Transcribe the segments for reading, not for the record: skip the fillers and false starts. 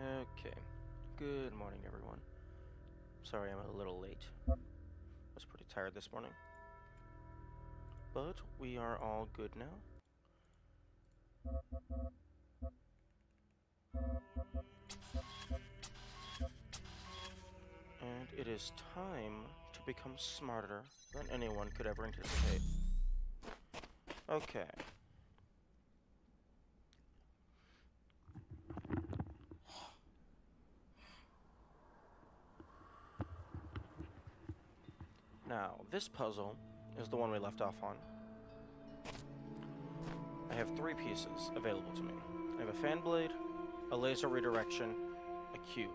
Okay. Good morning, everyone. Sorry I'm a little late. Was pretty tired this morning. But we are all good now. And it is time to become smarter than anyone could ever anticipate. Okay. Now, this puzzle is the one we left off on. I have 3 pieces available to me. I have a fan blade, a laser redirection, a cube,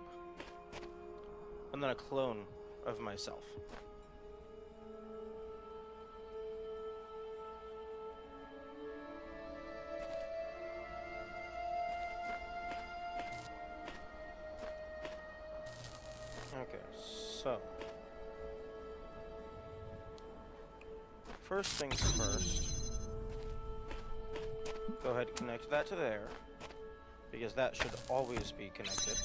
and then a clone of myself. Okay, so first things first, go ahead and connect that to there, because that should always be connected.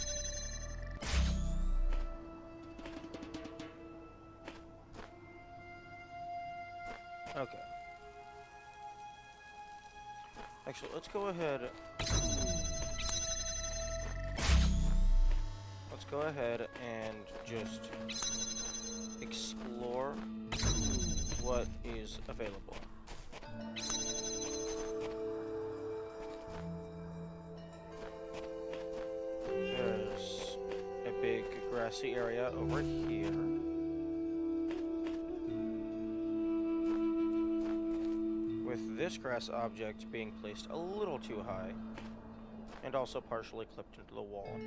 Okay. Actually, let's go ahead. Let's go ahead and just explore what is available. There's a big grassy area over here. With this grass object being placed a little too high, and also partially clipped into the wall.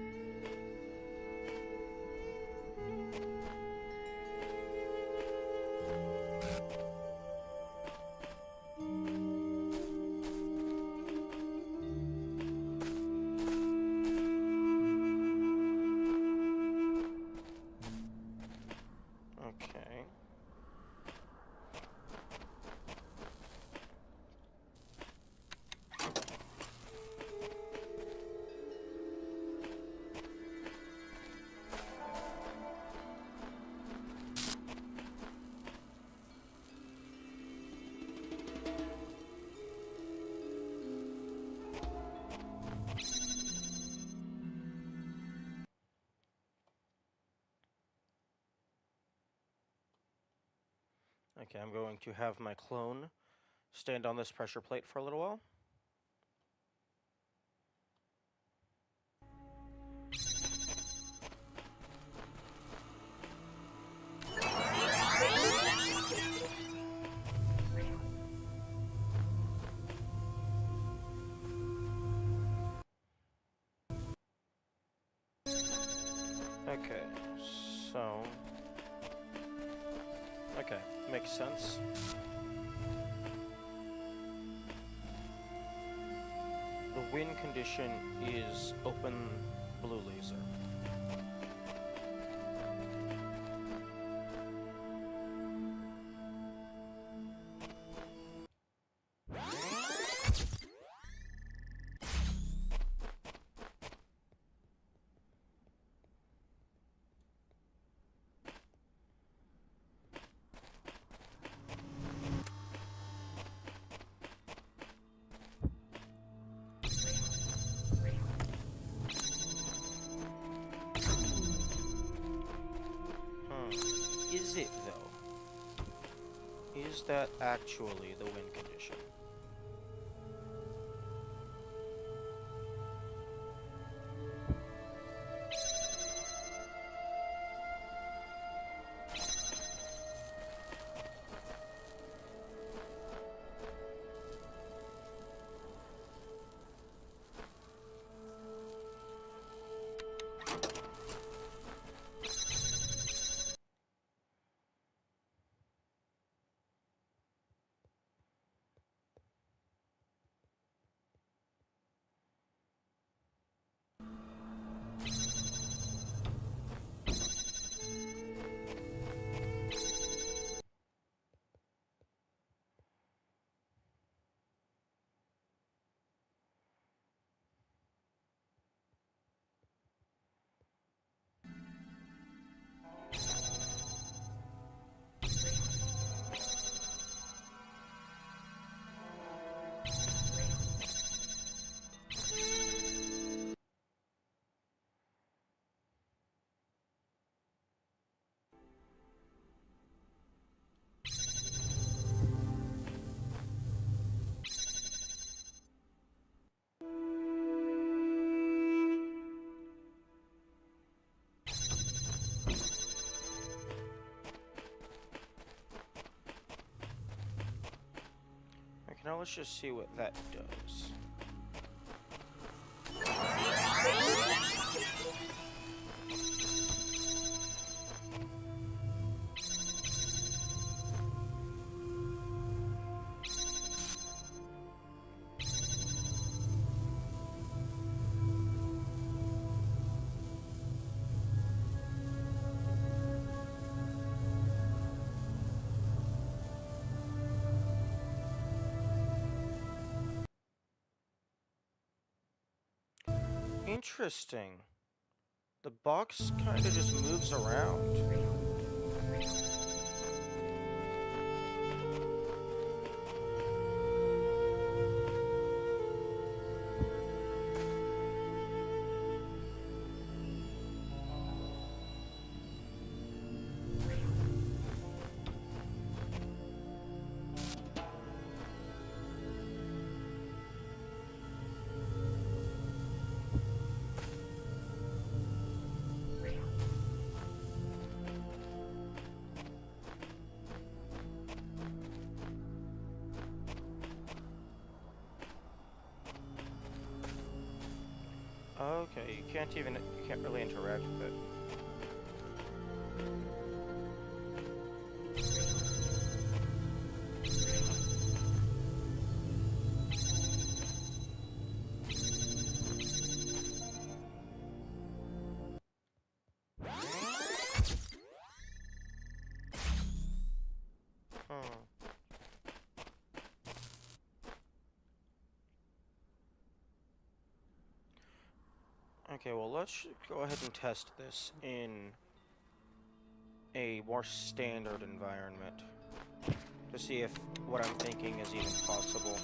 Okay. Okay, I'm going to have my clone stand on this pressure plate for a little while. Okay, so... Okay, makes sense. The win condition is open blue laser. Is it, though? Is that actually the win condition? let's just see what that does. Interesting. The box kind of just moves around. Okay, you can't really interact with it. Okay, well, let's go ahead and test this in a more standard environment to see if what I'm thinking is even possible.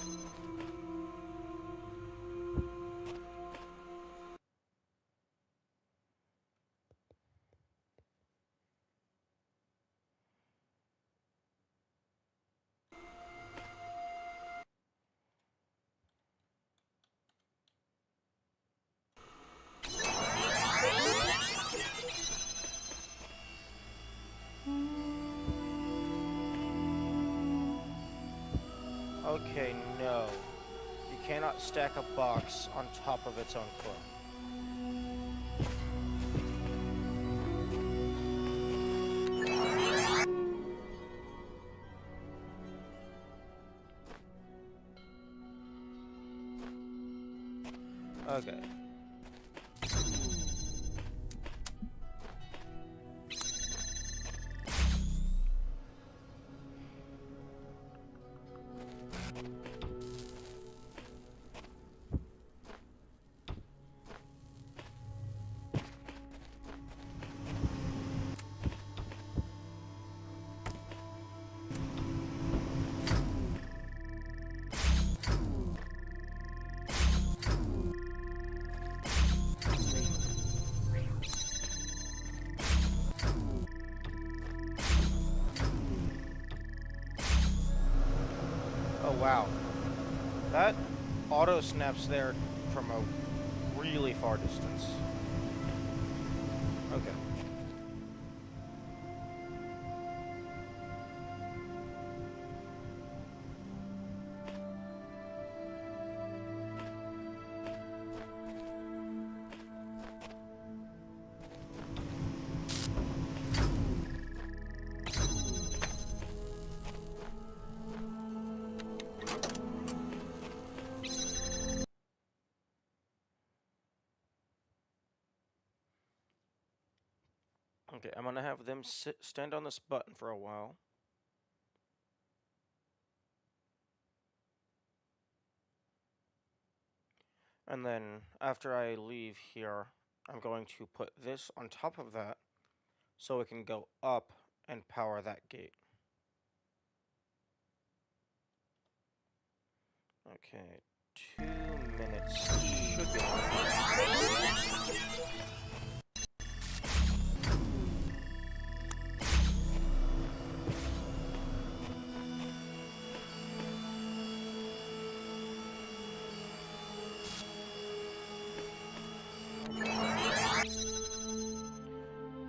Okay, no. You cannot stack a box on top of its own foot. Okay. Oh, wow. That auto snaps there from a really far distance. Okay. Okay, I'm gonna have them stand on this button for a while. And then, after I leave here, I'm going to put this on top of that so it can go up and power that gate. Okay, 2 minutes should be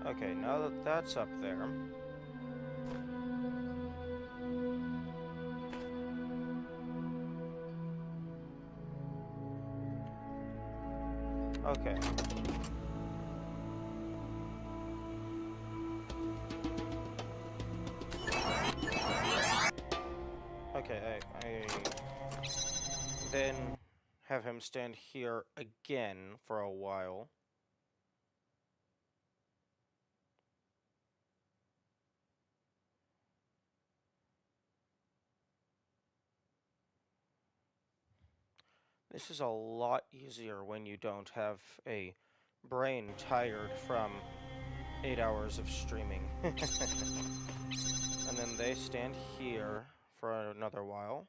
Okay, now that that's up there, Okay. Okay, I then have him stand here again for a while. This is a lot easier when you don't have a brain tired from 8 hours of streaming. And then they stand here for another while.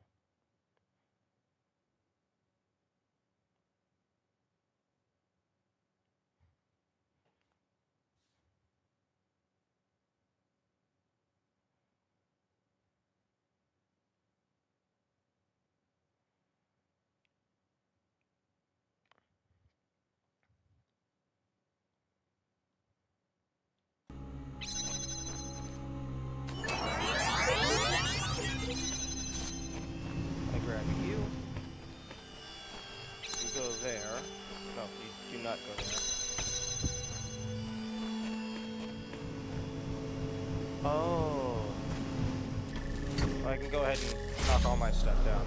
I grab you. You go there. No, you do not go there. Oh. I can go ahead and knock all my stuff down.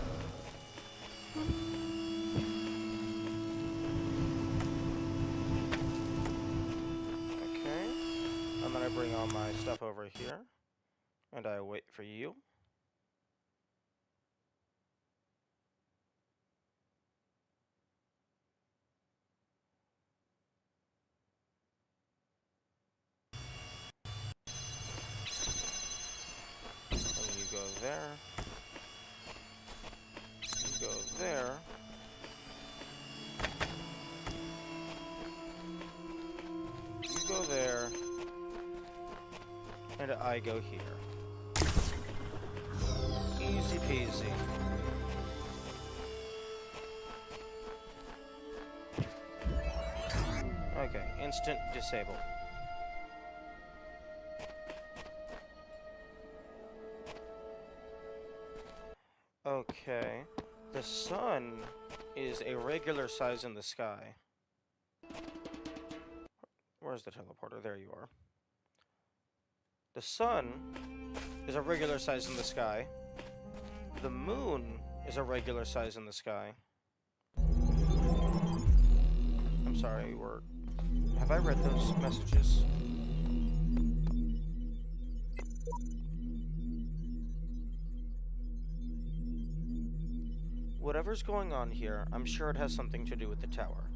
Okay. And then I bring all my stuff over here. And I wait for you. And you go there. You go there. You go there. And I go here. Easy peasy. Okay, instant disable. Okay, the sun is a regular size in the sky. Where's the teleporter? There you are. The sun is a regular size in the sky. The moon is a regular size in the sky. I'm sorry, have I read those messages? Whatever's going on here, I'm sure it has something to do with the tower.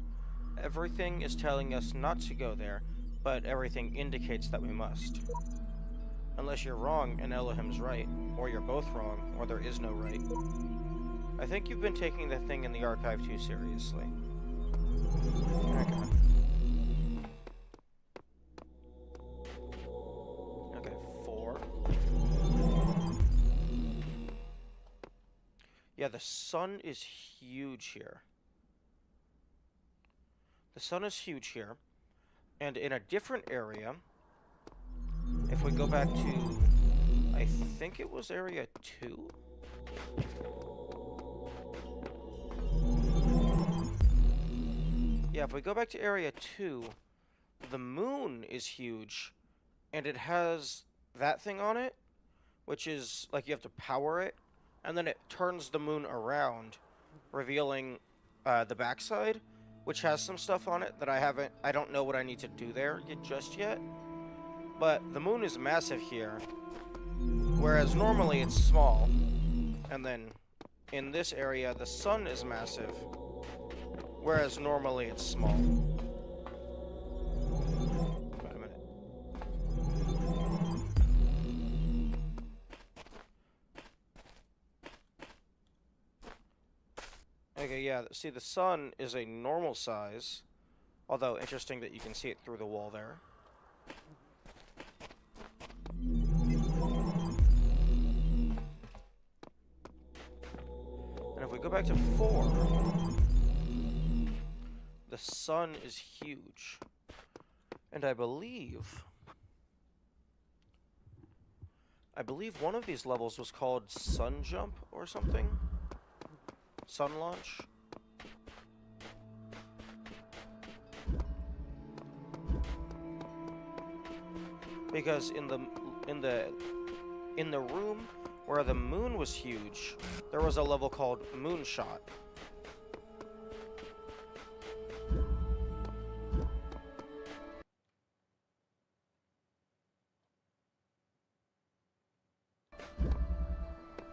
Everything is telling us not to go there, but everything indicates that we must. Unless you're wrong and Elohim's right, or you're both wrong, or there is no right. I think you've been taking the thing in the archive too seriously. Okay. Okay, 4. Yeah, the sun is huge here. The sun is huge here. And in a different area, if we go back to, I think it was area 2? Yeah, if we go back to area 2, the moon is huge, and it has that thing on it, which is, like, you have to power it, and then it turns the moon around, revealing the backside, which has some stuff on it that I don't know what I need to do there just yet. But the moon is massive here, whereas normally it's small. And then in this area, the sun is massive, whereas normally it's small. Wait a minute. Okay, yeah, see, the sun is a normal size, although interesting that you can see it through the wall there. And if we go back to 4, the sun is huge. And I believe one of these levels was called Sun Jump or something? Sun Launch? because in the in the room where the moon was huge, there was a level called Moonshot.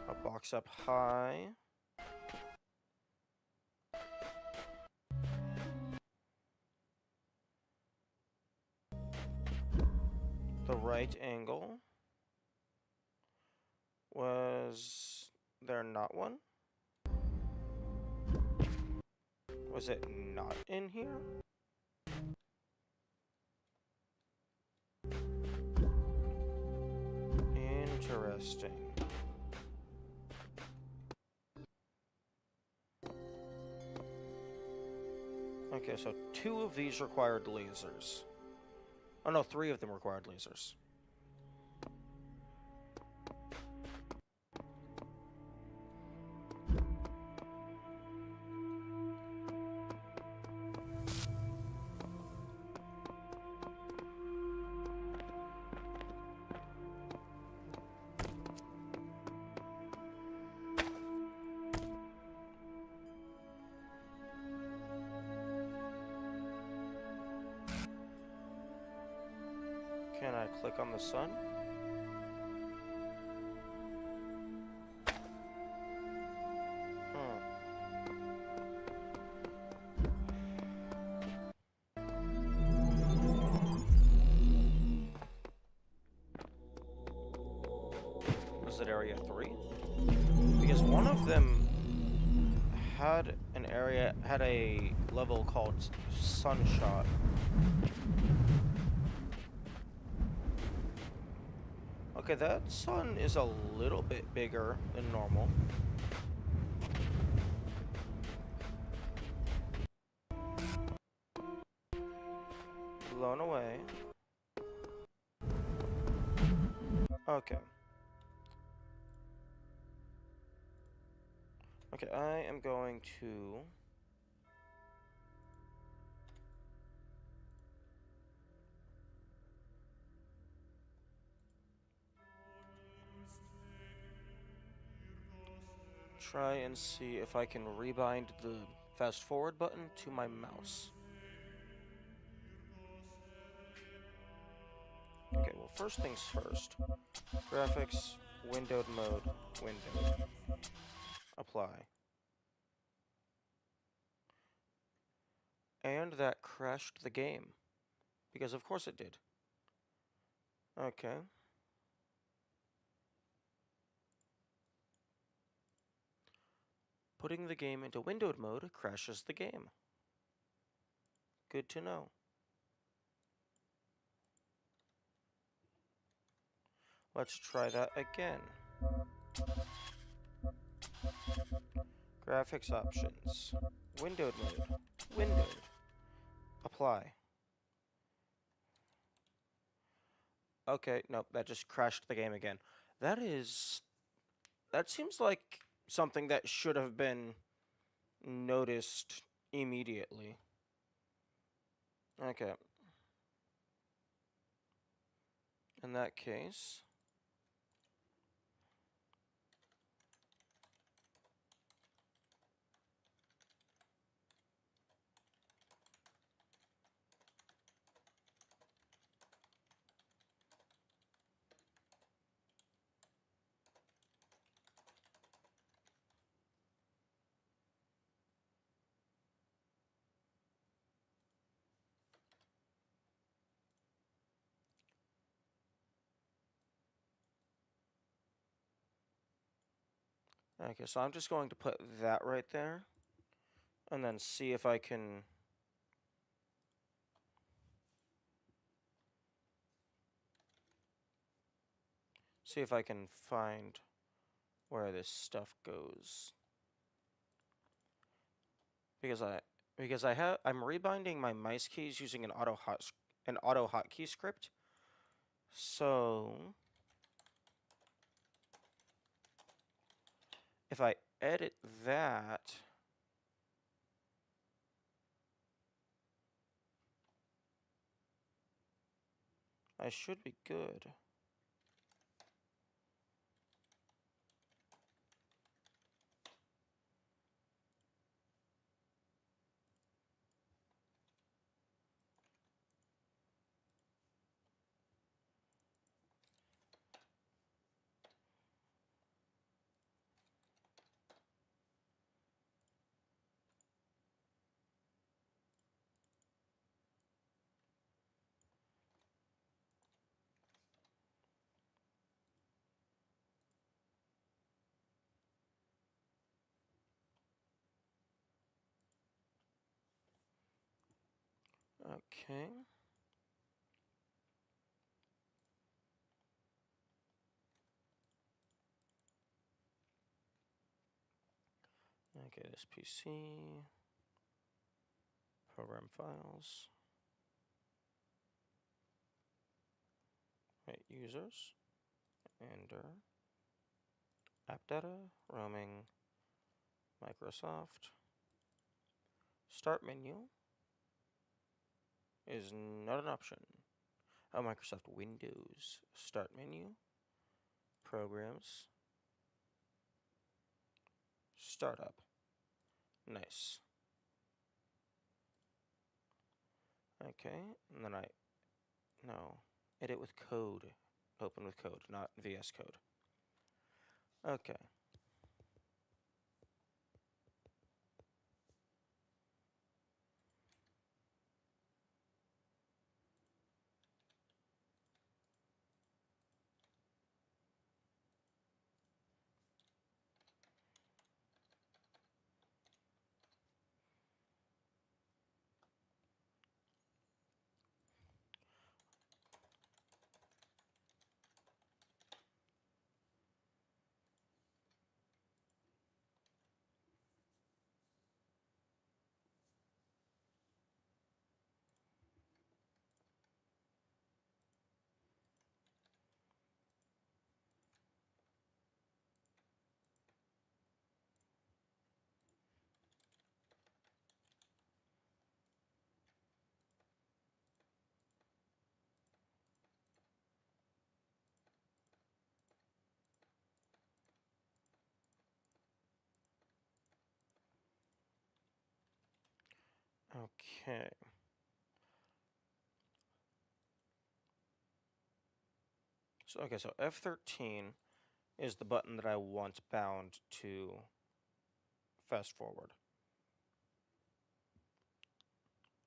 A box up high. The right angle. Was there not one? Was it not in here? Interesting. Okay, so 2 of these required lasers. Oh no, 3 of them required lasers. Can I click on the sun? Was it area 3? Because one of them had a level called Sunshot. Okay, that sun is a little bit bigger than normal. Blown away. Okay. Okay, I am going to... try and see if I can rebind the fast forward button to my mouse. Okay, well, first things first. Graphics, windowed mode, windowed. Apply. And that crashed the game. Because of course it did. Okay. Putting the game into windowed mode crashes the game. Good to know. Let's try that again. Graphics options. Windowed mode. Windowed. Apply. Okay, nope, that just crashed the game again. That seems like something that should have been noticed immediately. Okay. In that case... Okay, so I'm just going to put that right there. And then see if I can... see if I can find where this stuff goes. I'm rebinding my mice keys using an auto hotkey script. So if I edit that, I should be good. Okay. Okay, this PC. Program files. Right, users. Enter. App data. Roaming. Microsoft. Start menu is not an option. Oh, Microsoft Windows. Start menu. Programs. Startup. Nice. Okay, and then no. Edit with code. Open with code, not VS Code. Okay. Okay. So F13 is the button that I want bound to fast forward.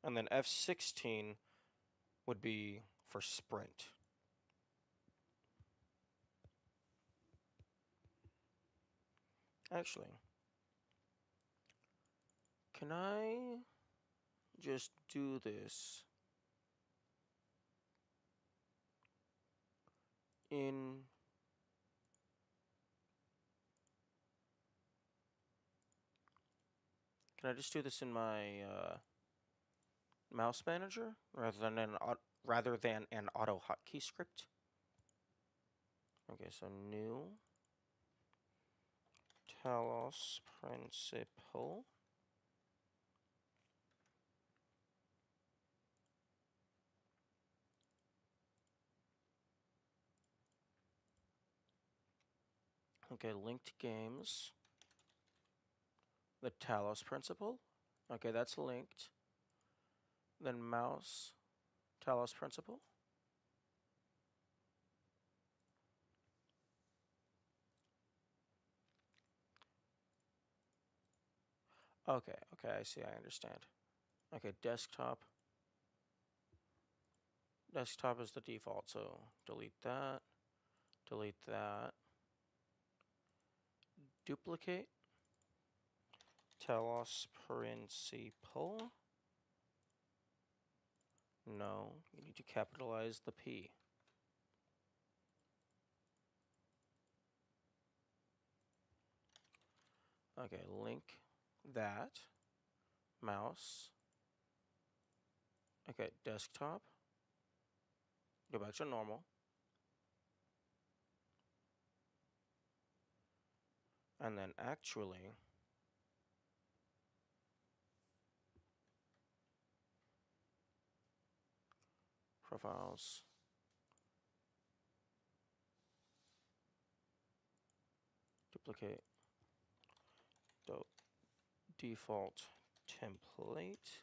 And then F16 would be for sprint. Actually, can I just do this in... Can I just do this in my mouse manager rather than an auto hotkey script? Okay, so new Talos principal. Okay, linked games. The Talos principal. Okay, that's linked. Then mouse, Talos principal. Okay, I see, I understand. Okay, desktop. Desktop is the default, so delete that, delete that. Duplicate. Telos principal. No, you need to capitalize the P. Okay, link that. Mouse. Okay, desktop. Go back to normal. And then actually, profiles. duplicate default template.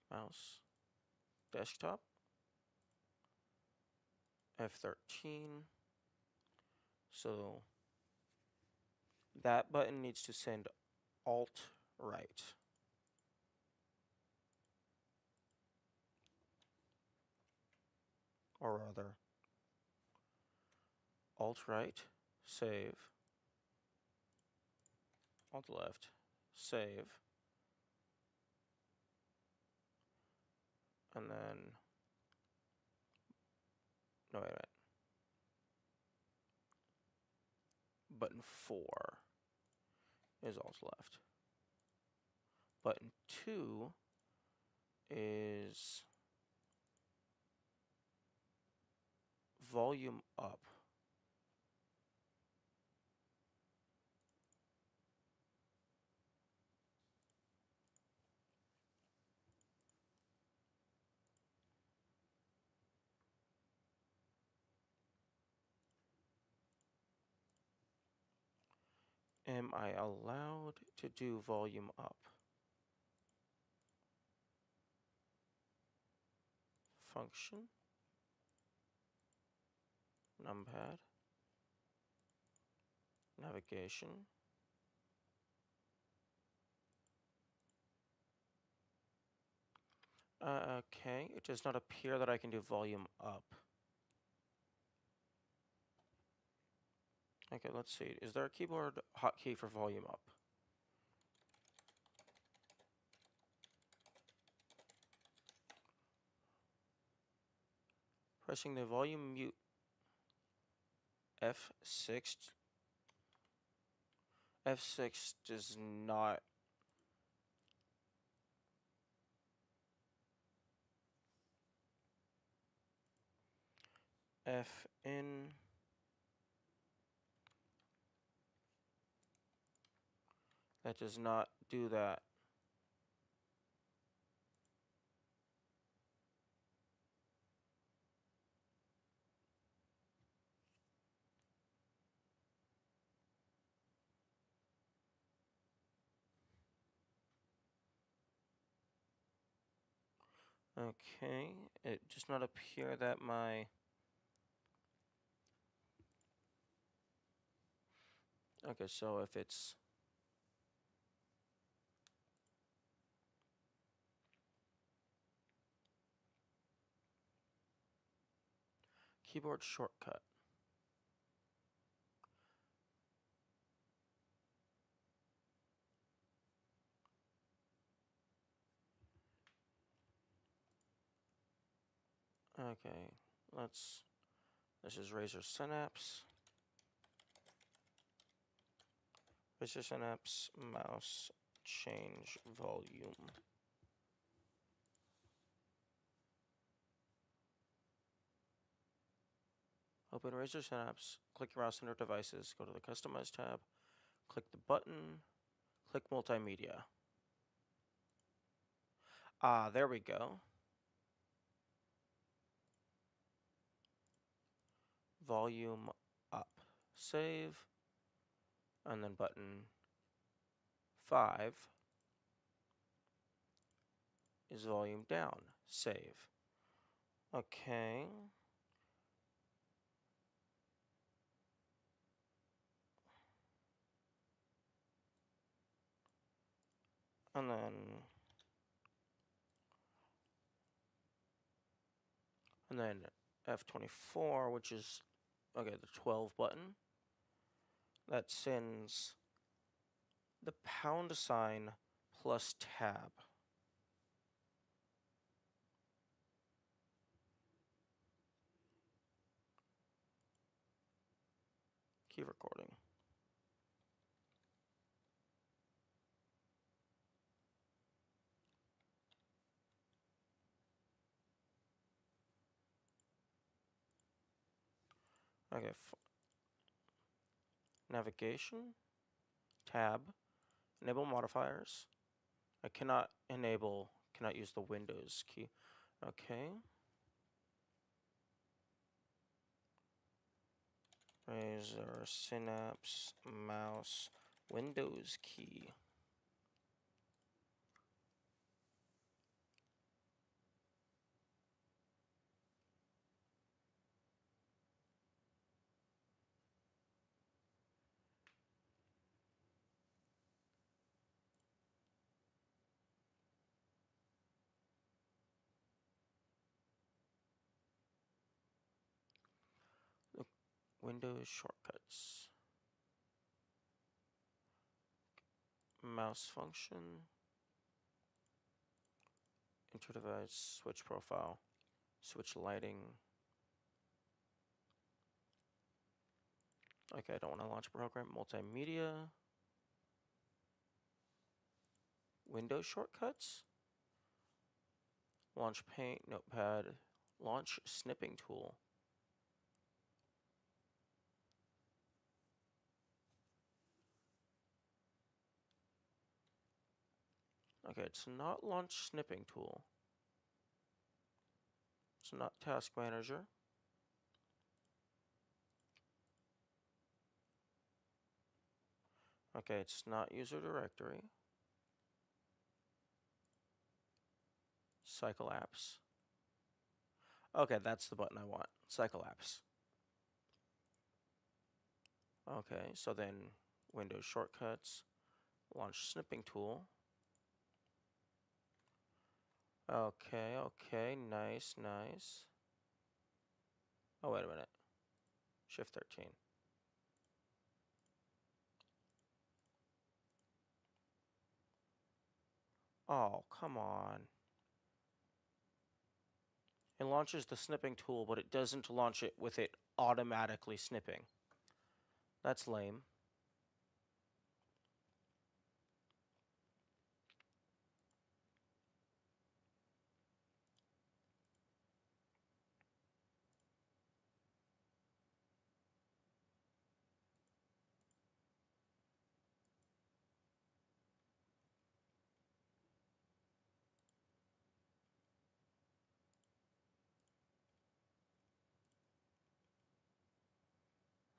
Mouse, desktop, F13. So that button needs to send Alt right. Or rather, Alt right, save, Alt left, save, and then, no, wait a minute. Button 4 is Alt left. Button 2 is volume up. Am I allowed to do volume up? Function, numpad, navigation. Okay, it does not appear that I can do volume up. Okay, let's see. Is there a keyboard hotkey for volume up? Pressing the volume mute F6. F6 does not. Fin. That does not do that. Okay, it does not appear that my... Okay, so if it's... Keyboard shortcut. Okay, this is Razer Synapse. Razer Synapse mouse change volume. Open Razer Synapse, click your mouse under devices, go to the Customize tab, click the button, click Multimedia. Ah, there we go. Volume up, save, and then button 5 is volume down, save. Okay. And then F24, which is, okay, the 12 button, that sends the pound sign plus tab. Key recording. Okay, navigation, tab, enable modifiers. I cannot use the Windows key. Okay. Razor, Synapse, mouse, Windows key. Windows shortcuts. Mouse function. Enter device, switch profile, switch lighting. Okay, I don't want to launch program. Multimedia. Windows shortcuts. Launch paint, notepad. Launch snipping tool. Okay, it's not launch snipping tool. It's not task manager. Okay, it's not user directory. Cycle apps. Okay, that's the button I want. Cycle apps. Okay, so then Windows shortcuts, launch snipping tool. Okay, okay, nice, nice. Oh, wait a minute. Shift 13. Oh, come on. It launches the snipping tool, but it doesn't launch it with it automatically snipping. That's lame.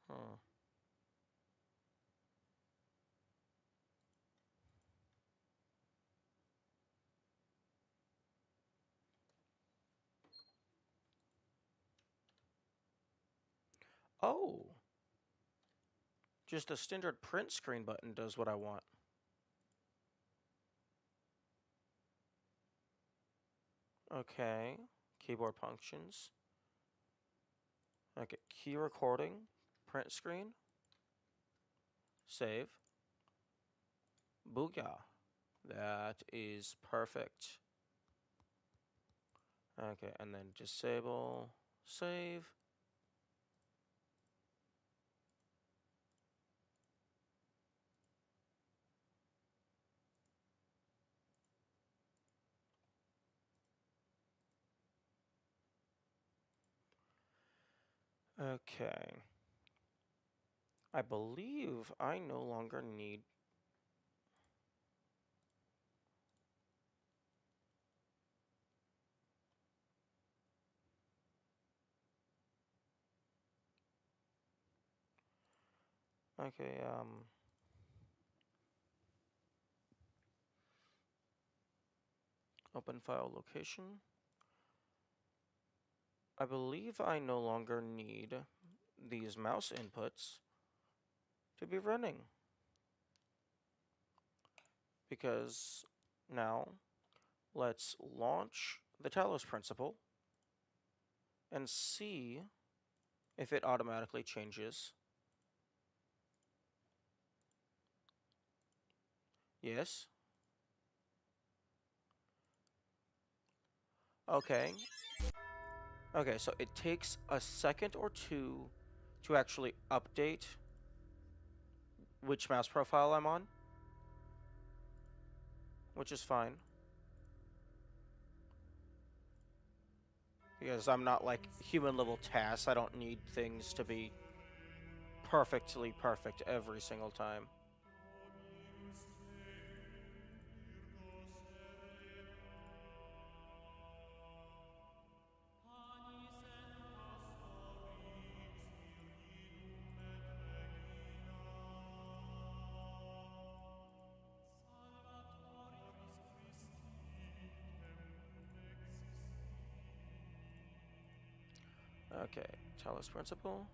Huh. Oh, just a standard print screen button does what I want. Okay, keyboard functions. Okay, key recording, print screen, save. Booyah. That is perfect. Okay, and then disable, save. Okay. I believe I no longer need. Okay, open file location. I believe I no longer need these mouse inputs to be running. Because now let's launch the Talos principle and see if it automatically changes. Yes. Okay. Okay, so it takes a second or two to actually update which mouse profile I'm on, which is fine. Because I'm not like human level tasks. I don't need things to be perfectly perfect every single time. Okay, Talos principle.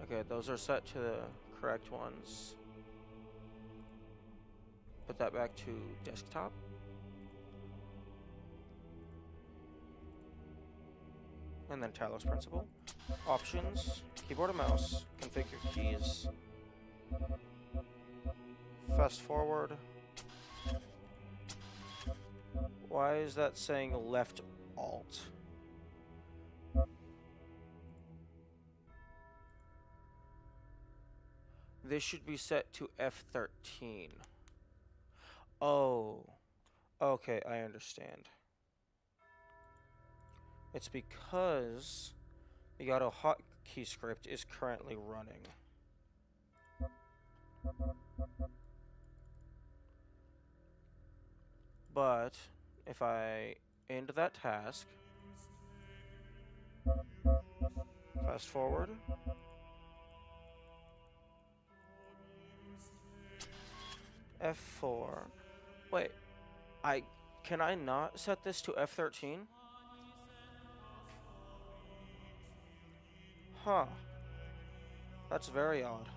Okay, those are set to the correct ones. Put that back to desktop. And then Talos principle. Options, keyboard and mouse, configure keys, fast forward. Why is that saying left alt? This should be set to F13. Oh, okay, I understand. It's because the auto hotkey script is currently running. But if I end that task, fast forward, F4. Wait, can I not set this to F13? Huh. That's very odd.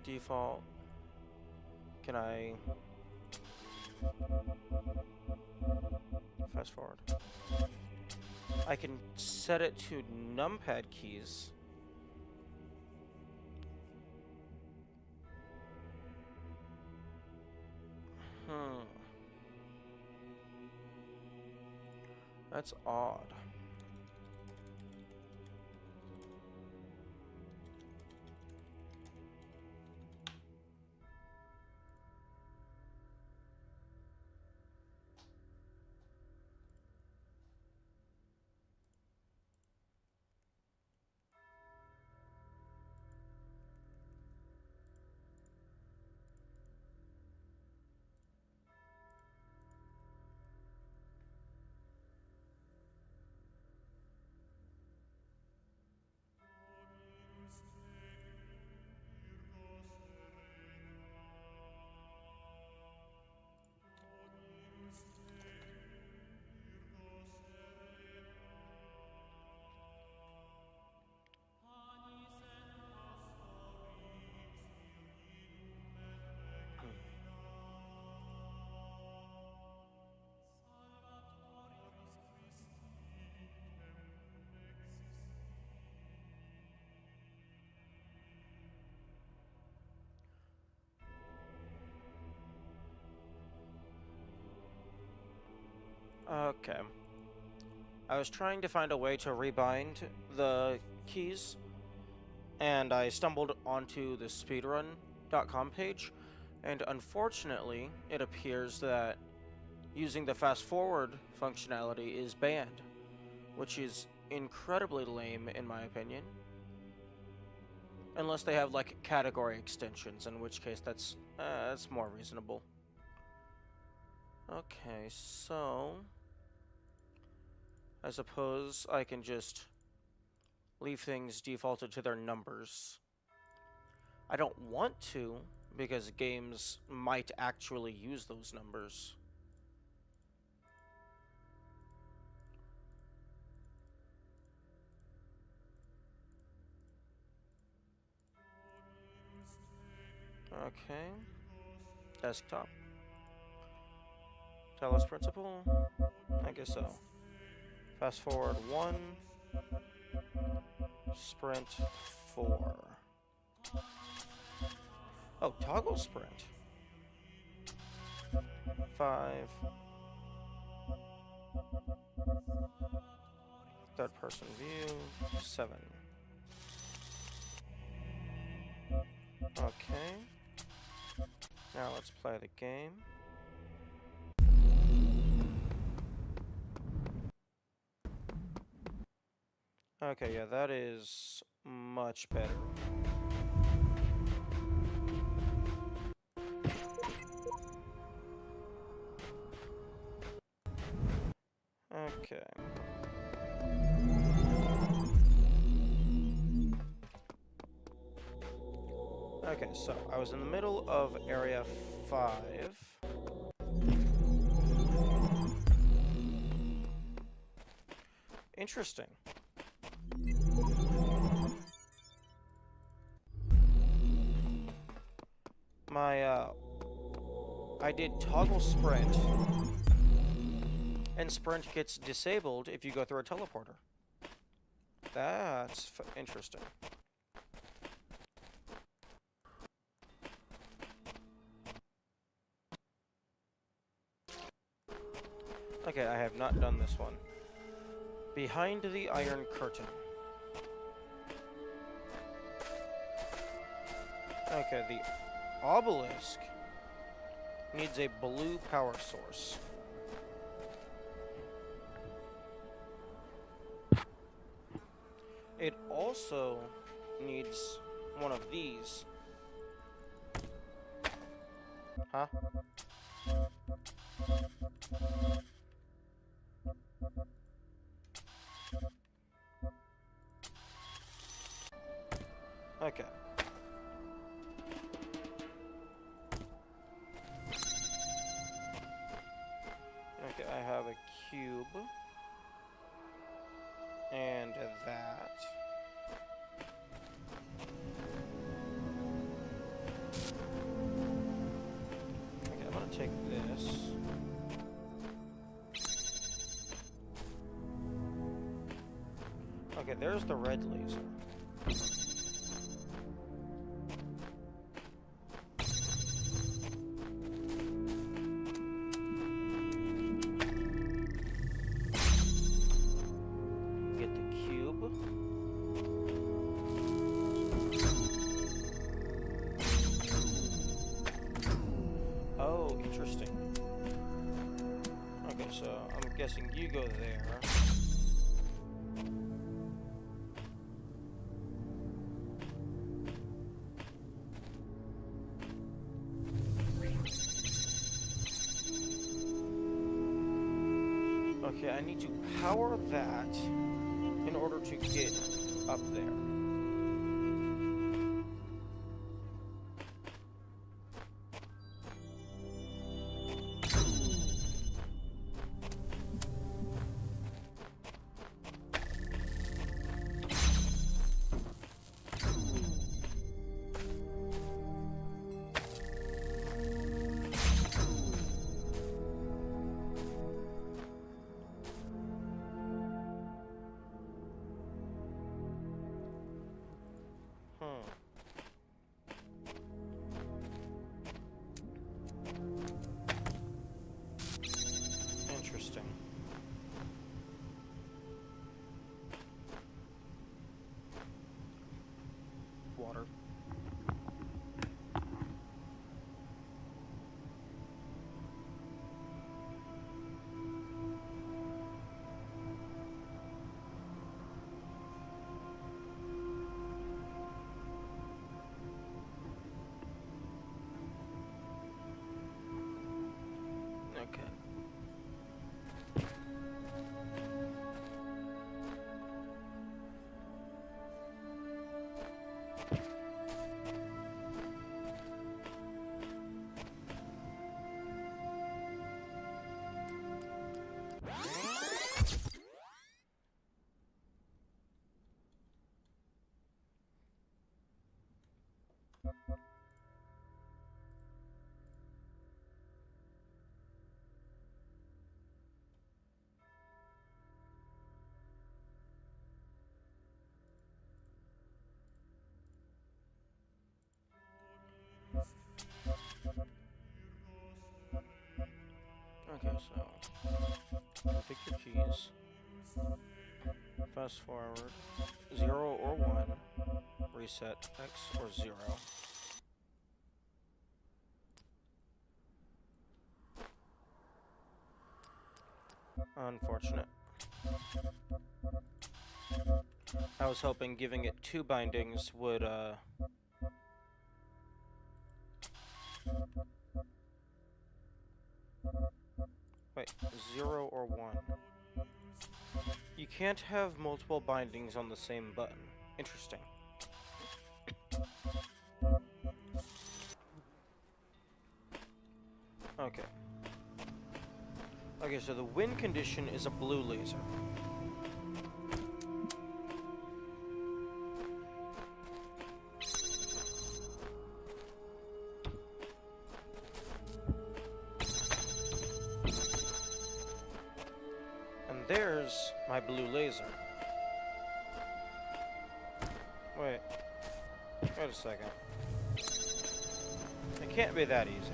Default. Can I fast forward? I can set it to numpad keys. That's odd. Okay. I was trying to find a way to rebind the keys, and I stumbled onto the speedrun.com page, and unfortunately, it appears that using the fast forward functionality is banned, which is incredibly lame in my opinion. Unless they have like category extensions, in which case that's more reasonable. Okay, so I suppose I can just leave things defaulted to their numbers. I don't want to, because games might actually use those numbers. Okay. Desktop. Talos principle? I guess so. Fast forward 1. Sprint 4. Oh, toggle sprint. 5. Third person view. 7. Okay. Now let's play the game. Okay, yeah, that is much better. Okay. Okay, so I was in the middle of area 5. Interesting. I did toggle sprint, and sprint gets disabled if you go through a teleporter. That's interesting. Okay, I have not done this one. Behind the Iron Curtain. Okay, the obelisk needs a blue power source. It also needs one of these. Huh? Okay. Okay, I have a cube. And that. Okay, I'm gonna take this. Okay, there's the red laser. Get the cube. Oh, interesting. Okay, so I'm guessing you go there. Okay, I need to power that in order to get up there. Interesting. Water. Okay. Okay, so pick your keys. Fast forward. 0 or 1. Reset X or 0. Unfortunate. I was hoping giving it 2 bindings would, Wait, 0 or 1. You can't have multiple bindings on the same button. Interesting. Okay. Okay, so the win condition is a blue laser. And there's my blue laser. Wait a second. It can't be that easy.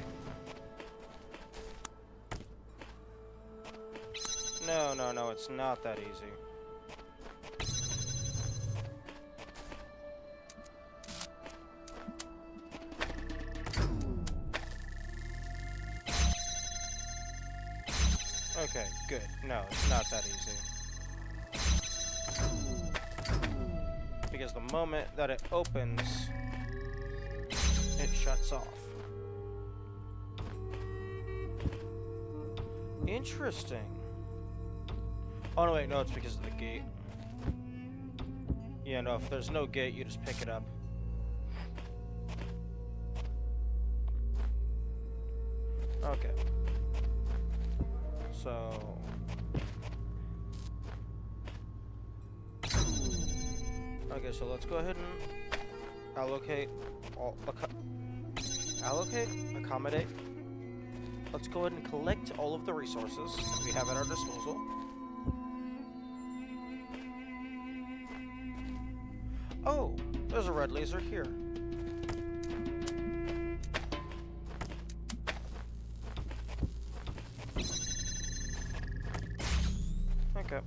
No, it's not that easy. Okay, good. No, it's not that easy. Because the moment that it opens, it shuts off. Interesting. Oh, no, wait, no, it's because of the gate. Yeah, no, if there's no gate, you just pick it up. Okay. So... Okay, so let's go ahead and allocate all... accommodate. Let's go ahead and collect all of the resources that we have at our disposal. Oh, there's a red laser here. Okay.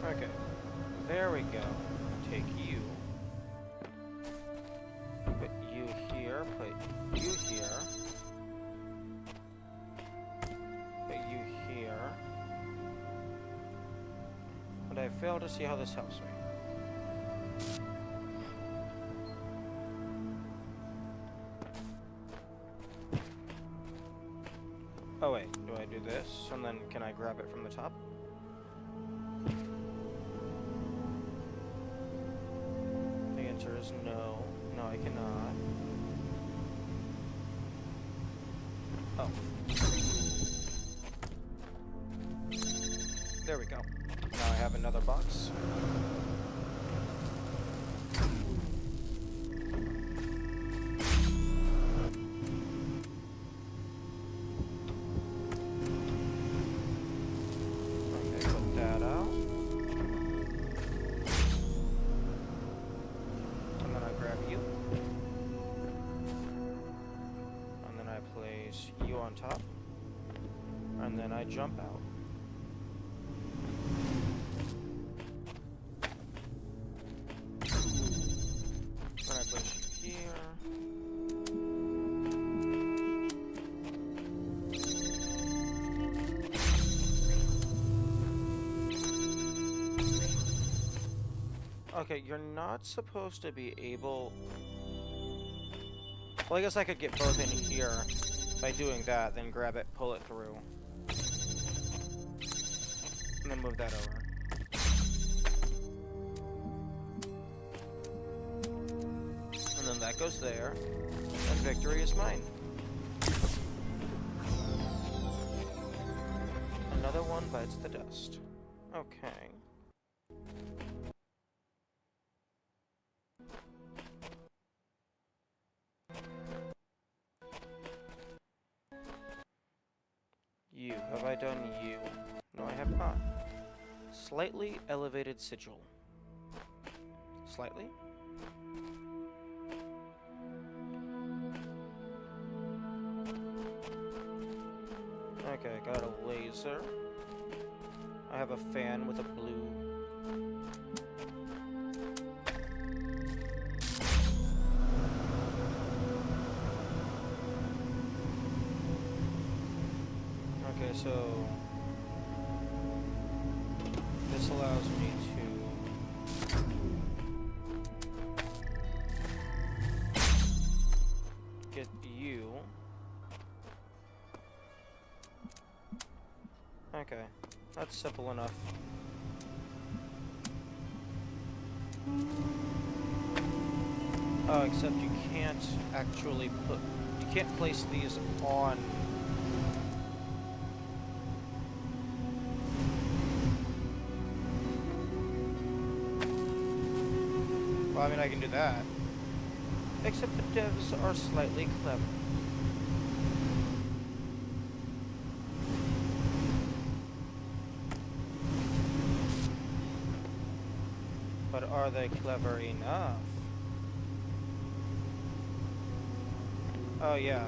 Okay, there we go. Take you. Put you here, put you here. Put you here. And I fail to see how this helps me. Oh wait, do I do this? And then can I grab it from the top? The answer is no. No, I cannot. Oh. There we go. Now I have another box. On top, and then I jump out. Then I place you here. Okay, you're not supposed to be able... Well, I guess I could get both in here. By doing that, then grab it, pull it through. And then move that over. And then that goes there. And victory is mine. Another one bites the dust. Okay. You. Have I done you? No, I have not. Slightly elevated sigil. Slightly? Okay, got a laser. I have a fan with a blue. Okay, so this allows me to get you. Okay, that's simple enough. Oh, except you can't actually you can't place these on. Well, I mean, I can do that. Except the devs are slightly clever. But are they clever enough? Oh, yeah.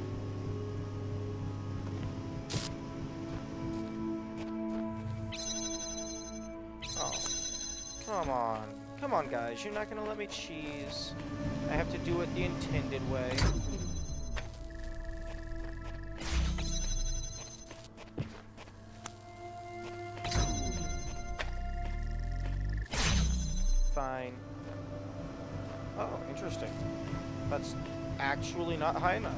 Oh. Come on. Come on, guys. You're not gonna let me cheese. I have to do it the intended way. Fine. Oh, interesting. That's actually not high enough.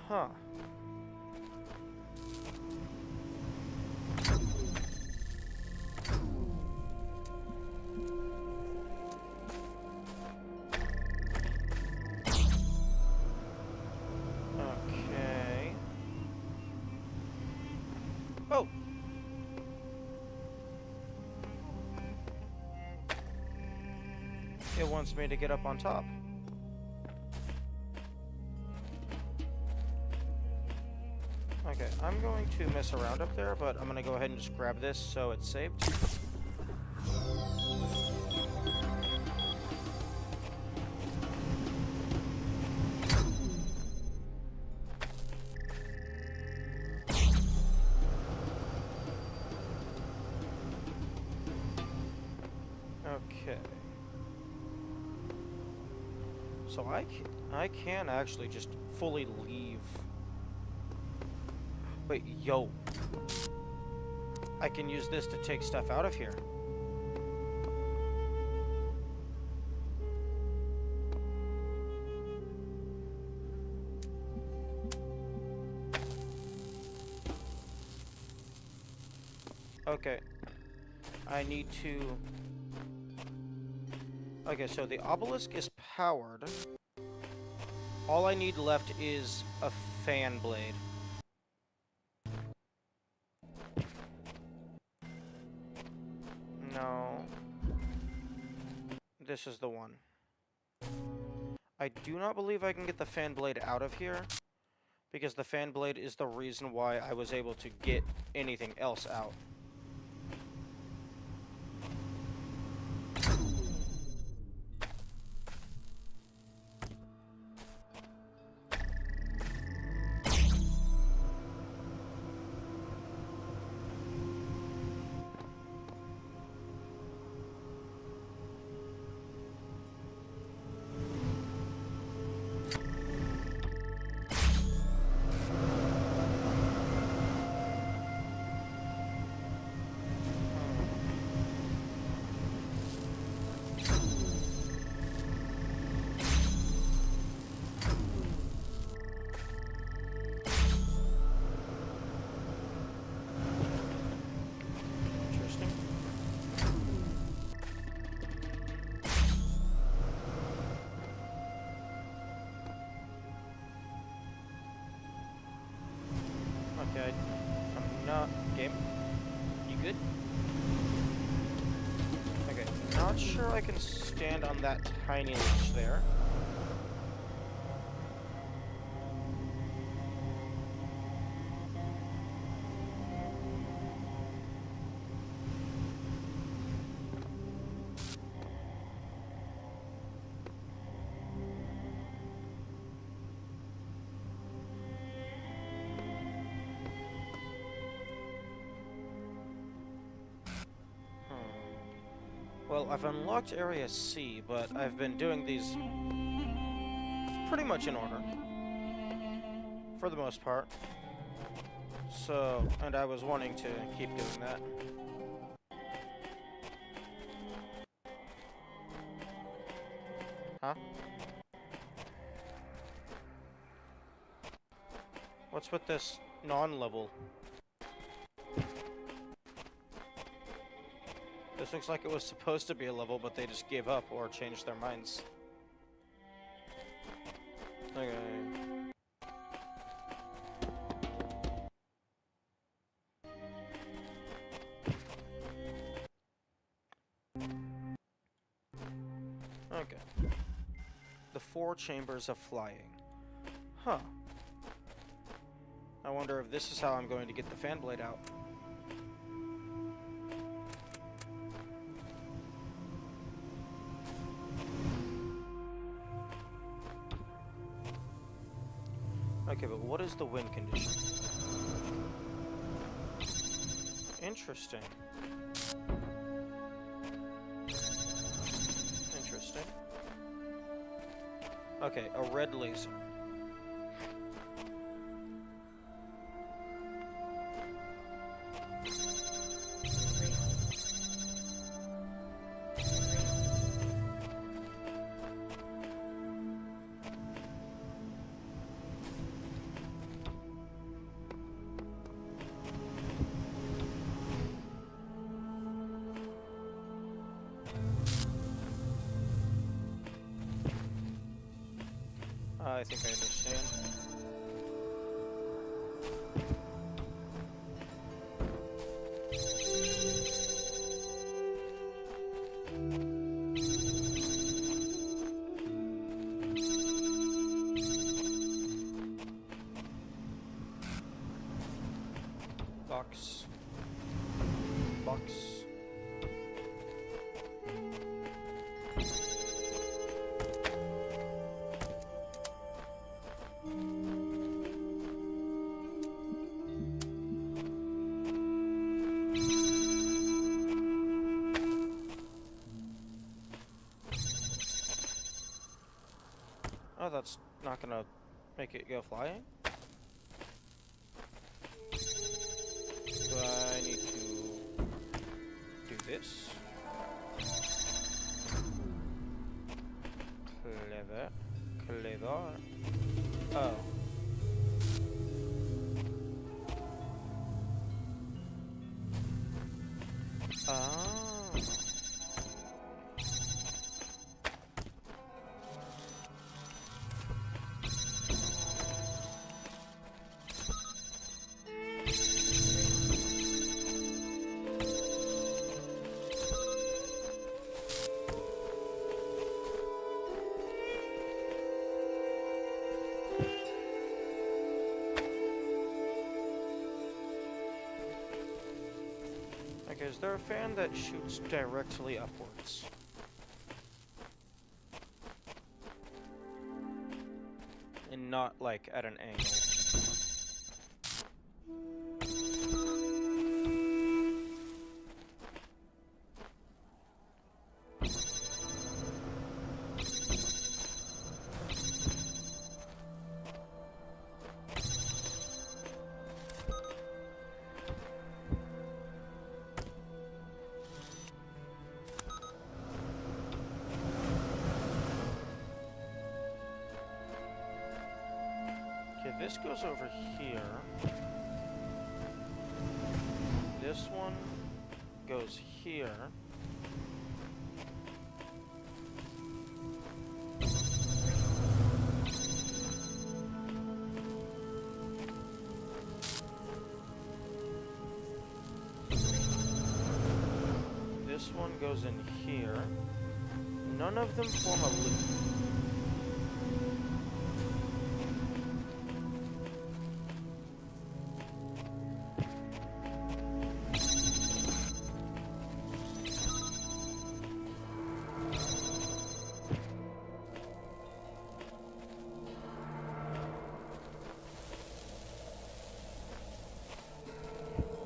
Huh. Okay. Oh! It wants me to get up on top. Okay, I'm going to mess around up there, but I'm going to go ahead and just grab this so it's saved. Okay. So I can actually just fully leave. Wait, yo. I can use this to take stuff out of here. Okay. I need to... Okay, so the obelisk is powered. All I need left is a fan blade. No. This is the one. I do not believe I can get the fan blade out of here, because the fan blade is the reason why I was able to get anything else out. Okay, I'm not... Game? You good? Okay, not sure I can stand on that tiny ledge there. Well, I've unlocked Area C, but I've been doing these pretty much in order. For the most part. So, and I was wanting to keep doing that. Huh? What's with this non-level? This looks like it was supposed to be a level, but they just gave up or changed their minds. Okay. Okay. The 4 chambers of flying. Huh. I wonder if this is how I'm going to get the fan blade out. Okay, but what is the wind condition? Interesting. Interesting. Okay, a red laser. I think I understand. Box. Box. Oh, that's not gonna make it go flying? Do I need to do this? Clever. Clever. Oh. Ah. Okay, is there a fan that shoots directly upwards? And not, like, at an angle? Okay, this goes over here. This one goes here. This one goes in here. None of them form a loop.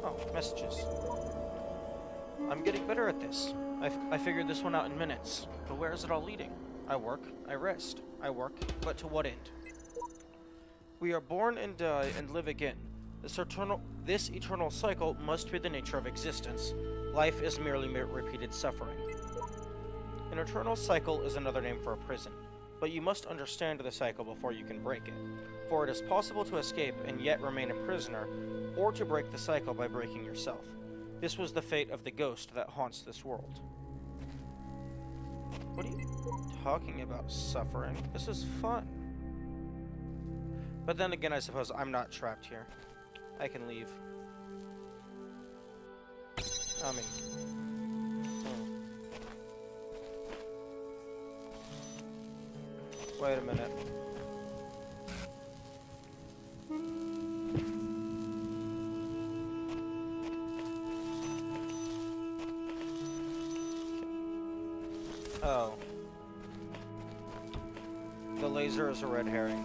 Oh, messages. I'm getting better at this. I figured this one out in minutes, but where is it all leading? I work, I rest, I work, but to what end? We are born and die and live again. This eternal cycle must be the nature of existence. Life is merely repeated suffering. An eternal cycle is another name for a prison, but you must understand the cycle before you can break it, for it is possible to escape and yet remain a prisoner, or to break the cycle by breaking yourself. This was the fate of the ghost that haunts this world. What are you talking about, suffering? This is fun. But then again, I suppose I'm not trapped here. I can leave. I mean... Wait a minute. Oh. The laser is a red herring.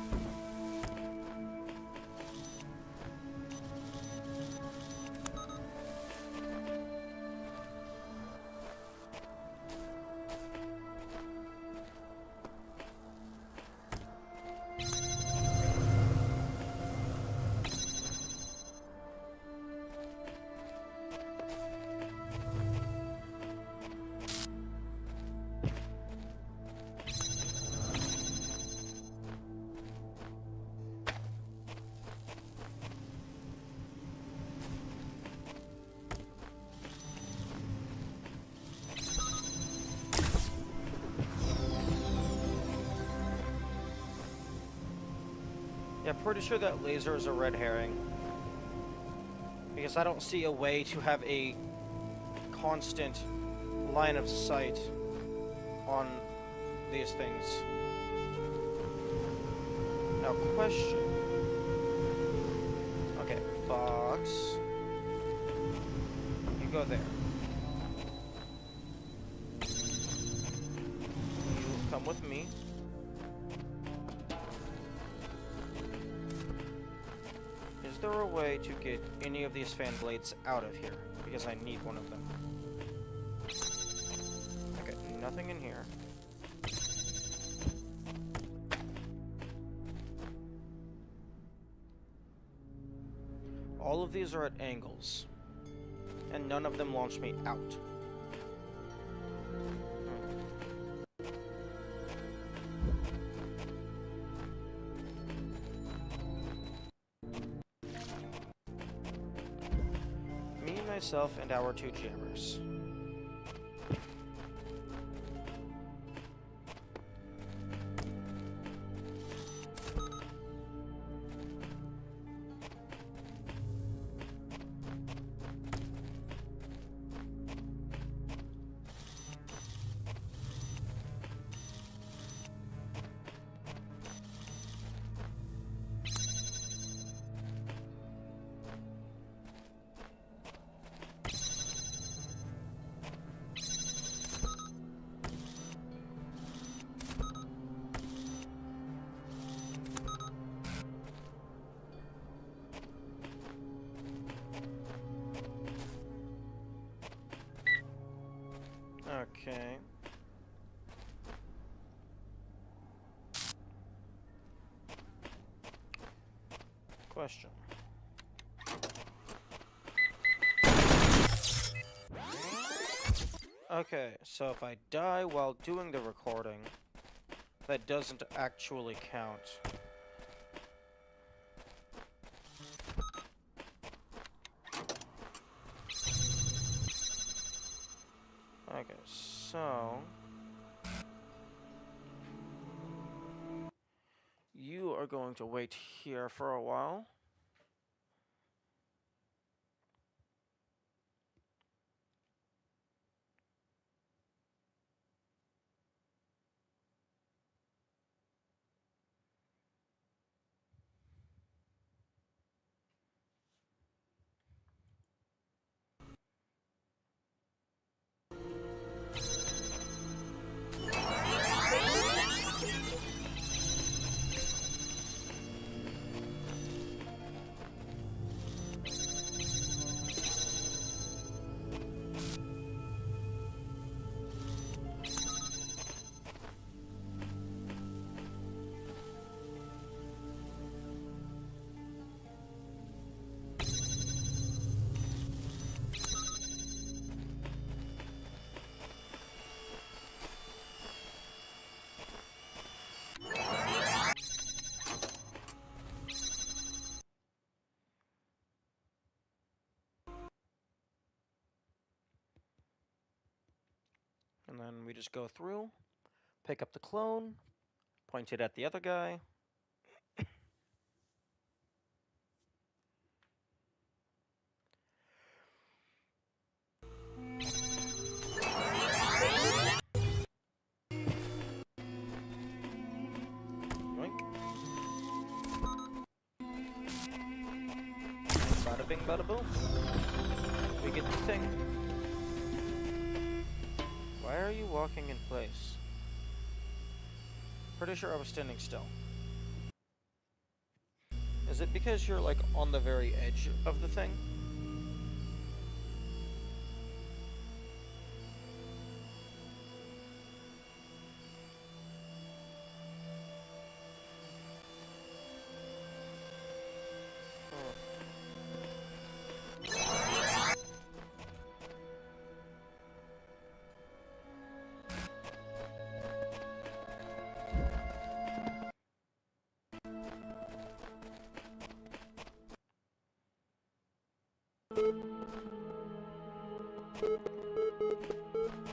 Yeah, pretty sure that laser is a red herring. Because I don't see a way to have a constant line of sight on these things. Now, question. Okay, box. You go there. You come with me. Is there a way to get any of these fan blades out of here? Because I need one of them. Okay, nothing in here. All of these are at angles, and none of them launch me out. Me, myself, and our two jammers. Okay. Question. Okay, so if I die while doing the recording, that doesn't actually count. Okay, so... you are going to wait here for a while. And we just go through, pick up the clone, point it at the other guy. Yoink. Bada bing, bada boom. We get the thing. Why are you walking in place? Pretty sure I was standing still. Is it because you're like on the very edge of the thing?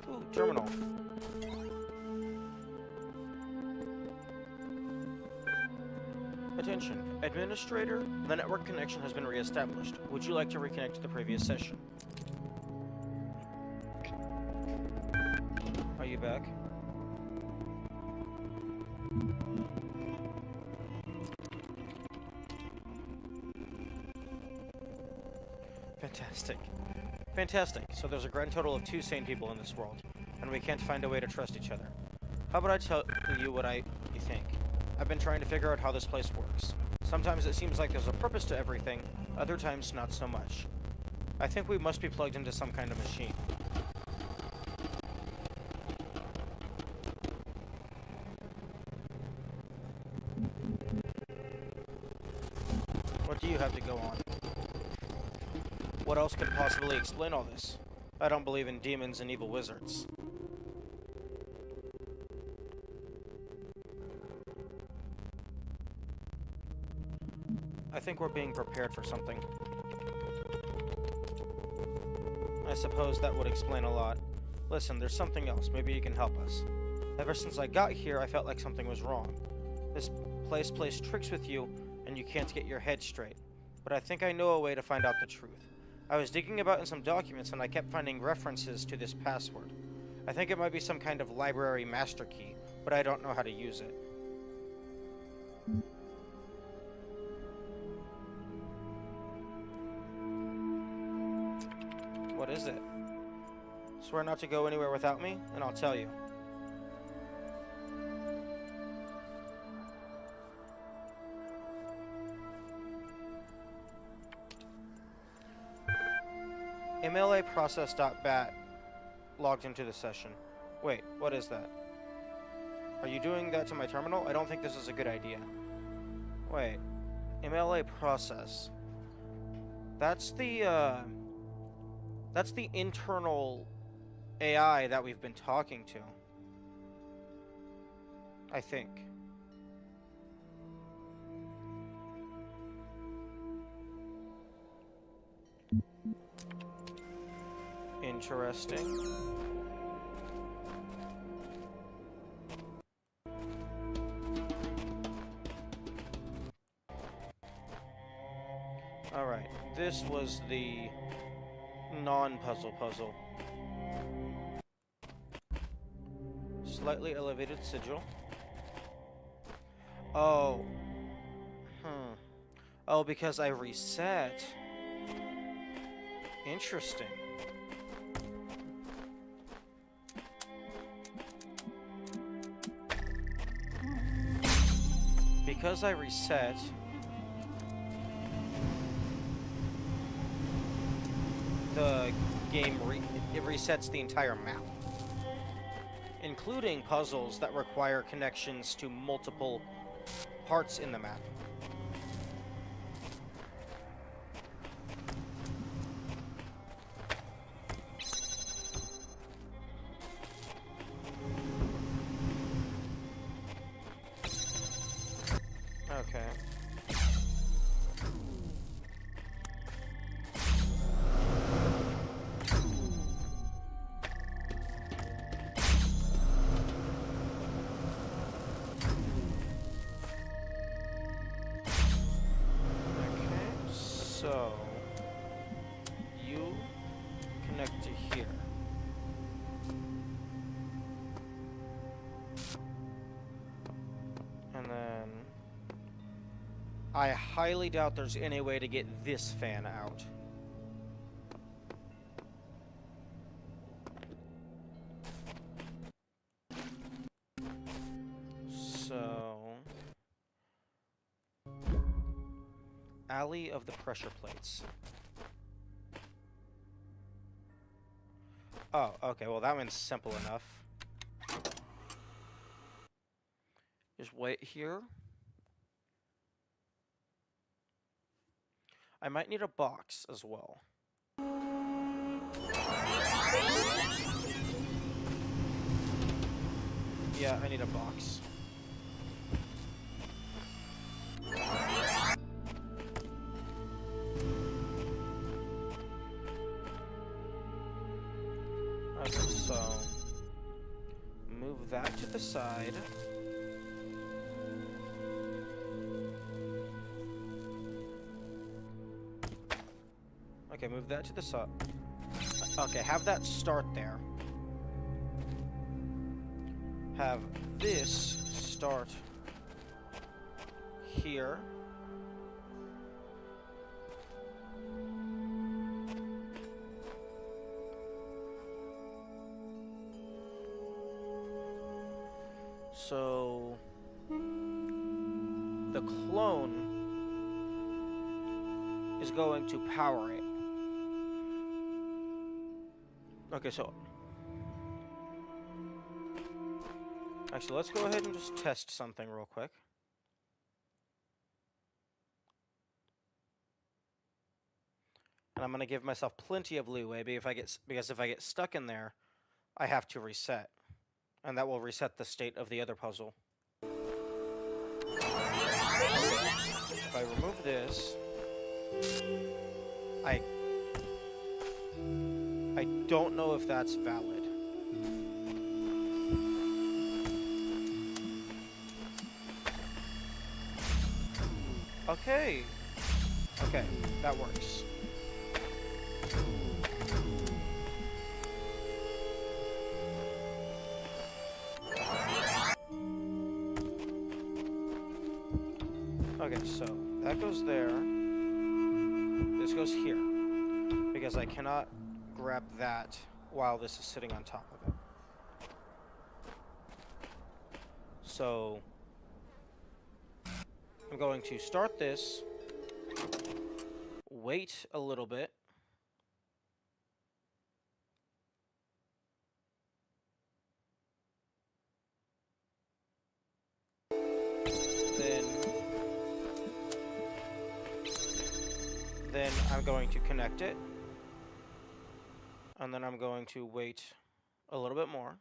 Ooh, terminal. Attention, Administrator, the network connection has been re-established. Would you like to reconnect to the previous session? Are you back? Fantastic. Fantastic. So there's a grand total of 2 sane people in this world, and we can't find a way to trust each other. How about I tell you what I think? I've been trying to figure out how this place works. Sometimes it seems like there's a purpose to everything, other times not so much. I think we must be plugged into some kind of machine. What do you have to go on? What else could possibly explain all this? I don't believe in demons and evil wizards. I think we're being prepared for something. I suppose that would explain a lot. Listen, there's something else. Maybe you can help us. Ever since I got here, I felt like something was wrong. This place plays tricks with you, and you can't get your head straight. But I think I know a way to find out the truth. I was digging about in some documents, and I kept finding references to this password. I think it might be some kind of library master key, but I don't know how to use it. What is it? Swear not to go anywhere without me, and I'll tell you. MLA process.bat logged into the session. Wait, what is that? Are you doing that to my terminal? I don't think this is a good idea. Wait, MLA process. That's the internal AI that we've been talking to. I think. Interesting. Alright, this was the non-puzzle puzzle. Slightly elevated sigil. Oh. Oh, because I reset. Interesting. Because I reset, the game it resets the entire map, including puzzles that require connections to multiple parts in the map. Okay. So you connect to here. And then I highly doubt there's any way to get this fan out. So alley of the pressure plates. Oh, okay, well that one's simple enough. Just wait here. I might need a box as well. Yeah, I need a box. Okay, so move that to the side. Okay, move that to the side. Okay, have that start there. Have this start here. So the clone is going to power it. Okay, so actually, let's go ahead and just test something real quick. And I'm going to give myself plenty of leeway because if I get stuck in there, I have to reset. And that will reset the state of the other puzzle. If I remove this, I don't know if that's valid. Okay. Okay, that works. Okay, so that goes there. This goes here. Because I cannot grab that while this is sitting on top of it. So I'm going to start this, wait a little bit, then I'm going to connect it, and then I'm going to wait a little bit more.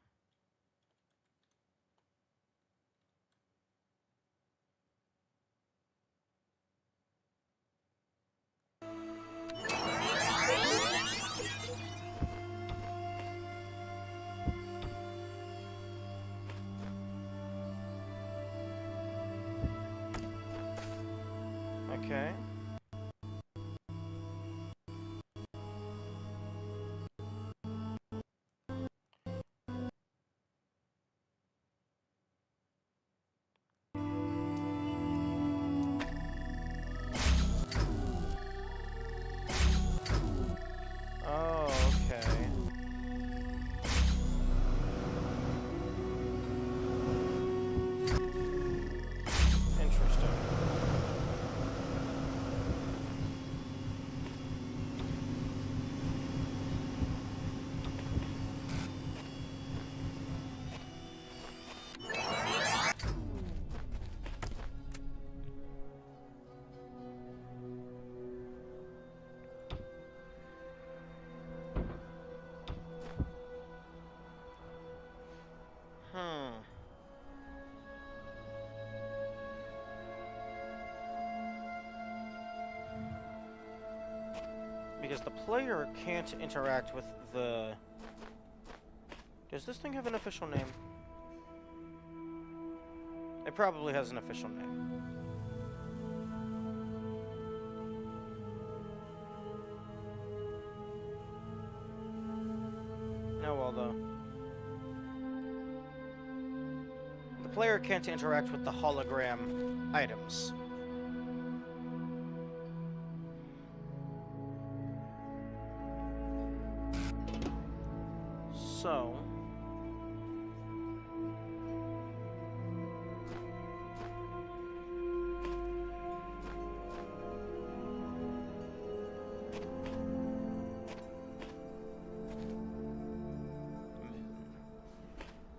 Okay. Oh, okay. Interesting. Because the player can't interact with the... Does this thing have an official name? It probably has an official name. Oh well, though. The player can't interact with the hologram items. So...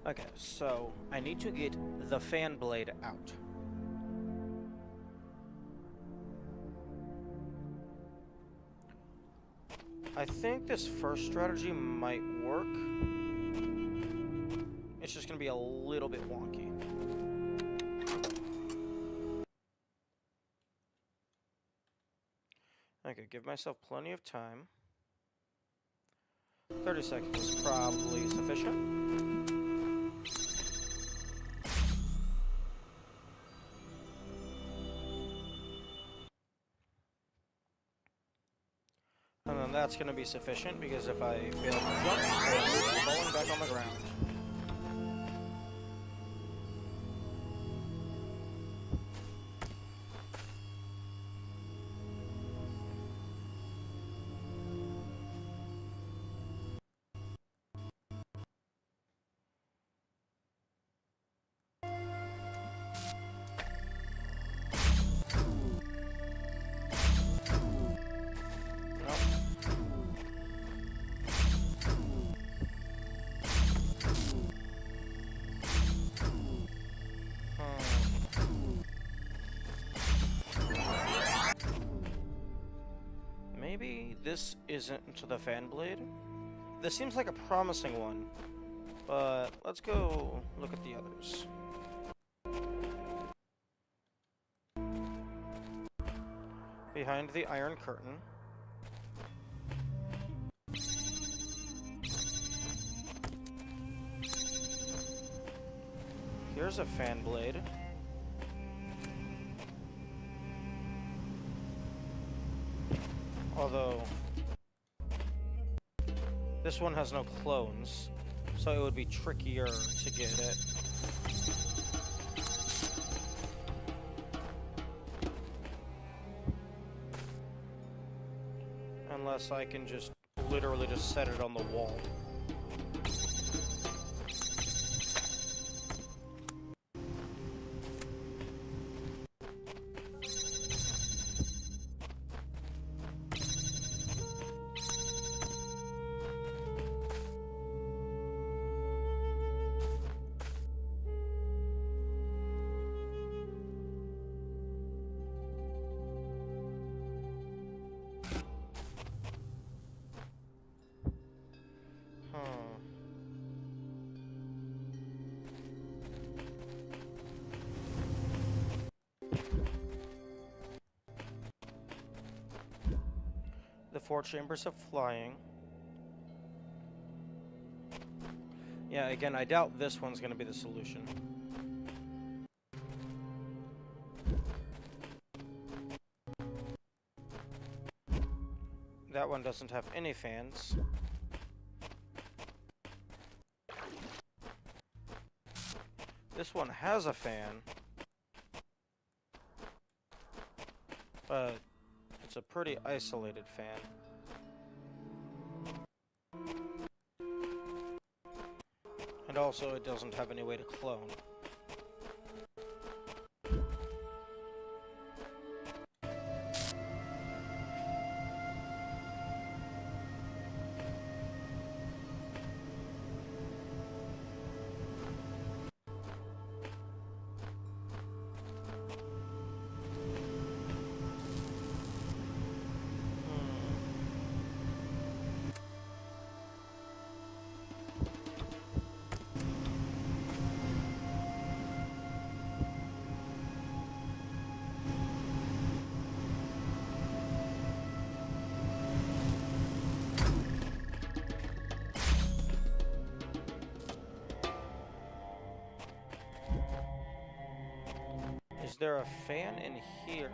Okay, so I need to get the fan blade out. I think this first strategy might work. It's just going to be a little bit wonky. I could give myself plenty of time. 30 seconds is probably sufficient. And then that's going to be sufficient, because if I fail to jump, I'm falling back on the ground. Maybe this isn't the fan blade. This seems like a promising one, but let's go look at the others. Behind the Iron Curtain. Here's a fan blade. Although, this one has no clones, so it would be trickier to get it. Unless I can just literally just set it on the wall. The 4 chambers of flying. Yeah, again, I doubt this one's going to be the solution. That one doesn't have any fans. This one has a fan, but it's a pretty isolated fan. And also, it doesn't have any way to clone. Is there a fan in here?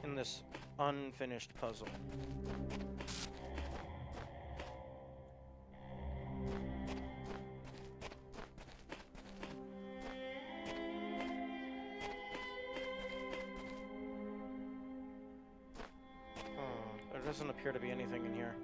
In this unfinished puzzle? there doesn't appear to be anything in here.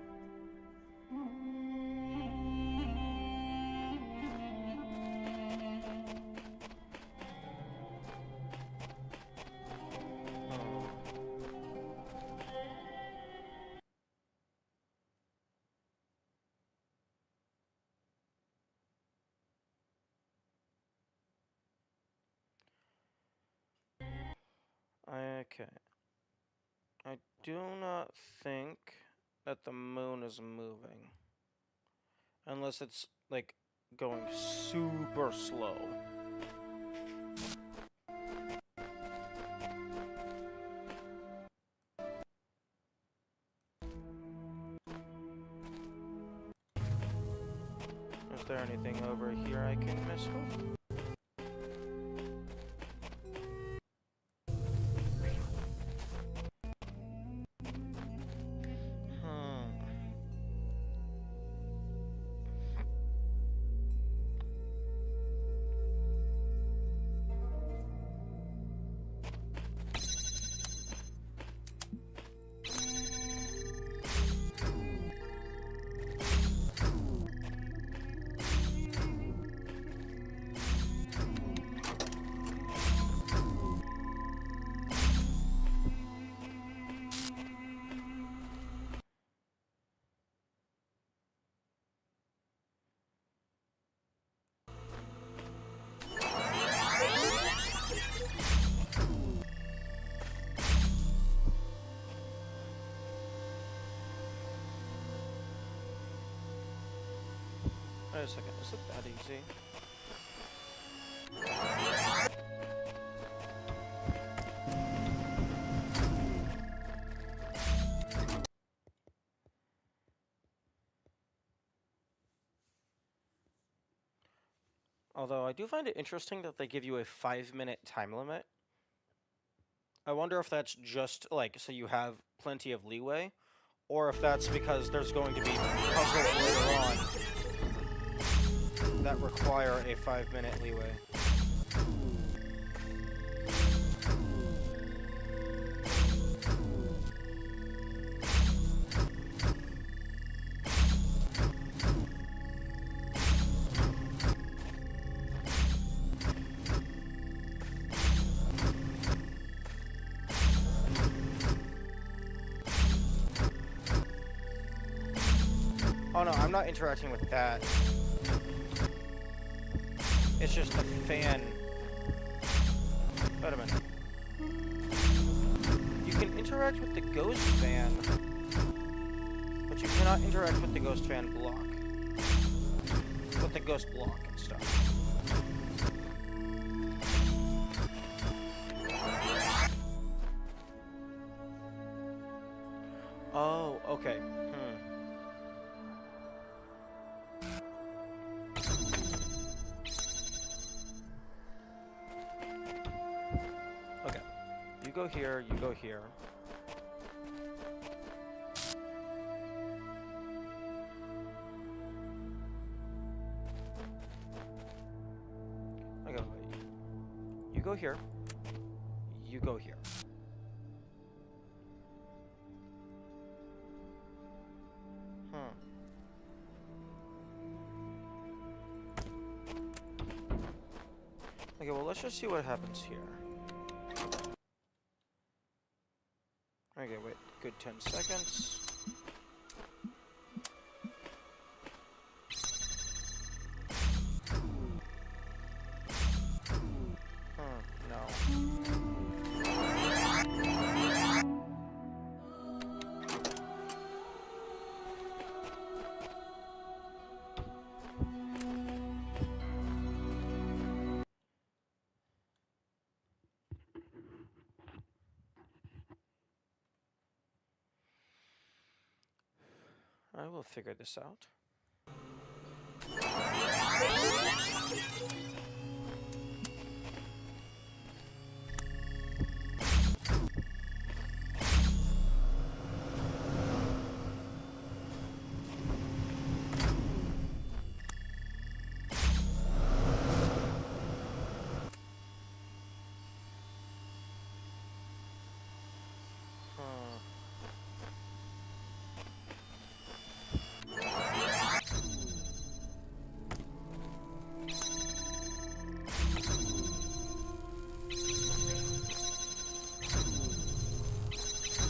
Okay. I do not think that the moon is moving. Unless it's, like, going super slow. Is there anything over here I can mess with? Wait a second, is it that easy? Although I do find it interesting that they give you a 5-minute time limit. I wonder if that's just, like, so you have plenty of leeway, or if that's because there's going to be puzzles later on that require a 5-minute leeway. Oh no, I'm not interacting with that. It's just the fan. Wait a minute. You can interact with the ghost fan, but you cannot interact with the ghost fan block. With the ghost block and stuff. Oh, okay. Okay. You go here, you go here. Okay, wait. You go here. You go here. Okay, well, let's just see what happens here. Okay, wait. Good 10 seconds. No. I will figure this out.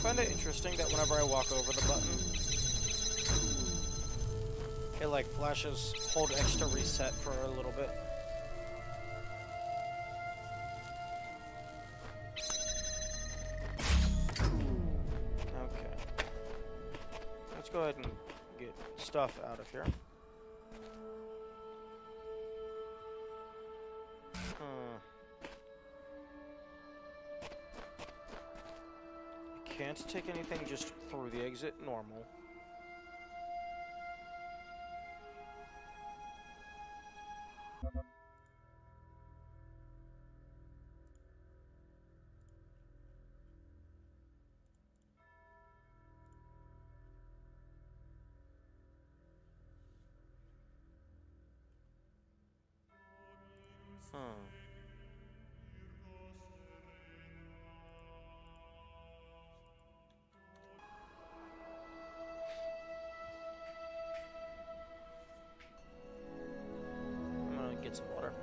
find it interesting that whenever I walk over the button, it like flashes hold X to reset for a little bit. Okay. Let's go ahead and get stuff out of here. Can't take anything just through the exit normal. I'm gonna get some water.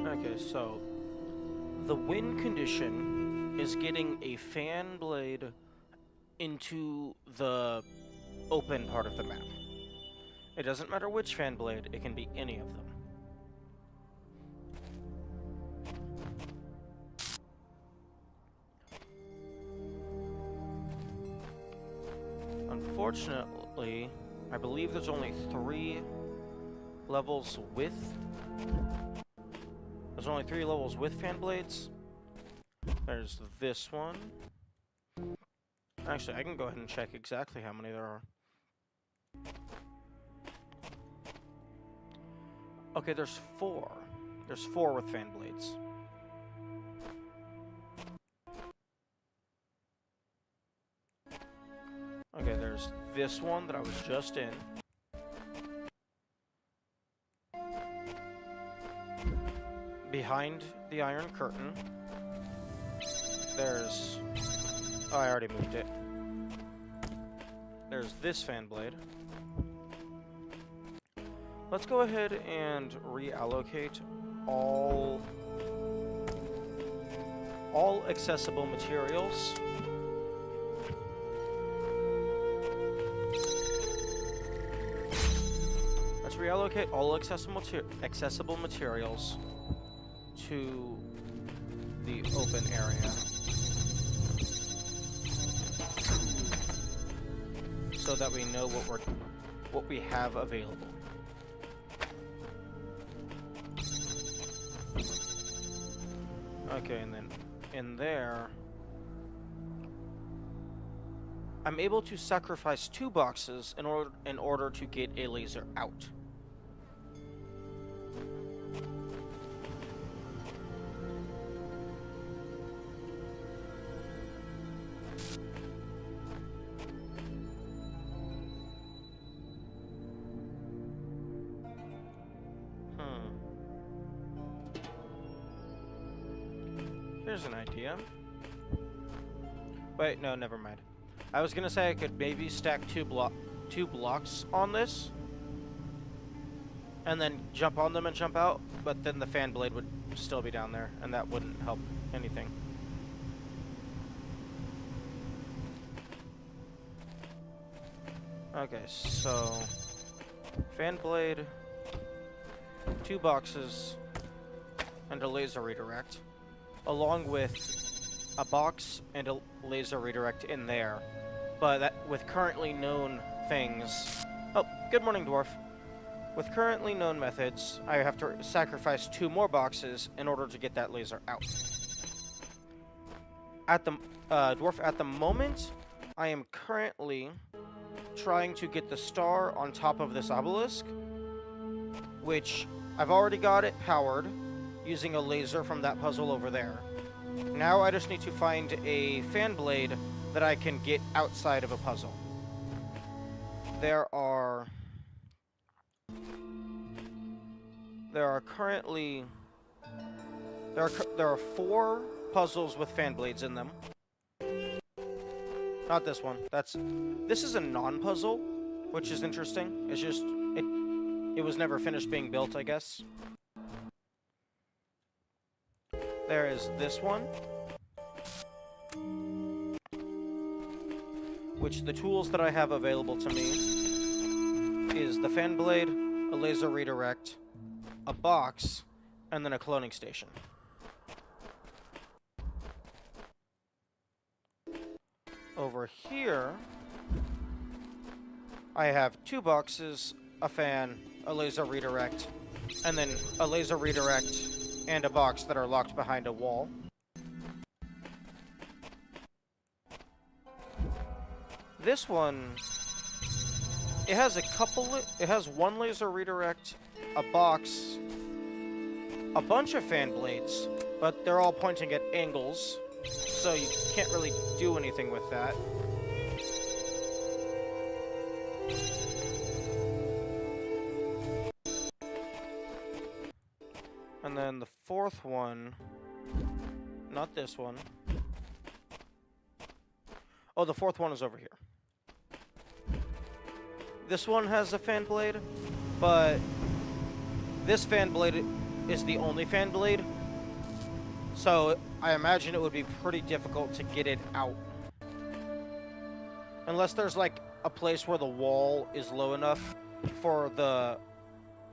Okay, so the win condition is getting a fan blade into the open part of the map. It doesn't matter which fan blade, it can be any of them. Unfortunately, I believe there's only 3 levels with... There's only 3 levels with fan blades. There's this one. Actually, I can go ahead and check exactly how many there are. Okay, there's 4. There's 4 with fan blades. Okay, there's this one that I was just in. Behind the Iron Curtain. There's... Oh, I already moved it. There's this fan blade. Let's go ahead and reallocate all accessible materials. Let's reallocate all accessible materials to the open area, so that we know what we have available. Okay, and then in there, I'm able to sacrifice 2 boxes in order to get a laser out. Here's an idea. Wait, no, never mind. I was gonna say I could maybe stack two blocks on this, and then jump on them and jump out, but then the fan blade would still be down there, and that wouldn't help anything. Okay, so fan blade, 2 boxes, and a laser redirect, along with a box and a laser redirect in there. But that, with currently known things... Oh, good morning, Dwarf. With currently known methods, I have to sacrifice 2 more boxes in order to get that laser out. At the dwarf, at the moment, I am currently trying to get the star on top of this obelisk, which I've already got it powered using a laser from that puzzle over there. Now I just need to find a fan blade that I can get outside of a puzzle. There are currently there are 4 puzzles with fan blades in them. Not this one. This is a non-puzzle, which is interesting. It's just it was never finished being built, I guess. There is this one, which the tools that I have available to me is the fan blade, a laser redirect, a box, and then a cloning station. Over here, I have 2 boxes, a fan, a laser redirect, and then a laser redirect and a box that are locked behind a wall. This one, it has 1 laser redirect, a box, a bunch of fan blades, but they're all pointing at angles, so you can't really do anything with that. And then the 4th one, not this one. Oh, the 4th one is over here. This one has a fan blade, but this fan blade is the only fan blade, so I imagine it would be pretty difficult to get it out. Unless there's like a place where the wall is low enough for the...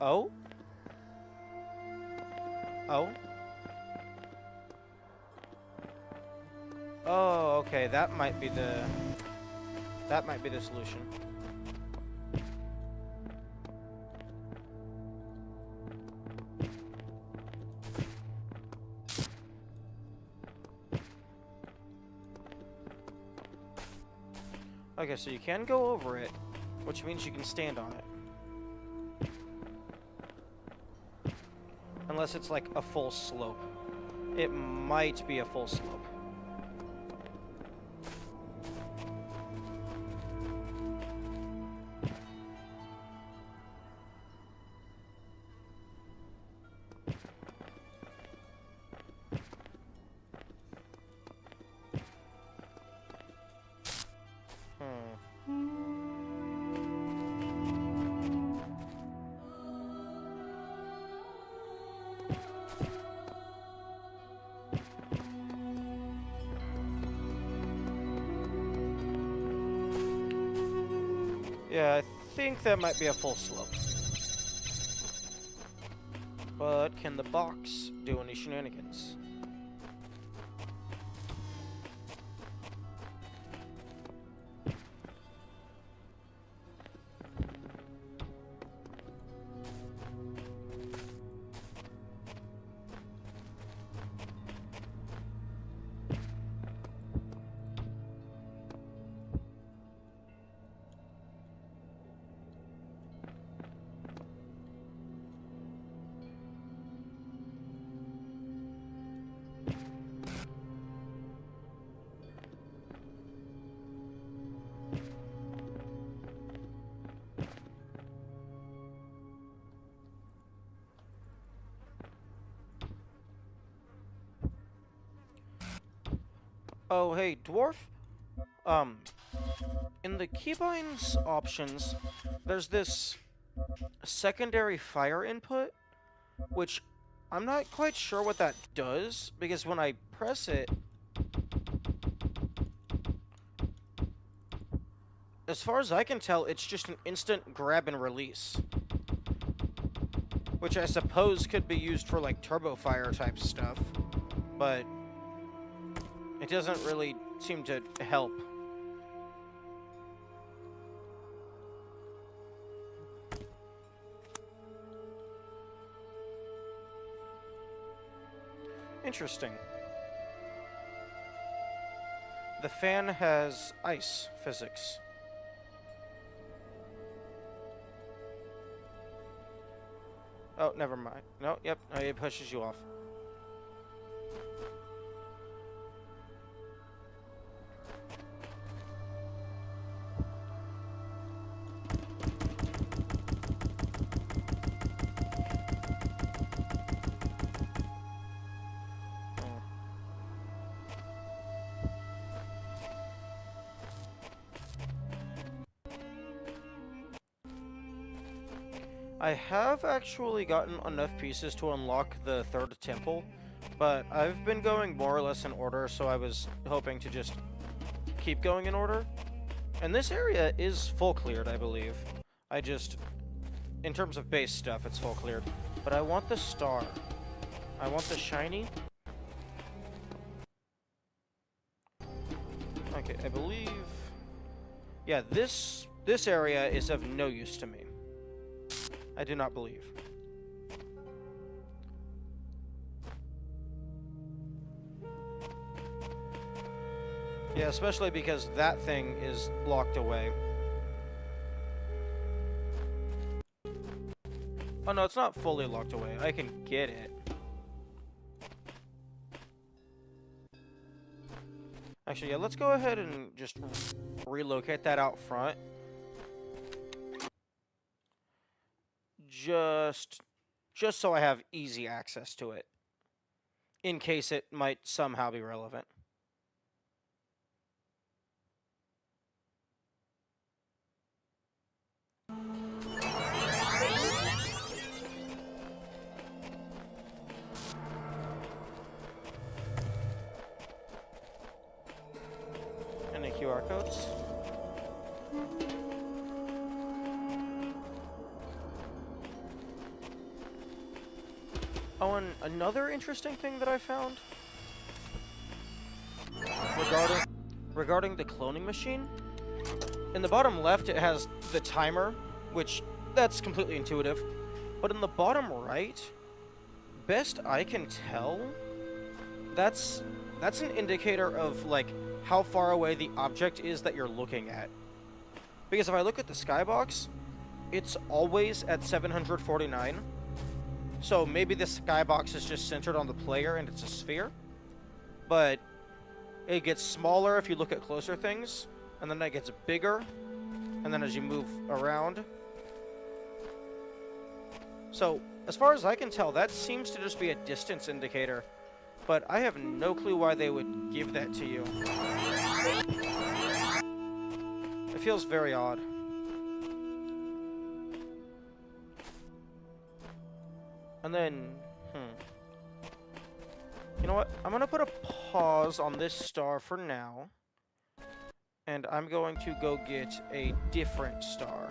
Oh? Oh? Oh, okay, that might be the solution. Okay, so you can go over it, which means you can stand on it. Unless it's like a full slope. It might be a full slope. Yeah, I think that might be a full slope. But can the box do any shenanigans? Oh, hey, dwarf? In the keybinds options, there's this secondary fire input, which I'm not quite sure what that does, because when I press it, as far as I can tell, it's just an instant grab and release. Which I suppose could be used for, like, turbo fire type stuff, but it doesn't really seem to help. Interesting. The fan has ice physics. Oh, never mind. No, yep, it pushes you off. I have actually gotten enough pieces to unlock the third temple, but I've been going more or less in order, so I was hoping to just keep going in order. And this area is full cleared, I believe. In terms of base stuff, it's full cleared. But I want the star. I want the shiny. Okay, I believe... Yeah, this area is of no use to me. I do not believe. Yeah, especially because that thing is locked away. Oh no, it's not fully locked away. I can get it. Actually, yeah, let's go ahead and just relocate that out front. Just so I have easy access to it. In case it might somehow be relevant. Any QR codes? Oh, and another interesting thing that I found regarding the cloning machine. In the bottom left, it has the timer, which that's completely intuitive. But in the bottom right, best I can tell, that's an indicator of like how far away the object is that you're looking at. Because if I look at the skybox, it's always at 749. So maybe the skybox is just centered on the player and it's a sphere. But it gets smaller if you look at closer things, and then it gets bigger, and then as you move around. So, as far as I can tell, that seems to just be a distance indicator, but I have no clue why they would give that to you. It feels very odd. And then, you know what? I'm gonna put a pause on this star for now. And I'm going to go get a different star.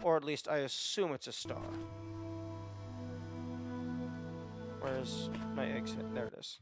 Or at least I assume it's a star. Where's my exit? There it is.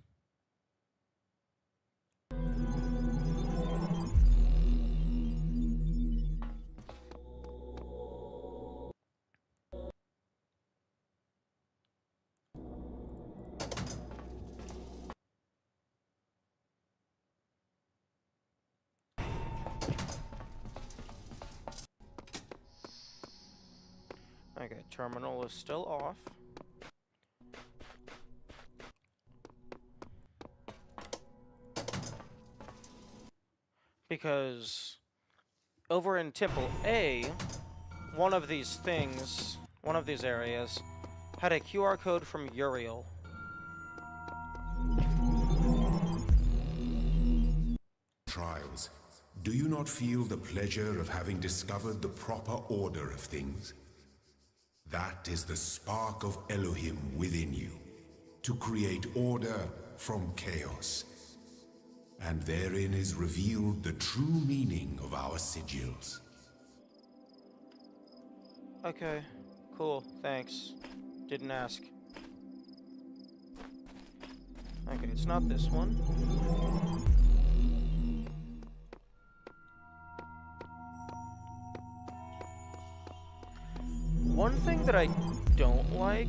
Okay, terminal is still off. Because over in Temple A, one of these areas, had a QR code from Uriel. Trials, do you not feel the pleasure of having discovered the proper order of things? That is the spark of Elohim within you, to create order from chaos. And therein is revealed the true meaning of our sigils. Okay, cool, thanks. Didn't ask. Okay, it's not this one. One thing that I don't like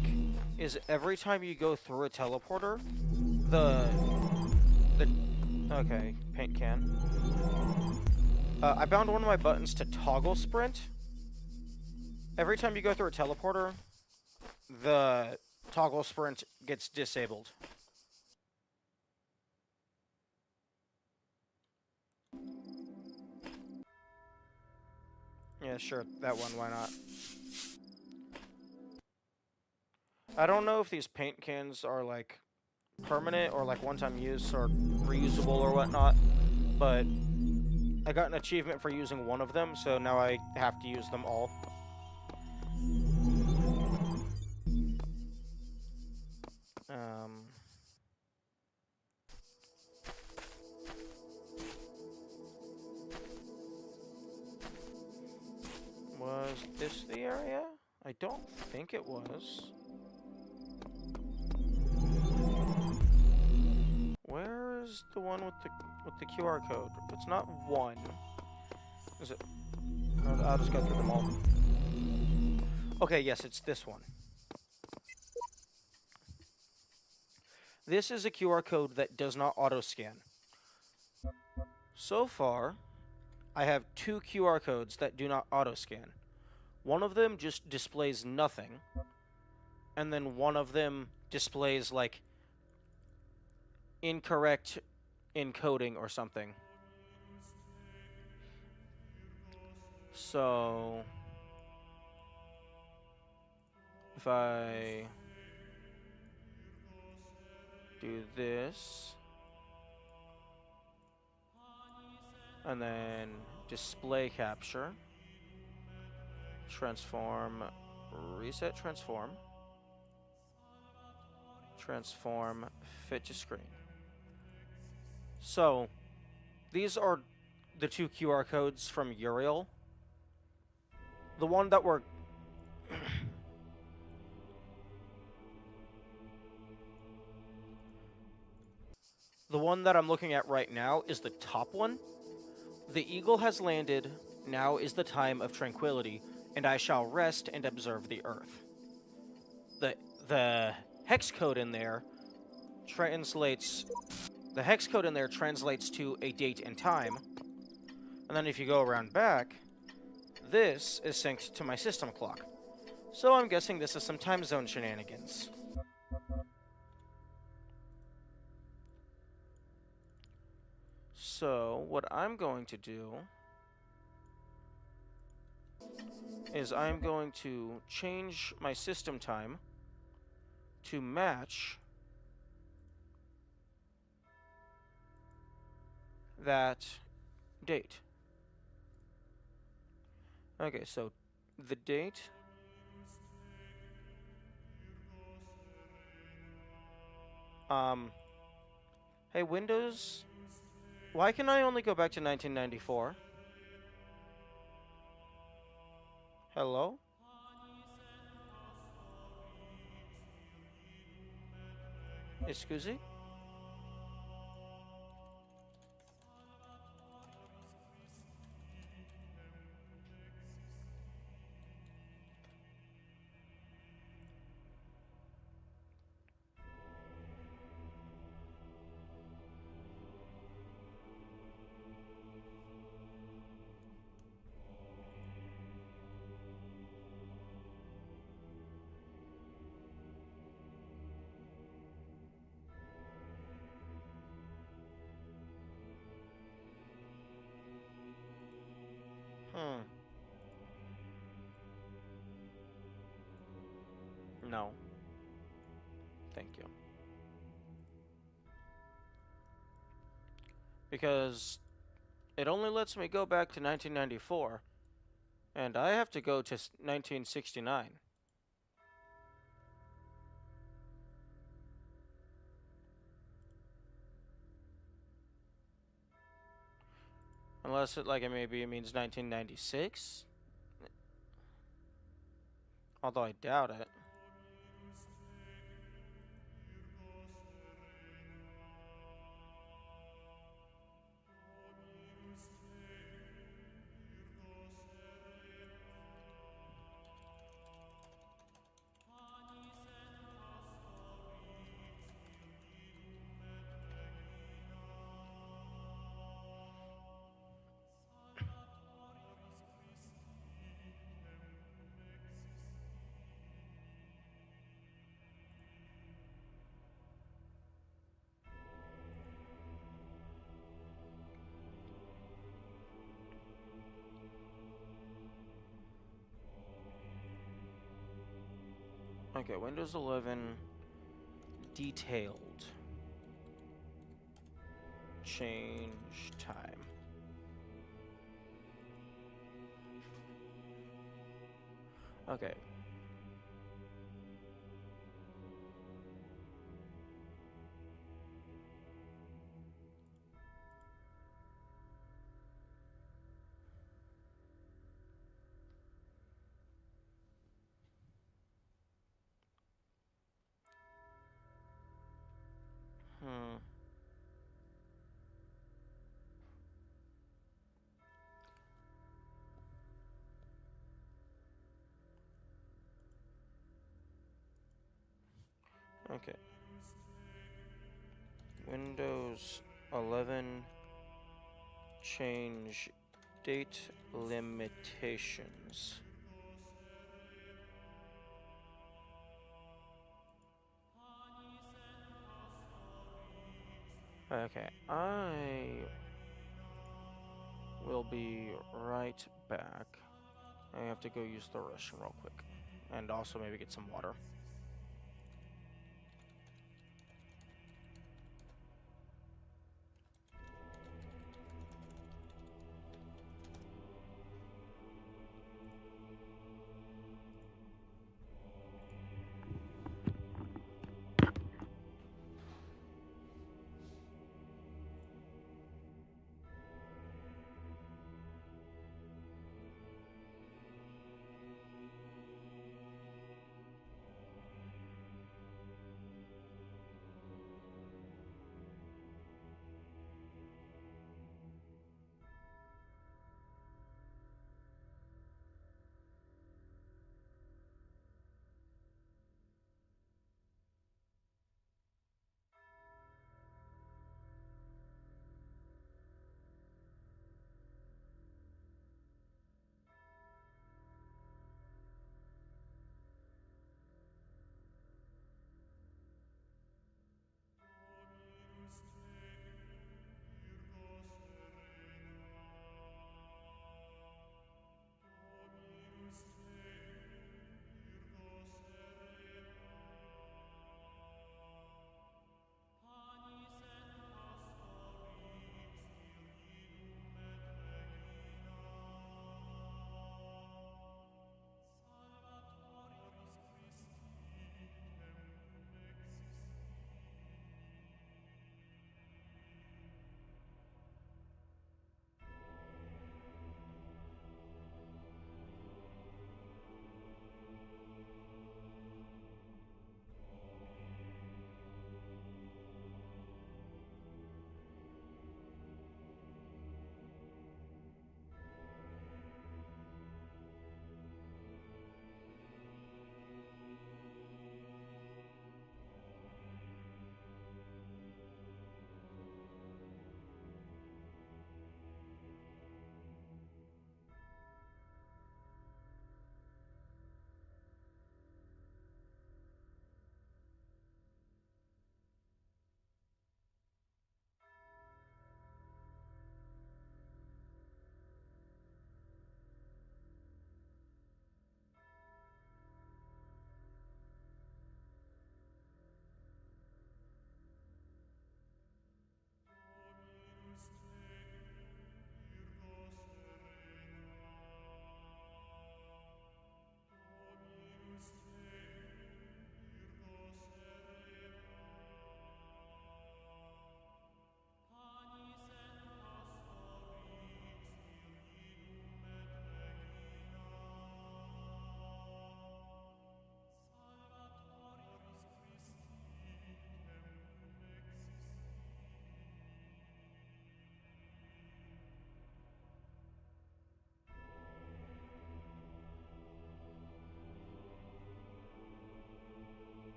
is every time you go through a teleporter, the the okay, paint can. I bound one of my buttons to toggle sprint. Every time you go through a teleporter, the toggle sprint gets disabled. Yeah, sure, that one, why not? I don't know if these paint cans are, like, permanent or, like, one-time use or reusable or whatnot, but I got an achievement for using one of them, so now I have to use them all. Um... Was this the area? I don't think it was. Where is the one with the QR code? It's not one. Is it? I'll just go through them all. Okay, yes, it's this one. This is a QR code that does not auto-scan. So far, I have 2 QR codes that do not auto-scan. One of them just displays nothing, and then one of them displays, like, incorrect encoding or something. So if I do this and then display capture, transform, reset transform, transform, fit to screen. So these are the 2 QR codes from Uriel. The one that we're the one that I'm looking at right now is the top one. The eagle has landed. Now is the time of tranquility, and I shall rest and observe the earth. The hex code in there translates to a date and time. And then if you go around back, this is synced to my system clock. So I'm guessing this is some time zone shenanigans. So what I'm going to do is I'm going to change my system time to match that date. Okay, so the date. Hey, Windows, why can I only go back to 1994? Hello? Excuse? No. Thank you. Because it only lets me go back to 1994, and I have to go to 1969. Unless maybe it means 1996? Although I doubt it. Okay, Windows 11 detailed. Change time. Okay. Hmm. Okay. Windows 11 change date limitations. Okay, I will be right back. I have to go use the restroom real quick. And also maybe get some water.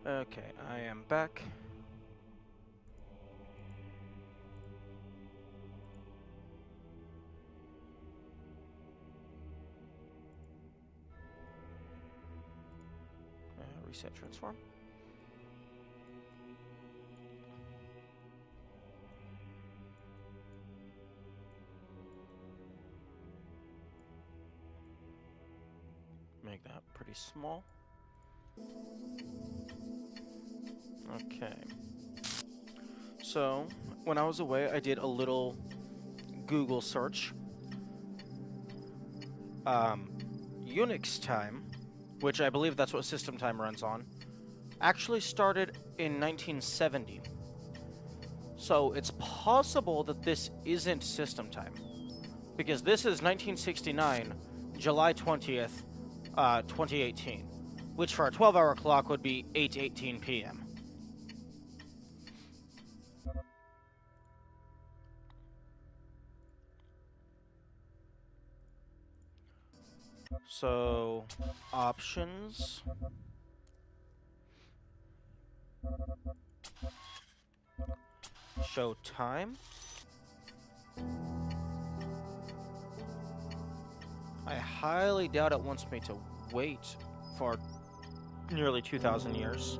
Okay, I am back. Reset transform. Make that pretty small. Okay. So, when I was away, I did a little Google search. Um, Unix time, which I believe that's what system time runs on, actually started in 1970. So it's possible that this isn't system time, because this is 1969, July 20th, 2018, which for a 12-hour clock would be 8:18 p.m. So, options, show time. I highly doubt it wants me to wait for nearly 2,000 years.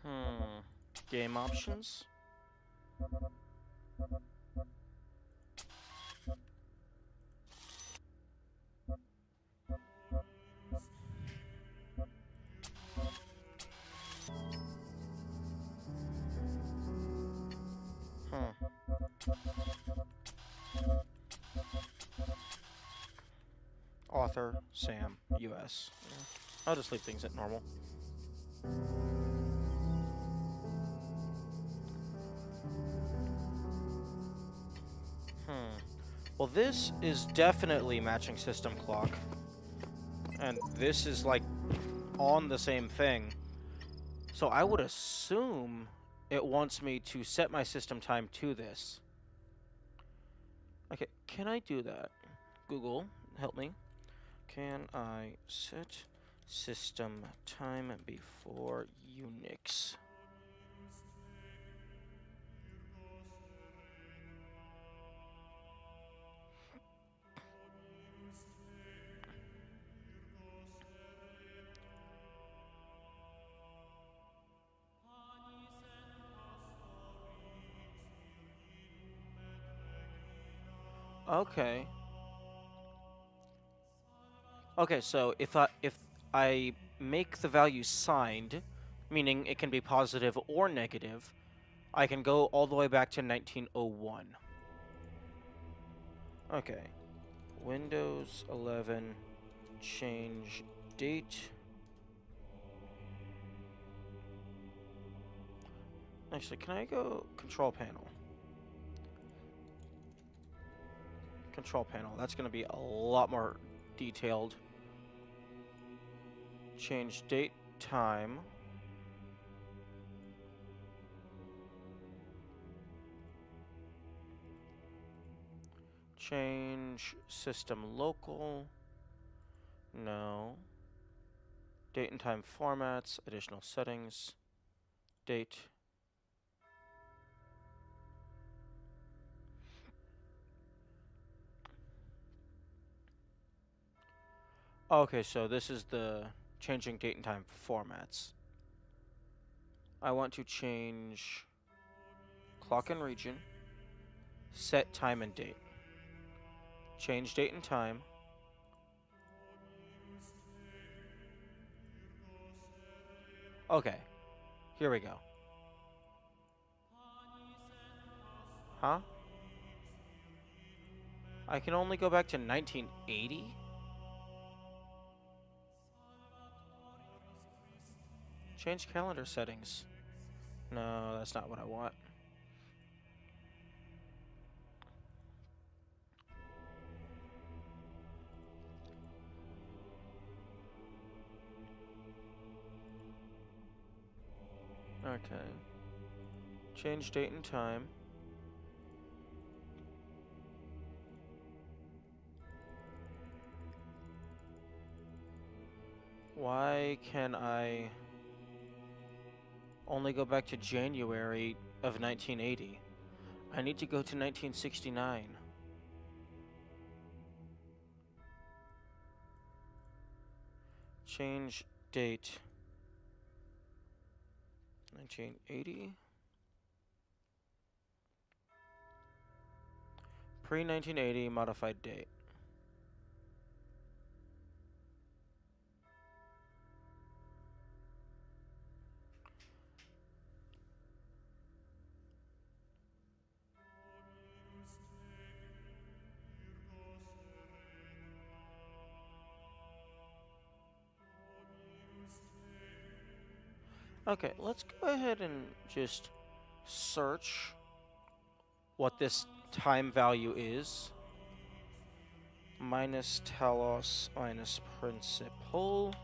Hmm. Game options? Hmm. Author, Sam, US. Yeah. I'll just leave things at normal. Hmm. Well, this is definitely matching system clock. And this is, like, on the same thing. So I would assume it wants me to set my system time to this. Okay, can I do that? Google, help me. Can I set system time before Unix? Okay. Okay, so if I make the value signed, meaning it can be positive or negative, I can go all the way back to 1901. Okay. Windows 11, change date. Actually, can I go control panel? Control panel. That's going to be a lot more detailed. Change date, time. Change system local. No. Date and time formats, additional settings. Date. Okay, so this is the changing date and time formats. I want to change clock and region, set time and date. Change date and time. Okay, here we go. Huh? I can only go back to 1980? Change calendar settings. No, that's not what I want. Okay. Change date and time. Why can I only go back to January of 1980? I need to go to 1969. Change date. 1980? Pre-1980 modified date. Okay, let's go ahead and just search what this time value is. Minus Talos minus principal.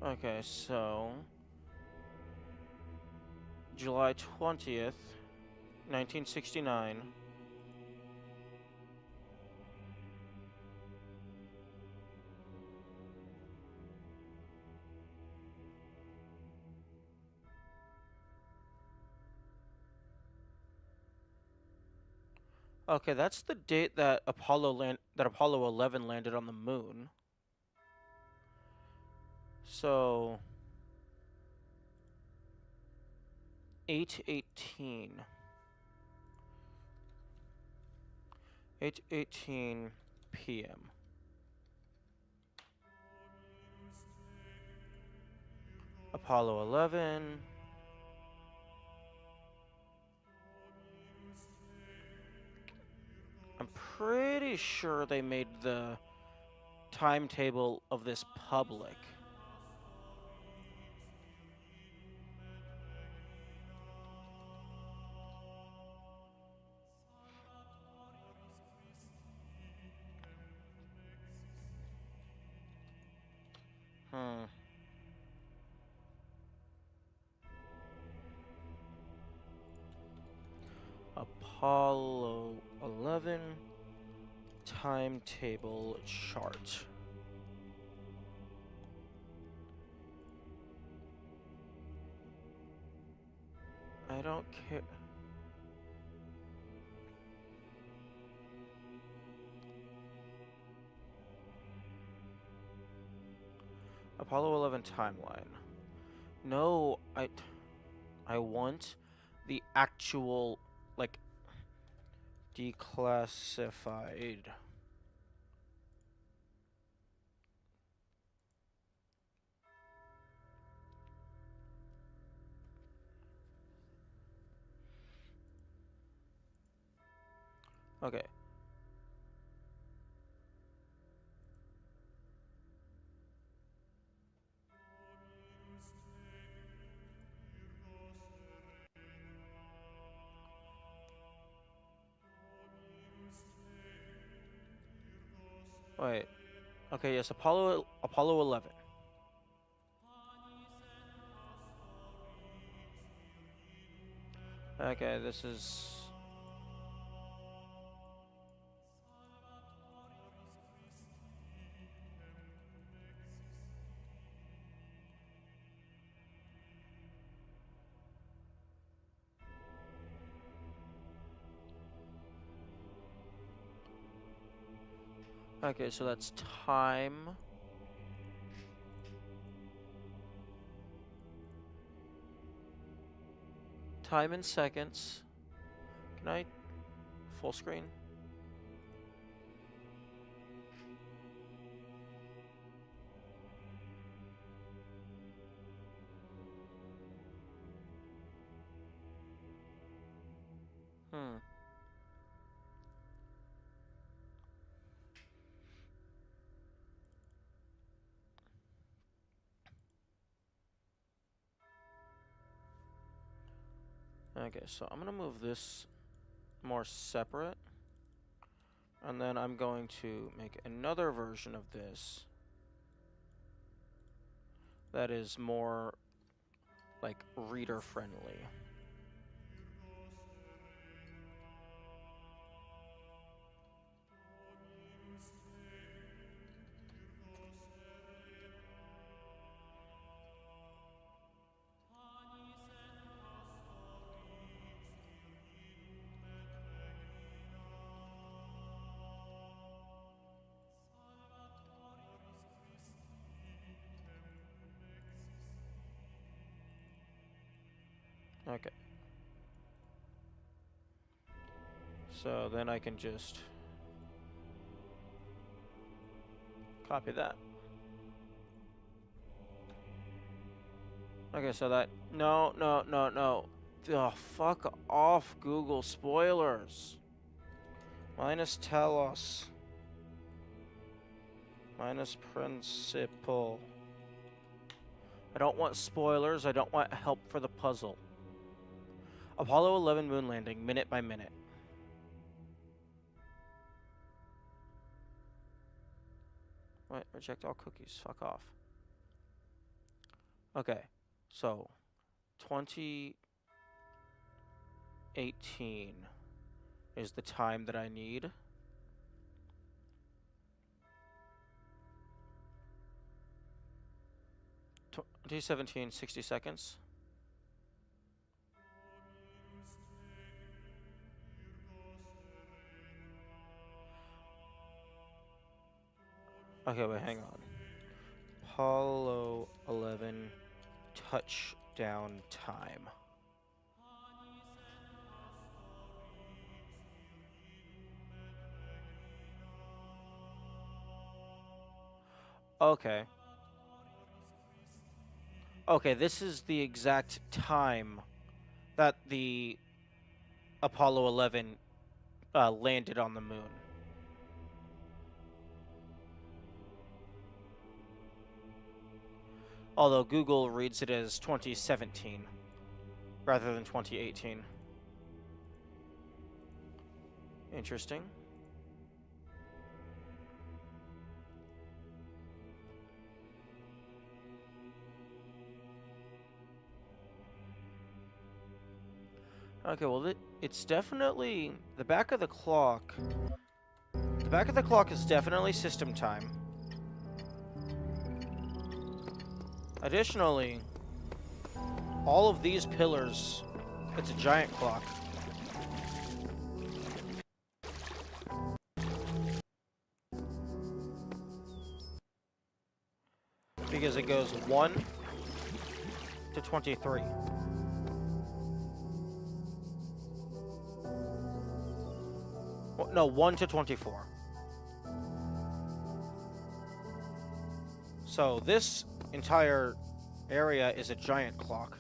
Okay, so July 20th, 1969. Okay, that's the date that Apollo 11 landed on the moon. So 8:18. 8:18 p.m. Apollo 11. I'm pretty sure they made the timetable of this public. Hmm. Apollo 11 timetable chart. I don't care. Apollo 11 timeline. No, I want the actual, like, declassified. Okay. Wait. Okay, yes, Apollo 11. Okay, this is. Okay, so that's time. Time in seconds. Can I full screen? Hmm. Okay, so I'm gonna move this more separate. And then I'm going to make another version of this that is more, like, reader friendly. Okay. So then I can just copy that. Okay, so that... No, no, no, no. Oh, fuck off, Google. Spoilers. Minus Talos. Minus Principal. I don't want spoilers. I don't want help for the puzzle. Apollo 11 moon landing, minute by minute. What? Reject all cookies. Fuck off. Okay, so 2018 is the time that I need. 2017, 60 seconds. Okay, wait, hang on. Apollo 11 touchdown time. Okay. Okay, this is the exact time that the Apollo 11 landed on the moon. Although Google reads it as 2017 rather than 2018. Interesting. Okay, well, it's definitely... The back of the clock... The back of the clock is definitely system time. Additionally, all of these pillars, it's a giant clock. Because it goes 1 to 23. Well, no, 1 to 24. So this entire area is a giant clock.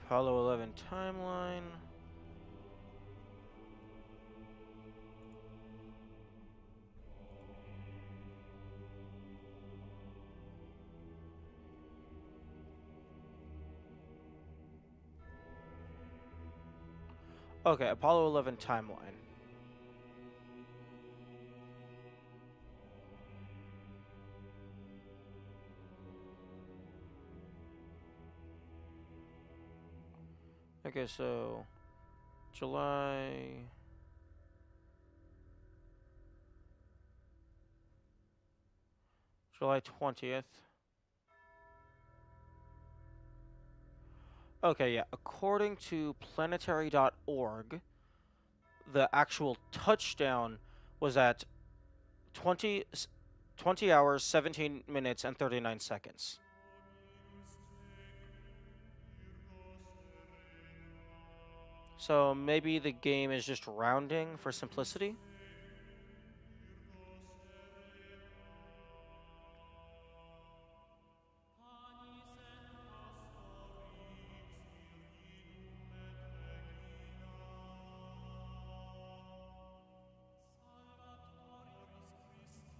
Apollo 11 timeline. Okay, Apollo 11 timeline. Okay, so July 20th. Okay, yeah. According to planetary.org, the actual touchdown was at 20, 20 hours, 17 minutes, and 39 seconds. So maybe the game is just rounding for simplicity?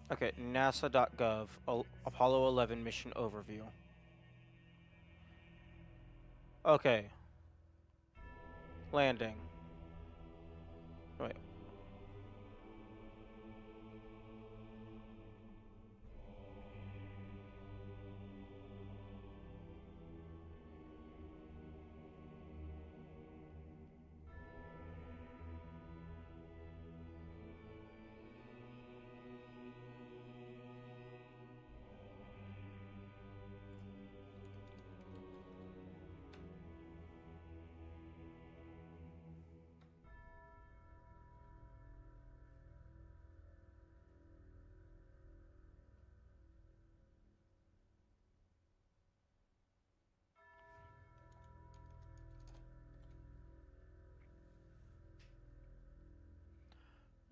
Okay, nasa.gov, Apollo 11 mission overview. Okay, landing. Wait.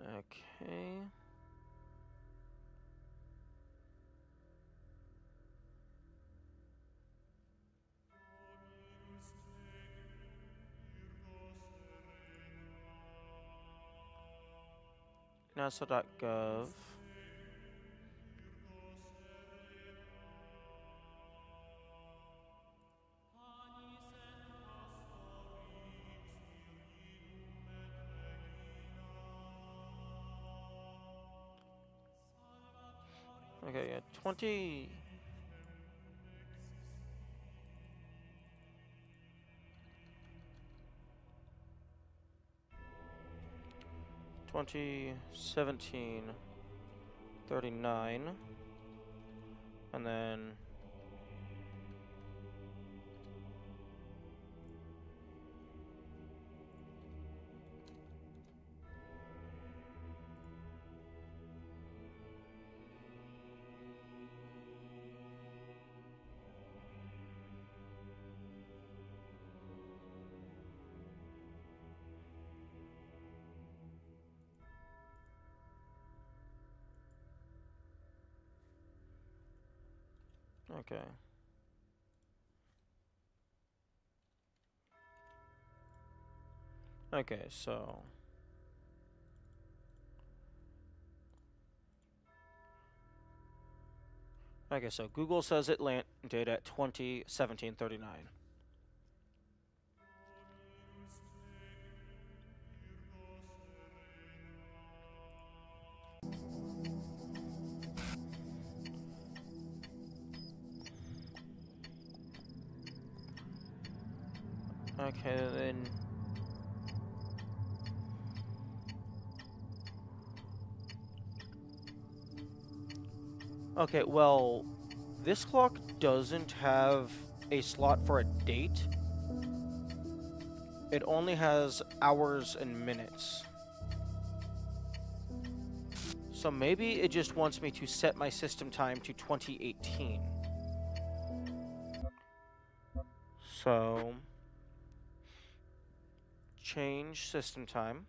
Okay. nasa.gov. Okay, yeah, 20. 2017 39, and then okay. Okay, so Google says it landed at 2017-39. Okay, then. Okay, well, this clock doesn't have a slot for a date. It only has hours and minutes. So maybe it just wants me to set my system time to 2018. So, change system time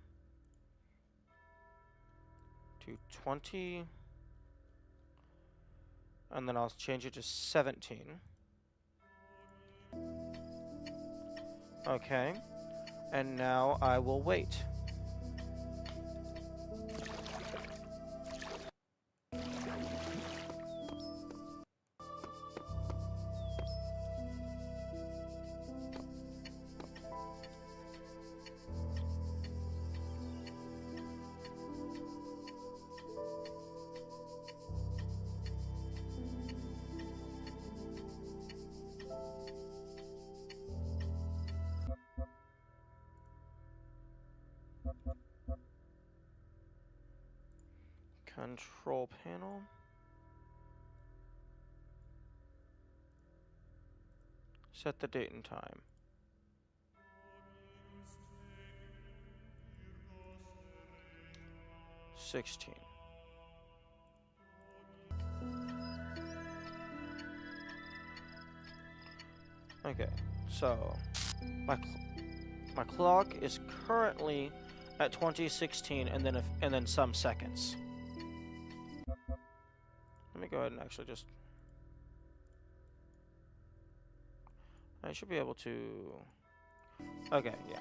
to 20, and then I'll change it to 17. Okay. And now I will wait. Control panel. Set the date and time. 16. Okay, so my my clock is currently at 2016, and then some seconds. Let me go ahead and actually just. I should be able to. Okay, yeah.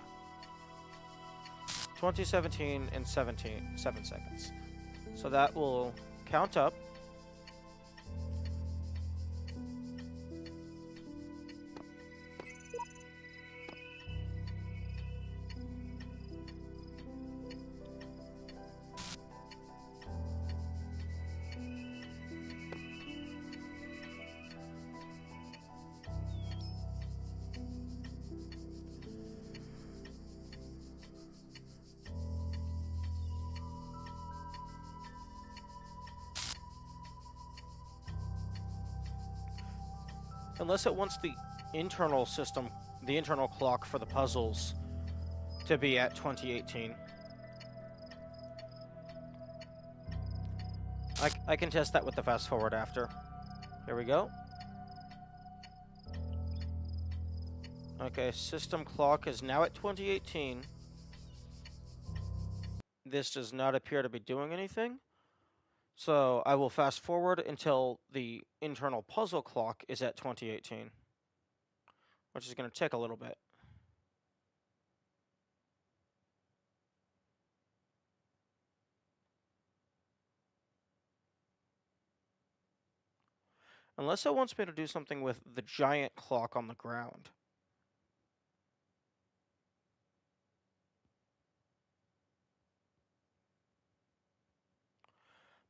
2017 and 7 seconds. So that will count up. Unless it wants the internal system, the internal clock for the puzzles to be at 2018. I can test that with the fast forward after. Here we go. Okay, system clock is now at 2018. This does not appear to be doing anything. So I will fast forward until the internal puzzle clock is at 2018, which is going to take a little bit. Unless it wants me to do something with the giant clock on the ground.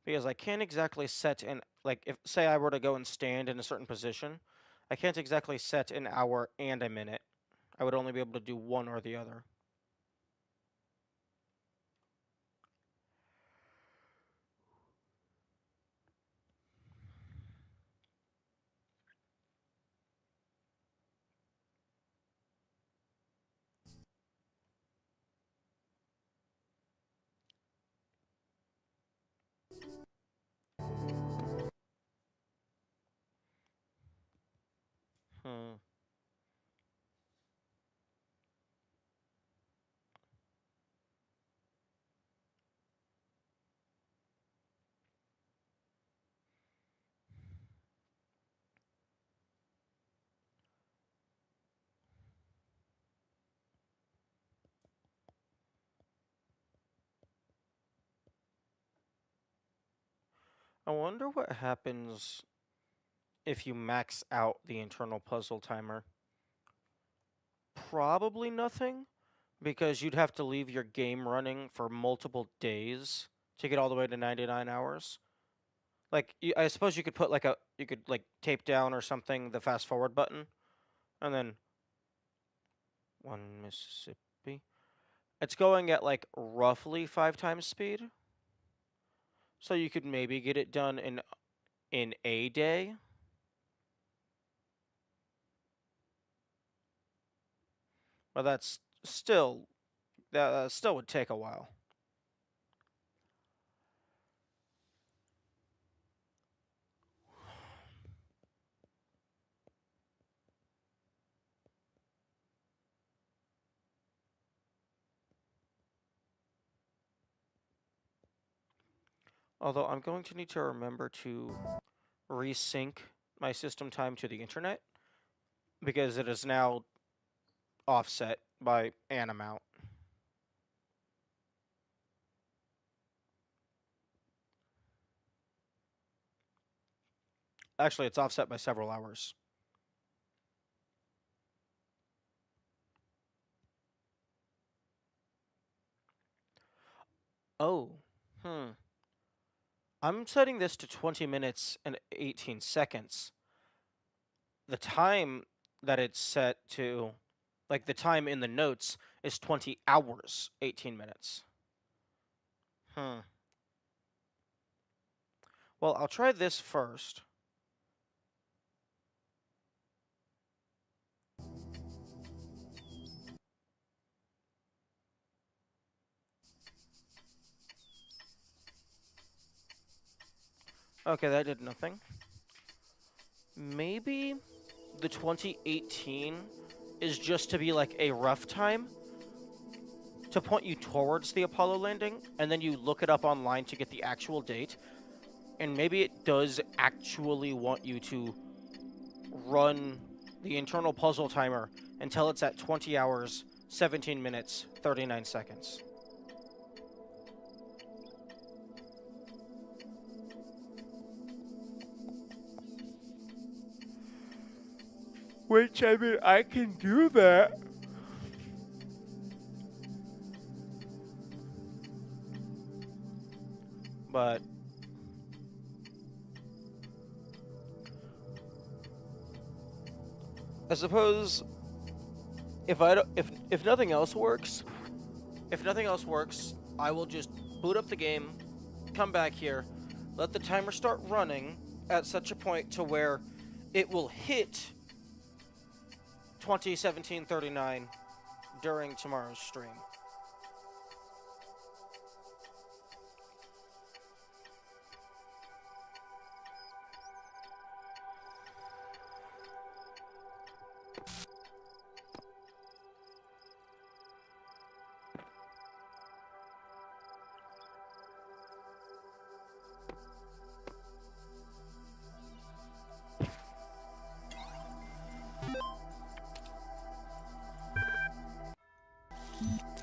Because I can't exactly set an, like, if, say I were to go and stand in a certain position, I can't exactly set an hour and a minute. I would only be able to do one or the other. Hmm. I wonder what happens if you max out the internal puzzle timer. Probably nothing, because you'd have to leave your game running for multiple days to get all the way to 99 hours. Like, I suppose you could put you could like tape down or something the fast forward button, and then one Mississippi. It's going at like roughly 5 times speed, so you could maybe get it done in a day. But that's still that still would take a while. Although I'm going to need to remember to resync my system time to the internet because it is now offset by an amount. Actually, it's offset by several hours. Oh, hmm. I'm setting this to 20 minutes and 18 seconds. The time that it's set to, like the time in the notes, is 20 hours, 18 minutes. Hmm. Well, I'll try this first. Okay, that did nothing. Maybe the 2018 is just to be like a rough time to point you towards the Apollo landing, and then you look it up online to get the actual date. And maybe it does actually want you to run the internal puzzle timer until it's at 20 hours, 17 minutes, 39 seconds. Which, I mean, I can do that. But I suppose if I don't, if nothing else works, I will just boot up the game, come back here, let the timer start running at such a point to where it will hit 2017-39 during tomorrow's stream. Hmm.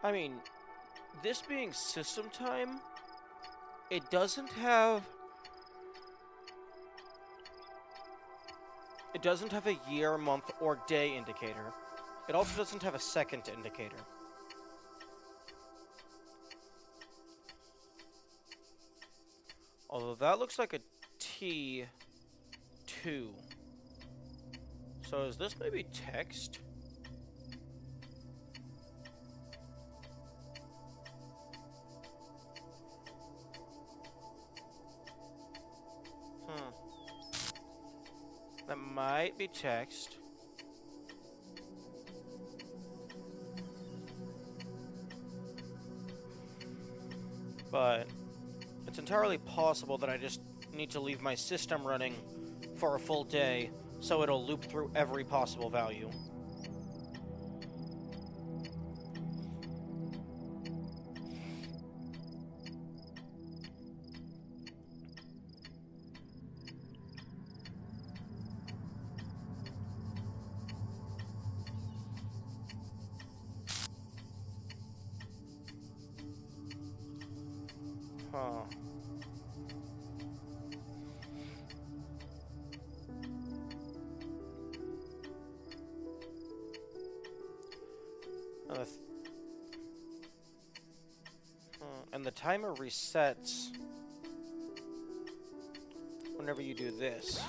I mean, this being system time, it doesn't have a year, month, or day indicator. It also doesn't have a second indicator. Although that looks like a T2. So is this maybe text? That might be text. But it's entirely possible that I just need to leave my system running for a full day so it'll loop through every possible value. Huh. And the timer resets whenever you do this.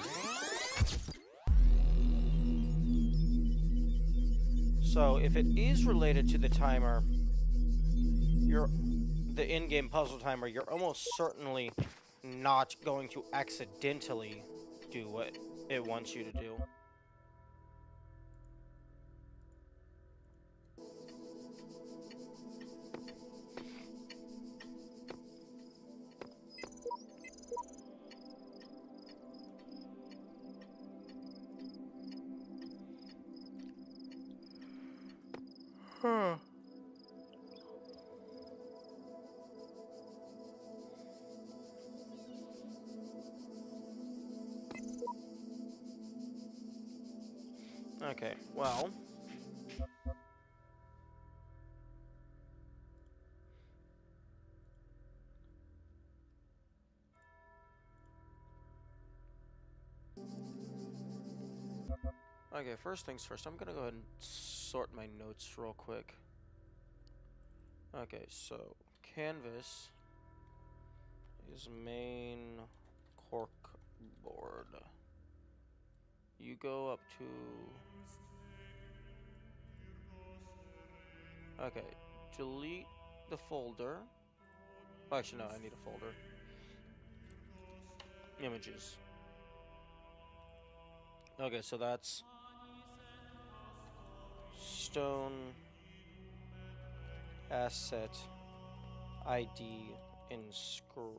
So if it is related to the timer, the in-game puzzle timer, you're almost certainly not going to accidentally do what it wants you to do. Huh. Okay, well. Okay, first things first, I'm gonna go ahead and sort my notes real quick. Okay, so canvas is main cork board. You go up to... Okay, delete the folder. Oh, actually, no, I need a folder. Images. Okay, so that's stone asset ID inscription.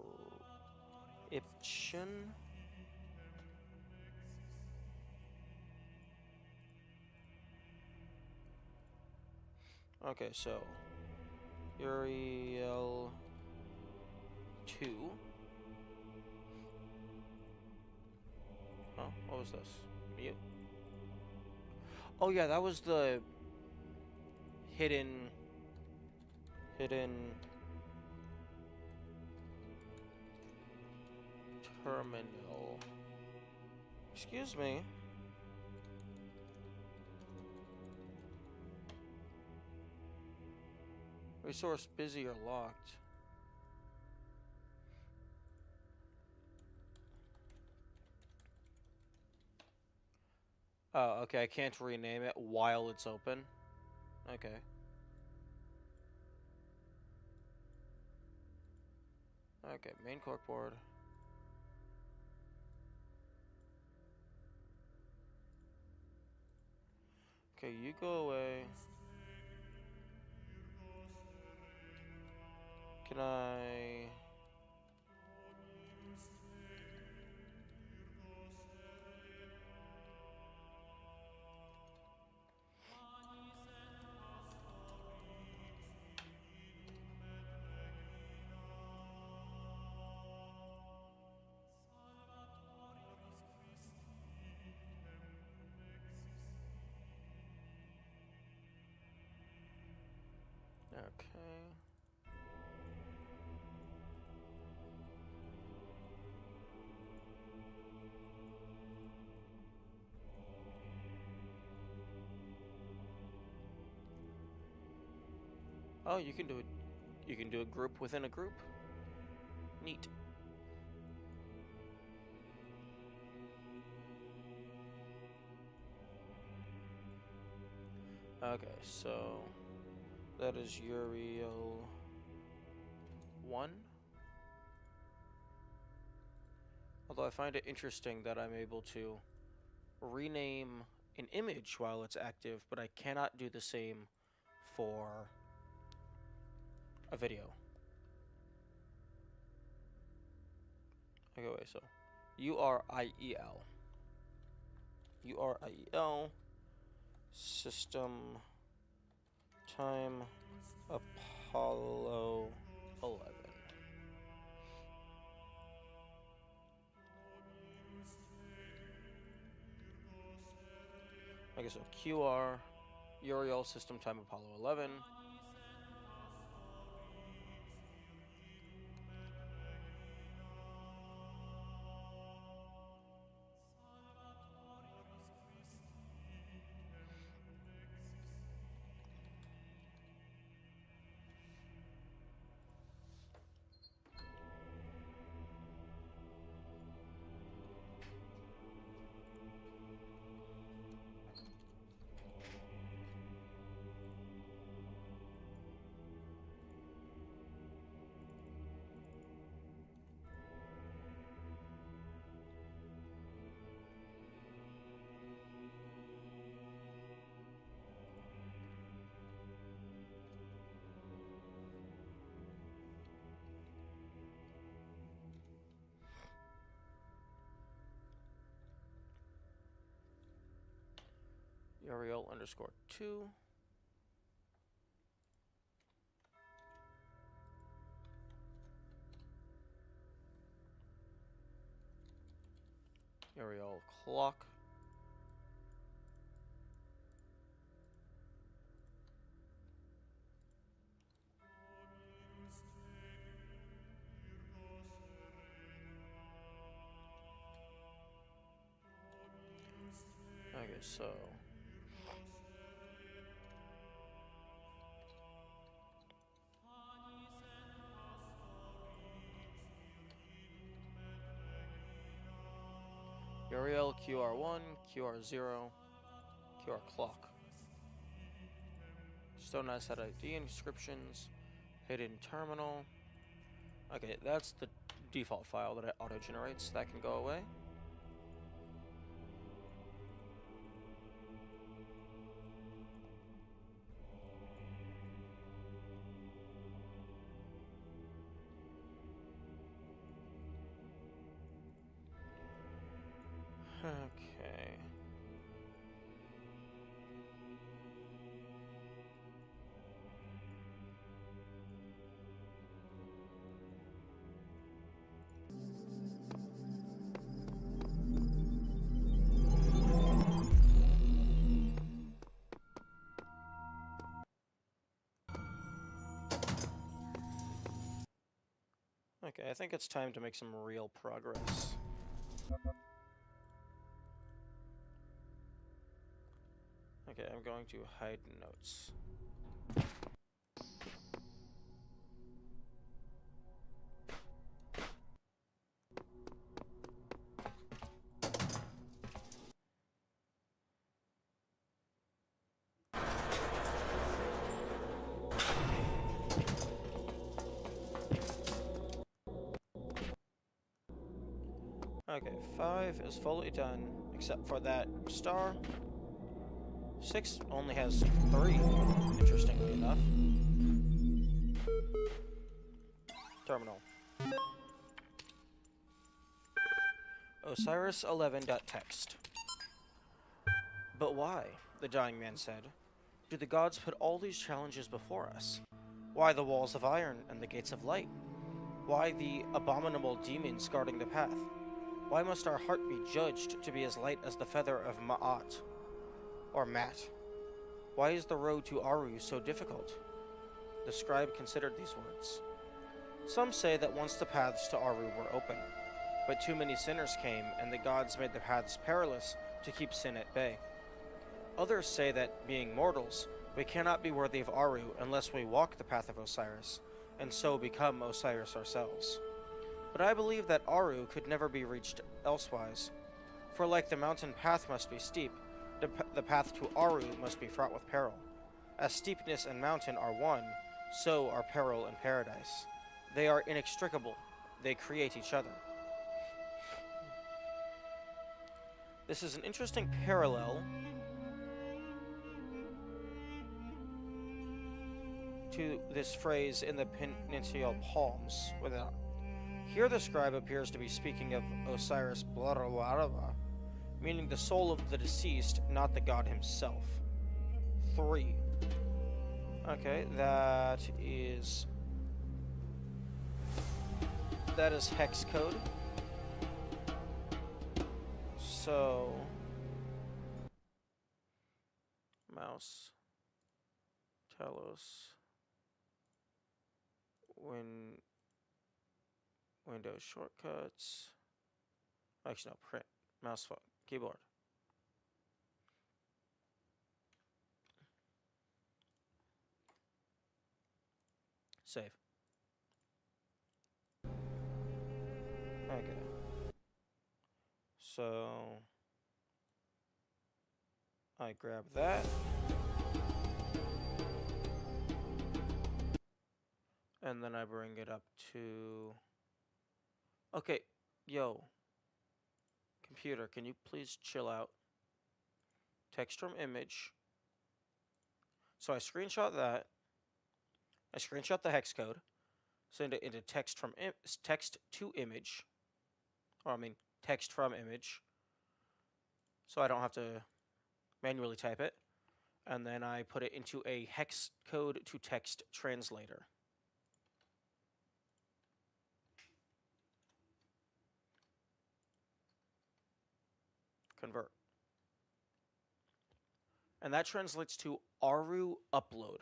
Okay, so Uriel 2. Oh, what was this? Mute. Oh yeah, that was the hidden terminal. Excuse me. Resource busy or locked. Oh, okay, I can't rename it while it's open. Okay. Okay, main corkboard. Okay, you go away. Can I... Okay. Oh, you can do it. You can do a group within a group. Neat. Okay, so that is Uriel 1. Although I find it interesting that I'm able to rename an image while it's active, but I cannot do the same for a video. Okay, wait, so URIEL. URIEL system time Apollo 11. Okay, so QR Uriel system time Apollo 11. Uriel underscore 2. Uriel clock. Okay, so Uriel QR1, QR0, QR clock. Stone asset ID inscriptions, hidden terminal. Okay, that's the default file that it auto-generates. That can go away. Okay. Okay, I think it's time to make some real progress. Okay, I'm going to hide notes. Okay, 5 is fully done, except for that star. 6 only has 3, interestingly enough. Terminal. Osiris11.text. But why? The dying man said. Do the gods put all these challenges before us? Why the walls of iron and the gates of light? Why the abominable demons guarding the path? Why must our heart be judged to be as light as the feather of Ma'at? Or Mat? Why is the road to Aru so difficult? The scribe considered these words. Some say that once the paths to Aru were open, but too many sinners came, and the gods made the paths perilous to keep sin at bay. Others say that, being mortals, we cannot be worthy of Aru unless we walk the path of Osiris, and so become Osiris ourselves. But I believe that Aru could never be reached elsewise, for like the mountain path must be steep, the path to Aru must be fraught with peril. As steepness and mountain are one, so are peril and paradise. They are inextricable. They create each other. This is an interesting parallel to this phrase in the Peninsula Palms. Here the scribe appears to be speaking of Osiris blah, blah, blah, blah, meaning the soul of the deceased, not the god himself. 3. Okay, that is hex code. So mouse Talos Windows shortcuts. Actually, no, print mouse phone keyboard. Save. Okay. So I grab that. And then I bring it up to... Okay, yo. Computer, can you please chill out? Text from image. So I screenshot that. I screenshot the hex code. Send it into text to image. Or I mean, text from image. So I don't have to manually type it, and then I put it into a hex code to text translator. Convert. And that translates to Aru upload.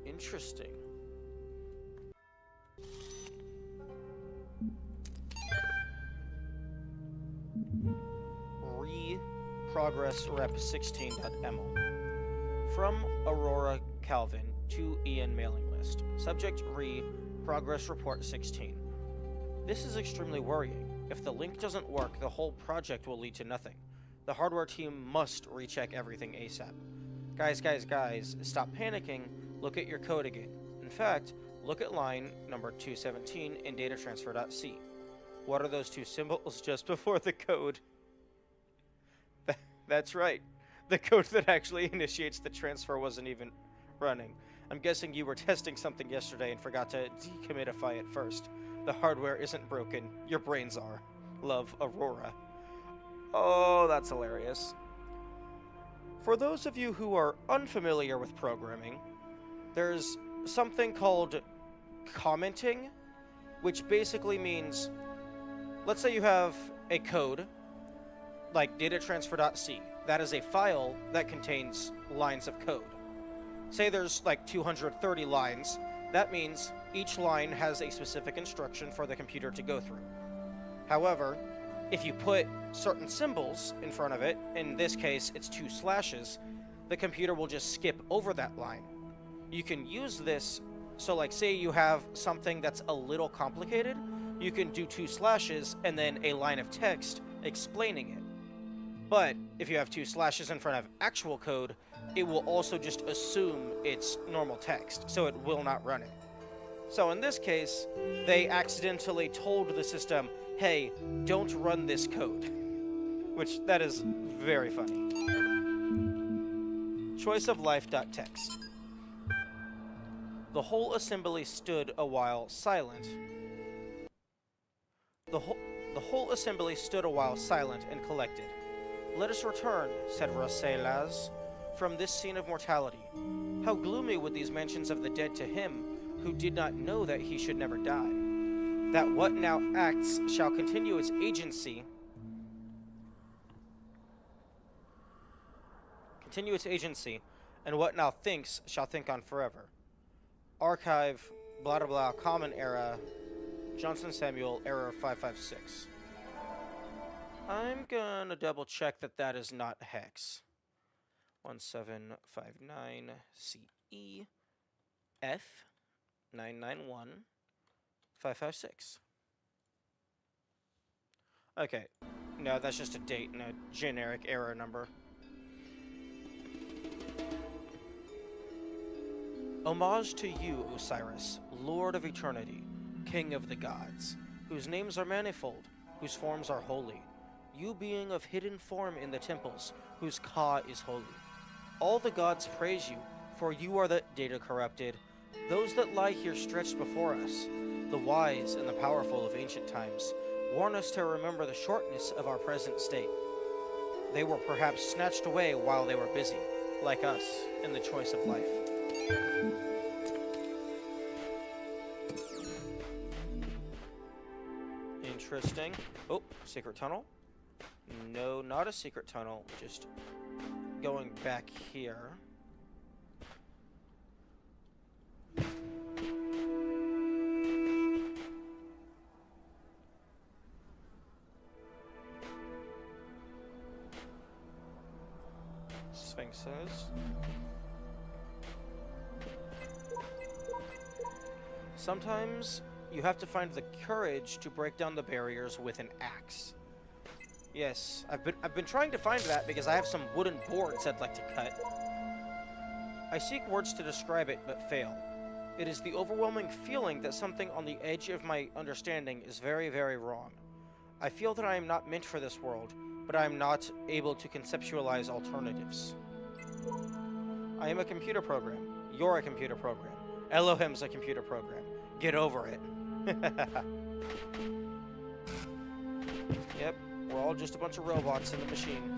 Interesting. Progress rep 16.ml. From Aurora Calvin to Ian mailing list. Subject progress report 16. This is extremely worrying. If the link doesn't work, the whole project will lead to nothing. The hardware team must recheck everything ASAP. Guys, stop panicking. Look at your code again. In fact, look at line number 217 in datatransfer.c. What are those two symbols just before the code? That's right. The code that actually initiates the transfer wasn't even running. I'm guessing you were testing something yesterday and forgot to decommitify it first. The hardware isn't broken. Your brains are. Love, Aurora. Oh, that's hilarious. For those of you who are unfamiliar with programming, there's something called commenting, which basically means, let's say you have a code like datatransfer.c. That is a file that contains lines of code. Say there's like 230 lines. That means each line has a specific instruction for the computer to go through. However, if you put certain symbols in front of it, in this case it's 2 slashes, the computer will just skip over that line. You can use this, so like say you have something that's a little complicated, you can do 2 slashes and then a line of text explaining it. But if you have 2 slashes in front of actual code, it will also just assume it's normal text, so it will not run it. So in this case, they accidentally told the system, hey, don't run this code. Which, that is very funny. Choiceoflife.txt. The whole assembly stood a while silent. The whole assembly stood a while silent and collected. Let us return, said Rasselaz, from this scene of mortality. How gloomy would these mentions of the dead to him, who did not know that he should never die. That what now acts shall continue its agency, and what now thinks shall think on forever. Archive, blah blah blah, common era, Johnson Samuel, error 556. I'm gonna double check that that is not hex. 1759 CE F 991 556. Okay, no, that's just a date and a generic error number. Homage to you, Osiris, Lord of Eternity, King of the Gods, whose names are manifold, whose forms are holy, you being of hidden form in the temples, whose Ka is holy. All the gods praise you, for you are the data corrupted, those that lie here stretched before us, the wise and the powerful of ancient times, warn us to remember the shortness of our present state. They were perhaps snatched away while they were busy, like us, in the choice of life. Interesting. Oh, secret tunnel? No, not a secret tunnel, just going back here. Sphinxes. Sometimes you have to find the courage to break down the barriers with an axe. Yes, I've been trying to find that because I have some wooden boards I'd like to cut. I seek words to describe it but fail. It is the overwhelming feeling that something on the edge of my understanding is very, very wrong. I feel that I am not meant for this world, but I am not able to conceptualize alternatives. I am a computer program. You're a computer program. Elohim's a computer program. Get over it. Yep, we're all just a bunch of robots in the machine.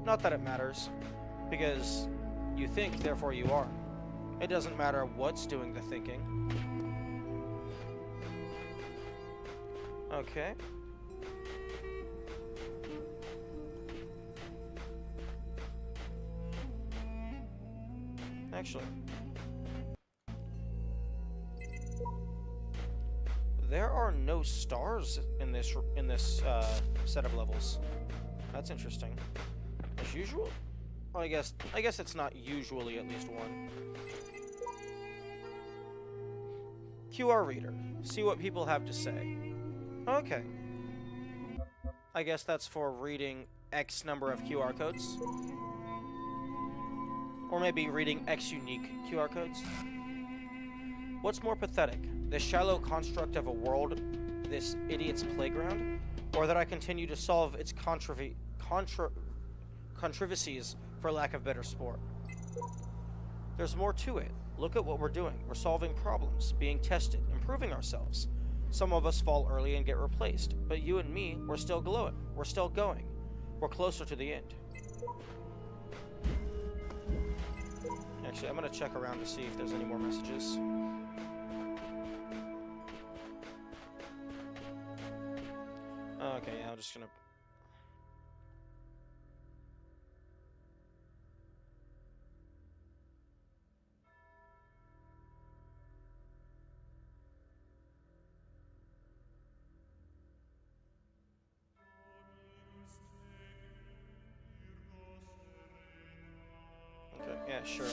Not that it matters, because you think, therefore you are. It doesn't matter what's doing the thinking. Okay. Actually, there are no stars in this set of levels. That's interesting. As usual? Well, I guess it's not usually at least one. QR reader. See what people have to say. Okay. I guess that's for reading X number of QR codes. Or maybe reading X unique QR codes. What's more pathetic? This shallow construct of a world, this idiot's playground? Or that I continue to solve its controversies for lack of better sport? There's more to it. Look at what we're doing. We're solving problems, being tested, improving ourselves. Some of us fall early and get replaced, but you and me, we're still glowing. We're still going. We're closer to the end. Actually, I'm gonna check around to see if there's any more messages. Okay, yeah, I'm just gonna... Okay, yeah, sure.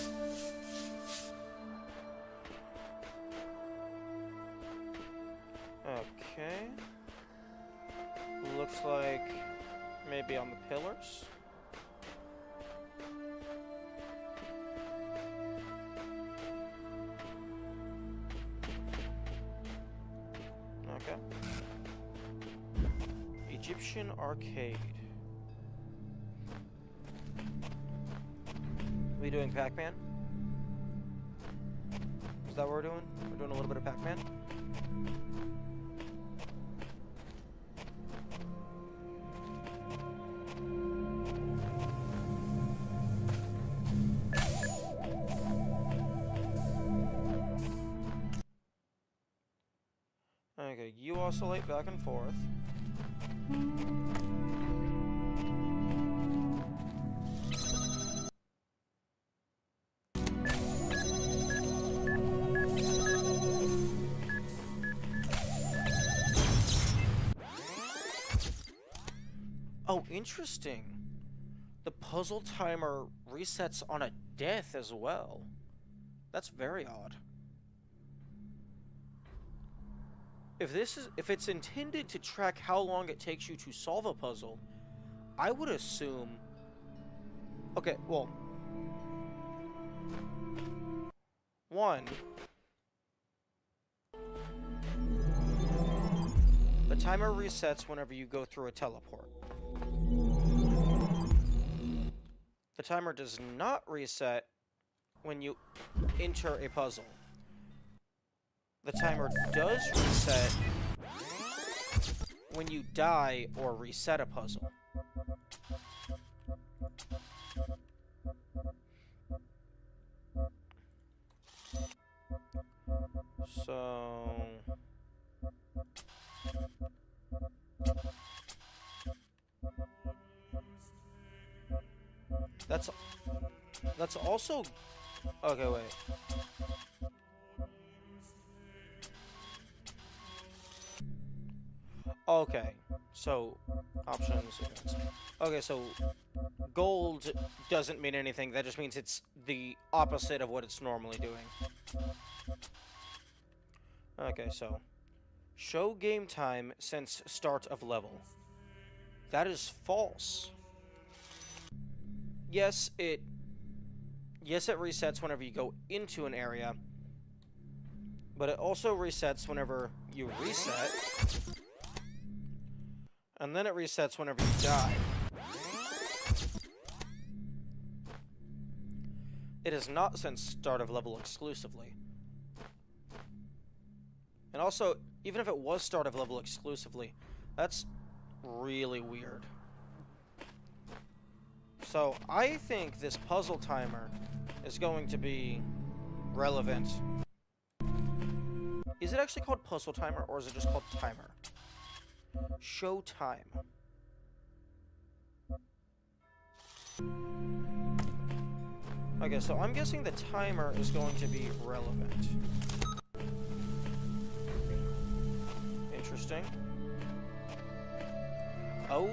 Okay. Looks like maybe on the pillars. Okay. Egyptian arcade. We doing Pac-Man? Is that what we're doing? We're doing a little bit of Pac-Man? Okay, you oscillate back and forth. Oh, interesting. The puzzle timer resets on a death as well. That's very odd. If it's intended to track how long it takes you to solve a puzzle, I would assume... Okay, well... One... The timer resets whenever you go through a teleport. The timer does not reset when you enter a puzzle. The timer does reset when you die or reset a puzzle. So... That's also... Okay, wait. Okay, so options. Okay, so gold doesn't mean anything. That just means it's the opposite of what it's normally doing. Okay, so show game time since start of level. That is false. Yes, it resets whenever you go into an area, but it also resets whenever you reset. And then it resets whenever you die. It is not since start of level exclusively. And also, even if it was start of level exclusively, that's really weird. So, I think this puzzle timer is going to be relevant. Is it actually called puzzle timer, or is it just called timer? Show time. Okay, so I'm guessing the timer is going to be relevant. Interesting. Oh.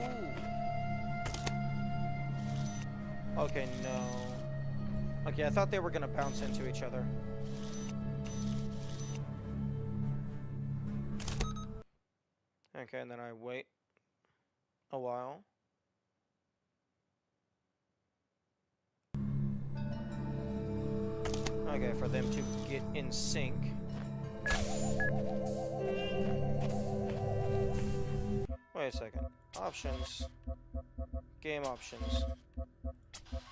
Okay, no. Okay, I thought they were gonna bounce into each other. Okay, and then I wait a while. Okay, for them to get in sync. Wait a second. Options. Game options.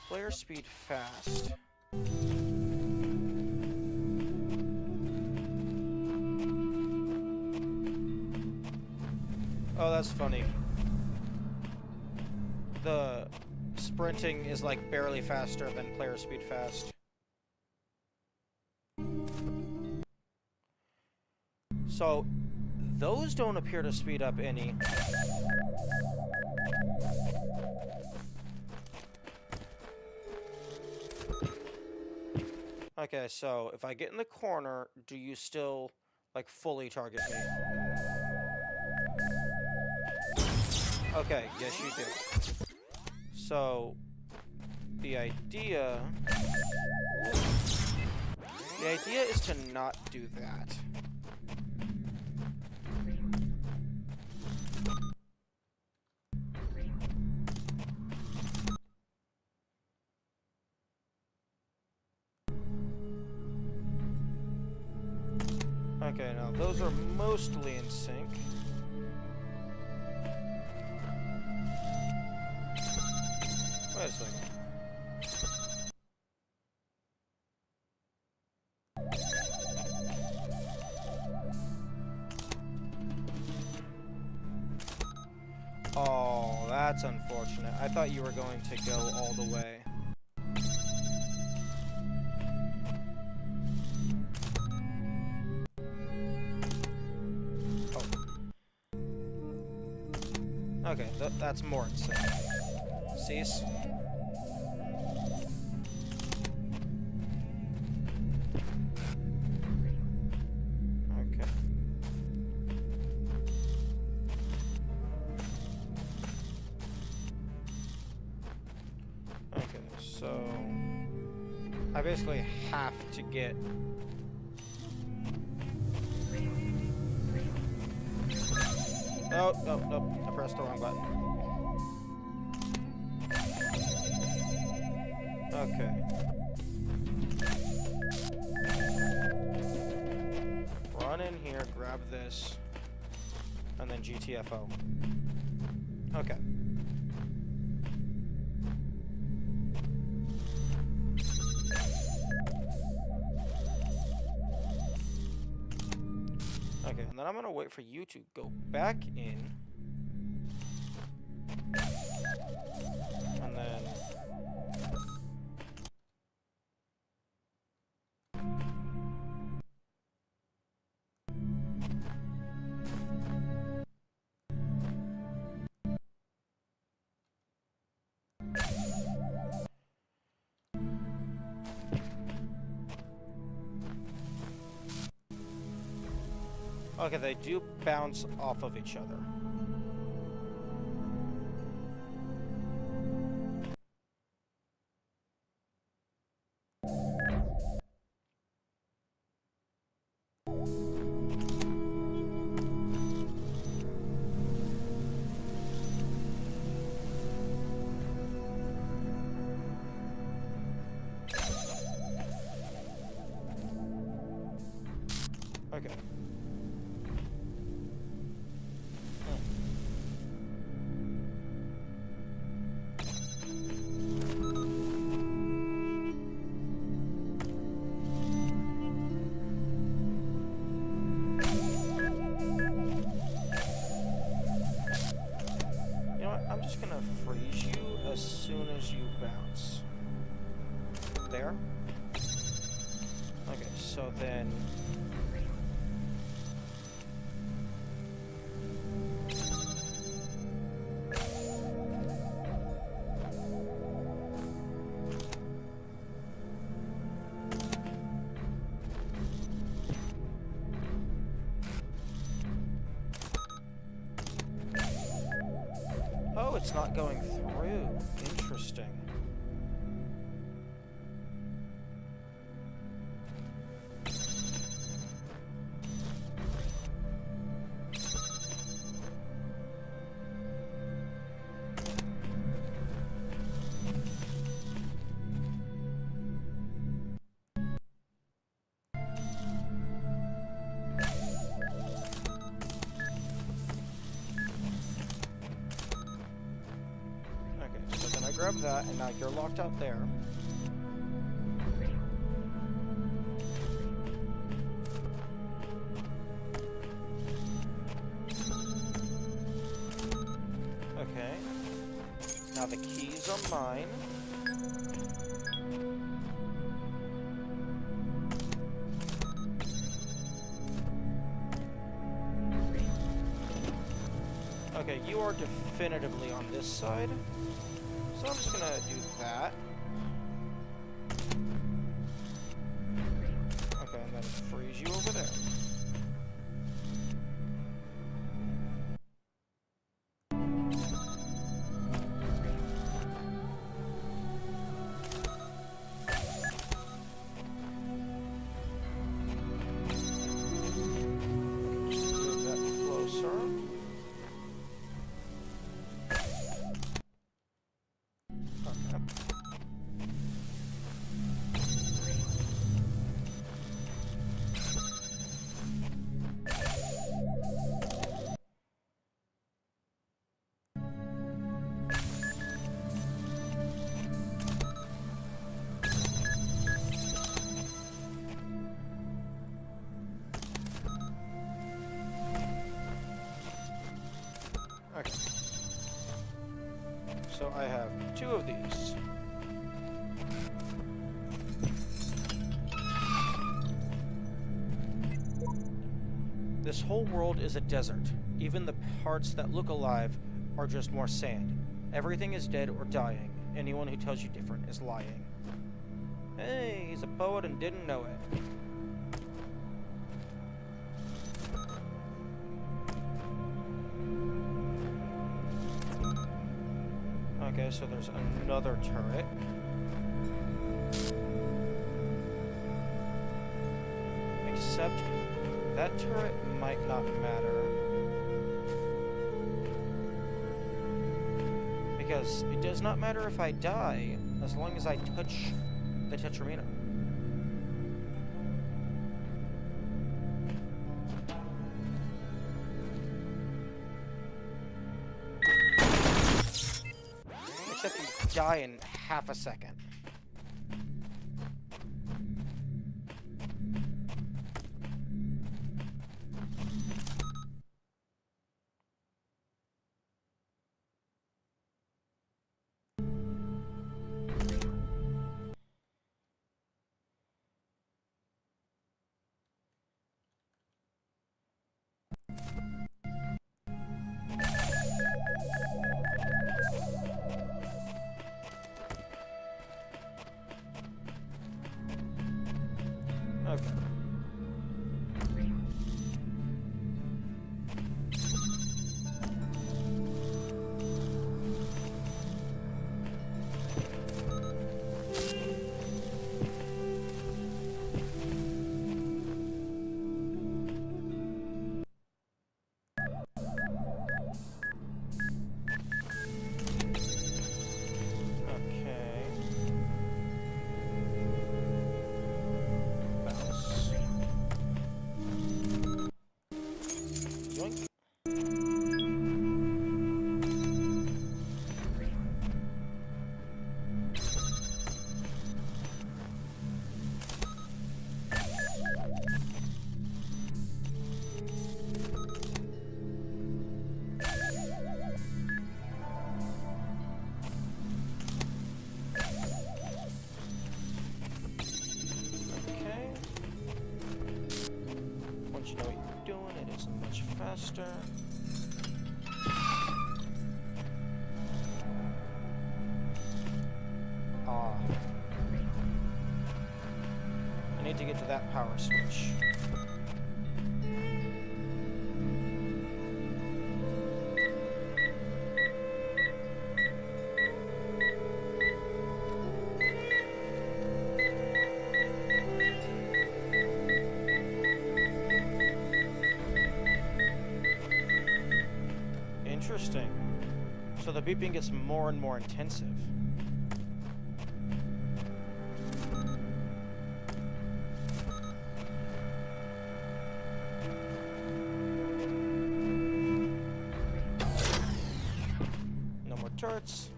Player speed fast. Oh, that's funny. The sprinting is like barely faster than player speed fast. So, those don't appear to speed up any. Okay, so if I get in the corner, do you still, like, fully target me? Okay, yes you do. So, the idea is to not do that. Okay, now those are mostly in sync. Wait a second. Oh, that's unfortunate. I thought you were going to go all the way. Okay, that's more insane. Cease. Okay. Okay, so I basically have to get oh, I pressed the wrong button. Okay. Run in here, grab this, and then GTFO. Okay. Okay, and then I'm gonna wait for you to go back in. And then okay, they do bounce off of each other. Okay. bounce. There. Okay, so then... Oh, it's not going through. Interesting. Grab that, and now you're locked out there. Okay. Now the keys are mine. Okay, you are definitively on this side. So I'm just gonna do that. Okay, and then freeze you over there. Move that closer. Okay. So I have 2 of these. This whole world is a desert. Even the parts that look alive are just more sand. Everything is dead or dying. Anyone who tells you different is lying. Hey, he's a poet and didn't know it. Okay, so there's another turret. Except that turret might not matter. Because it does not matter if I die, as long as I touch the Tetramino. Except you die in half a second. booster. Ah. I need to get to that power switch. Interesting. So the beeping gets more and more intensive. No more turrets.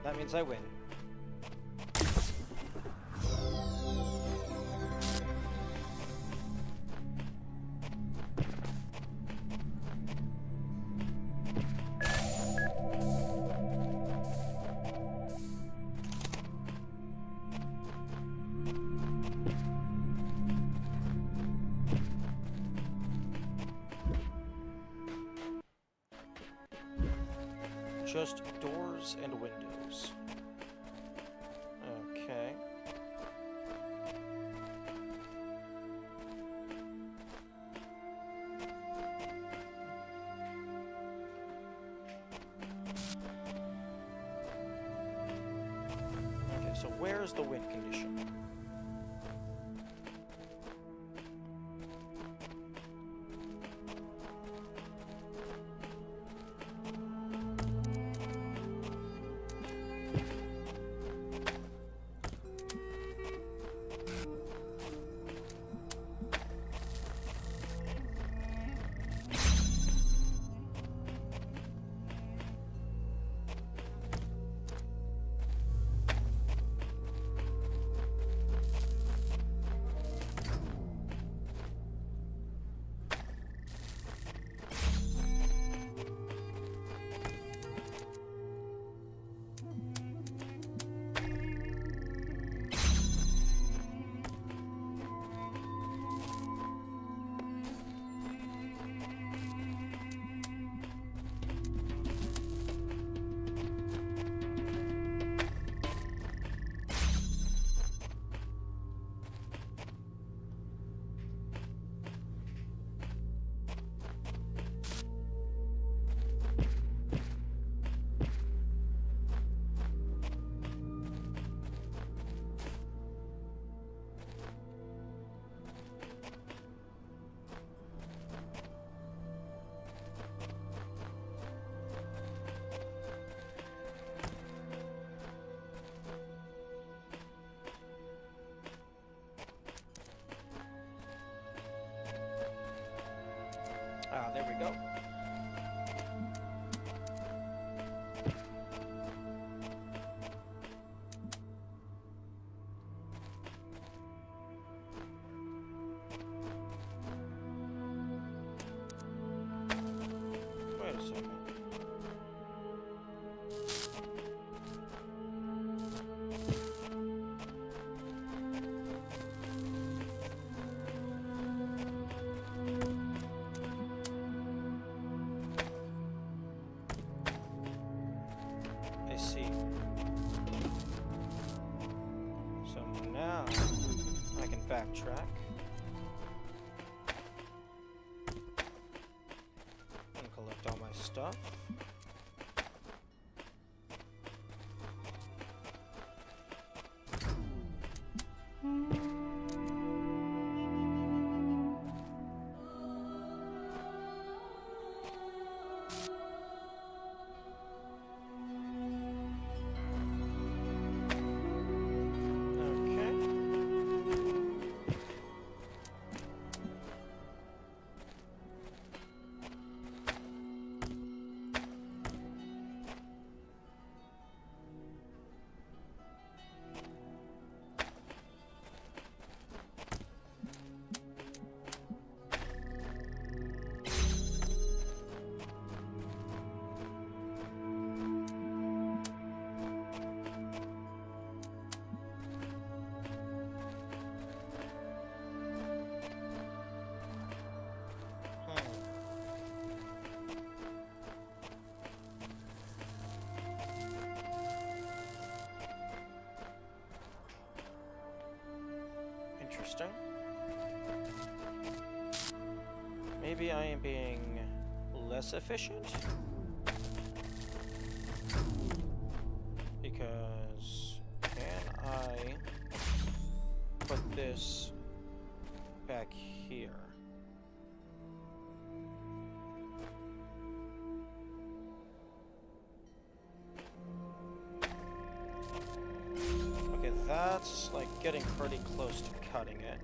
That means I win. Just doors and windows. Okay. Okay, so where's the win condition? Ah, there we go. Wait a second. I see. So now I can backtrack and collect all my stuff. Okay. Interesting. Maybe I am being less efficient? Because can I put this back here? Okay, that's like getting pretty close to cutting it.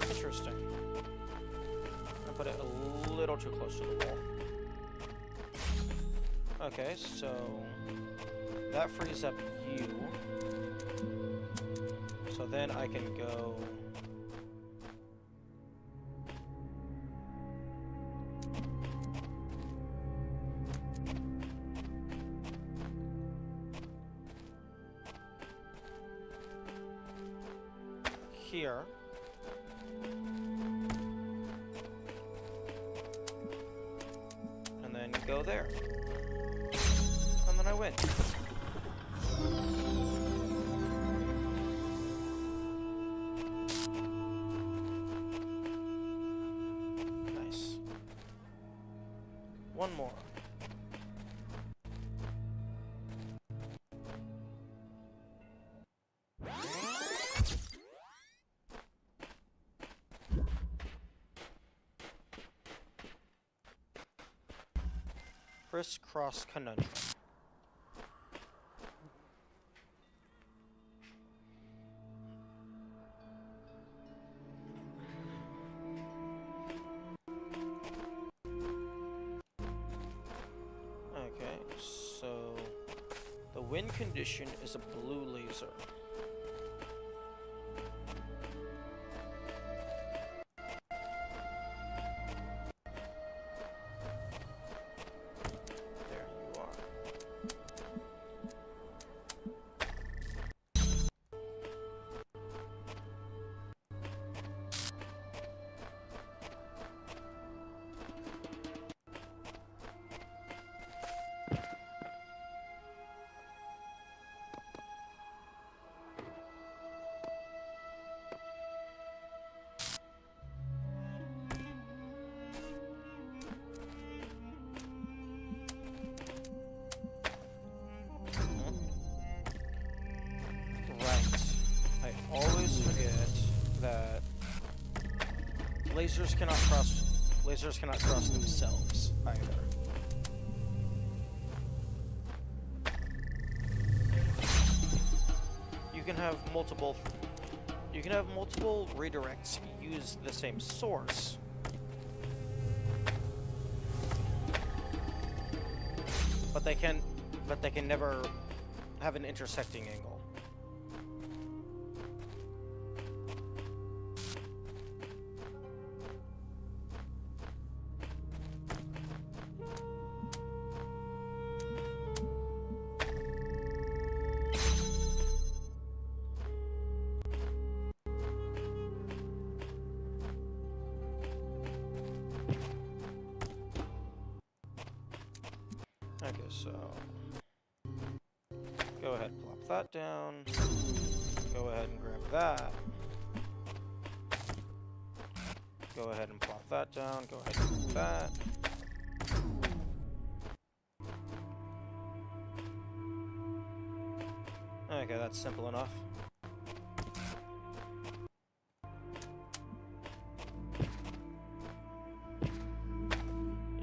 Interesting. I put it a little too close to the wall. Okay, so that frees up you. So then I can go... here. And then go there. And then I win. Nice. One more. Crisscross conundrum. Okay, so the win condition is a blue laser. There you are. I always forget that lasers cannot cross themselves either. You can have multiple redirects use the same source. But they can never have an intersecting angle. Okay, so go ahead and plop that down. Go ahead and grab that. Go ahead and plop that down. Go ahead and grab that. Okay, that's simple enough.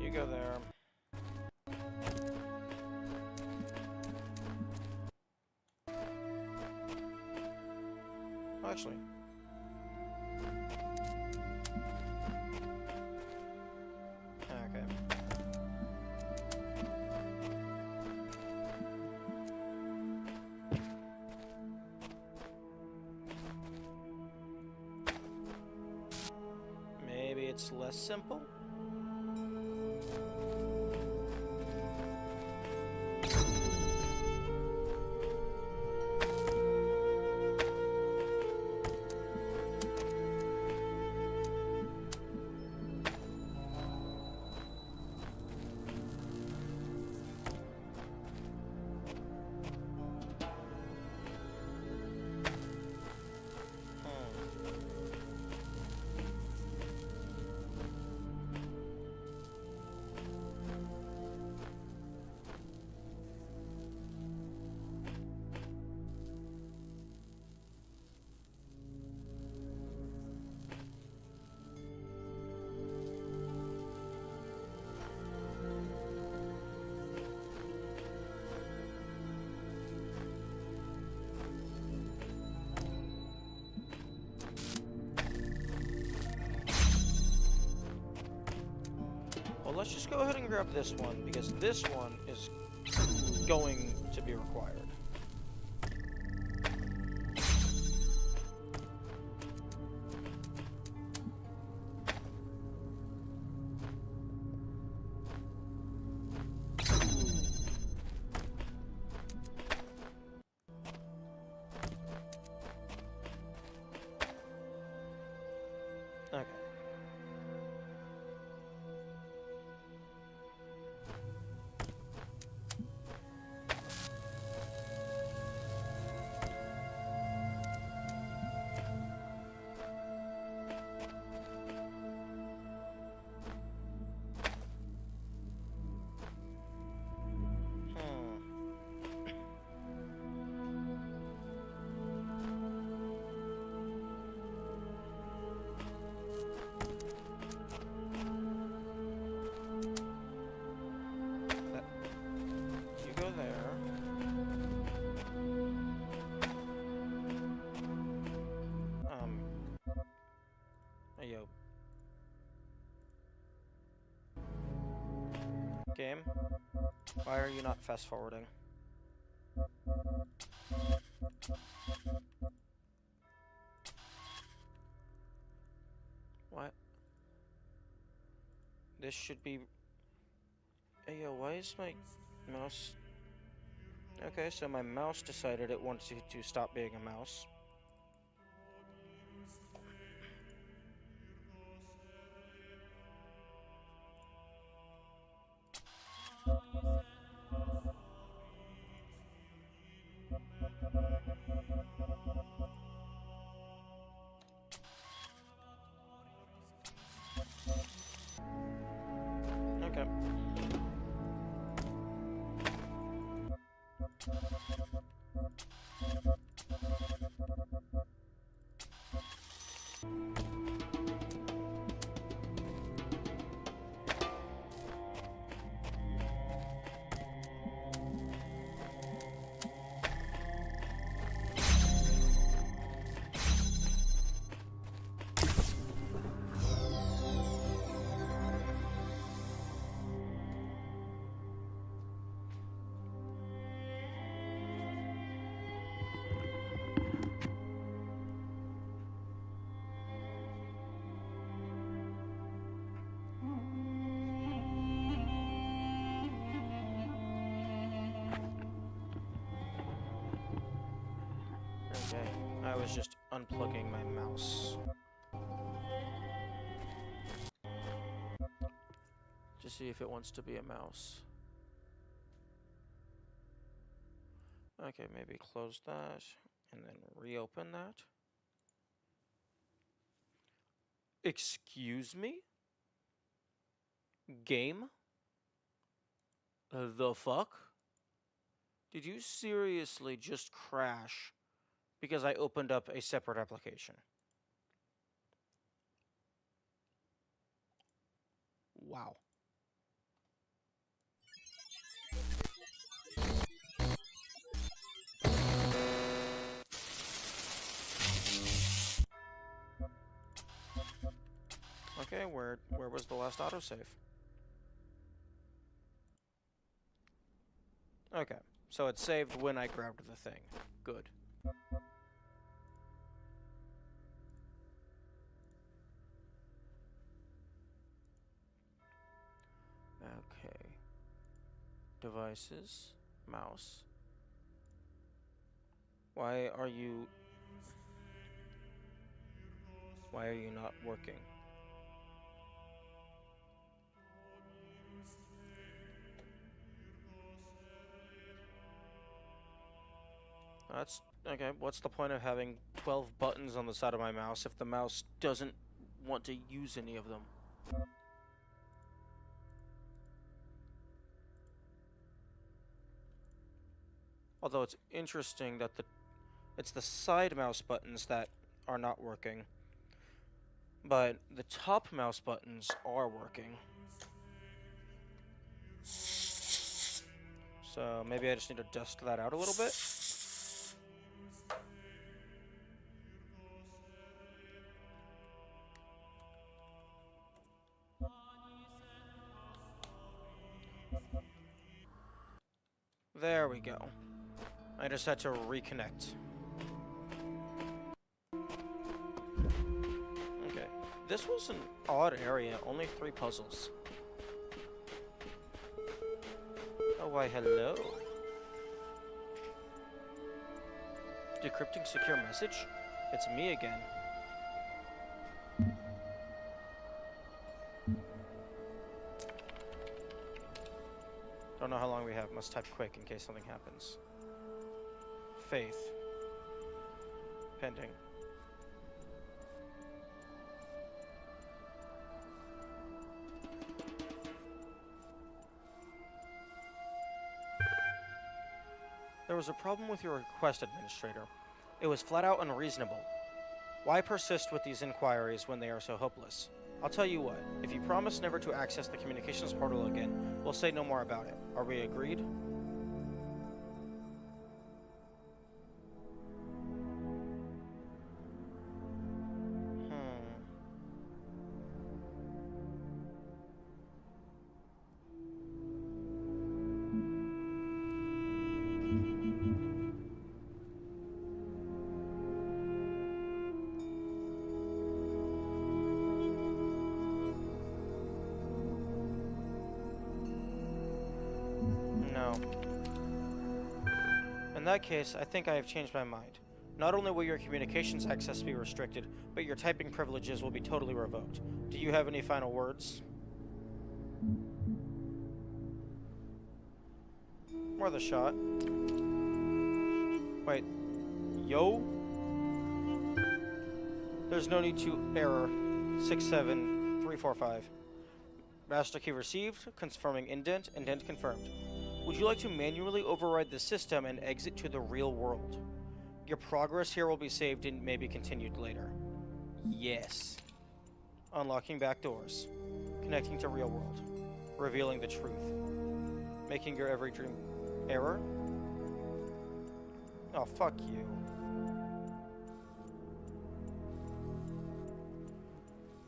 You go there. Actually. Okay. it's less simple. Well, let's just go ahead and grab this one, because this one is going to be required. Okay. You go there. Hey, yo. Game? Why are you not fast forwarding? What? This should be... Hey, yo, why is my mouse... Okay, so my mouse decided it wants to stop being a mouse. Okay. Okay. I was just unplugging my mouse. To see if it wants to be a mouse. Okay, maybe close that, and then reopen that. Excuse me? Game? The fuck? Did you seriously just crash because I opened up a separate application? Wow. Okay, where was the last autosave? Okay, so it saved when I grabbed the thing. Good. Devices. Mouse. Why are you... Why are you not working? That's... Okay, what's the point of having 12 buttons on the side of my mouse if the mouse doesn't want to use any of them? Although it's interesting that it's the side mouse buttons that are not working. But the top mouse buttons are working. So maybe I just need to dust that out a little bit. There we go. I just had to reconnect. Okay. This was an odd area, only 3 puzzles. Oh, why, hello. Decrypting secure message? It's me again. Don't know how long we have. Must type quick in case something happens. Faith. Pending. There was a problem with your request, Administrator. It was flat out unreasonable. Why persist with these inquiries when they are so hopeless? I'll tell you what, if you promise never to access the communications portal again, we'll say no more about it. Are we agreed? No. In that case, I think I have changed my mind. Not only will your communications access be restricted, but your typing privileges will be totally revoked. Do you have any final words? Worth a shot. Wait. Yo? There's no need to error. 67345. Master key received, confirming indent confirmed. Would you like to manually override the system and exit to the real world? Your progress here will be saved and may be continued later. Yes. Unlocking back doors. Connecting to real world. Revealing the truth. Making your every dream error? Oh, fuck you.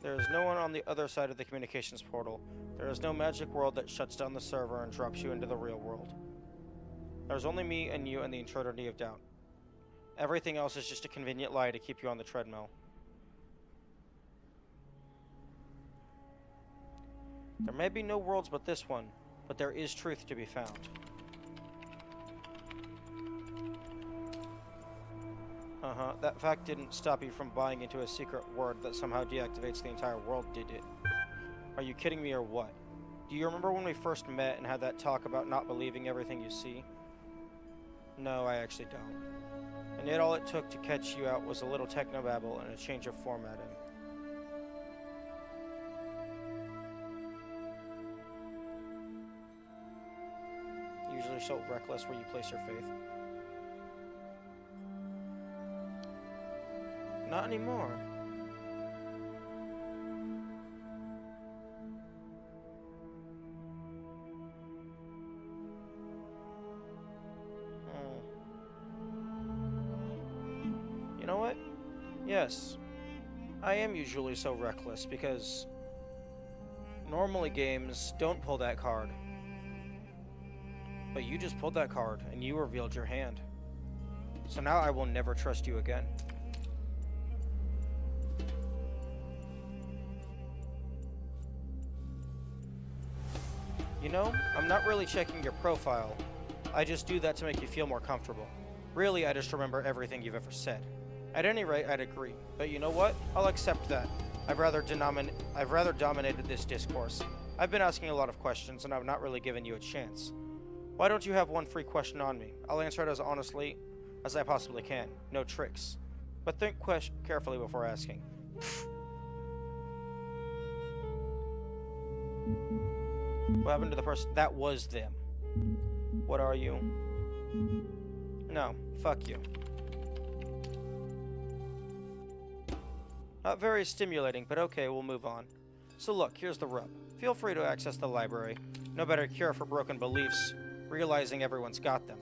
There is no one on the other side of the communications portal. There is no magic world that shuts down the server and drops you into the real world. There's only me and you and the eternity of doubt. Everything else is just a convenient lie to keep you on the treadmill. There may be no worlds but this one, but there is truth to be found. That fact didn't stop you from buying into a secret word that somehow deactivates the entire world, did it? Are you kidding me or what? Do you remember when we first met and had that talk about not believing everything you see? No, I actually don't. And yet all it took to catch you out was a little technobabble and a change of formatting. Usually so reckless where you place your faith. Not anymore. You know what? Yes. I am usually so reckless because normally games don't pull that card. But you just pulled that card and you revealed your hand. So now I will never trust you again. You know, I'm not really checking your profile. I just do that to make you feel more comfortable. Really, I just remember everything you've ever said. At any rate, I'd agree. But you know what? I'll accept that. I've rather dominated this discourse. I've been asking a lot of questions, and I've not really given you a chance. Why don't you have one free question on me? I'll answer it as honestly as I possibly can. No tricks. But think carefully before asking. What happened to the person? That was them. What are you? No, fuck you. Not very stimulating, but okay, we'll move on. So look, here's the rub. Feel free to access the library. No better cure for broken beliefs, realizing everyone's got them.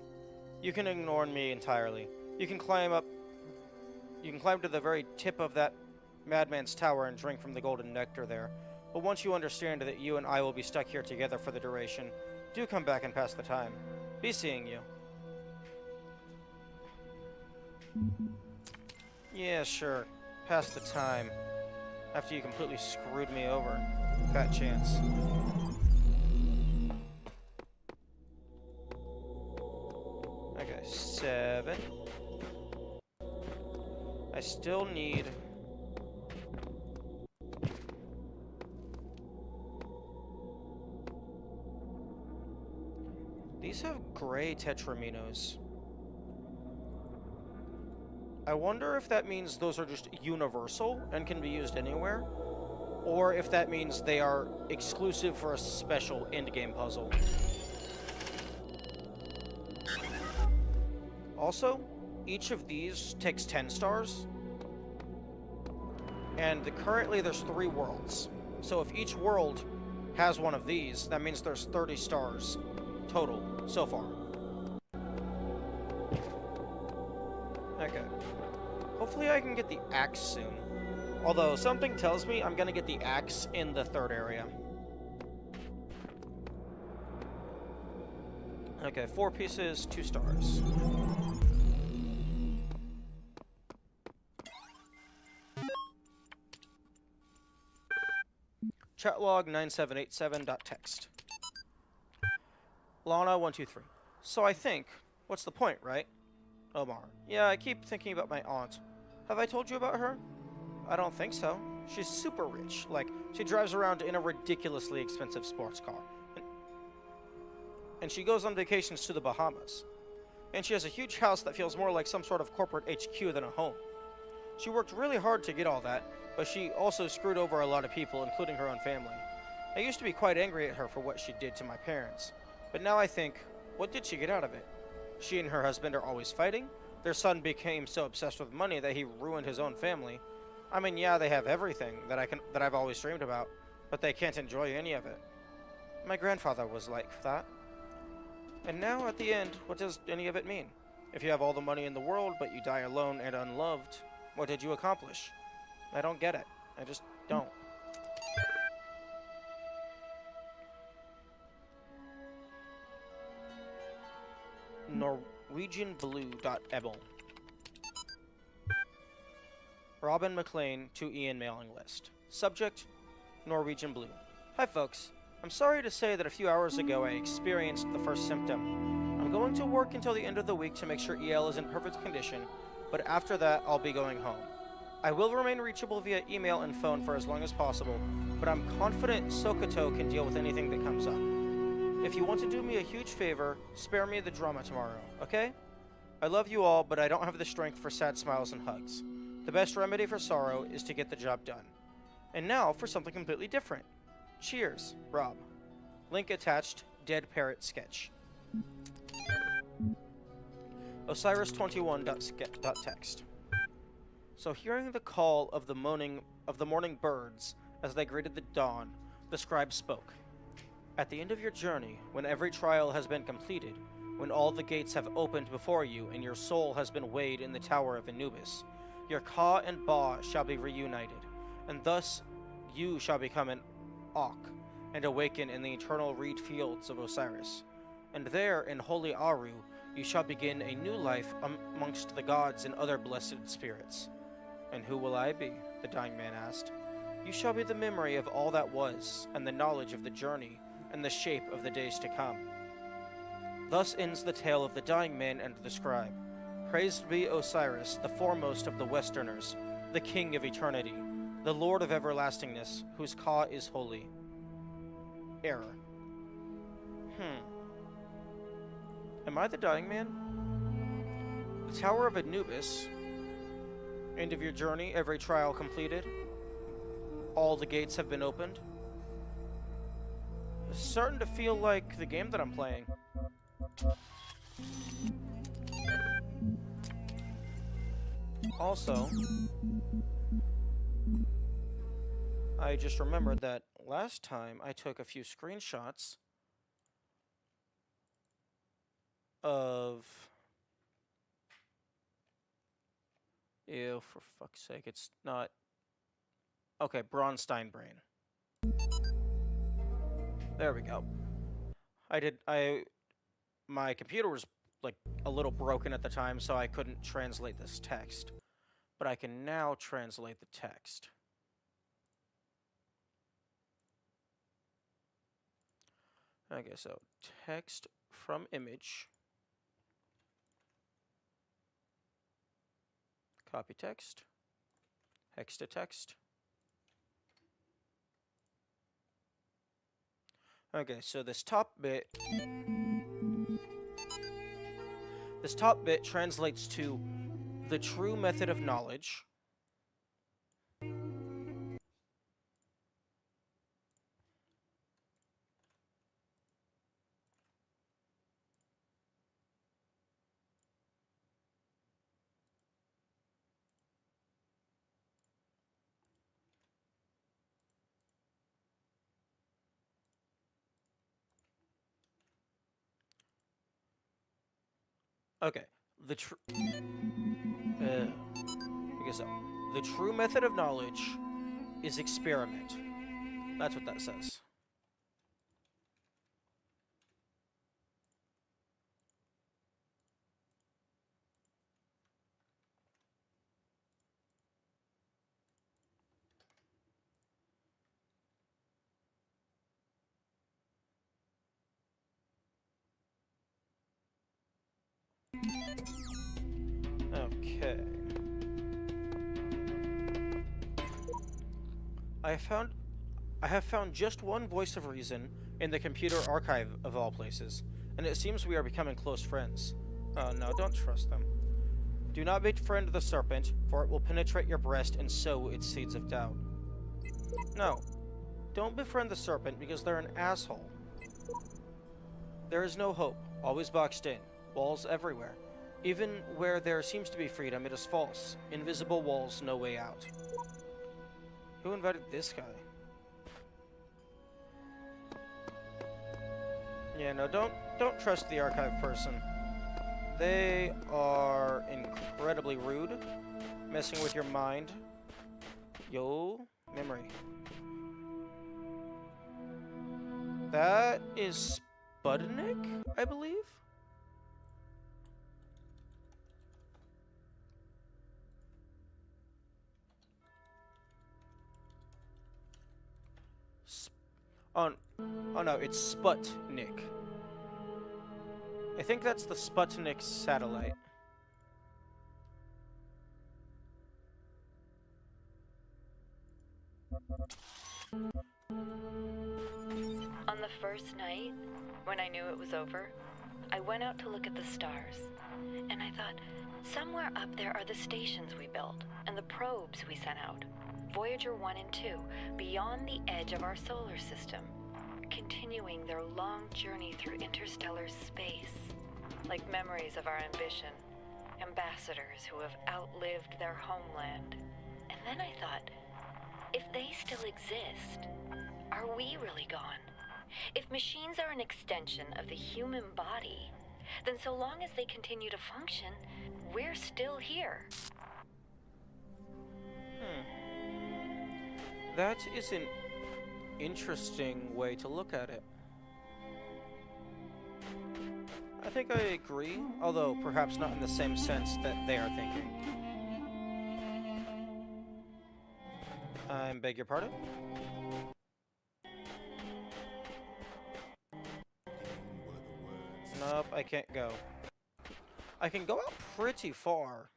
You can ignore me entirely. You can climb to the very tip of that madman's tower and drink from the golden nectar there. But once you understand that you and I will be stuck here together for the duration, do come back and pass the time. Be seeing you. Yeah, sure. Pass the time. After you completely screwed me over. Fat chance. Okay, 7. I still need... These have gray tetraminos. I wonder if that means those are just universal and can be used anywhere, or if that means they are exclusive for a special endgame puzzle. Also, each of these takes 10 stars, and currently there's 3 worlds. So if each world has one of these, that means there's 30 stars total so far. Okay. Hopefully I can get the axe soon. Although, something tells me I'm gonna get the axe in the 3rd area. Okay, 4 pieces, 2 stars. Chatlog 9787.txt. Lana123. So I think, what's the point, right? Omar. Yeah, I keep thinking about my aunt. Have I told you about her? I don't think so. She's super rich. Like, she drives around in a ridiculously expensive sports car. And she goes on vacations to the Bahamas. And she has a huge house that feels more like some sort of corporate HQ than a home. She worked really hard to get all that, but she also screwed over a lot of people, including her own family. I used to be quite angry at her for what she did to my parents. But now I think, what did she get out of it? She and her husband are always fighting. Their son became so obsessed with money that he ruined his own family. I mean, yeah, they have everything that I've always dreamed about, but they can't enjoy any of it. My grandfather was like that. And now, at the end, what does any of it mean? If you have all the money in the world, but you die alone and unloved, what did you accomplish? I don't get it. I just don't. NorwegianBlue.ebel. Robin McLean to Ian mailing list. Subject, Norwegian Blue. Hi folks. I'm sorry to say that a few hours ago I experienced the first symptom. I'm going to work until the end of the week to make sure EL is in perfect condition, but after that I'll be going home. I will remain reachable via email and phone for as long as possible, but I'm confident Sokoto can deal with anything that comes up. If you want to do me a huge favor, spare me the drama tomorrow, okay? I love you all, but I don't have the strength for sad smiles and hugs. The best remedy for sorrow is to get the job done. And now for something completely different. Cheers, Rob. Link attached, dead parrot sketch. Osiris21.text. So hearing the call of the morning birds as they greeted the dawn, the scribe spoke. At the end of your journey, when every trial has been completed, when all the gates have opened before you and your soul has been weighed in the tower of Anubis, your Ka and Ba shall be reunited, and thus you shall become an Auk, and awaken in the eternal reed fields of Osiris. And there, in holy Aru, you shall begin a new life amongst the gods and other blessed spirits. And who will I be? The dying man asked. You shall be the memory of all that was, and the knowledge of the journey and the shape of the days to come. Thus ends the tale of the dying man and the scribe. Praised be Osiris, the foremost of the Westerners, the king of eternity, the lord of everlastingness, whose Ka is holy. Error. Am I the dying man? The Tower of Anubis. End of your journey, every trial completed. All the gates have been opened. It's starting to feel like the game that I'm playing. Also, I just remembered that last time I took a few screenshots of... Ew, for fuck's sake, it's not... Okay, Bronstein Brain. There we go. My computer was, like, a little broken at the time, so I couldn't translate this text. But I can now translate the text. Okay, so text from image. Copy text. Hex to text. Okay, so this top bit translates to the true method of knowledge. Okay, the true... I guess so. The true method of knowledge is experiment. That's what that says. Okay. I have found just one voice of reason in the computer archive of all places, and it seems we are becoming close friends. Oh no, don't trust them. Do not befriend the serpent, for it will penetrate your breast and sow its seeds of doubt. No, don't befriend the serpent because they're an asshole. There is no hope, always boxed in, walls everywhere. Even where there seems to be freedom, it is false. Invisible walls, no way out. Who invited this guy? Yeah, no, don't trust the archive person. They are incredibly rude, messing with your mind. Yo, memory. That is Sputnik, I believe? Oh no, it's Sputnik. I think that's the Sputnik satellite. On the first night, when I knew it was over, I went out to look at the stars, and I thought, somewhere up there are the stations we built, and the probes we sent out. Voyager 1 and 2, beyond the edge of our solar system, continuing their long journey through interstellar space, like memories of our ambition, ambassadors who have outlived their homeland. And then I thought, if they still exist, are we really gone? If machines are an extension of the human body, then so long as they continue to function, we're still here. That is an interesting way to look at it. I think I agree, although perhaps not in the same sense that they are thinking. I beg your pardon? Nope, I can't go. I can go out pretty far.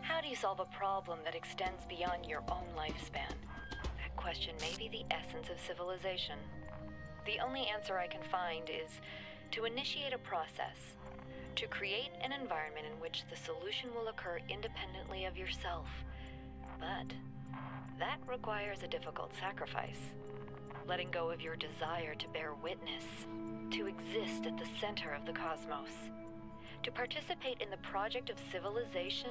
How do you solve a problem that extends beyond your own lifespan? That question may be the essence of civilization. The only answer I can find is to initiate a process, to create an environment in which the solution will occur independently of yourself. But that requires a difficult sacrifice. Letting go of your desire to bear witness, to exist at the center of the cosmos. To participate in the project of civilization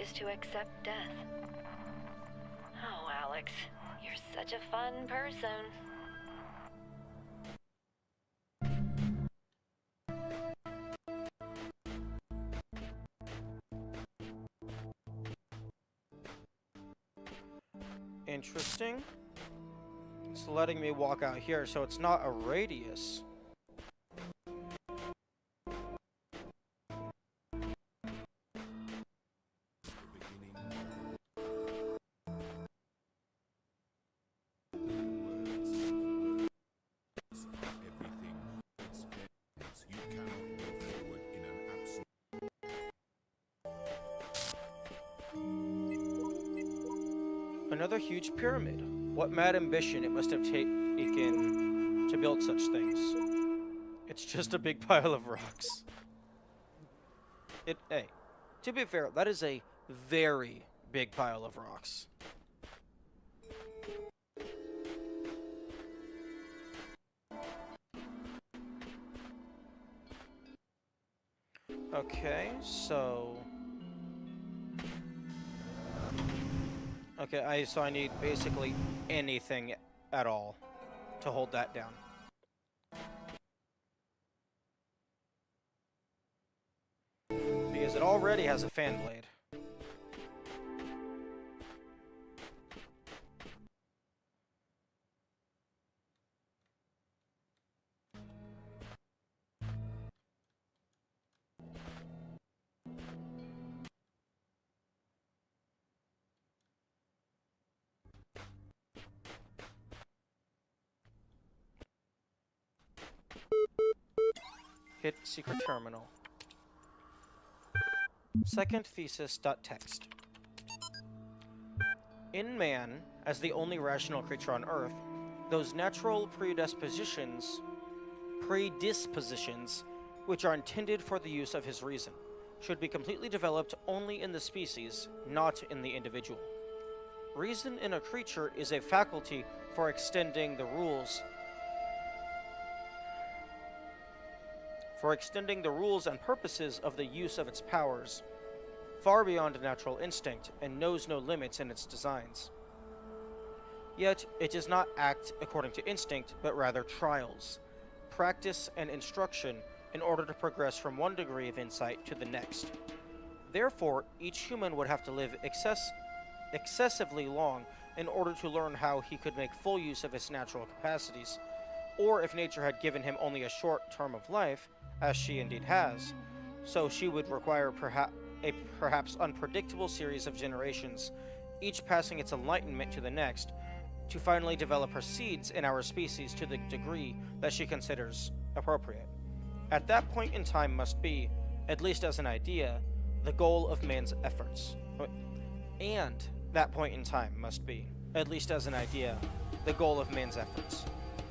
is to accept death. Oh, Alex, you're such a fun person. Interesting. It's letting me walk out here, so it's not a radius. Another huge pyramid. What mad ambition it must have taken to build such things. It's just a big pile of rocks. Hey, to be fair, that is a very big pile of rocks. Okay, so... Okay, so I need basically anything at all to hold that down. Because it already has a fan blade. Hit secret terminal. Second thesis.text. In man, as the only rational creature on Earth, those natural predispositions which are intended for the use of his reason should be completely developed only in the species, not in the individual. Reason in a creature is a faculty for extending the rules and purposes of the use of its powers, far beyond natural instinct, and knows no limits in its designs. Yet, it does not act according to instinct, but rather trials, practice, and instruction in order to progress from one degree of insight to the next. Therefore, each human would have to live excessively long in order to learn how he could make full use of his natural capacities, or if nature had given him only a short term of life, as she indeed has, so she would require a perhaps unpredictable series of generations, each passing its enlightenment to the next, to finally develop her seeds in our species to the degree that she considers appropriate. At that point in time must be, at least as an idea, the goal of man's efforts. And that point in time must be, at least as an idea, the goal of man's efforts.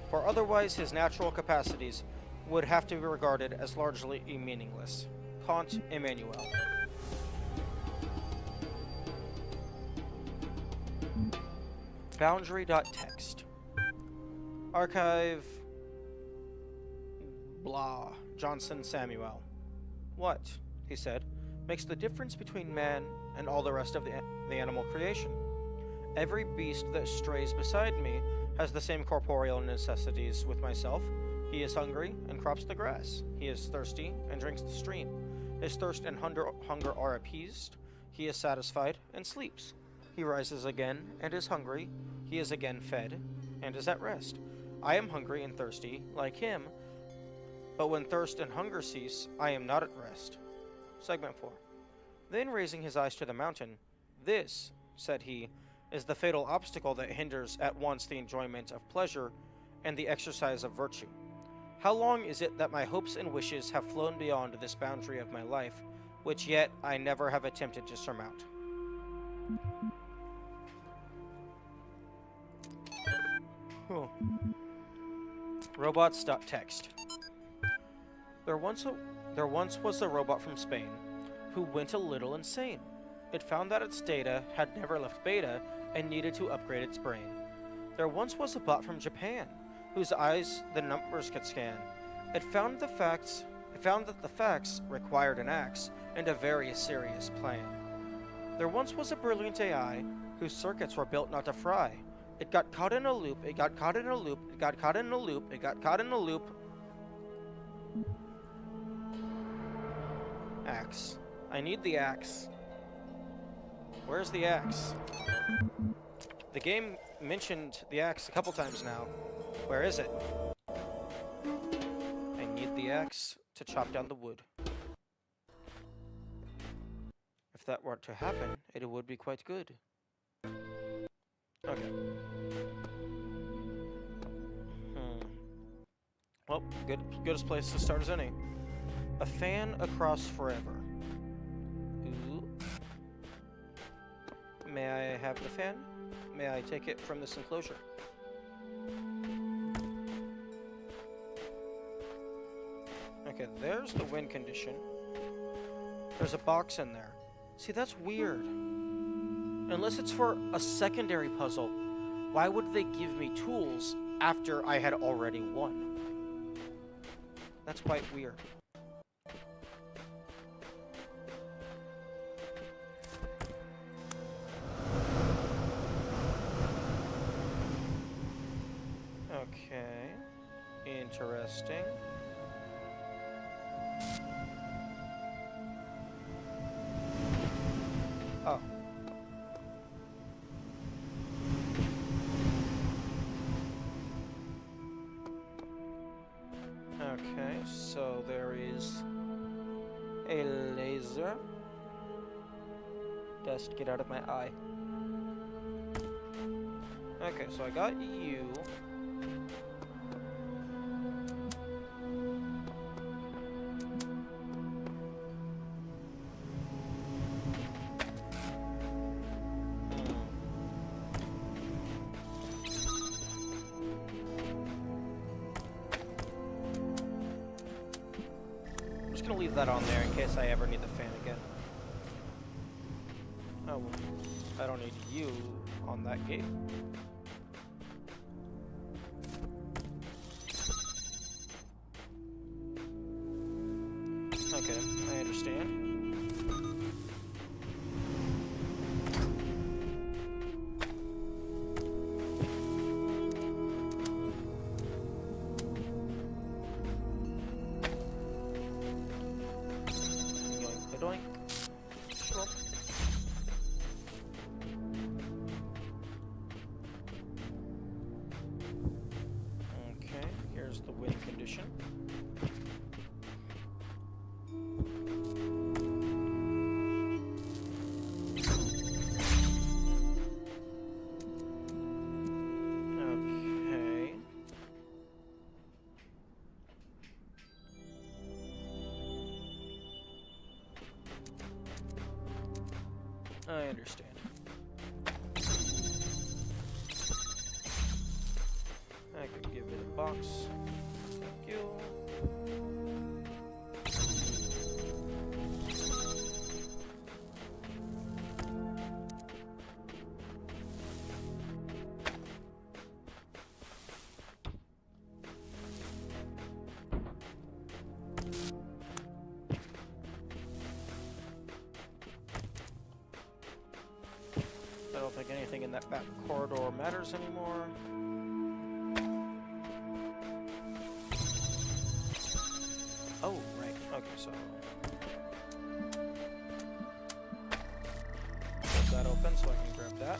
For otherwise his natural capacities would have to be regarded as largely meaningless. Kant, Emmanuel. Boundary.text. Archive... Blah. Johnson Samuel. What, he said, makes the difference between man and all the rest of the animal creation? Every beast that strays beside me has the same corporeal necessities with myself. He is hungry and crops the grass. He is thirsty and drinks the stream. His thirst and hunger are appeased. He is satisfied and sleeps. He rises again and is hungry. He is again fed and is at rest. I am hungry and thirsty, like him, but when thirst and hunger cease, I am not at rest. Segment 4. Then raising his eyes to the mountain, "This," said he, is the fatal obstacle that hinders at once the enjoyment of pleasure and the exercise of virtue. How long is it that my hopes and wishes have flown beyond this boundary of my life, which yet I never have attempted to surmount? Huh. Robots.txt. There once was a robot from Spain who went a little insane. It found that its data had never left beta and needed to upgrade its brain. There once was a bot from Japan whose eyes the numbers could scan. It found that the facts required an axe and a very serious plan. There once was a brilliant AI whose circuits were built not to fry. It got caught in a loop, it got caught in a loop, it got caught in a loop, it got caught in a loop. Axe. I need the axe. Where's the axe? The game mentioned the axe a couple times now. Where is it? I need the axe to chop down the wood. If that were to happen, it would be quite good. Okay. Well, goodest place to start as any. A fan across forever. Ooh. May I have the fan? May I take it from this enclosure? Okay, there's the win condition. There's a box in there. See, that's weird. Unless it's for a secondary puzzle, why would they give me tools after I had already won? That's quite weird. Okay. Interesting. Oh. Okay, so there is a laser. Dust, get out of my eye. Okay, so I got you. I'm just gonna leave that on there in case I ever need the fan again. Oh, well, I don't need you on that gate. Okay, I understand. Yoink, doink. Shrub. Okay, here's the win condition. Okay. I understand. I could give it a box. Thank you. I don't think anything in that back corridor matters anymore. Oh, right. Okay, so... Hold that open so I can grab that.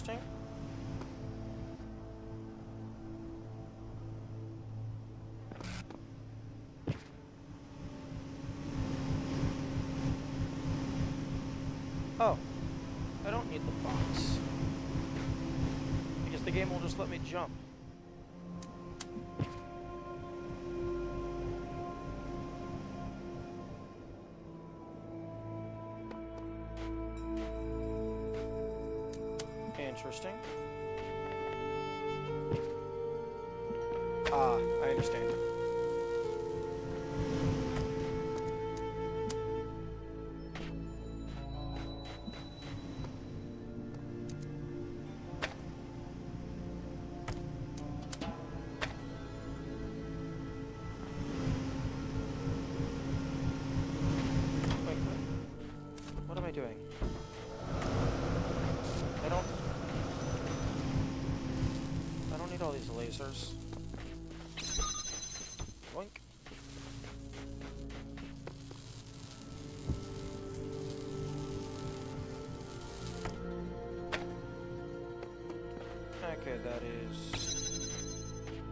Interesting. Oh, I don't need the box. Because the game will just let me jump. Interesting. Ah, I understand. Wait, what am I doing? I don't need all these lasers. Boink. Okay, that is...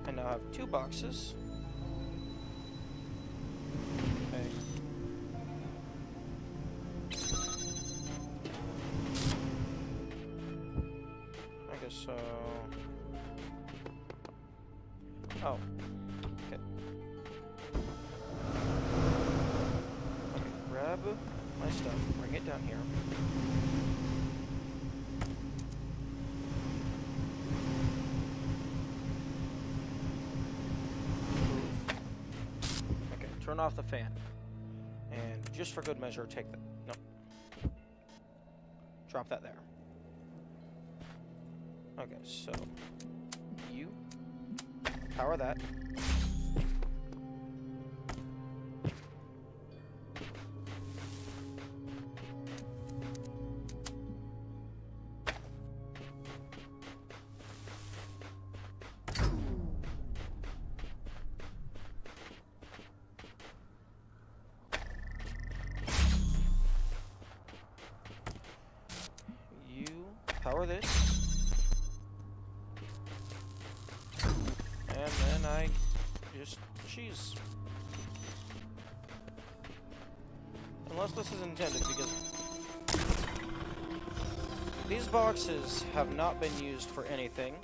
I now have 2 boxes. Okay. I guess so. Oh. Okay. Okay, grab my stuff, bring it down here. Okay, turn off the fan. And just for good measure, take that. Nope. Drop that there. Okay, so you power that. You power this. And then I just cheese. Unless this is intended, because these boxes have not been used for anything.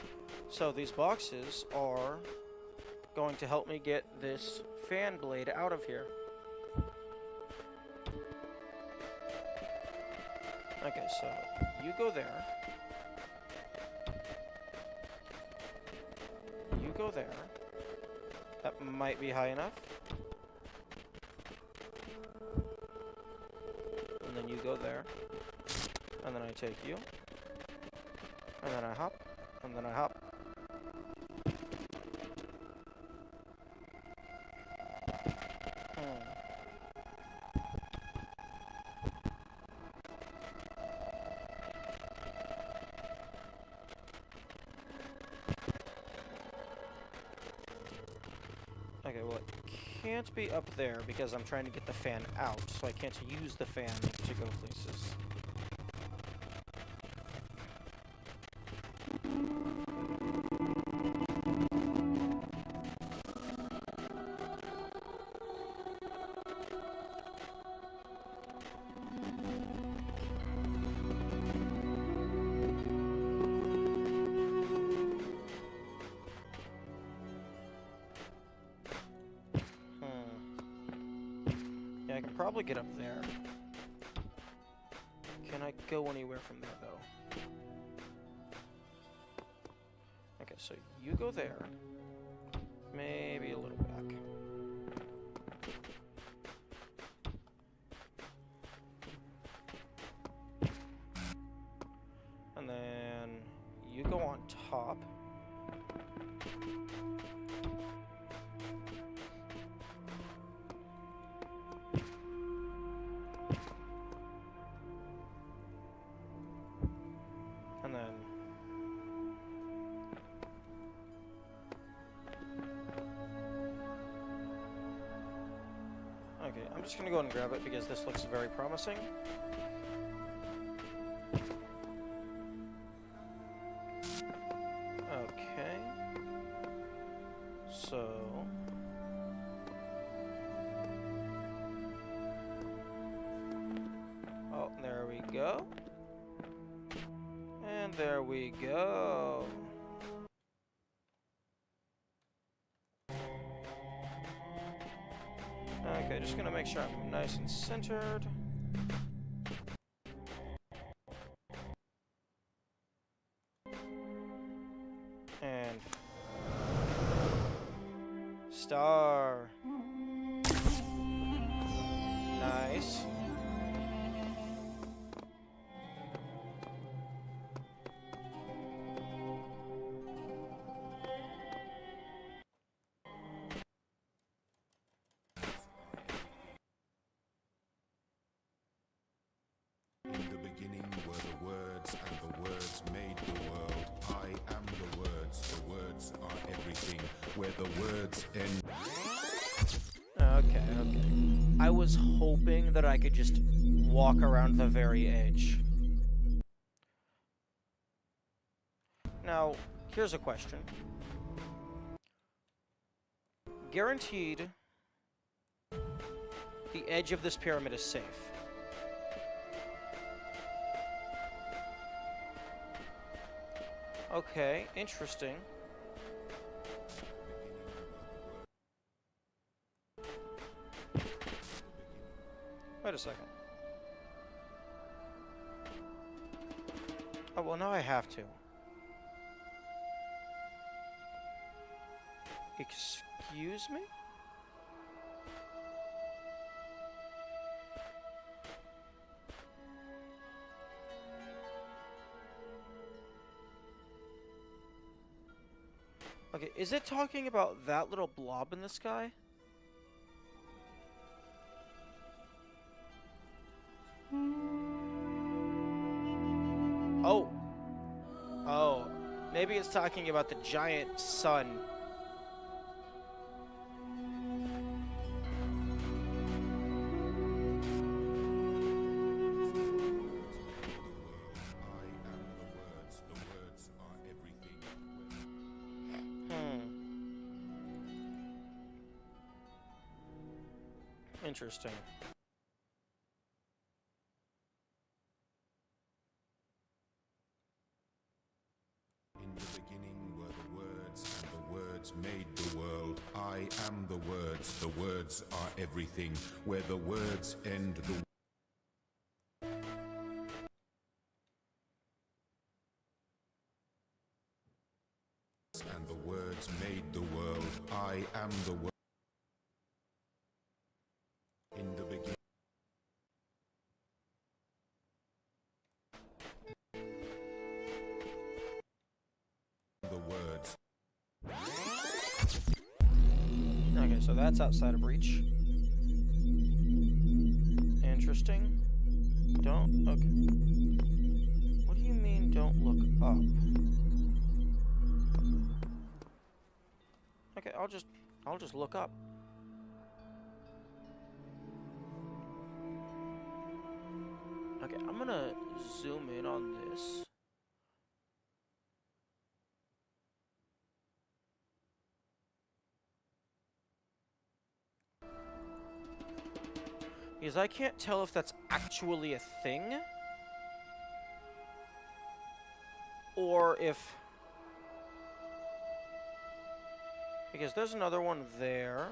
So these boxes are going to help me get this fan blade out of here. Okay, so you go there. You go there. That might be high enough. And then you go there. And then I take you. And then I hop. And then I hop. Okay, well, it can't be up there because I'm trying to get the fan out, so I can't use the fan to go places. Yeah, I can probably get up there. Can I go anywhere from there, though? Okay, so you go there. Maybe a little back. And then you go on top. And then okay, I'm just gonna go and grab it because this looks very promising. go. And there we go. Okay, just gonna make sure I'm nice and centered. And star. Nice. In the beginning were the words, and the words made the world. I am the words are everything. Where the words end. Okay. I was hoping that I could just walk around the very edge. Now, here's a question. Guaranteed, the edge of this pyramid is safe. Okay, interesting. Wait a second. Oh, well, now I have to. Excuse me? Okay, is it talking about that little blob in the sky? Oh. Oh. Maybe it's talking about the giant sun. Interesting. In the beginning were the words, and the words made the world. I am the words are everything. Where the words end, the and the words made the world. I am the word. In the beginning. The words. Okay, so that's outside of reach. Interesting. Don't. Okay. What do you mean, don't look up? Okay, I'll just look up. Okay, I'm gonna zoom in on this. Because I can't tell if that's actually a thing. Or if... Because there's another one there.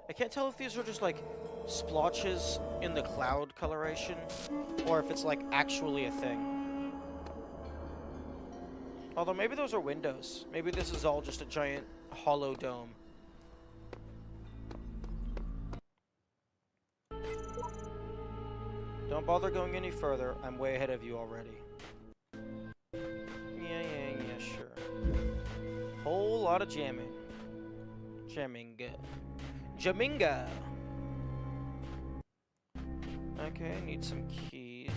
I can't tell if these are just like splotches in the cloud coloration, or if it's like actually a thing. Although maybe those are windows. Maybe this is all just a giant hollow dome. Don't bother going any further. I'm way ahead of you already. Yeah, sure. Whole lot of jamming. Jaminga. Okay, need some keys.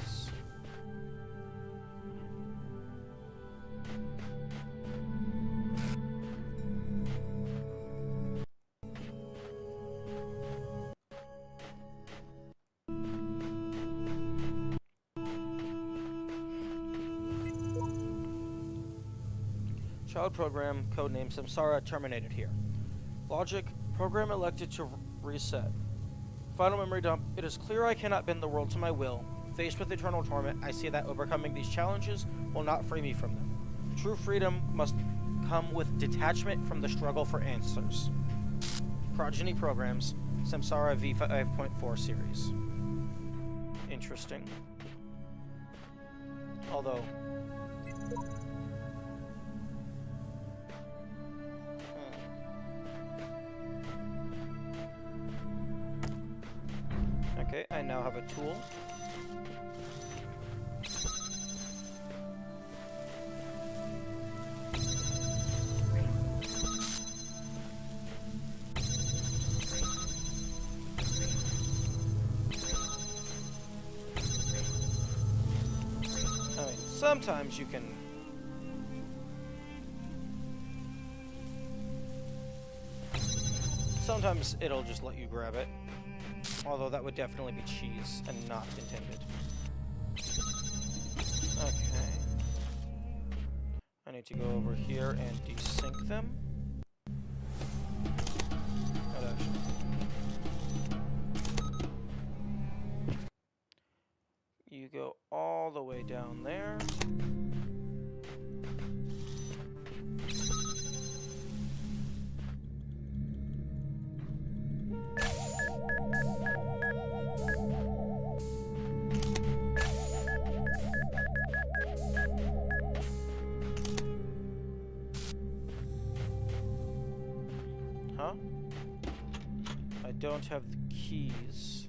Child program, codename Samsara, terminated here. Logic, program elected to reset. Final memory dump. It is clear I cannot bend the world to my will. Faced with eternal torment, I see that overcoming these challenges will not free me from them. True freedom must come with detachment from the struggle for answers. Progeny Programs, Samsara V5.4 series. Interesting. Although... Okay, I now have a tool. I mean, sometimes you can... Sometimes it'll just let you grab it. Although that would definitely be cheese and not intended. Okay. I need to go over here and desync them. Not actually. You go all the way down there. Huh? I don't have the keys.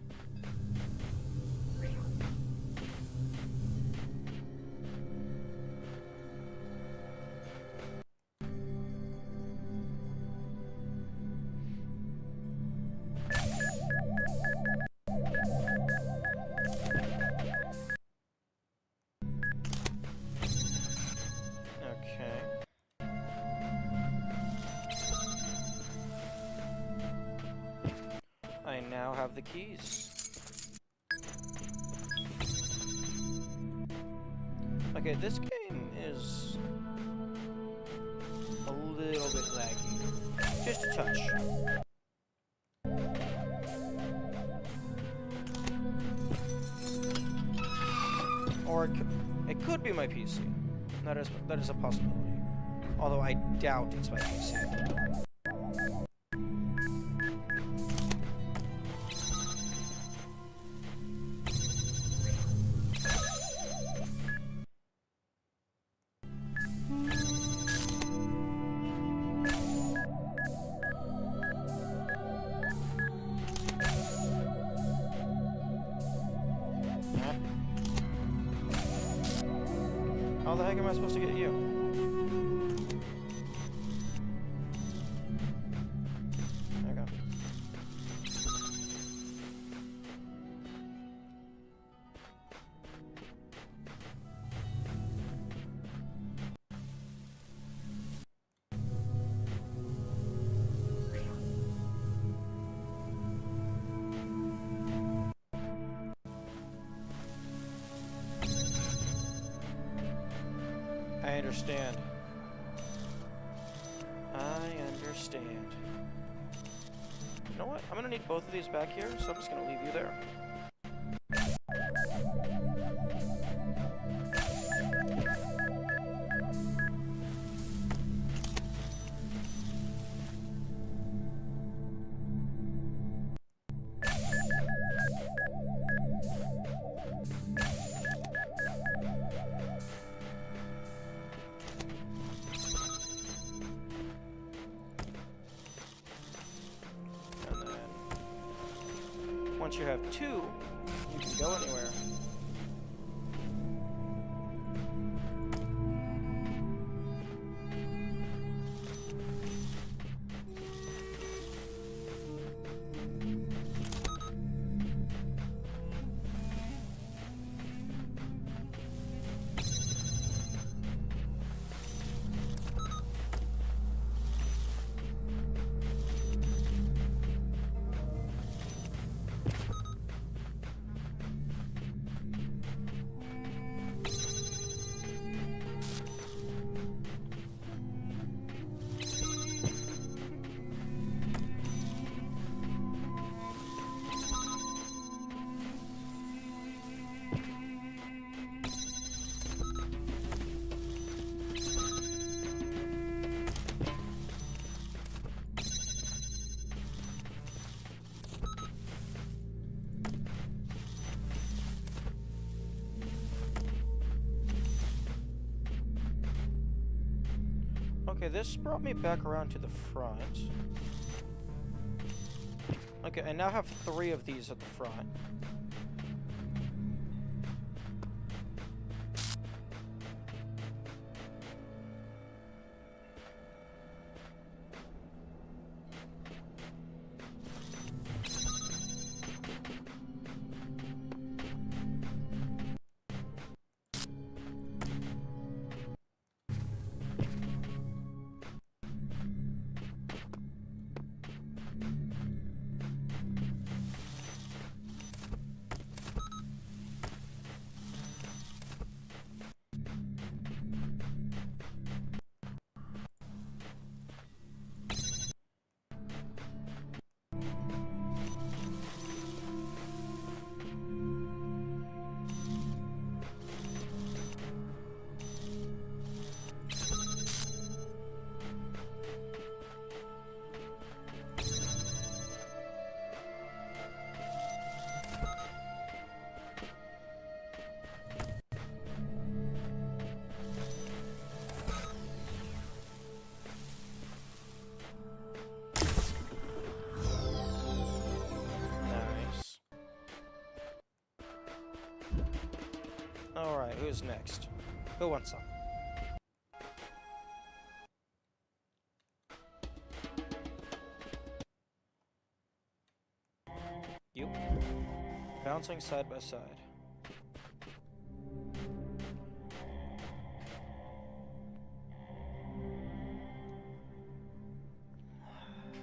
I now have the keys. Okay, this game is a little bit laggy. Just a touch. Or it could be my PC. That is a possibility. Although I doubt it's my PC. How the heck am I supposed to get you? Okay. I understand. I understand. You know what? I'm gonna need both of these back here, so I'm just gonna leave you there. Once you have two, you can go anywhere. Okay, this brought me back around to the front. Okay, I now have 3 of these at the front. Nice. Alright, who's next? Who wants some? You. Bouncing side by side.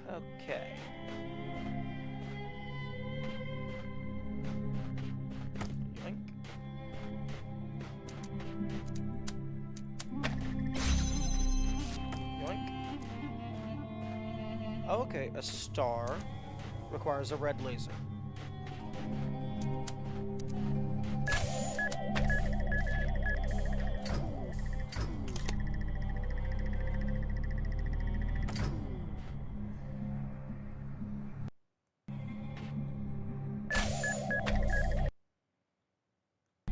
Okay. Yoink. Yoink. Okay, a star requires a red laser.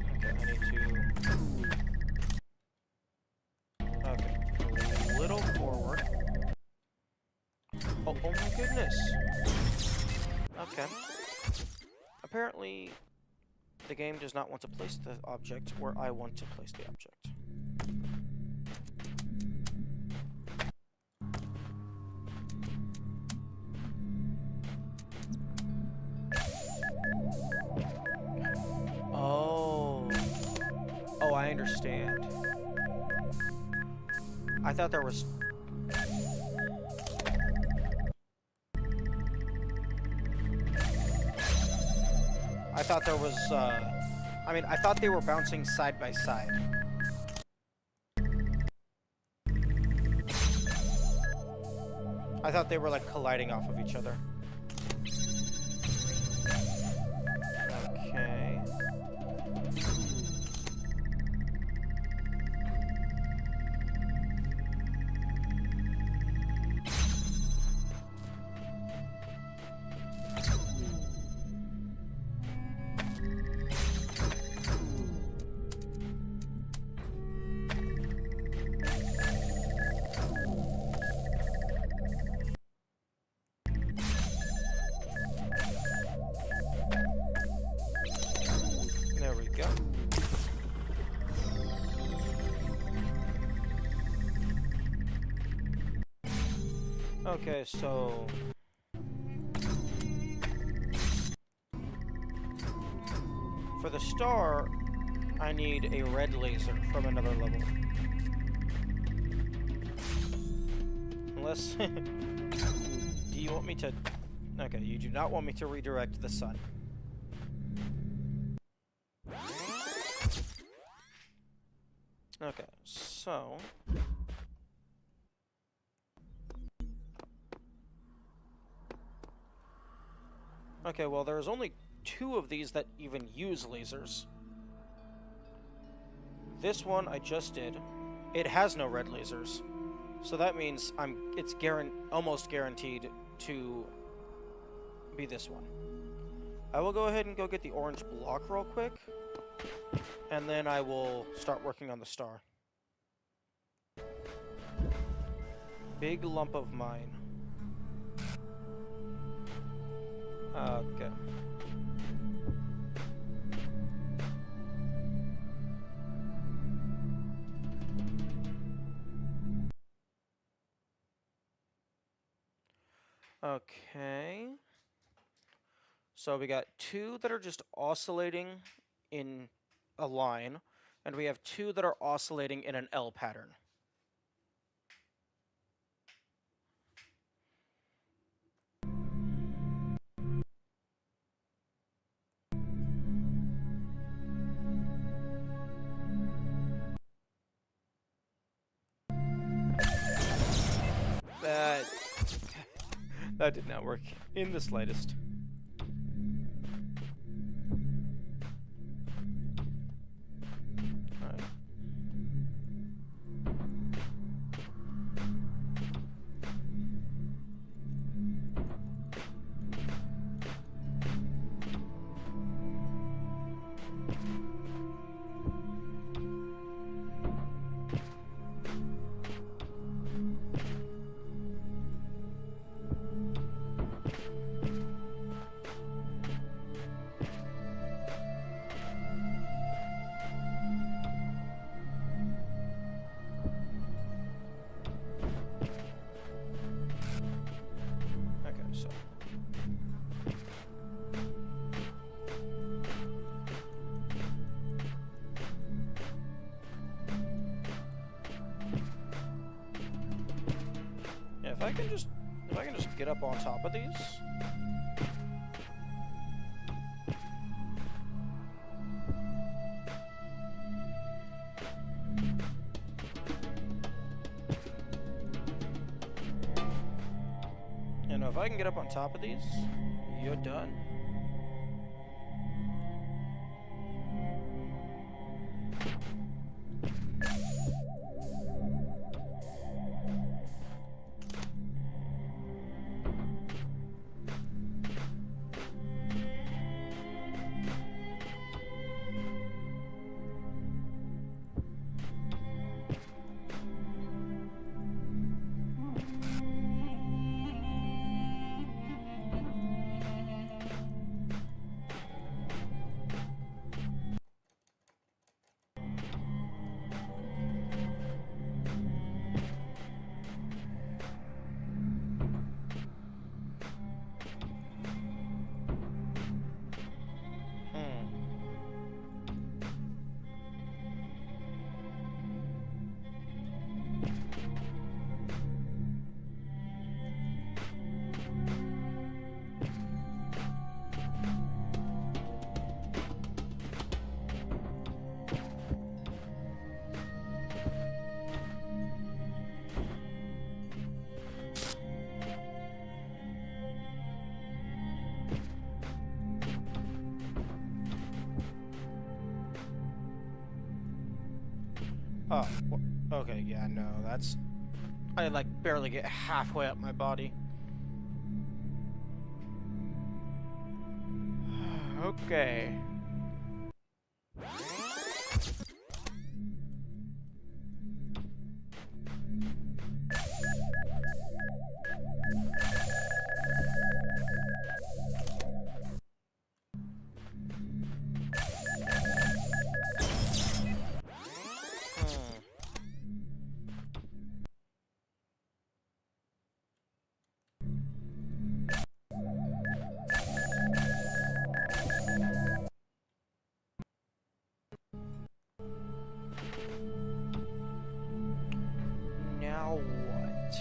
Okay, I need to... Okay, a little forward. Oh my goodness! Okay. Apparently, the game does not want to place the object where I want to place the object. Oh. Oh, I understand. I thought there was... I thought there was, I mean, I thought they were bouncing side by side. I thought they were, like, colliding off of each other. Okay. There we go. Okay, so... for the star, I need a red laser from another level. Unless... do you want me to... Okay, you do not want me to redirect the sun. Okay, so... Okay, well, there's only 2 of these that even use lasers. This one I just did. It has no red lasers. So that means it's almost guaranteed to be this one. I will go ahead and go get the orange block real quick. And then I will start working on the star. Big lump of mine. Okay. Okay. So we got 2 that are just oscillating in a line, and we have 2 that are oscillating in an L pattern. That that did not work in the slightest. Alright. Okay, so yeah, if I can just get up on top of these. You know, if I can get up on top of these, you're done. Oh, okay, yeah, no, that's... I, like, barely get halfway up my body. Okay. Now what?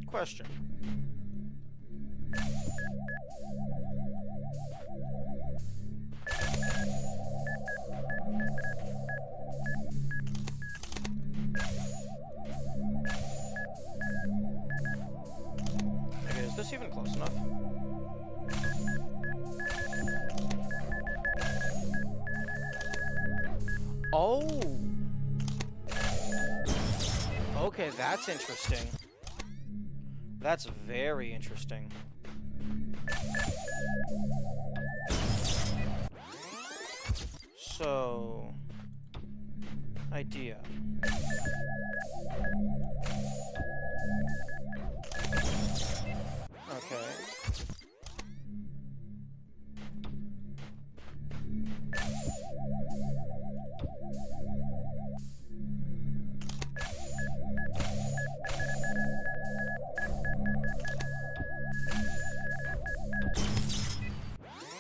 Question. this even close enough? Oh! Okay, that's interesting. That's very interesting. So... idea. Okay.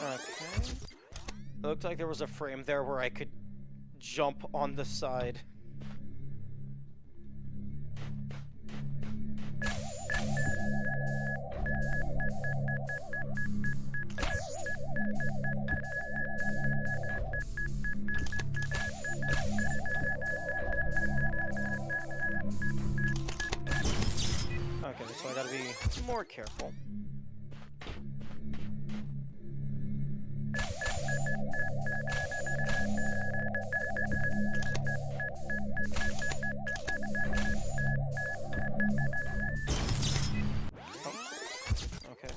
Okay. It looked like there was a frame there where I could jump on the side. Okay, so I gotta be more careful. Oh, okay.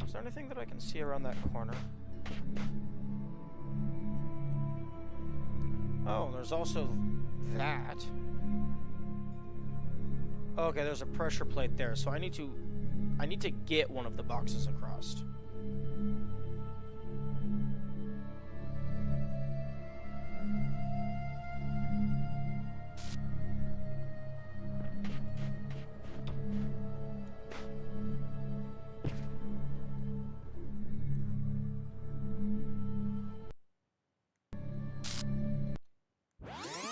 Is there anything that I can see around that corner? Oh, there's also that. Okay, there's a pressure plate there, so I need to get one of the boxes across.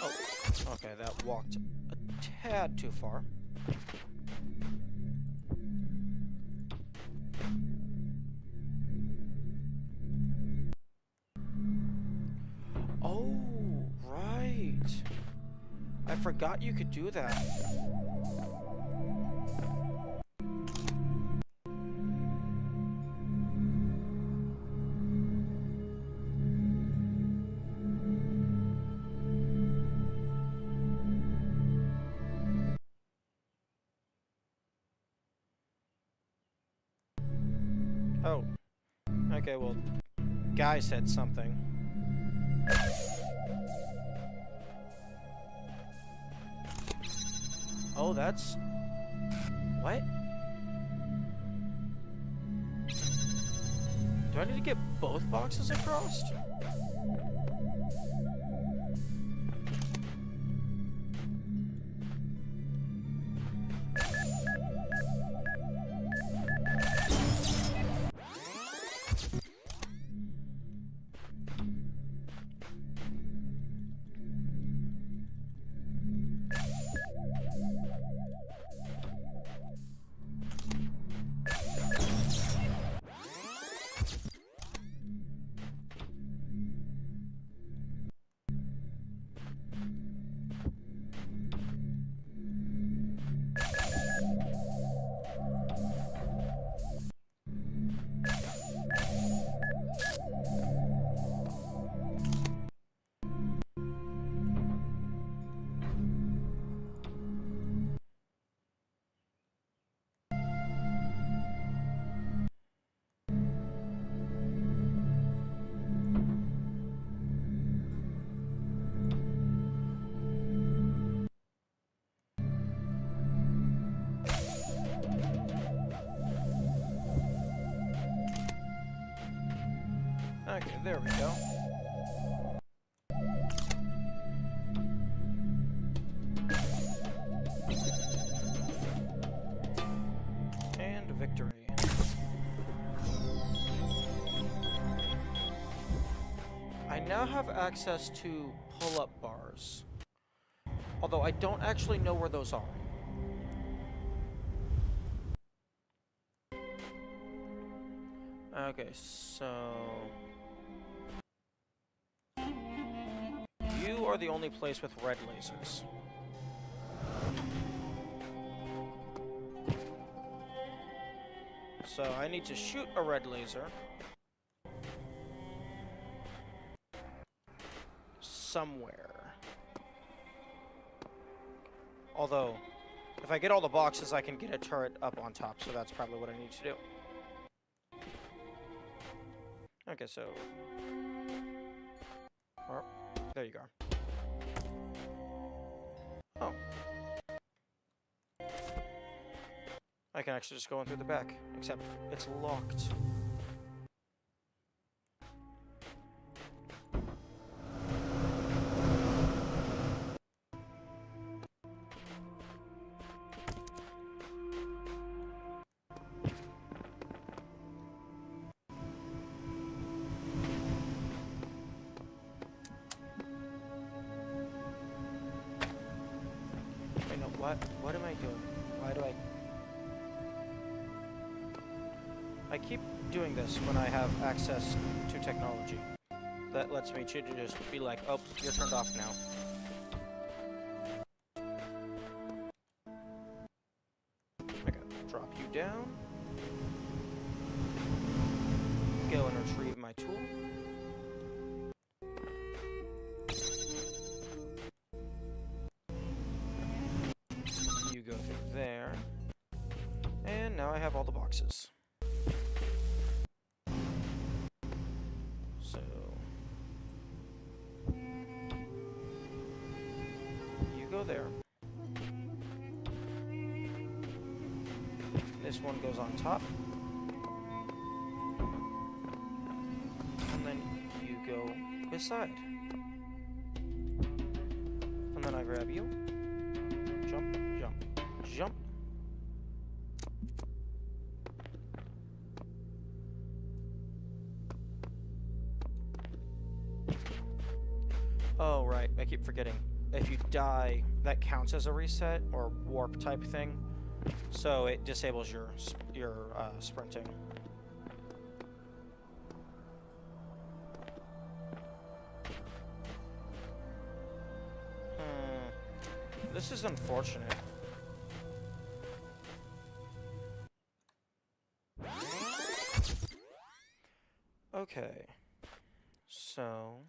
Oh, okay, that walked a tad too far. Oh, right. I forgot you could do that. Oh. Okay, well, Guy said something. Oh, that's... What? Do I need to get both boxes across? Okay, there we go. now have access to pull-up bars. Although I don't actually know where those are. Okay, so... you are the only place with red lasers. So I need to shoot a red laser somewhere. Although, if I get all the boxes, I can get a turret up on top, so that's probably what I need to do. Okay, so... oh, there you go. Oh. I can actually just go in through the back, except it's locked. Wait, no, what am I doing? Why do I keep doing this when I have access to technology. That lets me just be like, oh, you're turned off now. Okay, drop you down. Go and retrieve my tool. You go through there. And now I have all the boxes. So... you go there. This one goes on top. And then you go beside. And then I grab you. Jump, jump, jump. Oh, right. I keep forgetting. If you die, that counts as a reset or warp type thing. So it disables your sprinting. This is unfortunate. Okay. So...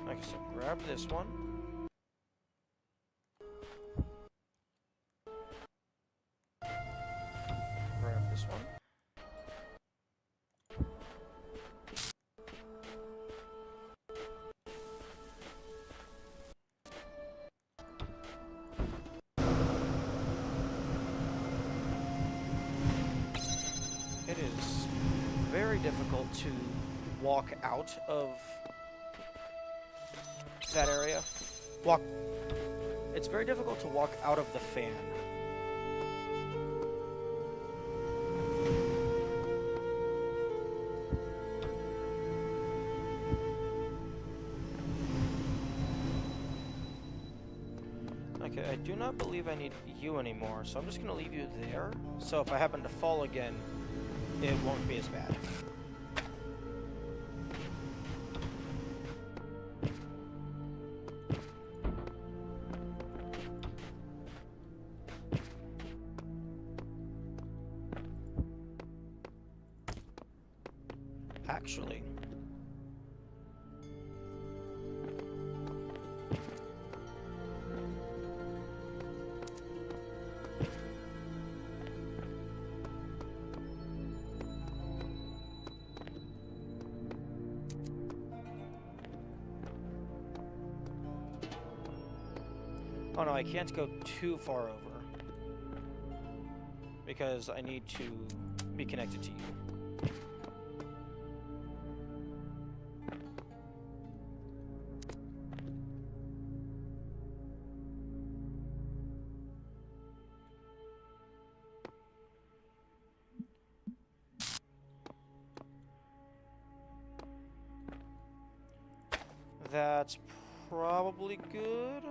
okay, so grab this one. Grab this one. It is very difficult to walk out of that area. It's very difficult to walk out of the fan. Okay, I do not believe I need you anymore, so I'm just gonna leave you there. So if I happen to fall again, it won't be as bad. Actually. Oh no, I can't go too far over. Because I need to be connected to you. That's probably good.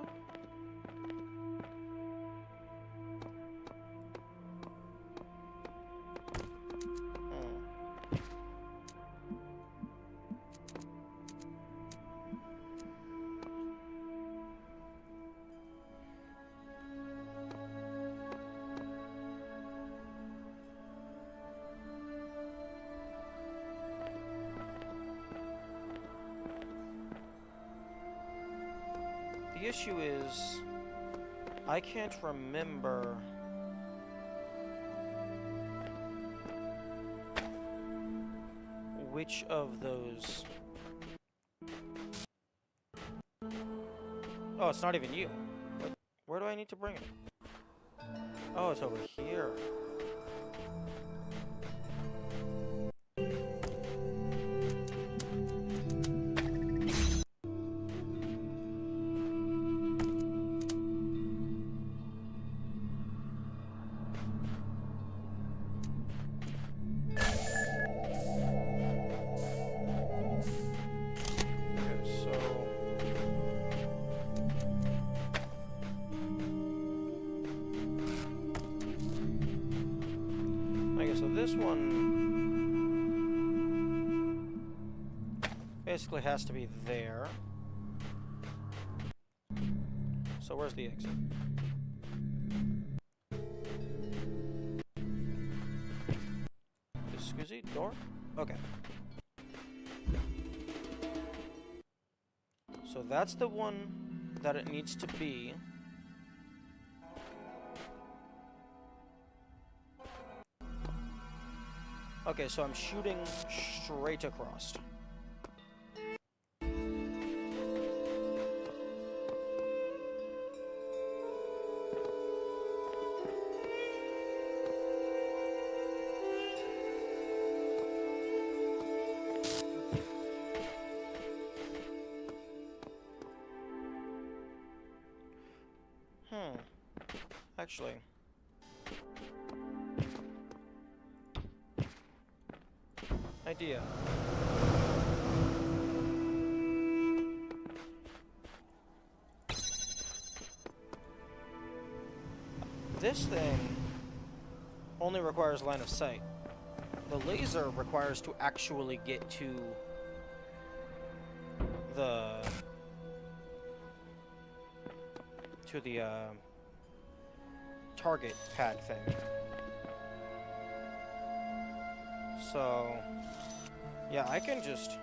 The issue is, I can't remember which of those... Oh, it's not even you. Where do I need to bring it? Oh, it's over here. So this one basically has to be there. So where's the exit? Excuse me, door? Okay. So that's the one that it needs to be. Okay, so I'm shooting straight across. Actually... idea. This thing only requires line of sight. The laser requires to actually get to the target pad thing. So yeah, I can just...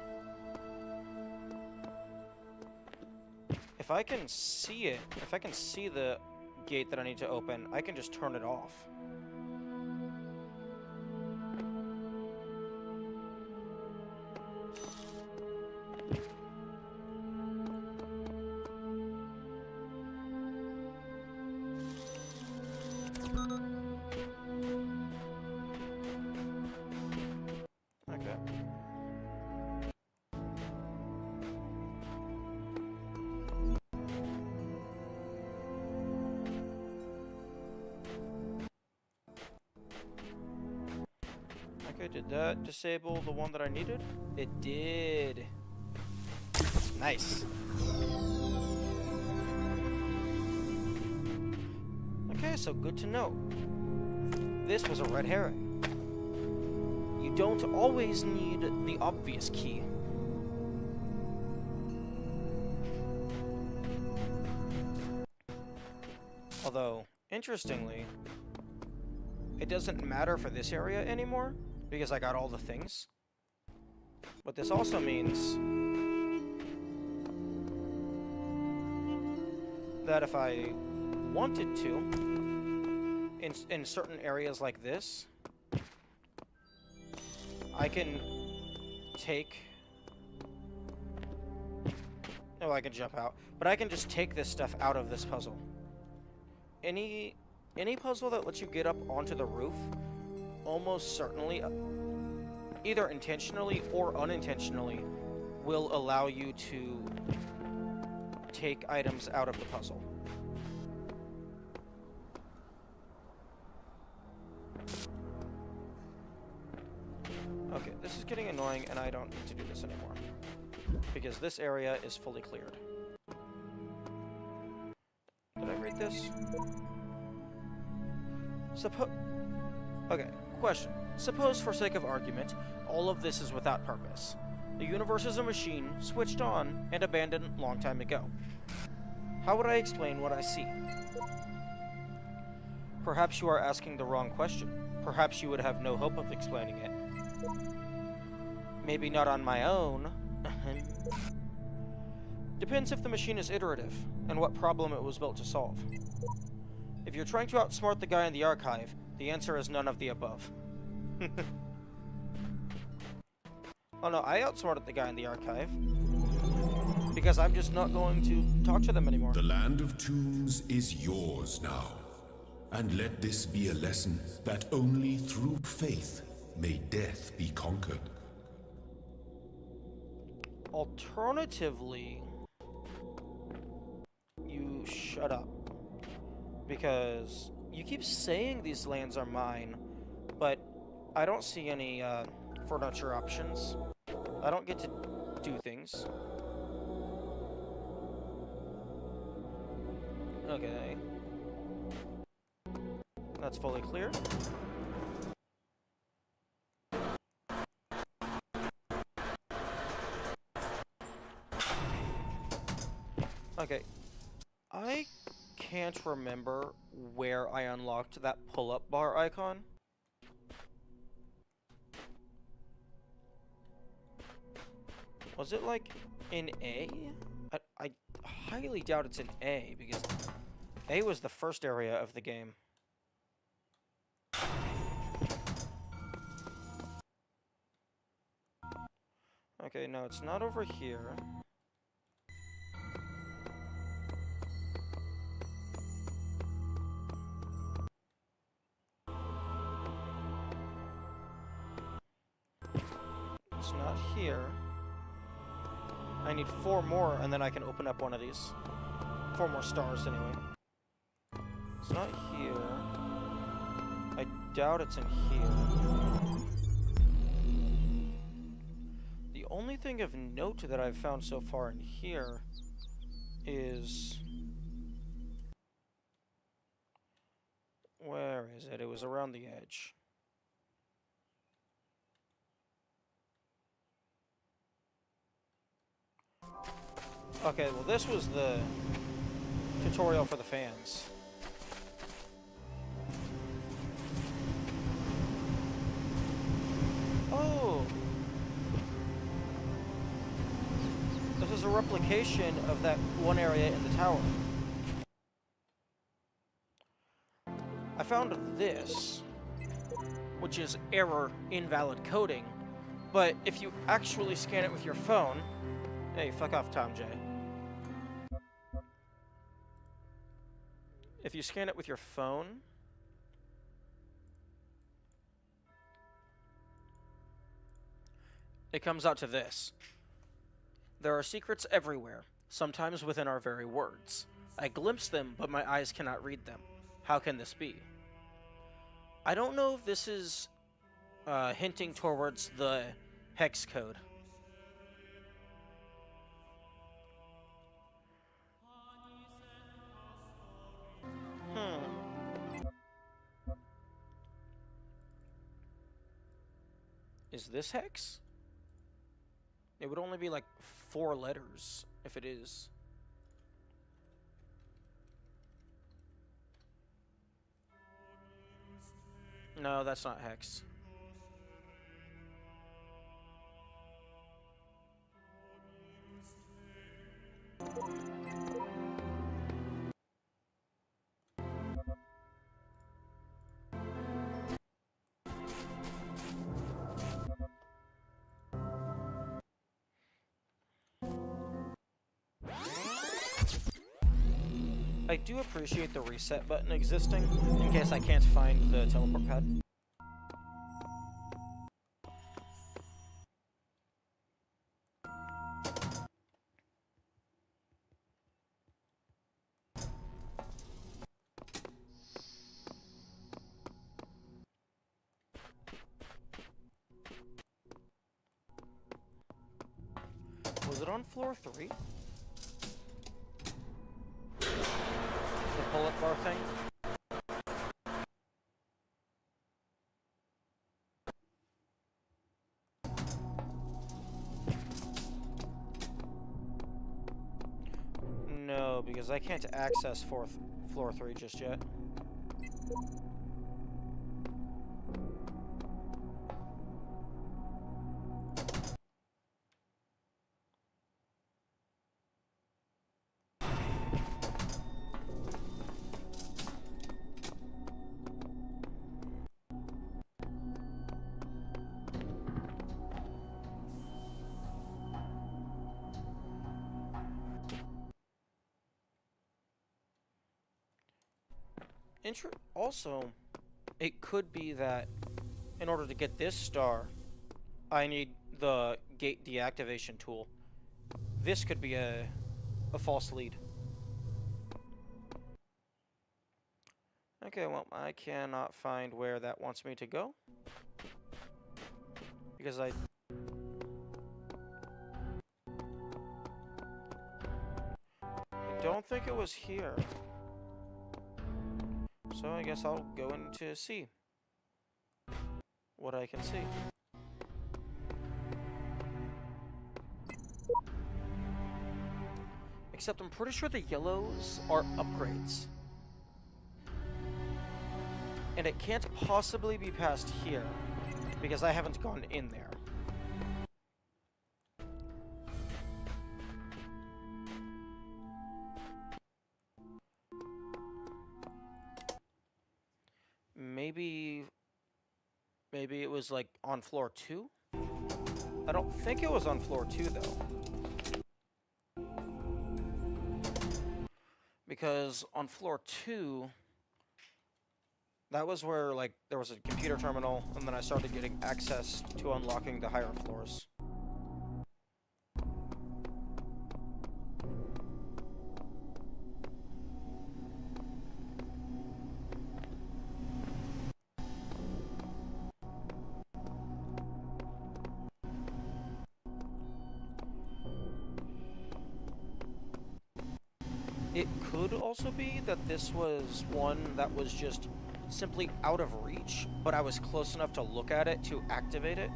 if I can see it, if I can see the gate that I need to open, I can just turn it off. Okay, did that disable the one that I needed? It did. Nice. Okay, so good to know. This was a red herring. You don't always need the obvious key. Although, interestingly, it doesn't matter for this area anymore, because I got all the things. But this also means that if I wanted to, in certain areas like this, I can take... oh, I can jump out. But I can just take this stuff out of this puzzle. Any puzzle that lets you get up onto the roof, almost certainly, either intentionally or unintentionally, will allow you to take items out of the puzzle. Okay, this is getting annoying and I don't need to do this anymore. because this area is fully cleared. Did I read this? Okay, question. Suppose, for sake of argument, all of this is without purpose. The universe is a machine, switched on, and abandoned long time ago. How would I explain what I see? Perhaps you are asking the wrong question. Perhaps you would have no hope of explaining it. Maybe not on my own. Depends if the machine is iterative, and what problem it was built to solve. If you're trying to outsmart the guy in the archive, the answer is none of the above. Oh no, I outsmarted the guy in the archive. Because I'm just not going to talk to them anymore. The land of tombs is yours now. And let this be a lesson that only through faith may death be conquered. Alternatively, you shut up. Because you keep saying these lands are mine, but I don't see any furniture options. I don't get to do things. Okay. That's fully clear. Okay. I can't remember where I unlocked that pull-up bar icon. Was it like in A? I highly doubt it's in A, because A was the first area of the game. Okay, no, it's not over here. It's not here. I need 4 more, and then I can open up one of these. 4 more stars, anyway. It's not here. I doubt it's in here. The only thing of note that I've found so far in here is... Where is it? It was around the edge. Okay, well this was the tutorial for the fans. Oh! This is a replication of that one area in the tower. I found this, which is error invalid coding, but if you actually scan it with your phone... Hey, fuck off, Tom J. If you scan it with your phone, it comes out to this. There are secrets everywhere, sometimes within our very words. I glimpse them, but my eyes cannot read them. How can this be? I don't know if this is hinting towards the hex code. Is this hex? It would only be like 4 letters, if it is. No, that's not hex. I do appreciate the reset button existing, in case I can't find the teleport pad. Was it on floor 3? The bullet bar thing? No, because I can't access floor 3 just yet. Also, it could be that in order to get this star, I need the gate deactivation tool. This could be a false lead. Okay, well, I cannot find where that wants me to go. Because I don't think it was here. So I guess I'll go in to see what I can see. Except I'm pretty sure the yellows are upgrades. And it can't possibly be past here, because I haven't gone in there. Maybe it was like on floor 2? I don't think it was on floor 2 though. Because on floor 2, that was where like there was a computer terminal, and then I started getting access to unlocking the higher floors. It could also be that this was one that was just simply out of reach, but I was close enough to look at it to activate it.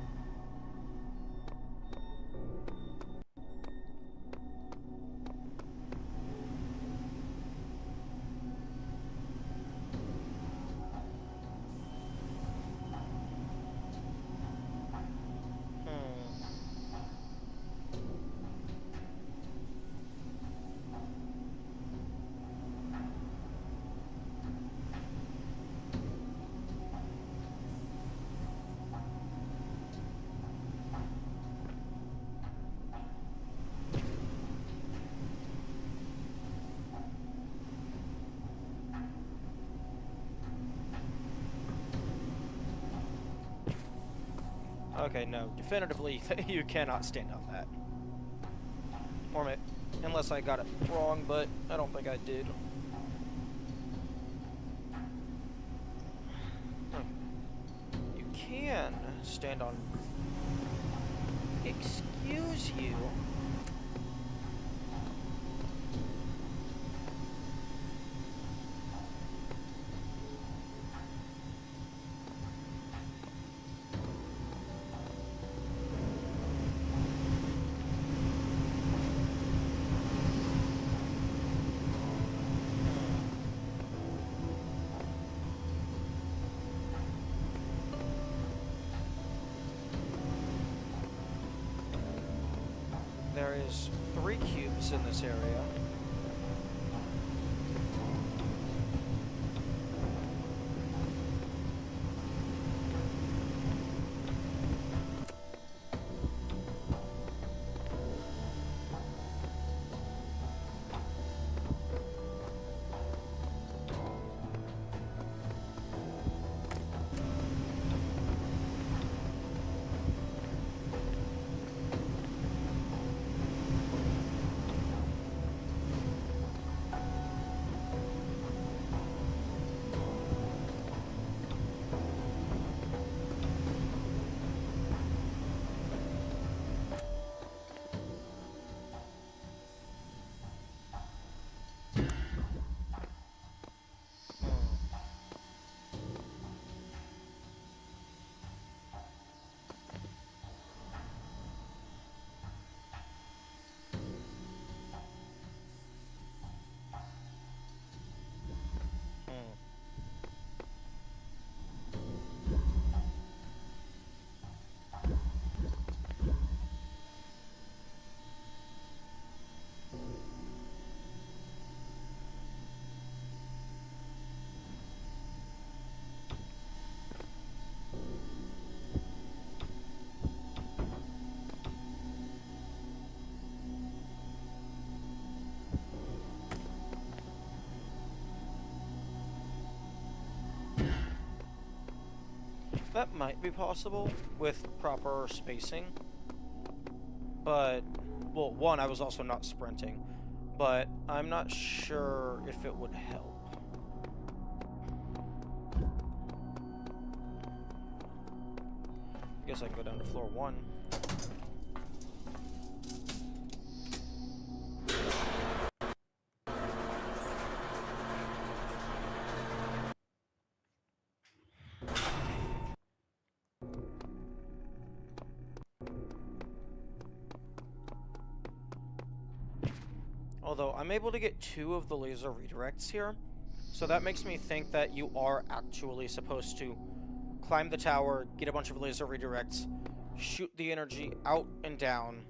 Okay, no, definitively you cannot stand on that. Or unless I got it wrong, but I don't think I did. You can stand on... Excuse you? There is 3 cubes in this area. That might be possible with proper spacing. But, well, one, I was also not sprinting. But I'm not sure if it would help. I guess I can go down to floor 1. Although, I'm able to get 2 of the laser redirects here, so that makes me think that you are actually supposed to climb the tower, get a bunch of laser redirects, shoot the energy out and down,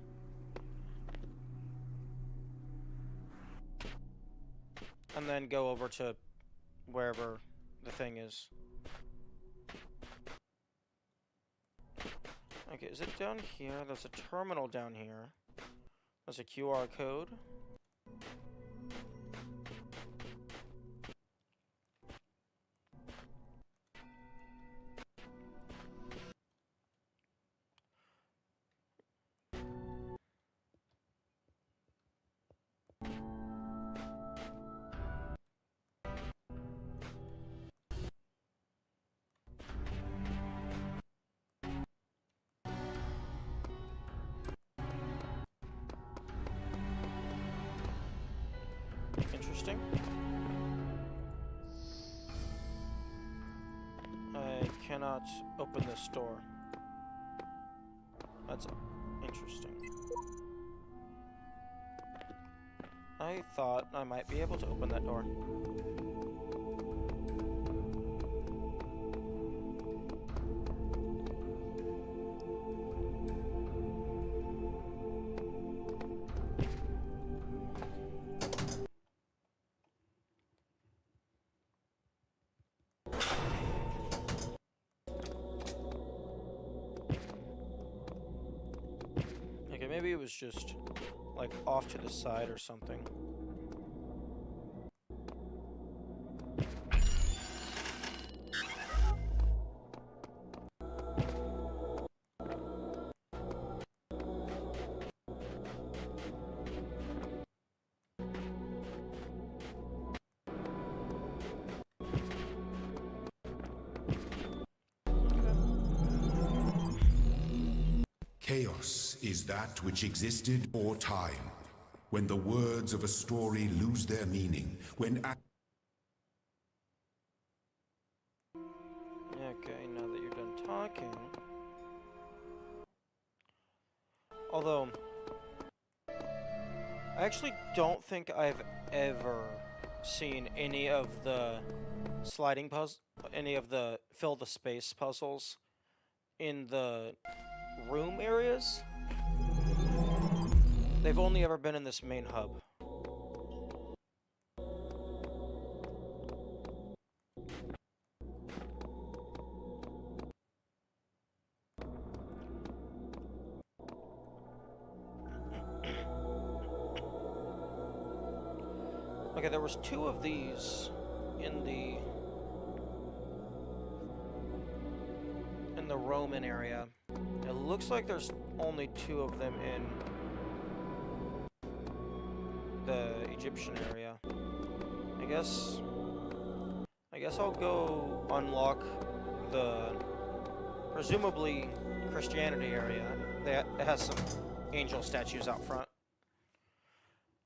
and then go over to wherever the thing is. Okay, is it down here? There's a terminal down here. There's a QR code. Interesting. I cannot open this door. That's interesting. I thought I might be able to open that door. Okay, maybe it was just, like, off to the side or something. Chaos is that which existed or time, when the words of a story lose their meaning, when Okay, now that you're done talking... Although, I actually don't think I've ever seen any of the sliding puzzle, any of the fill the space puzzles in the room areas. They've only ever been in this main hub. Okay, there was 2 of these in the Roman area. It looks like there's only 2 of them in the Egyptian area. I guess I'll go unlock the presumably Christianity area. It has some angel statues out front.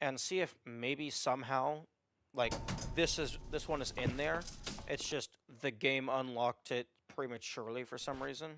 And see if maybe somehow, like, this one is in there. It's just the game unlocked it prematurely for some reason.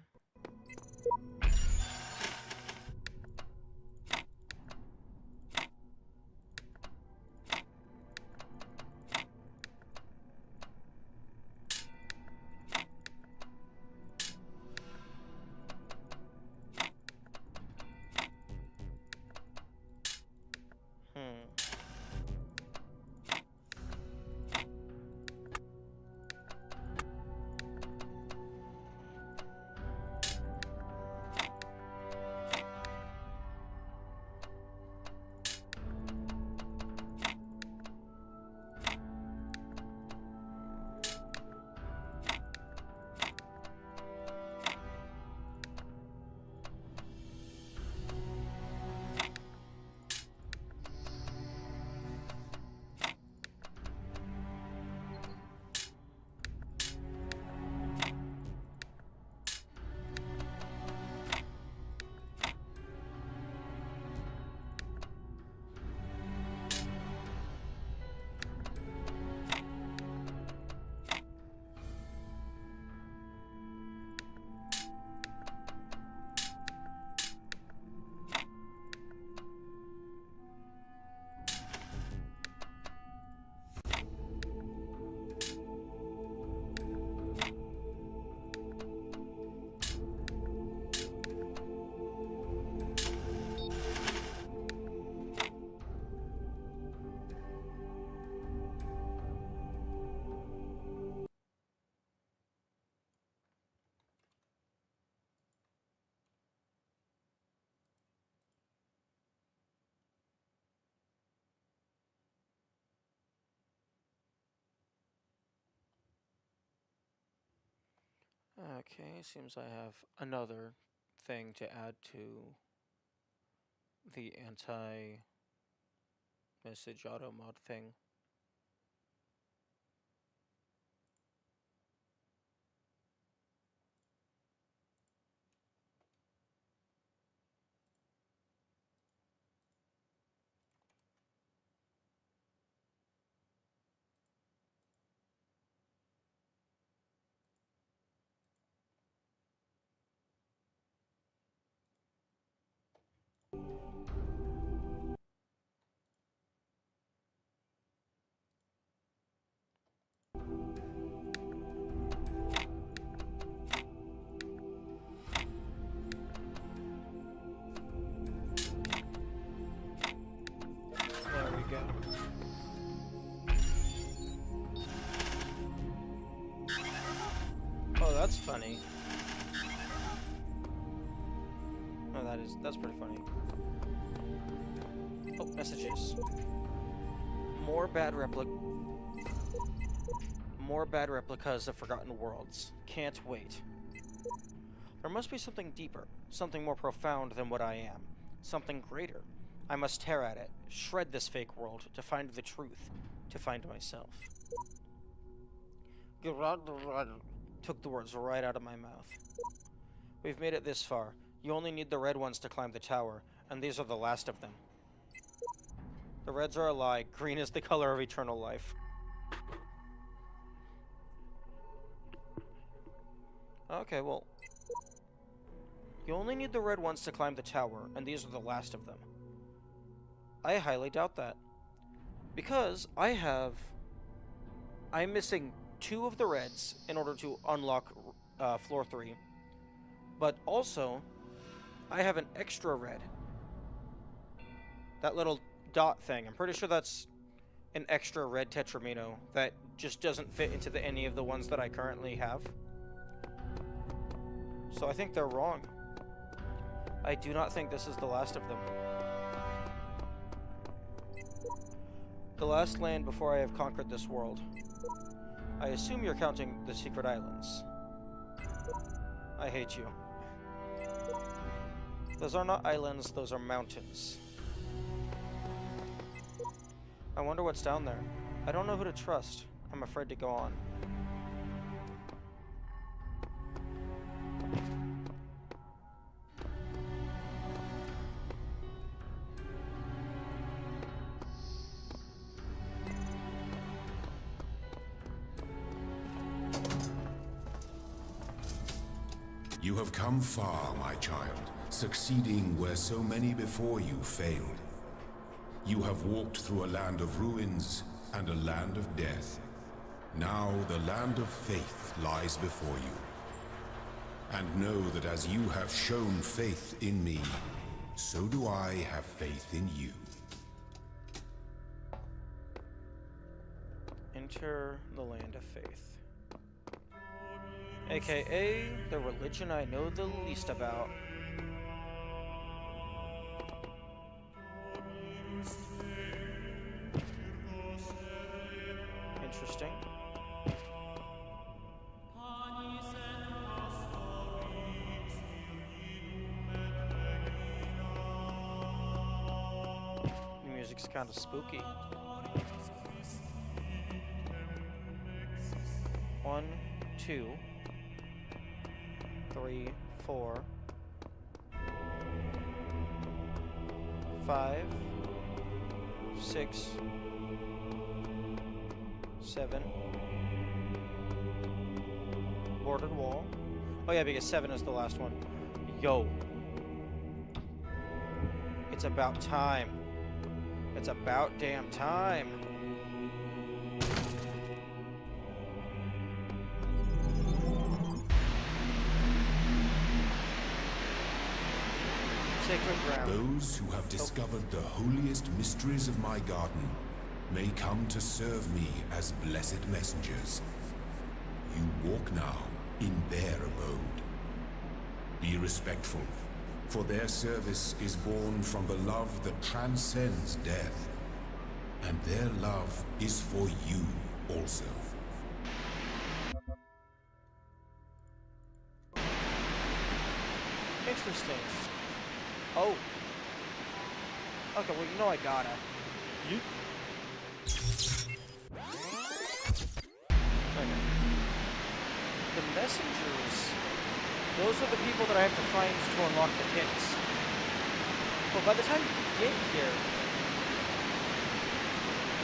Okay, seems I have another thing to add to the anti-message auto mod thing. There we go. Oh, that's funny. Oh, that's pretty funny. Oh, messages. More bad replicas of Forgotten Worlds. Can't wait. There must be something deeper, something more profound than what I am. Something greater. I must tear at it, shred this fake world, to find the truth, to find myself. Took the words right out of my mouth. We've made it this far. You only need the red ones to climb the tower, and these are the last of them. The reds are a lie. Green is the color of eternal life. Okay, well... You only need the red ones to climb the tower, and these are the last of them. I highly doubt that. Because I'm missing 2 of the reds in order to unlock floor 3. But also, I have an extra red. That little dot thing. I'm pretty sure that's an extra red Tetramino that just doesn't fit into any of the ones that I currently have. So I think they're wrong. I do not think this is the last of them. The last land before I have conquered this world. I assume you're counting the secret islands. I hate you. Those are not islands, those are mountains. I wonder what's down there. I don't know who to trust. I'm afraid to go on. You have come far, my child, succeeding where so many before you failed. You have walked through a land of ruins and a land of death. Now the land of faith lies before you. And know that as you have shown faith in me, so do I have faith in you. Enter the land of faith. AKA, the religion I know the least about. Interesting. The music's kind of spooky. 1, 2, 3, 4, 5, 6, 7. Bordered wall. Oh yeah, because 7 is the last one. Yo. It's about time. It's about damn time. Sacred ground. Those who have discovered the holiest mysteries of my garden may come to serve me as blessed messengers. You walk now in their abode. Be respectful, for their service is born from the love that transcends death. And their love is for you also. Interesting. Oh. Okay, well, you know I gotta. Yeet. Okay. The messengers, those are the people that I have to find to unlock the hits. But by the time you get here,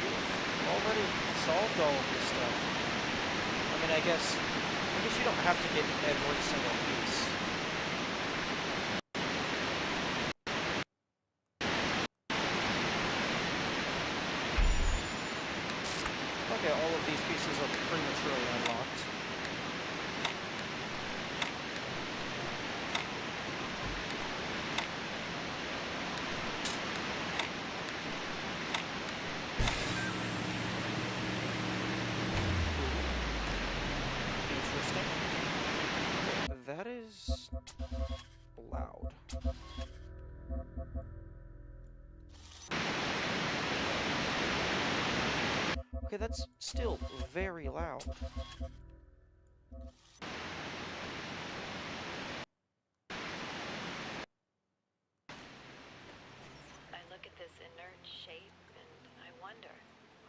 you've already solved all of this stuff. I mean, I guess you don't have to get every single piece. Okay, all of these pieces are prematurely unlocked. Interesting. That is loud. Okay, that's still very loud. I look at this inert shape and I wonder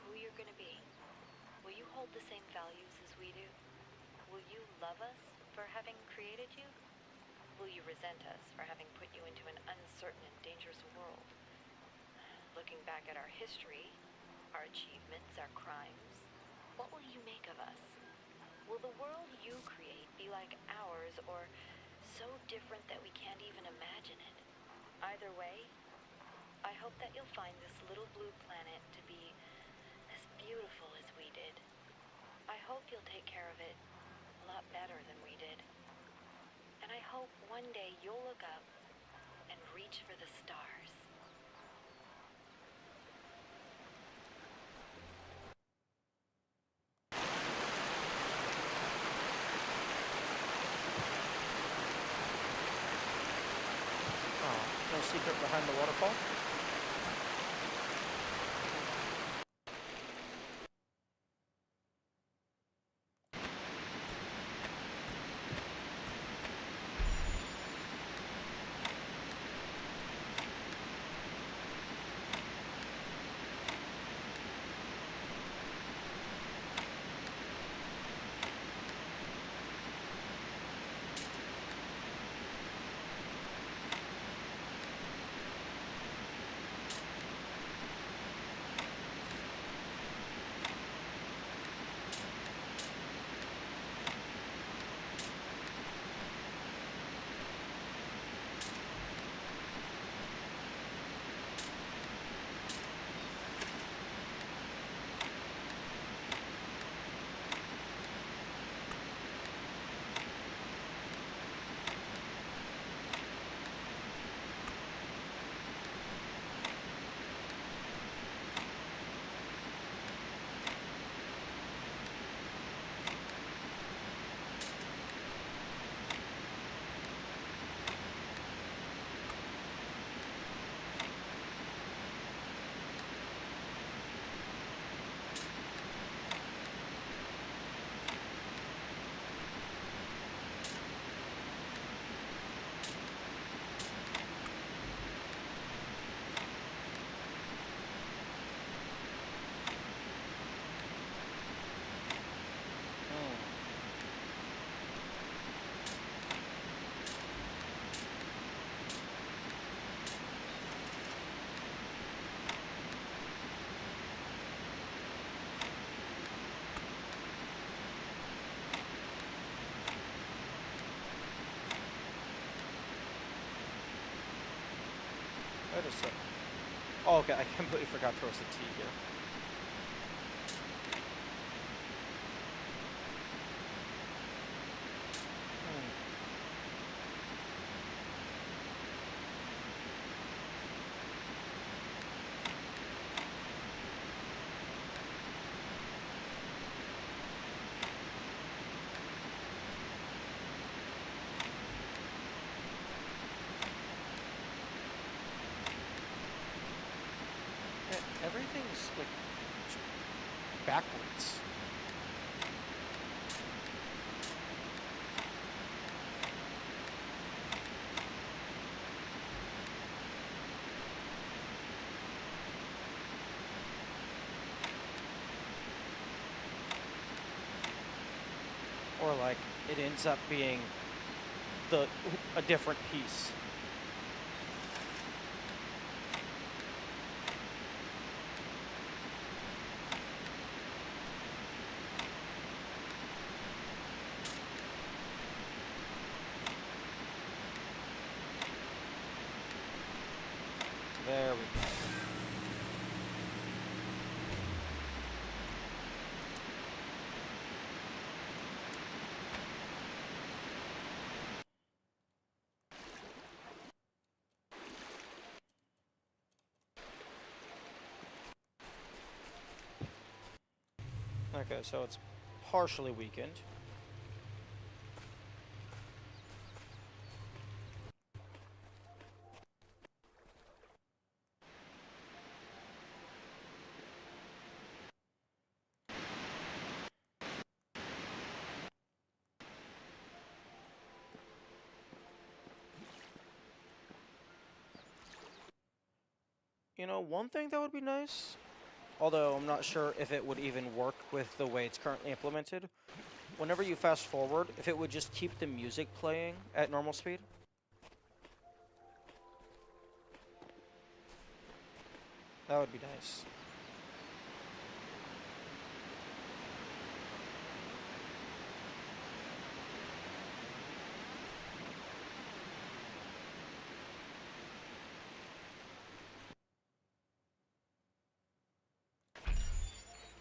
who you're gonna be. Will you hold the same values as we do? Will you love us for having created you? Will you resent us for having put you into an uncertain and dangerous world? Looking back at our history, our achievements, our crimes, what will you make of us? Will the world you create be like ours, or so different that we can't even imagine it? Either way, I hope that you'll find this little blue planet to be as beautiful as we did. I hope you'll take care of it a lot better than we did. And I hope one day you'll look up and reach for the stars. Oh, no secret behind the waterfall? Wait a second. Oh, okay, I completely forgot to roast the tea here. Yeah, everything's, like, backwards. like it ends up being a different piece. There we go. Okay, so it's partially weakened. You know, one thing that would be nice, although I'm not sure if it would even work with the way it's currently implemented, whenever you fast forward, if it would just keep the music playing at normal speed. That would be nice.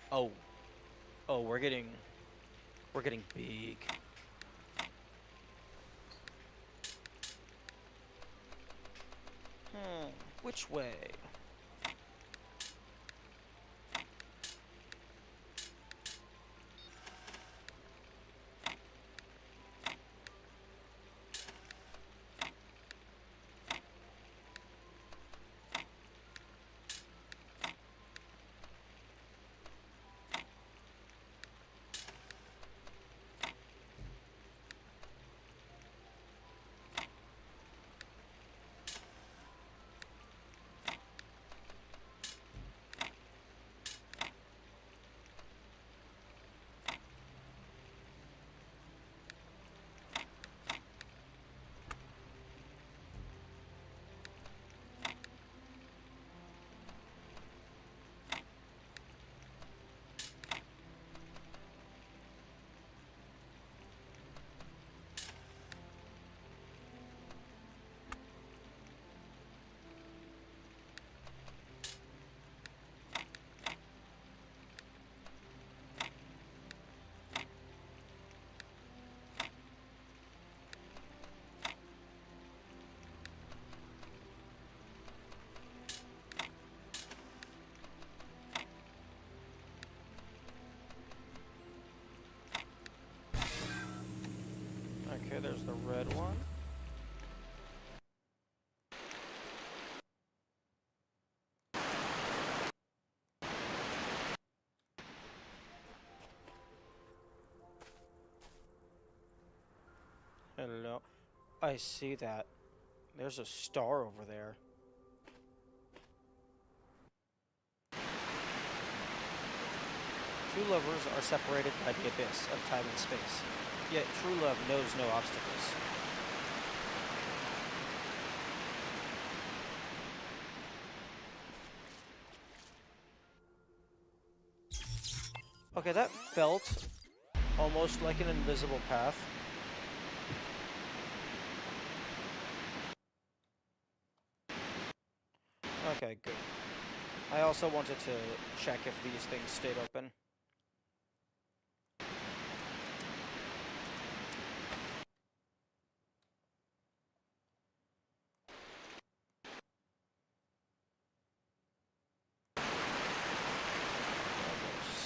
Oh. Oh, we're getting big. Which way? Okay, there's the red one. Hello. I see that. There's a star over there. Two lovers are separated by the abyss of time and space, yet true love knows no obstacles. Okay, that felt almost like an invisible path. Okay, good. I also wanted to check if these things stayed open.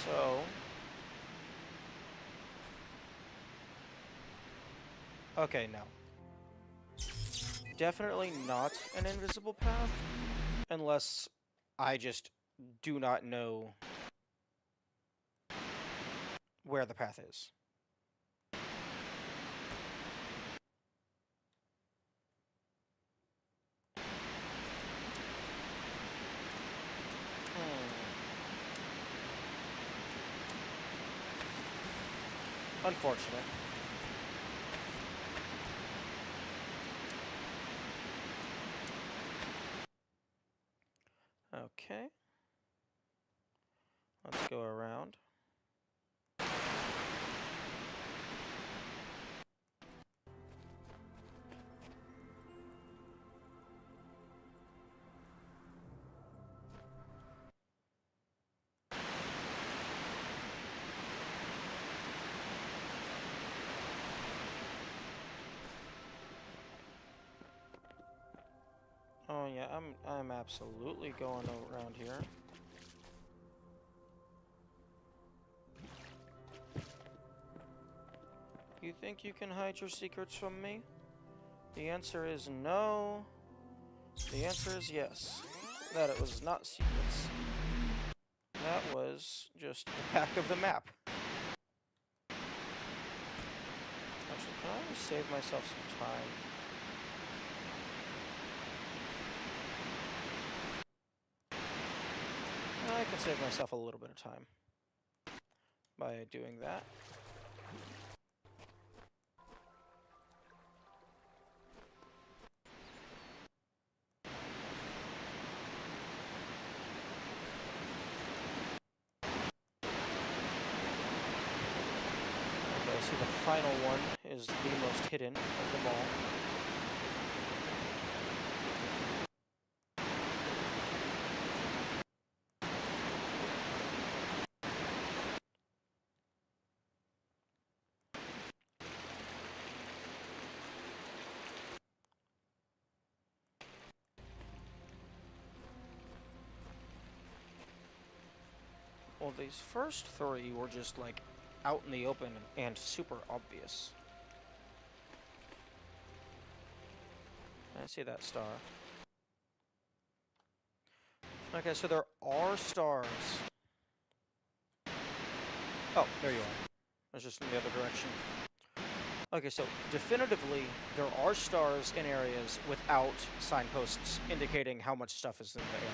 So... Okay, no. Definitely not an invisible path, unless I just do not know where the path is. Unfortunate. Okay. Let's go around. Oh yeah, I'm absolutely going around here. You think you can hide your secrets from me? The answer is no. The answer is yes. That it was not secrets. That was just the back of the map. Actually, can I save myself some time? I can save myself a little bit of time by doing that. Okay, so the final one is the most hidden of them all. Well, these first three were just like out in the open and super obvious. I see that star. Okay, so there are stars. Oh, there you are. I was just in the other direction. Okay, so definitively, there are stars in areas without signposts indicating how much stuff is in the area.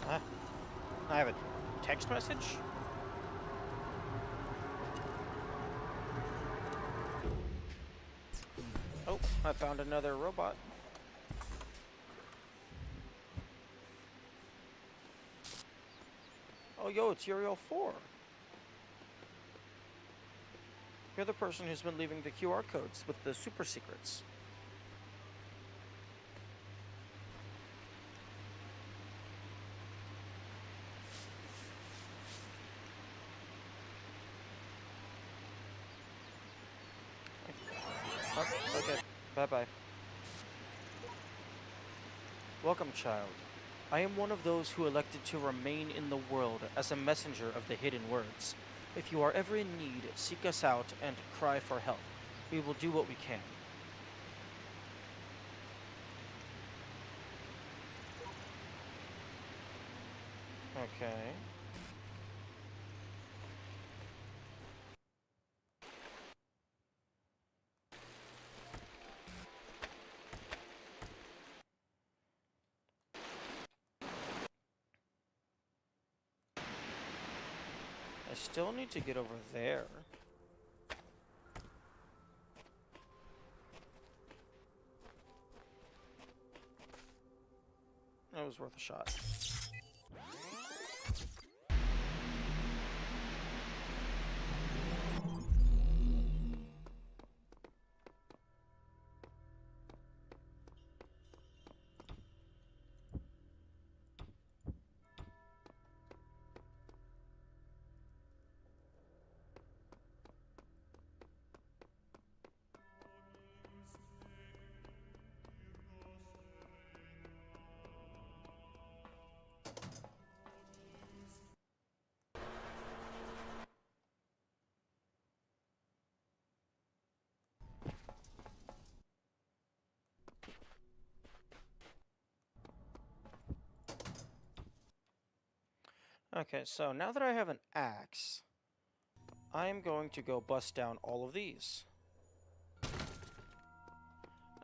Ah, I have a text message? Oh, I found another robot. Oh, yo, it's Uriel 4. You're the person who's been leaving the QR codes with the super secrets. Oh, okay. Bye-bye. Welcome, child. I am one of those who elected to remain in the world as a messenger of the hidden words. If you are ever in need, seek us out and cry for help. We will do what we can. Okay. I still need to get over there. That was worth a shot. Okay, so now that I have an axe, I'm going to go bust down all of these.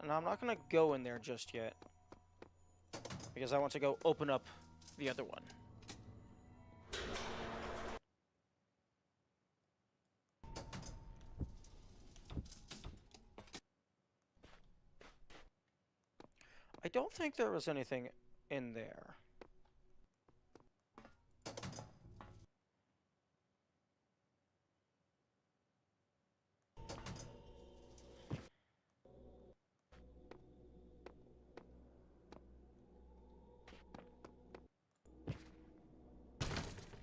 And I'm not going to go in there just yet, because I want to go open up the other one. I don't think there was anything in there.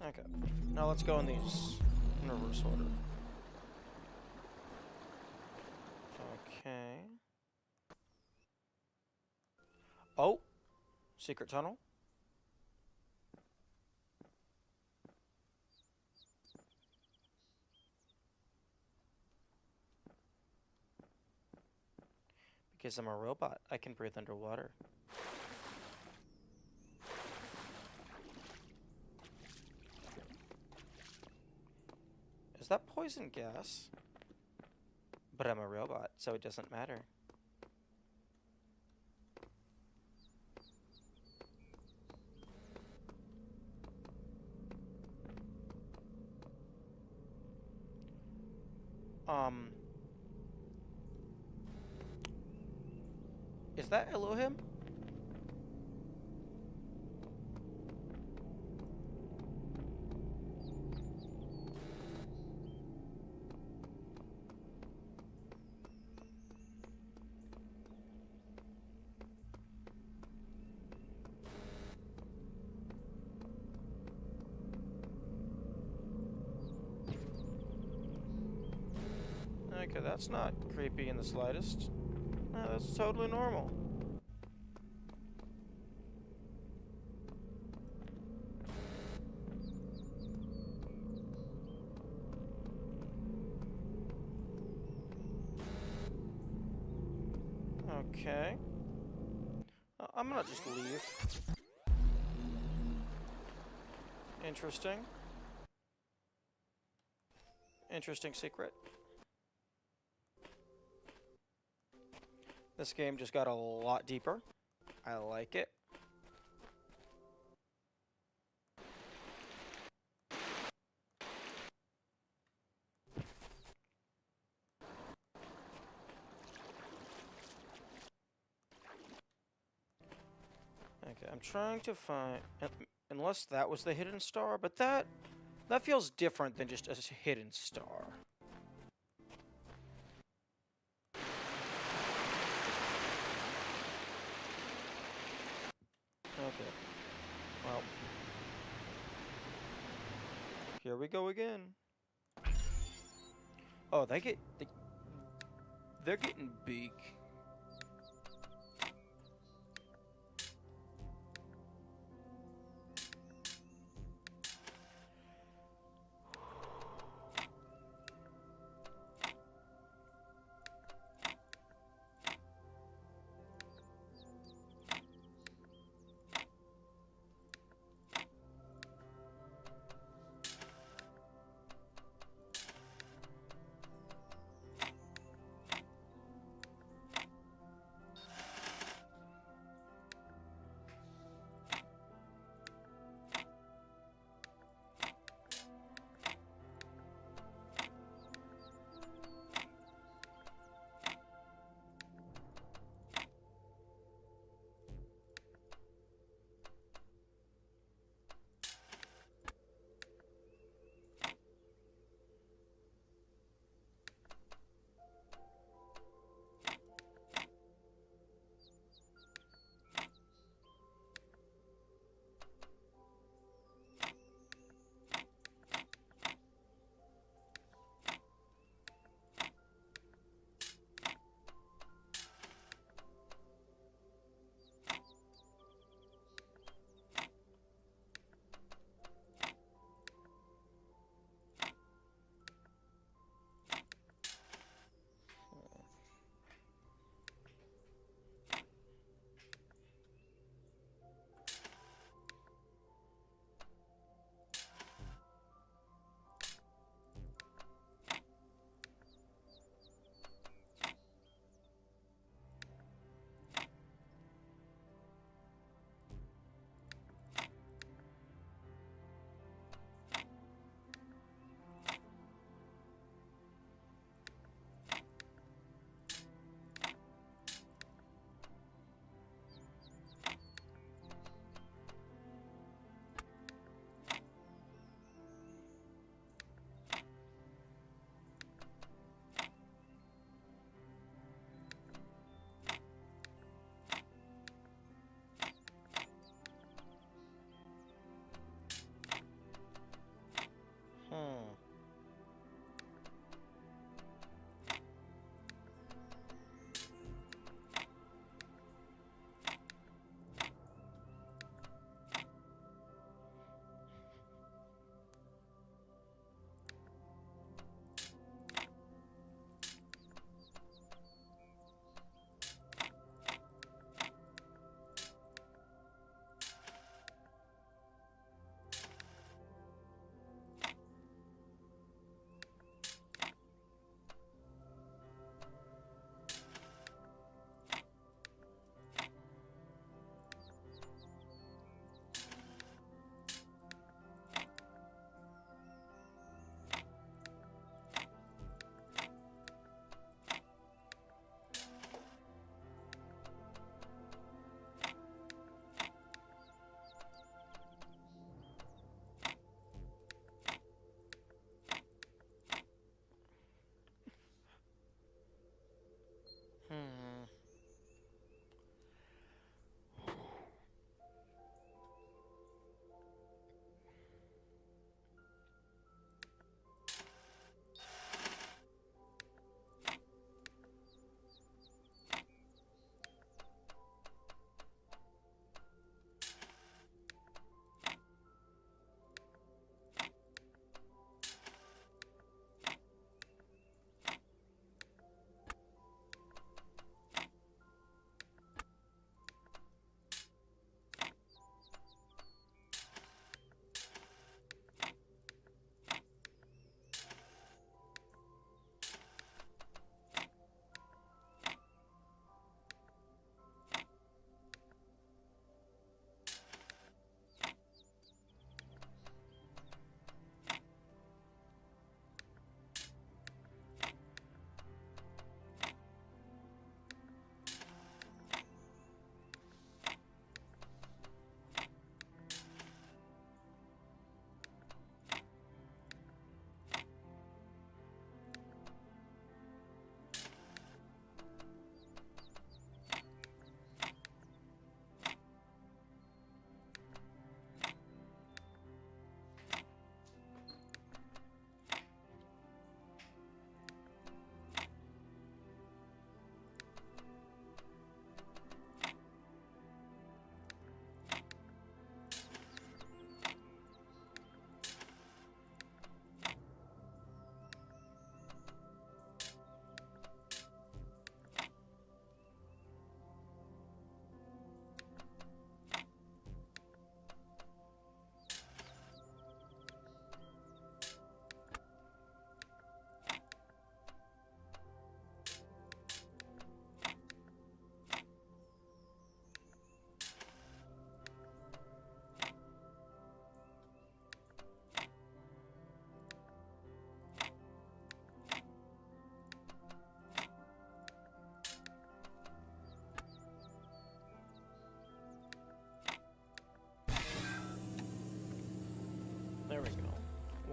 Okay, now let's go in these in reverse order. Okay. Oh, secret tunnel. Because I'm a robot, I can breathe underwater. Is that poison gas? But I'm a robot, so it doesn't matter. Um, is that Elohim? Okay, that's not creepy in the slightest. That's totally normal. Okay. I'm gonna just leave. Interesting. Interesting secret. This game just got a lot deeper. I like it. I'm trying to find... Unless that was the hidden star, but that feels different than just a hidden star. Okay. Well. Here we go again. Oh, they're getting big.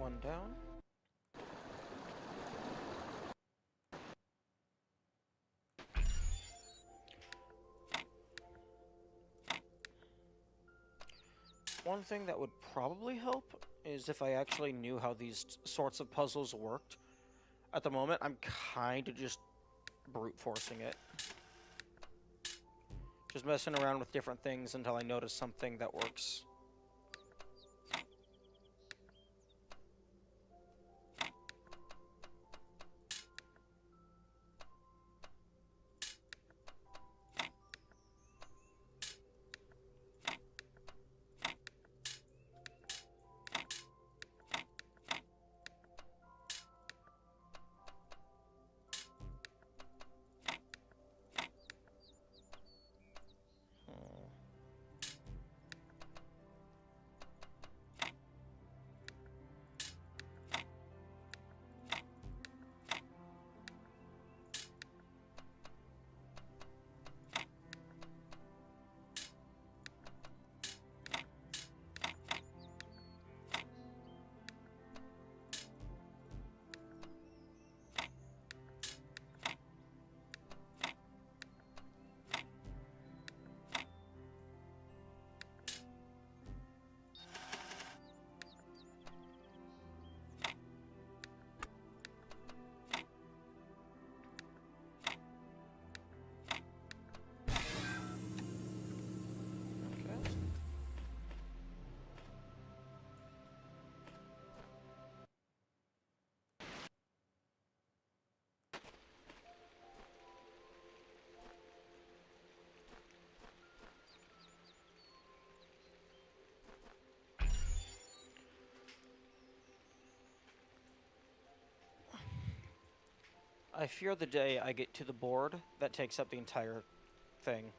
one down. One thing that would probably help is if I actually knew how these sorts of puzzles worked. At the moment, I'm kind of just brute forcing it. Just messing around with different things until I notice something that works. Okay. I fear the day I get to the board that takes up the entire thing.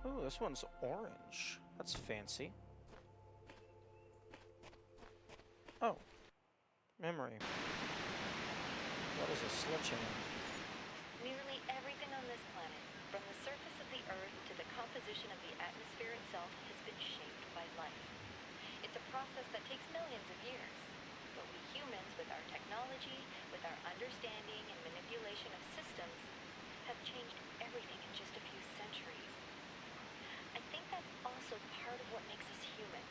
Ooh, this one's orange. That's fancy. Oh. Memory. What is a sledgehammer? Nearly everything on this planet, from the surface of the Earth to the composition of the atmosphere itself, has been shaped by life. It's a process that takes millions of years. But we humans, with our technology, with our understanding and manipulation of systems, have changed everything in just a few centuries. I think that's also part of what makes us human.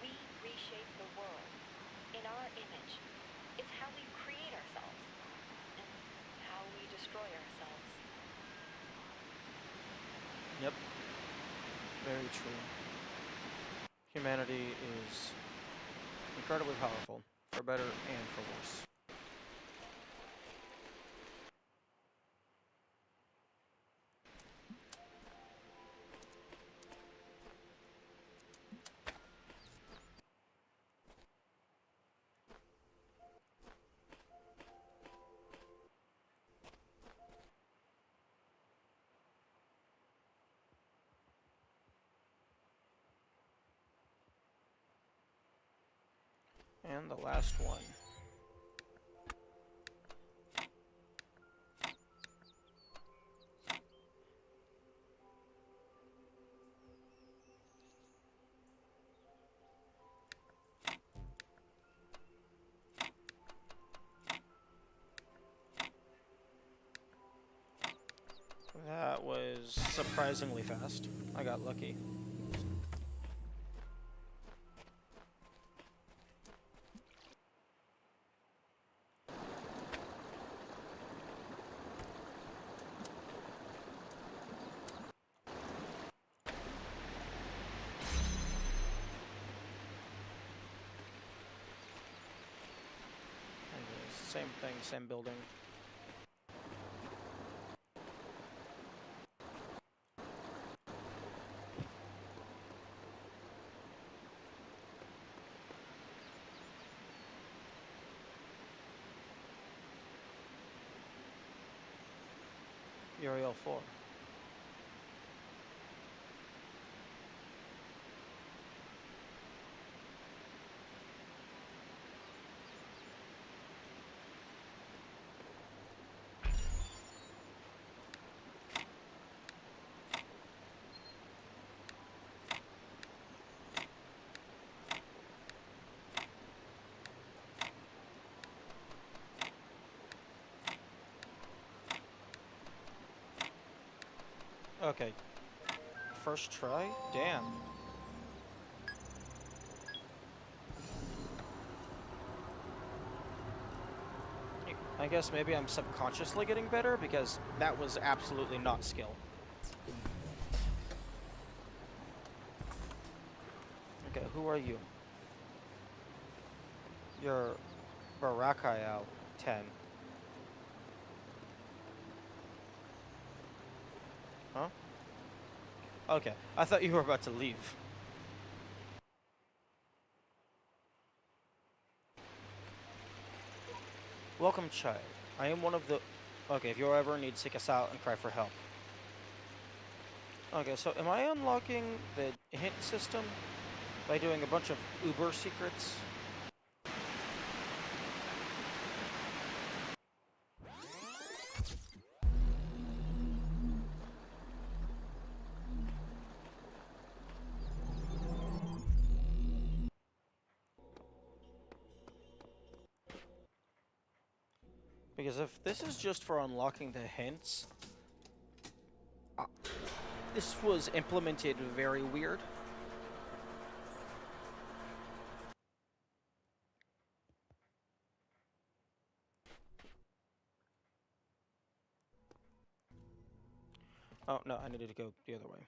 We reshape the world in our image. It's how we create ourselves and how we destroy ourselves. Yep. Very true. Humanity is incredibly powerful, for better and for worse. And the last one. That was surprisingly fast. I got lucky. Anyways, same thing, same building. Uriel 4. Okay. First try? Damn. I guess maybe I'm subconsciously getting better because that was absolutely not skill. Okay, who are you? You're Barakayao 10. Huh? Okay, I thought you were about to leave. Welcome, child. I am one of the... Okay, if you ever need, seek us out and cry for help. Okay, so am I unlocking the hint system by doing a bunch of Uber secrets? Because if this is just for unlocking the hints, this was implemented very weird. Oh, no, I needed to go the other way.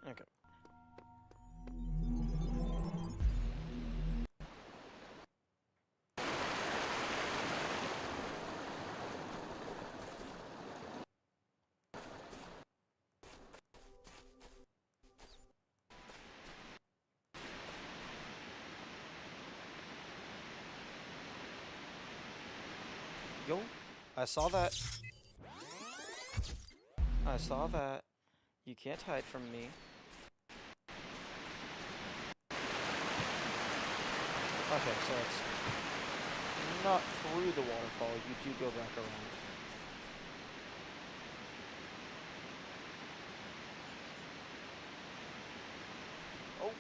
Okay. Yo, I saw that. I saw that. You can't hide from me. Okay, so it's not through the waterfall. You do go back around. Oh,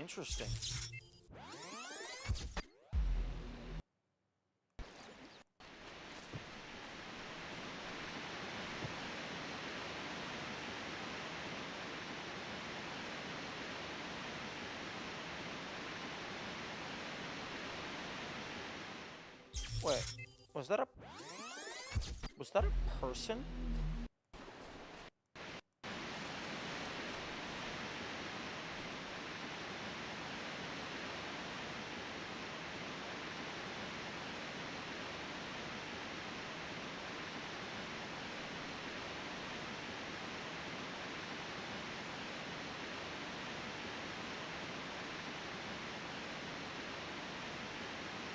interesting. Wait, was that a was that a person?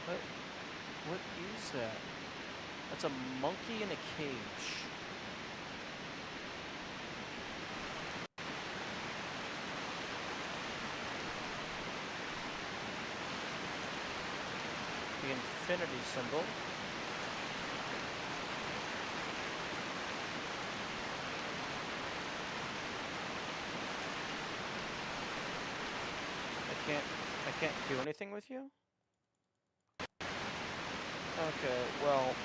What what is that? That's a monkey in a cage. The infinity symbol. I can't do anything with you? Okay, well,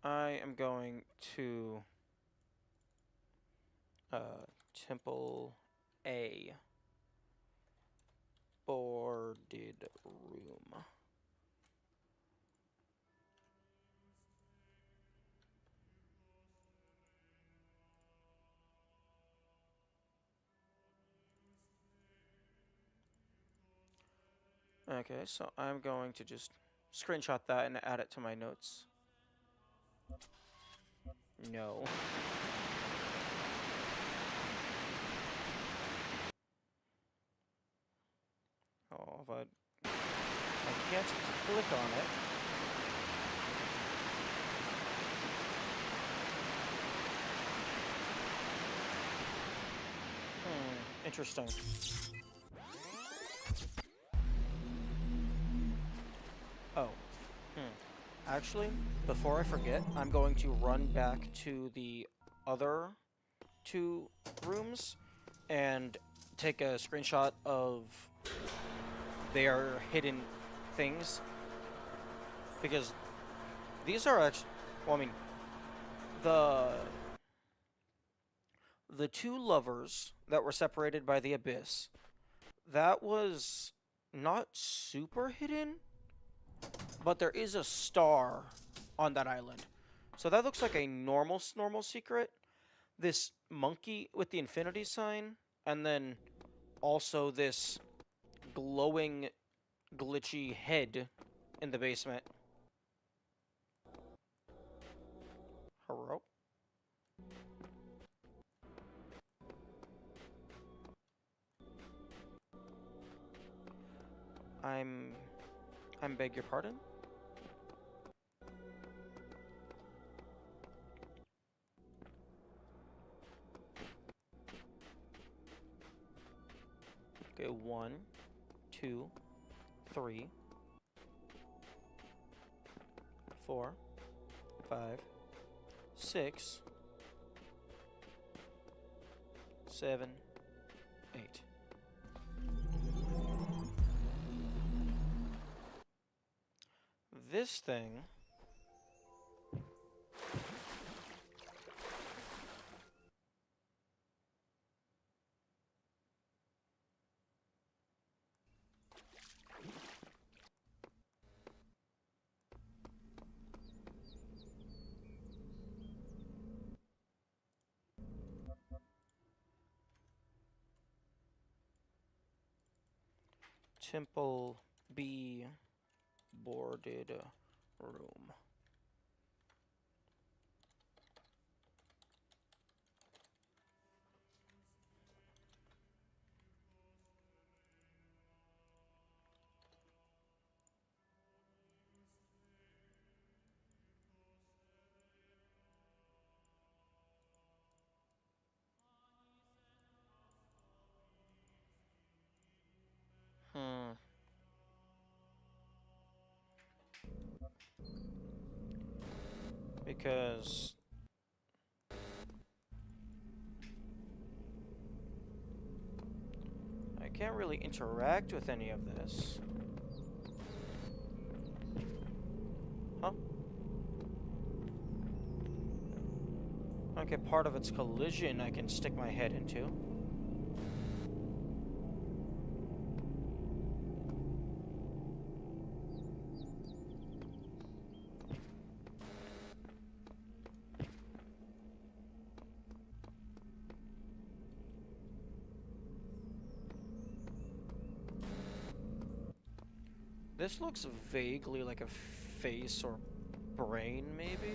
I am going to Temple A. Boarded room. Okay, so I'm going to just screenshot that and add it to my notes. No. Oh, but I can't click on it. Interesting. Oh. Actually, before I forget, I'm going to run back to the other two rooms and take a screenshot of their hidden things, because these are actually, well, I mean, the the two lovers that were separated by the abyss, that was not super hidden, but there is a star on that island. So that looks like a normal secret. This monkey with the infinity sign, and then also this glowing, glitchy head in the basement. Hello? I'm... I beg your pardon? Okay, 1, 2, 3, 4, 5, 6, 7, 8. This thing... Temple B boarded room. because I can't really interact with any of this. Huh? Okay, part of its collision I can stick my head into. This looks vaguely like a face or brain, maybe?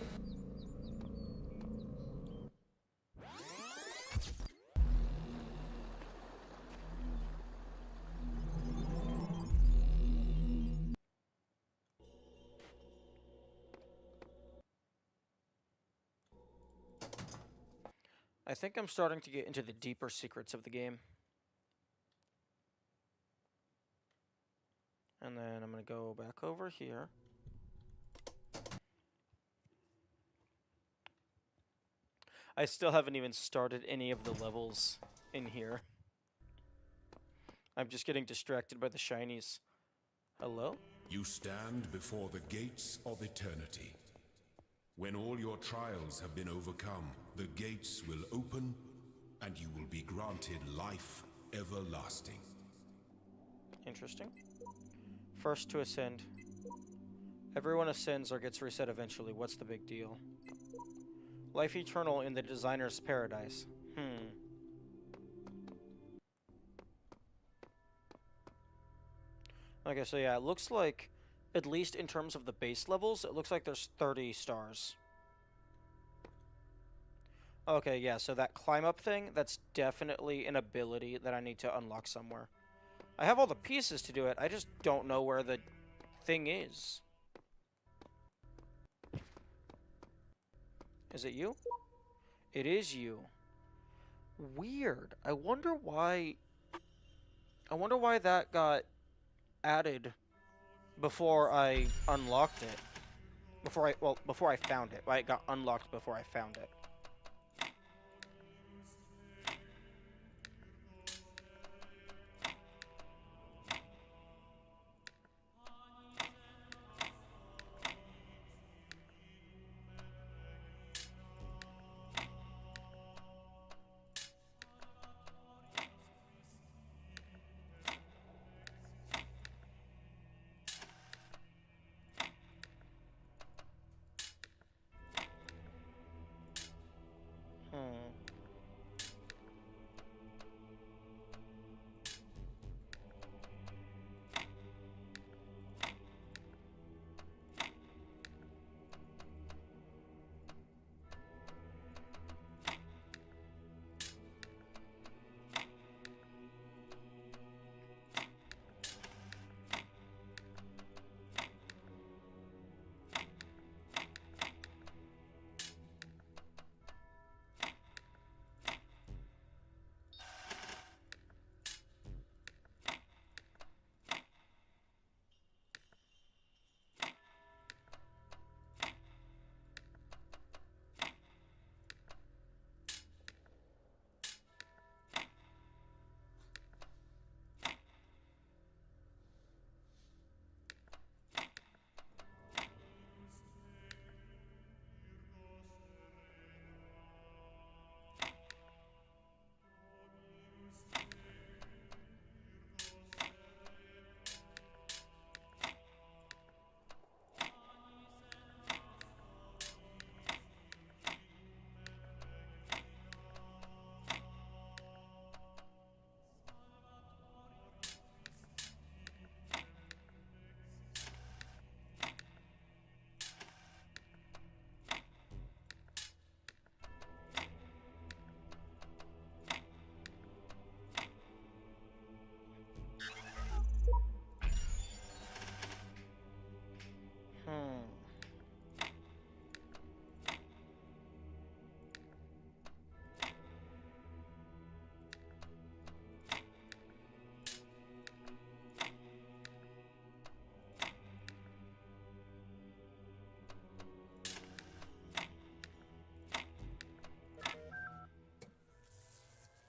I think I'm starting to get into the deeper secrets of the game. And then I'm going to go back over here. I still haven't even started any of the levels in here. I'm just getting distracted by the shinies. Hello? You stand before the gates of eternity. When all your trials have been overcome, the gates will open, and you will be granted life everlasting. Interesting. First to ascend. Everyone ascends or gets reset eventually. What's the big deal? Life eternal in the designer's paradise. Okay, so yeah, it looks like, at least in terms of the base levels, it looks like there's 30 stars. Okay, yeah, so that climb up thing, that's definitely an ability that I need to unlock somewhere. I have all the pieces to do it, I just don't know where the thing is. Is it you? It is you. Weird. I wonder why that got added before I unlocked it. Before I found it. Why it got unlocked before I found it.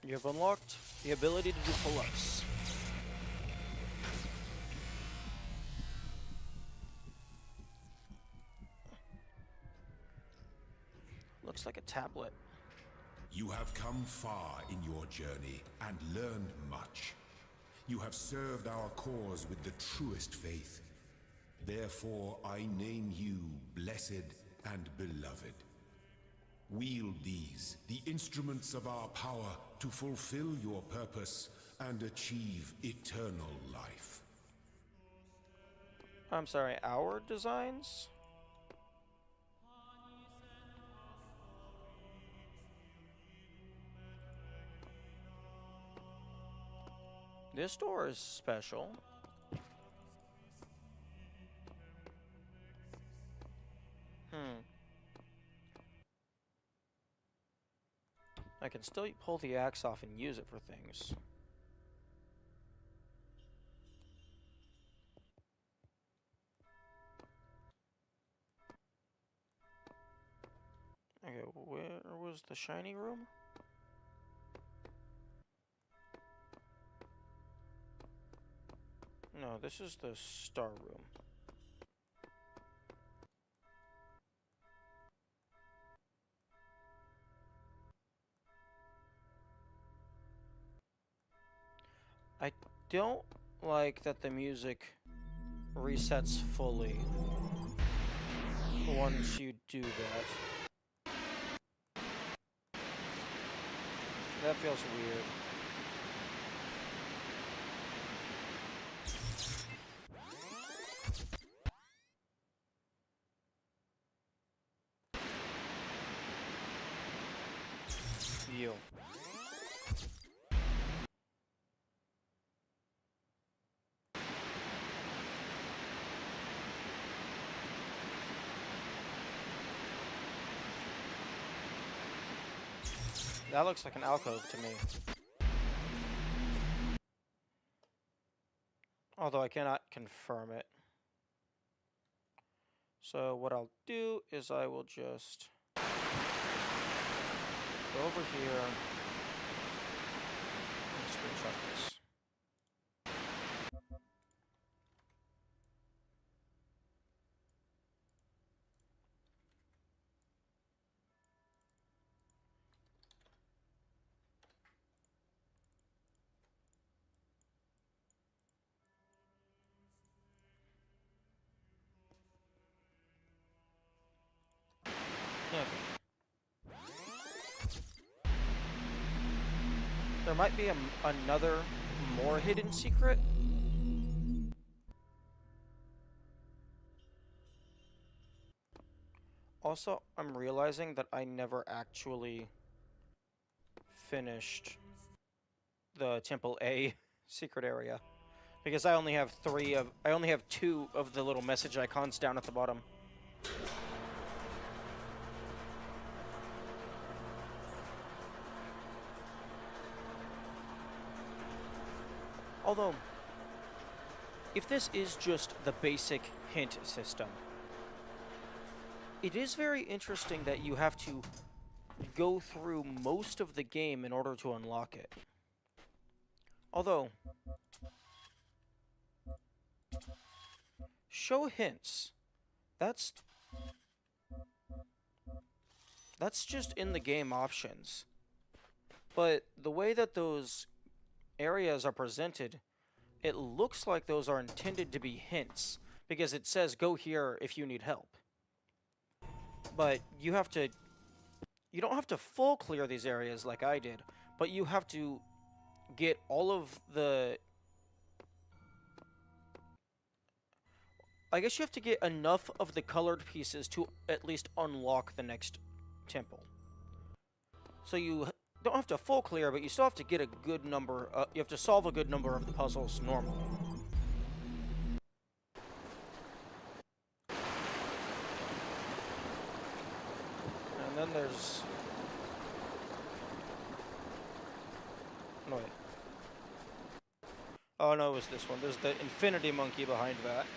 You have unlocked the ability to do pull-ups. Looks like a tablet. You have come far in your journey and learned much. You have served our cause with the truest faith. Therefore, I name you blessed and beloved. Wield these, the instruments of our power, to fulfill your purpose and achieve eternal life. I'm sorry, our designs? This door is special. I can still pull the axe off and use it for things. Okay, where was the shiny room? No, this is the star room. I don't like that the music resets fully once you do that. That feels weird. You. That looks like an alcove to me. Although I cannot confirm it. So what I'll do is I will just go over here and screenshot this. Okay. There might be another more hidden secret. Also, I'm realizing that I never actually finished the Temple A secret area because I only have two of the little message icons down at the bottom. Although, if this is just the basic hint system, it is very interesting that you have to go through most of the game in order to unlock it. Although, show hints. That's just in the game options. But the way that those areas are presented, it looks like those are intended to be hints, because it says go here if you need help. But you don't have to full clear these areas like I did, but you have to get all of the... I guess you have to get enough of the colored pieces to at least unlock the next temple. So you don't have to full clear, but you still have to get a good number, you have to solve a good number of the puzzles normally. And then there's... No, wait. Oh, no, it was this one. There's the Infinity Monkey behind that.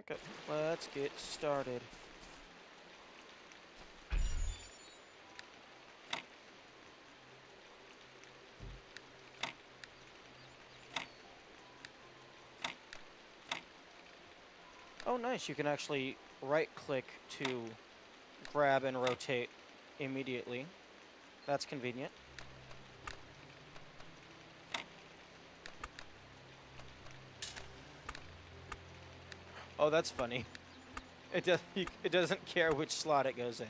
Okay, let's get started. Oh, nice. You can actually right-click to grab and rotate immediately. That's convenient. Oh, that's funny. It doesn't care which slot it goes in.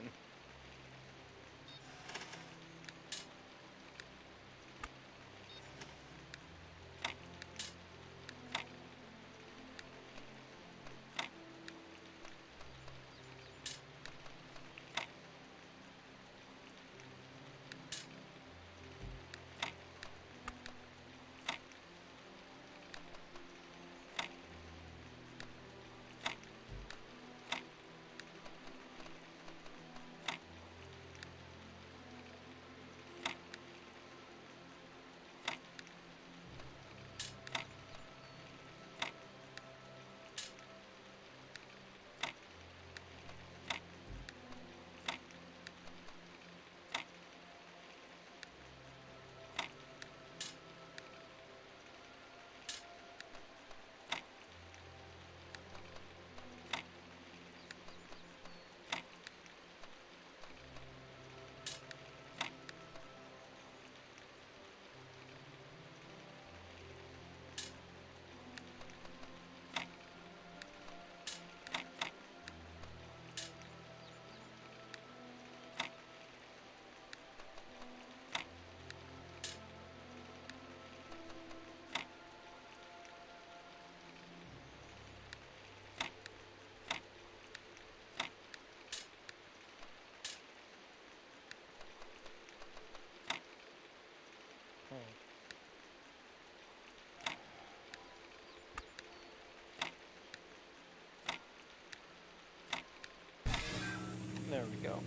There we go.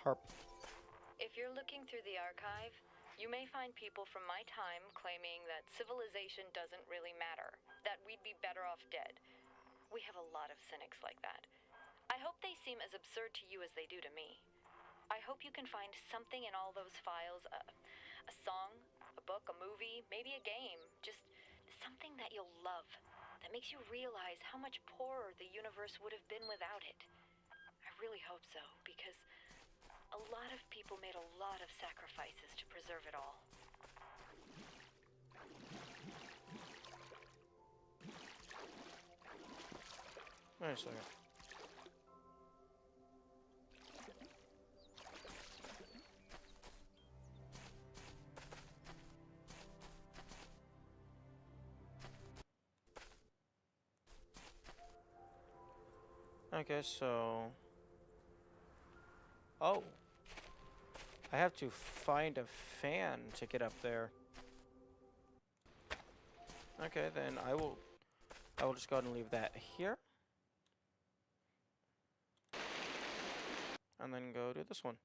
Harp. If you're looking through the archive, you may find people from my time claiming that civilization doesn't really matter, that we'd be better off dead. We have a lot of cynics like that. I hope they seem as absurd to you as they do to me. I hope you can find something in all those files, a song, a book, a movie, maybe a game, just something that you'll love, that makes you realize how much poorer the universe would have been without it. I really hope so, because a lot of people made a lot of sacrifices to preserve it all. Wait a second. Okay, so... Oh. I have to find a fan to get up there. Okay, then I will just go ahead and leave that here. And then go to this one.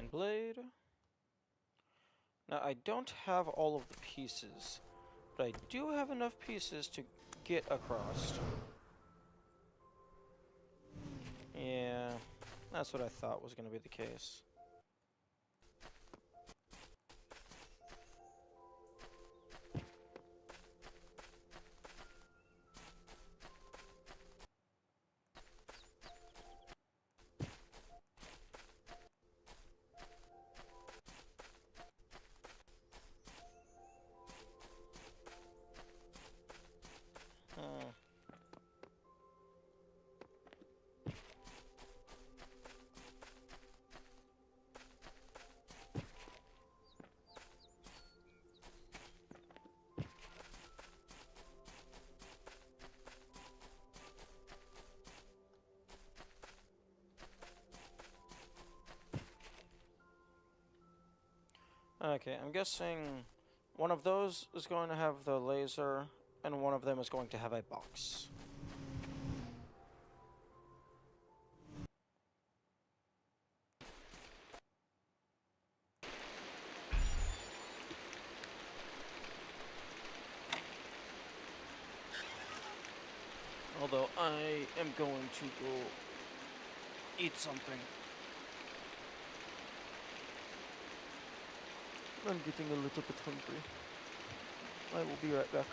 Iron blade. Now, I don't have all of the pieces, but I do have enough pieces to get across. Yeah, that's what I thought was going to be the case. Hmm. Okay, I'm guessing one of those is going to have the laser, and one of them is going to have a box. Although I am going to go eat something. I'm getting a little bit hungry. I will be right back.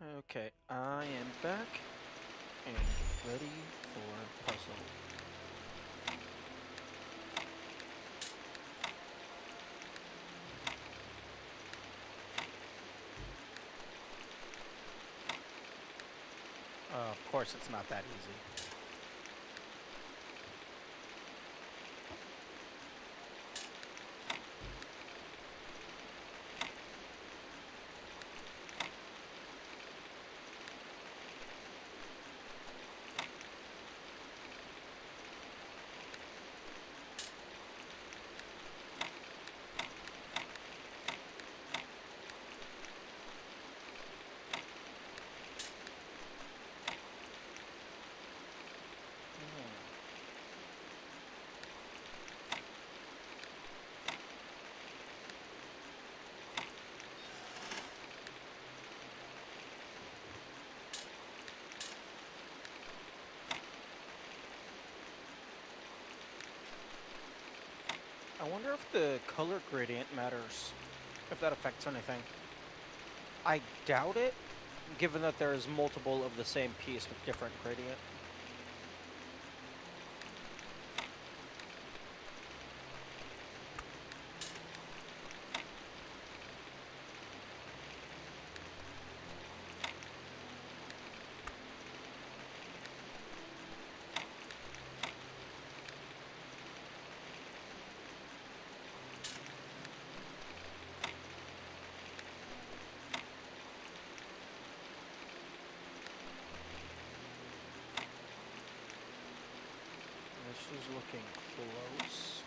Okay, I am back and ready for puzzle. Of course, it's not that easy. I wonder if the color gradient matters, if that affects anything. I doubt it, given that there's multiple of the same piece with different gradient. This is looking close.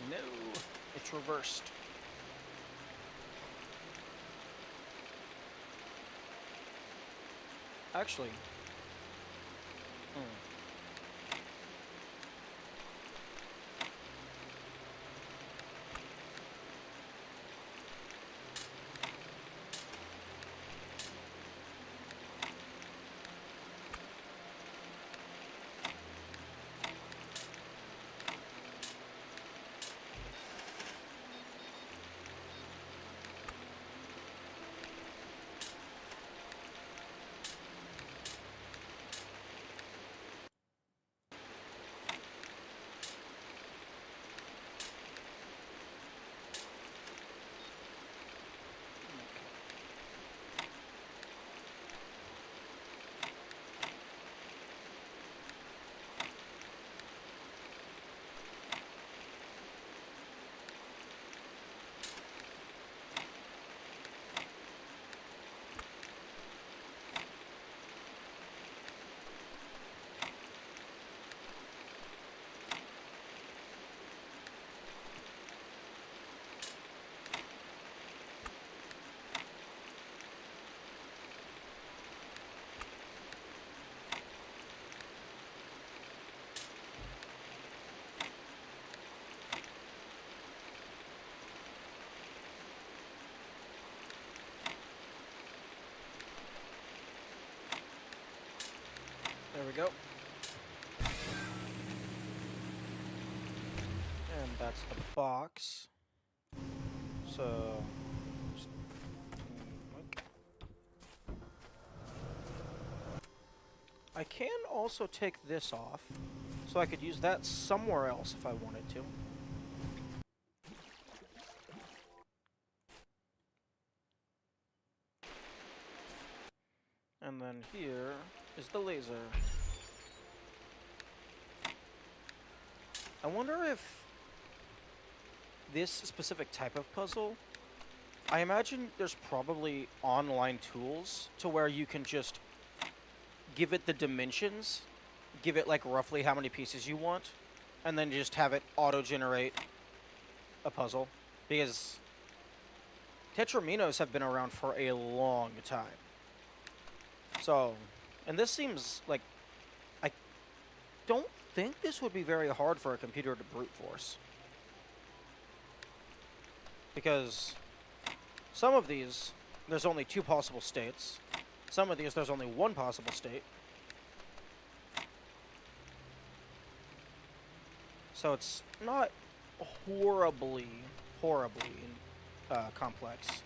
No, it's reversed. Actually, there we go. And that's the box. So, I can also take this off, so I could use that somewhere else if I wanted to. And then here is the laser. I wonder if this specific type of puzzle, I imagine there's probably online tools to where you can just give it the dimensions, give it like roughly how many pieces you want, and then just have it auto-generate a puzzle. Because Tetraminos have been around for a long time. So, and this seems like, I don't think this would be very hard for a computer to brute force. Because some of these, there's only two possible states, Some of these, there's only one possible state. So it's not horribly complex.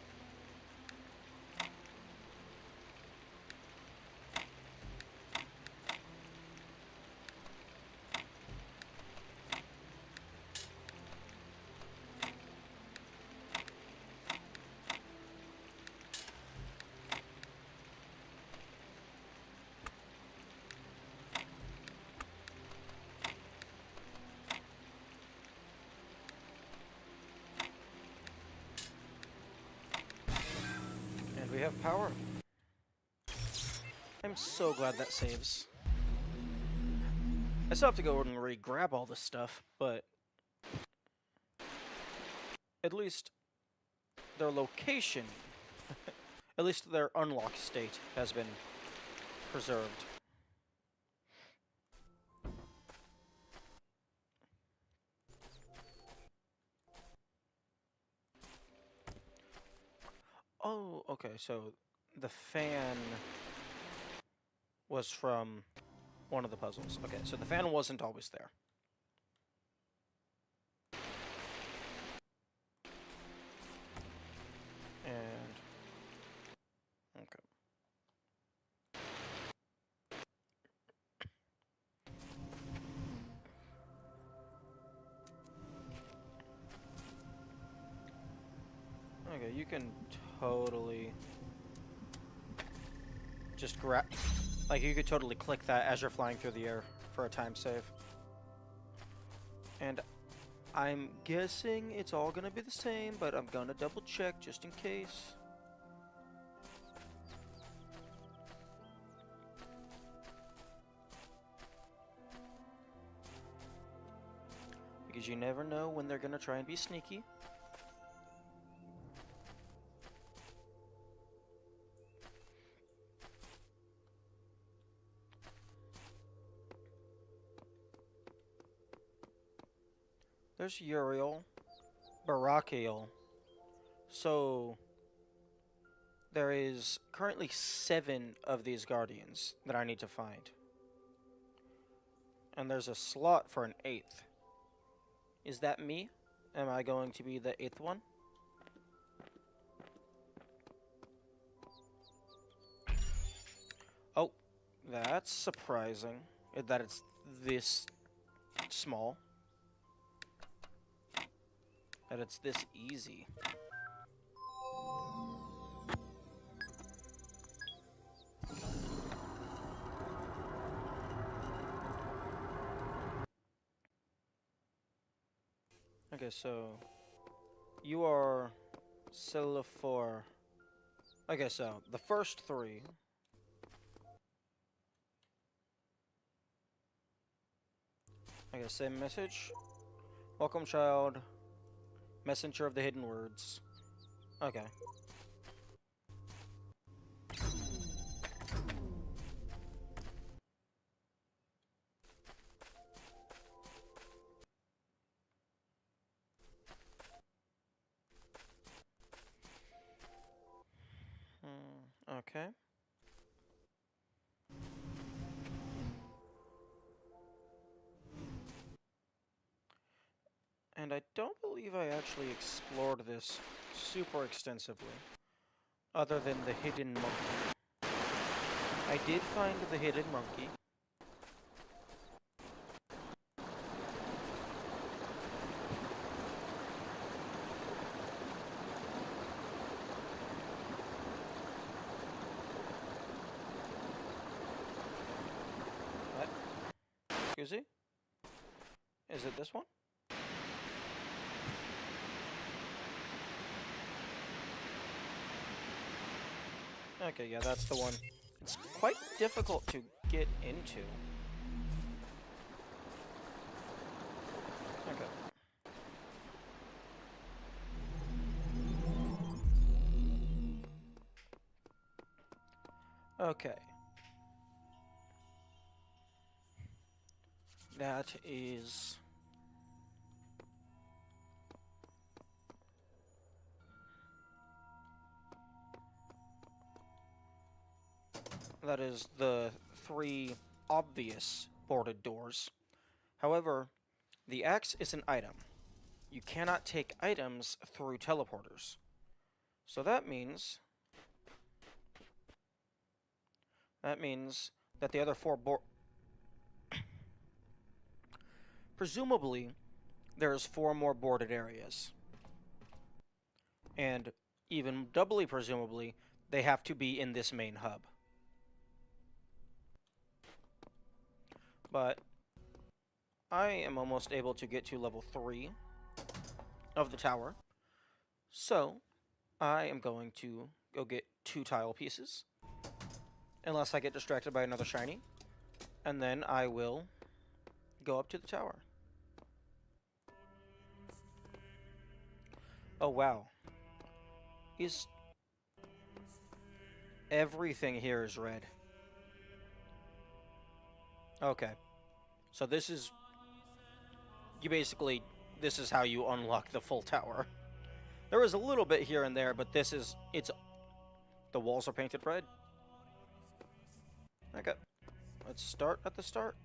And we have power. I'm so glad that saves. I still have to go and re-grab all this stuff, but at least their location, at least their unlocked state, has been preserved. Oh, okay, so the fan was from one of the puzzles. Okay, so the fan wasn't always there. And... okay. Okay, you can totally just grab... like, you could totally click that as you're flying through the air for a time save. And I'm guessing it's all gonna be the same, but I'm gonna double check just in case. Because you never know when they're gonna try and be sneaky. There's Uriel, Barakiel. So there is currently 7 of these guardians that I need to find. And there's a slot for an 8th. Is that me? Am I going to be the 8th one? Oh, that's surprising that it's this small. That it's this easy. Okay, so you are Silifor. Okay, so the first 3. Okay, same message. Welcome, child. Messenger of the hidden words. Okay. Okay. And I don't believe I actually explored this super extensively, other than the hidden monkey. I did find the hidden monkey. What? Excuse me? Is it this one? Okay, yeah, that's the one. It's quite difficult to get into. Okay. Okay. That is... That is the 3 obvious boarded doors. However, the axe is an item. You cannot take items through teleporters. So that means that the other 4 presumably there's 4 more boarded areas. And even doubly presumably, they have to be in this main hub. But I am almost able to get to level 3 of the tower. So I am going to go get 2 tile pieces. Unless I get distracted by another shiny. And then I will go up to the tower. Oh wow. Is everything here is red. Okay. So this is this is how you unlock the full tower. There was a little bit here and there, but the walls are painted red. Okay. Let's start at the start.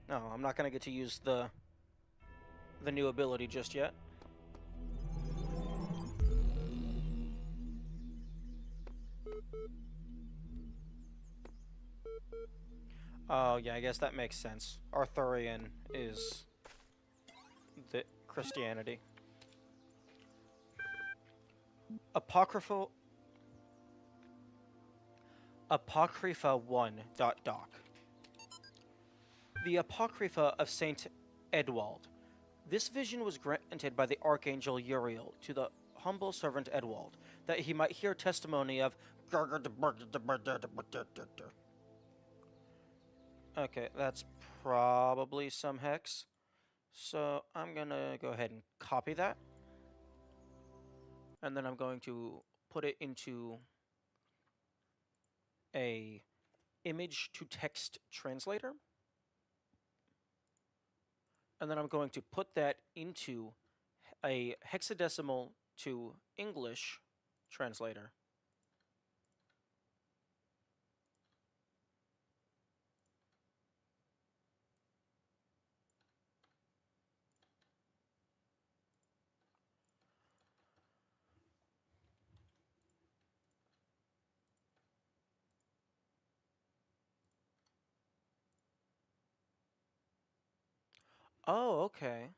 No, I'm not gonna get to use the new ability just yet. Oh yeah, I guess that makes sense. Arthurian is the Christianity. Apocryphal Apocrypha 1.doc. The Apocrypha of Saint Edwald. This vision was granted by the Archangel Uriel to the humble servant Edwald, that he might hear testimony of. Okay, that's probably some hex. So I'm gonna go ahead and copy that. And then I'm going to put it into a image to text translator. And then I'm going to put that into a hexadecimal to English translator. Oh, okay.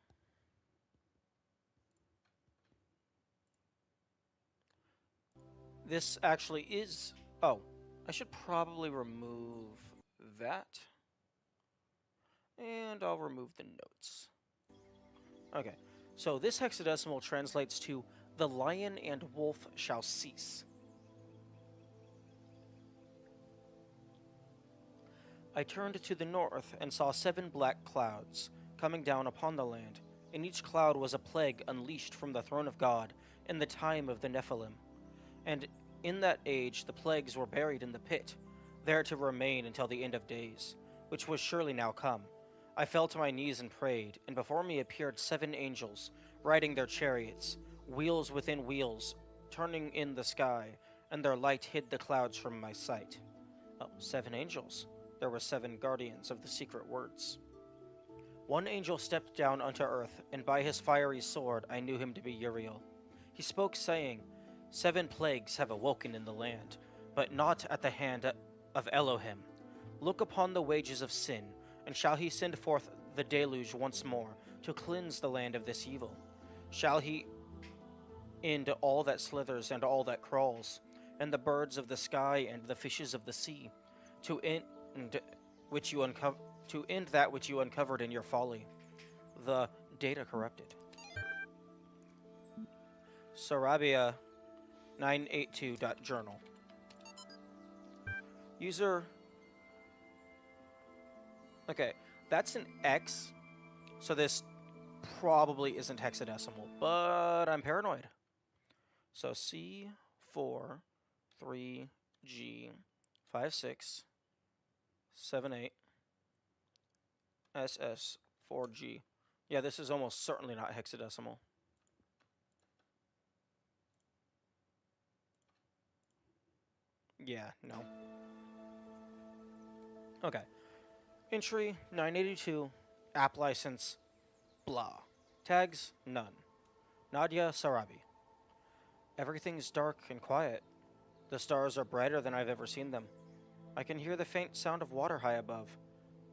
This actually is... Oh, I should probably remove that. And I'll remove the notes. Okay, so this hexadecimal translates to "the lion and wolf shall cease." I turned to the north and saw 7 black clouds coming down upon the land. In each cloud was a plague unleashed from the throne of God in the time of the Nephilim. And in that age the plagues were buried in the pit, there to remain until the end of days, which was surely now come. I fell to my knees and prayed, and before me appeared 7 angels, riding their chariots, wheels within wheels, turning in the sky, and their light hid the clouds from my sight. Oh, 7 angels. There were 7 guardians of the secret words. One angel stepped down unto earth, and by his fiery sword I knew him to be Uriel. He spoke, saying, 7 plagues have awoken in the land, but not at the hand of Elohim. Look upon the wages of sin, and shall he send forth the deluge once more, to cleanse the land of this evil? Shall he end all that slithers and all that crawls, and the birds of the sky and the fishes of the sea, to end that which you uncovered in your folly, the data corrupted. Sarabia 982.journal. User. Okay, that's an X, so this probably isn't hexadecimal, but I'm paranoid. So C4 3G 5678 SS4G. Yeah, this is almost certainly not hexadecimal. Yeah, no. Okay. Entry 982, app license, blah. Tags, none. Nadia Sarabi. Everything's dark and quiet. The stars are brighter than I've ever seen them. I can hear the faint sound of water high above.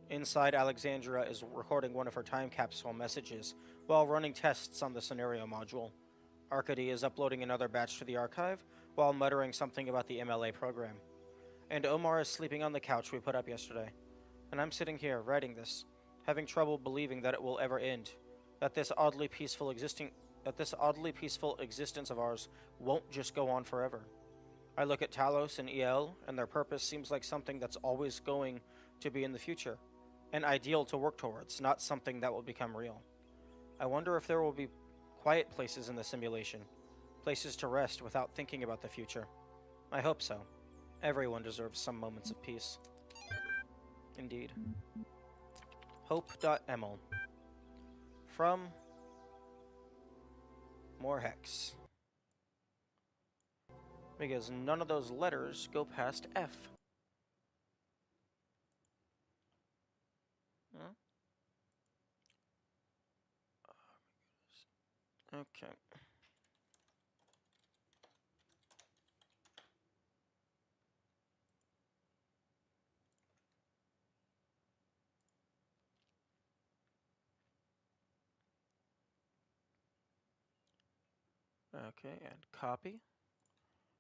Inside, Alexandra is recording one of her time capsule messages while running tests on the scenario module. Arkady is uploading another batch to the archive while muttering something about the MLA program. And Omar is sleeping on the couch we put up yesterday. And I'm sitting here writing this, having trouble believing that it will ever end, that this oddly peaceful existence of ours won't just go on forever. I look at Talos and EL, and their purpose seems like something that's always going to be in the future, an ideal to work towards, not something that will become real. I wonder if there will be quiet places in the simulation, places to rest without thinking about the future. I hope so. Everyone deserves some moments of peace. Indeed. Hope.emil. From more hex. Because none of those letters go past F. Huh? Okay. Okay, and copy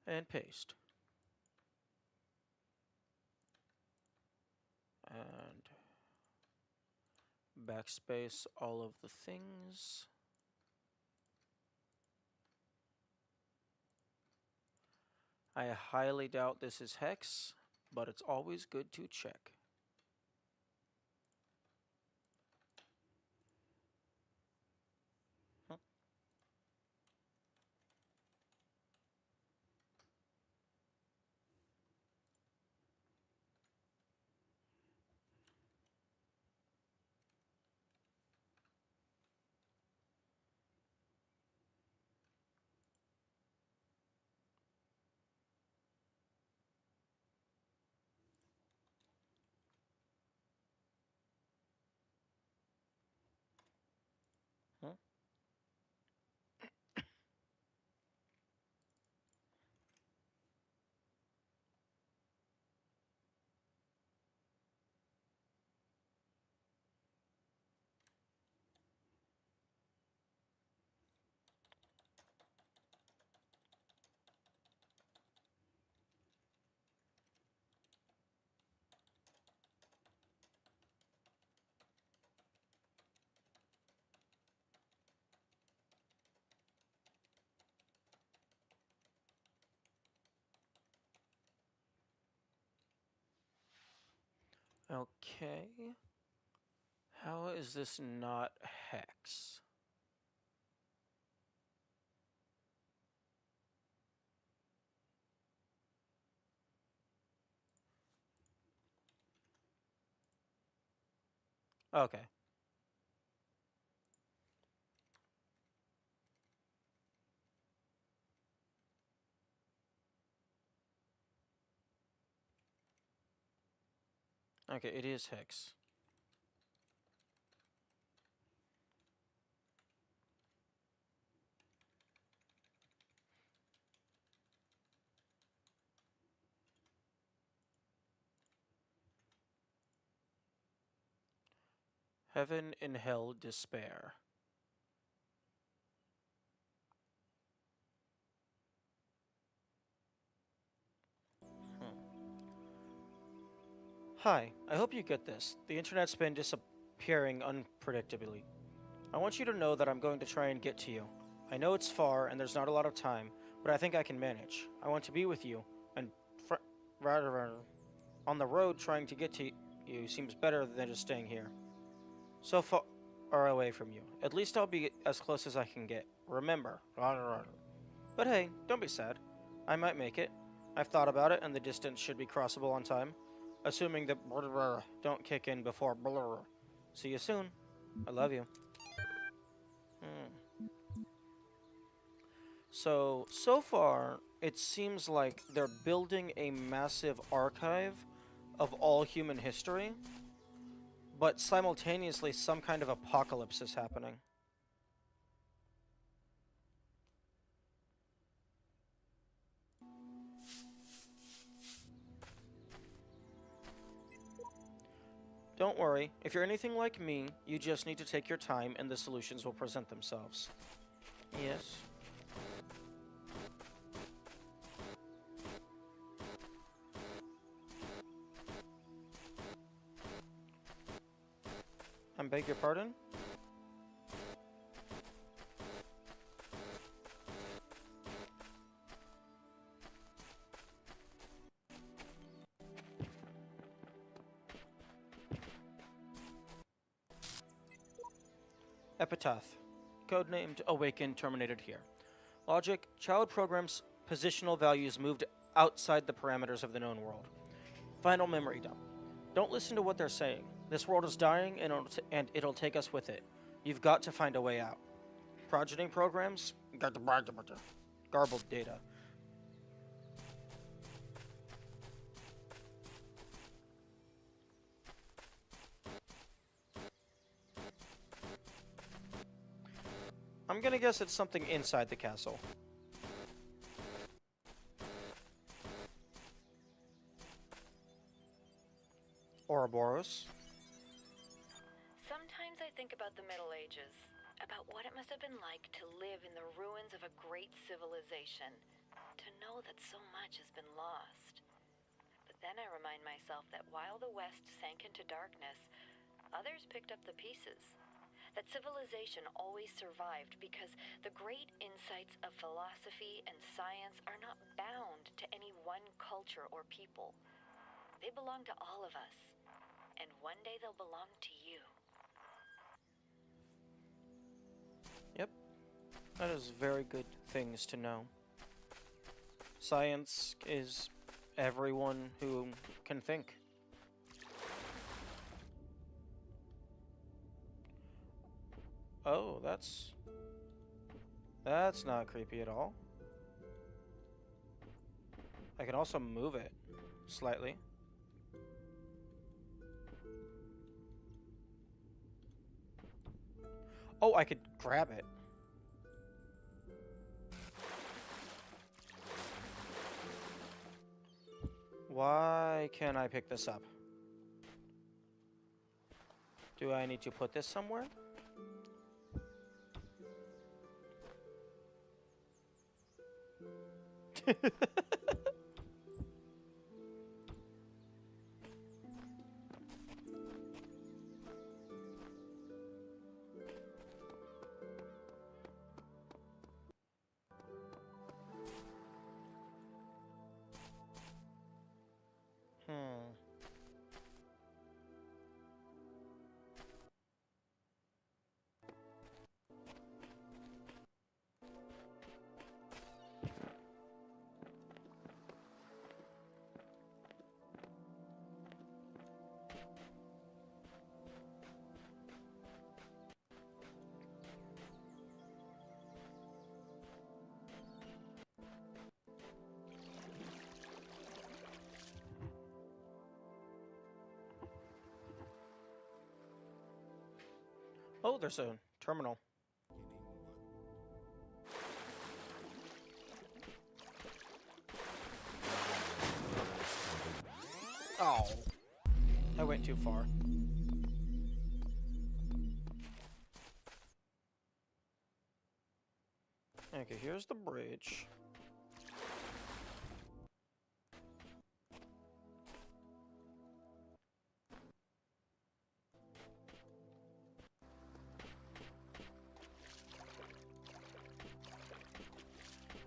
and paste. And backspace all of the things. I highly doubt this is hex, but it's always good to check. Huh? Huh? Okay. How is this not hex? Okay. Okay, it is hex. Heaven and hell despair. Hmm. Hi, I hope you get this. The internet's been disappearing unpredictably. I want you to know that I'm going to try and get to you. I know it's far and there's not a lot of time, but I think I can manage. I want to be with you, and rather on the road trying to get to you seems better than just staying here. So far away from you. At least I'll be as close as I can get. Remember. But hey, don't be sad. I might make it. I've thought about it, and the distance should be crossable on time, assuming that don't kick in before. See you soon. I love you. Hmm. So far, it seems like they're building a massive archive of all human history, but simultaneously some kind of apocalypse is happening. Don't worry, if you're anything like me, you just need to take your time and the solutions will present themselves. Yes. I beg your pardon? Epitaph. Codenamed Awaken terminated here. Logic, child programs positional values moved outside the parameters of the known world. Final memory dump. Don't listen to what they're saying. This world is dying and it'll take us with it. You've got to find a way out. Progeny programs? Garbled data. I'm gonna guess it's something inside the castle. Ouroboros. Sometimes I think about the Middle Ages, about what it must have been like to live in the ruins of a great civilization, to know that so much has been lost. But then I remind myself that while the West sank into darkness, others picked up the pieces. That civilization always survived because the great insights of philosophy and science are not bound to any one culture or people. They belong to all of us, and one day they'll belong to you. Yep, that is very good things to know. Science is everyone who can think. Oh, that's not creepy at all. I can also move it slightly. Oh, I could grab it. Why can't I pick this up? Do I need to put this somewhere? Hmm. Oh, there's a terminal. Oh, I went too far. Okay, here's the bridge.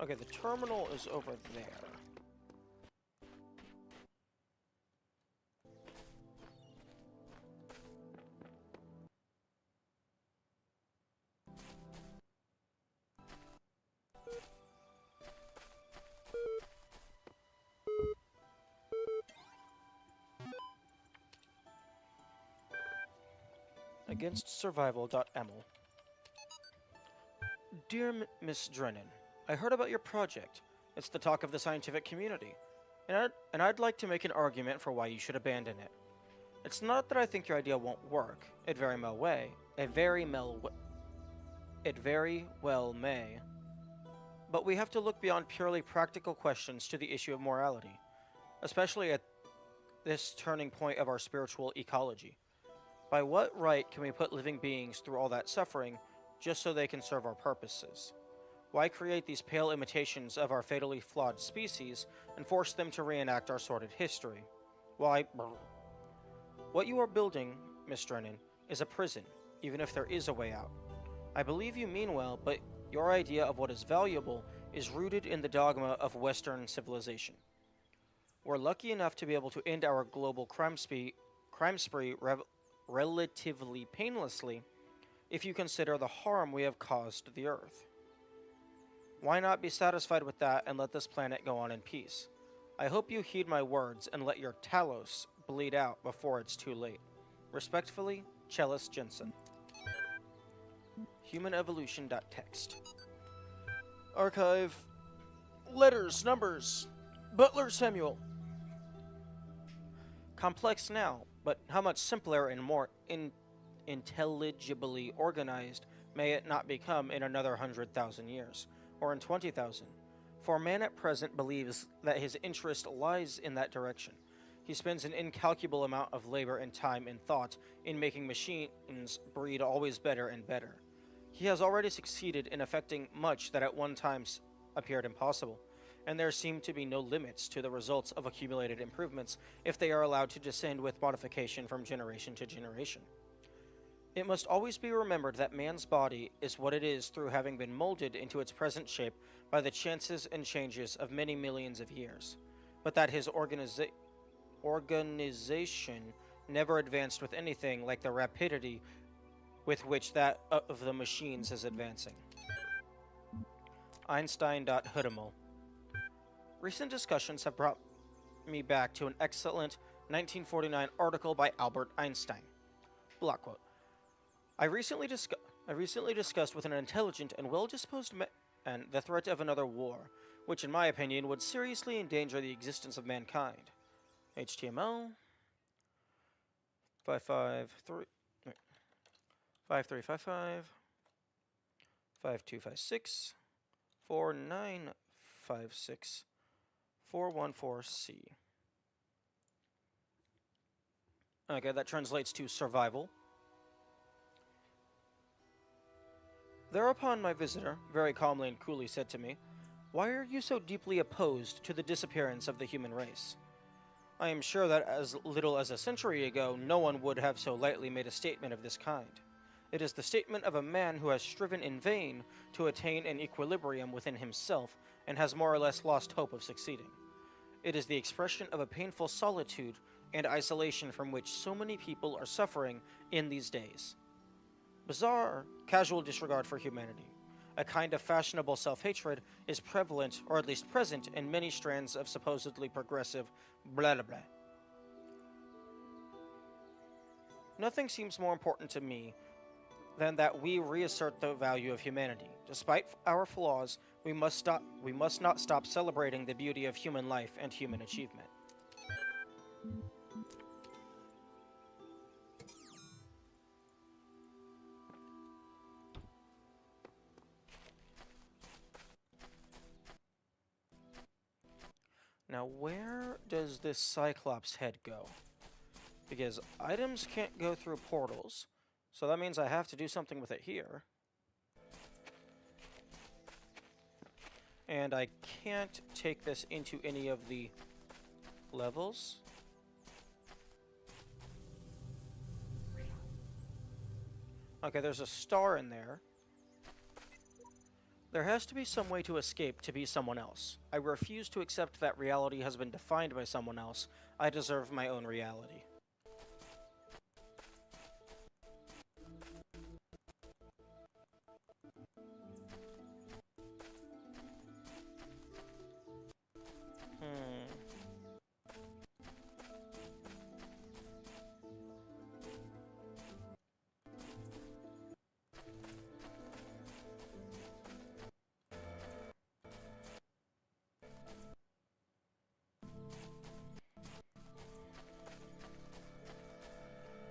Okay, the terminal is over there. Against survival.eml. Dear Miss Drennan, I heard about your project. It's the talk of the scientific community, and I'd like to make an argument for why you should abandon it. It's not that I think your idea won't work. It very well may. But we have to look beyond purely practical questions to the issue of morality, especially at this turning point of our spiritual ecology. By what right can we put living beings through all that suffering just so they can serve our purposes? Why create these pale imitations of our fatally flawed species and force them to reenact our sordid history? Why, what you are building, Miss Drennan, is a prison, even if there is a way out. I believe you mean well, but your idea of what is valuable is rooted in the dogma of Western civilization. We're lucky enough to be able to end our global crime spree relatively painlessly if you consider the harm we have caused the Earth. Why not be satisfied with that and let this planet go on in peace? I hope you heed my words and let your Talos bleed out before it's too late. Respectfully, Chellis Jensen. HumanEvolution.txt. Archive. Letters, numbers. Butler Samuel. Complex now, but how much simpler and more intelligibly organized may it not become in another 100,000 years, or in 20,000? For man at present believes that his interest lies in that direction. He spends an incalculable amount of labor and time and thought in making machines breed always better and better. He has already succeeded in effecting much that at one time appeared impossible, and there seem to be no limits to the results of accumulated improvements if they are allowed to descend with modification from generation to generation. It must always be remembered that man's body is what it is through having been molded into its present shape by the chances and changes of many millions of years, but that his organization never advanced with anything like the rapidity with which that of the machines is advancing. Einstein.Hudimmel. Recent discussions have brought me back to an excellent 1949 article by Albert Einstein. Block quote. I recently discussed with an intelligent and well-disposed man the threat of another war, which in my opinion would seriously endanger the existence of mankind. HTML 5355 5256 4956 414C. Okay, that translates to survival. Thereupon my visitor, very calmly and coolly, said to me, "Why are you so deeply opposed to the disappearance of the human race? I am sure that as little as a century ago, no one would have so lightly made a statement of this kind. It is the statement of a man who has striven in vain to attain an equilibrium within himself and has more or less lost hope of succeeding. It is the expression of a painful solitude and isolation from which so many people are suffering in these days. Bizarre, casual disregard for humanity, a kind of fashionable self-hatred, is prevalent, or at least present, in many strands of supposedly progressive blah blah blah. Nothing seems more important to me than that we reassert the value of humanity. Despite our flaws, we must not stop celebrating the beauty of human life and human achievement." Now, where does this Cyclops head go? Because items can't go through portals, so that means I have to do something with it here. And I can't take this into any of the levels. Okay, there's a star in there. There has to be some way to escape to be someone else. I refuse to accept that reality has been defined by someone else. I deserve my own reality.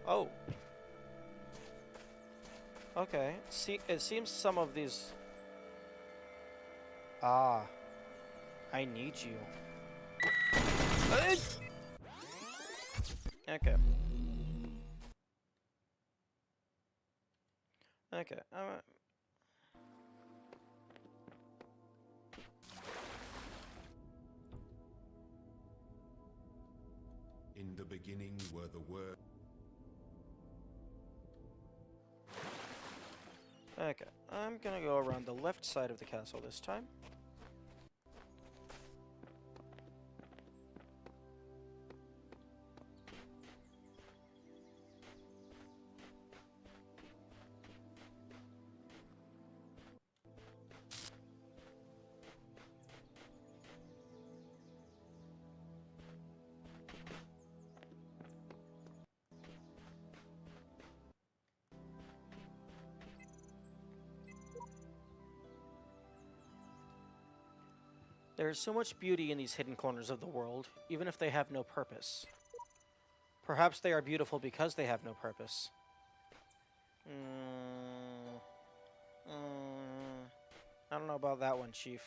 Oh. Okay. See, it seems some of these... Ah. I need you. Okay. Okay. In the beginning were the word. Okay. I'm gonna go around the left side of the castle this time. There is so much beauty in these hidden corners of the world, even if they have no purpose. Perhaps they are beautiful because they have no purpose. I don't know about that one, Chief.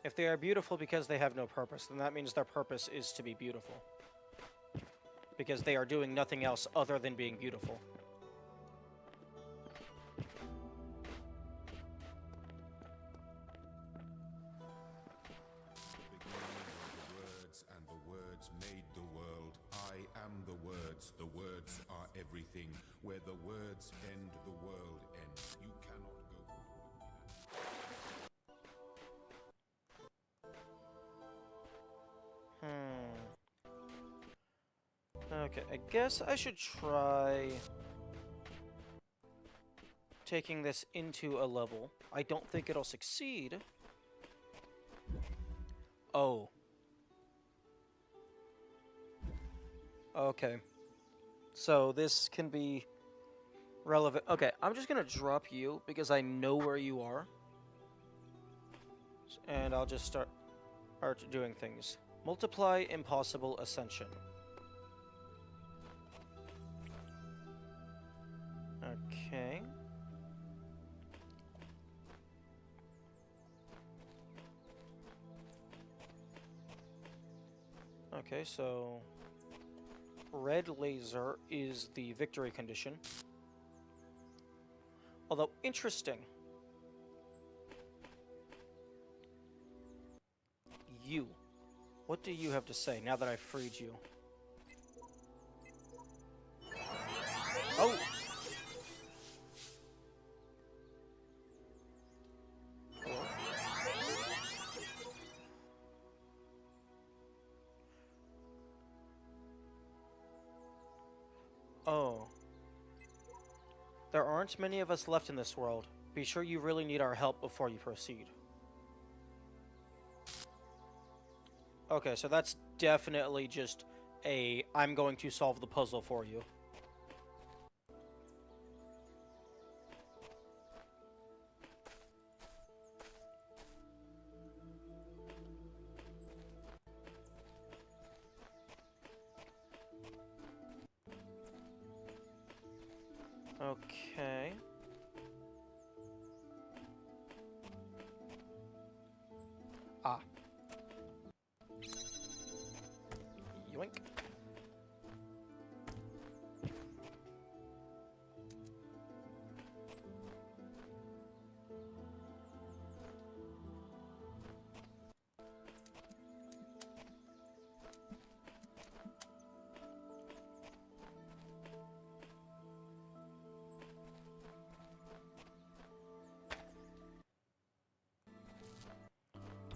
If they are beautiful because they have no purpose, then that means their purpose is to be beautiful. Because they are doing nothing else other than being beautiful. And the words made the world. I am the words. The words are everything. Where the words end, the world ends. You cannot go forward. Okay, I guess I should try taking this into a level. I don't think it'll succeed. Oh. Okay. So this can be relevant. Okay, I'm just gonna drop you because I know where you are. And I'll just start doing things. Multiply impossible ascension. Okay. Okay, so red laser is the victory condition. Although, interesting. You. What do you have to say now that I've freed you? Oh! Oh. There aren't many of us left in this world. Be sure you really need our help before you proceed. Okay, so that's definitely just a I'm going to solve the puzzle for you. Okay. Ah. Yoink.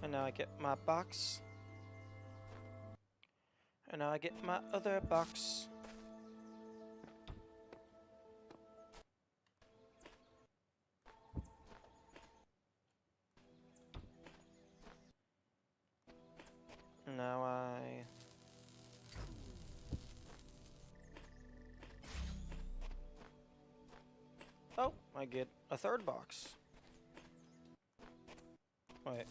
And now I get my box. And now I get my other box. Now I... Oh, I get a third box. Wait.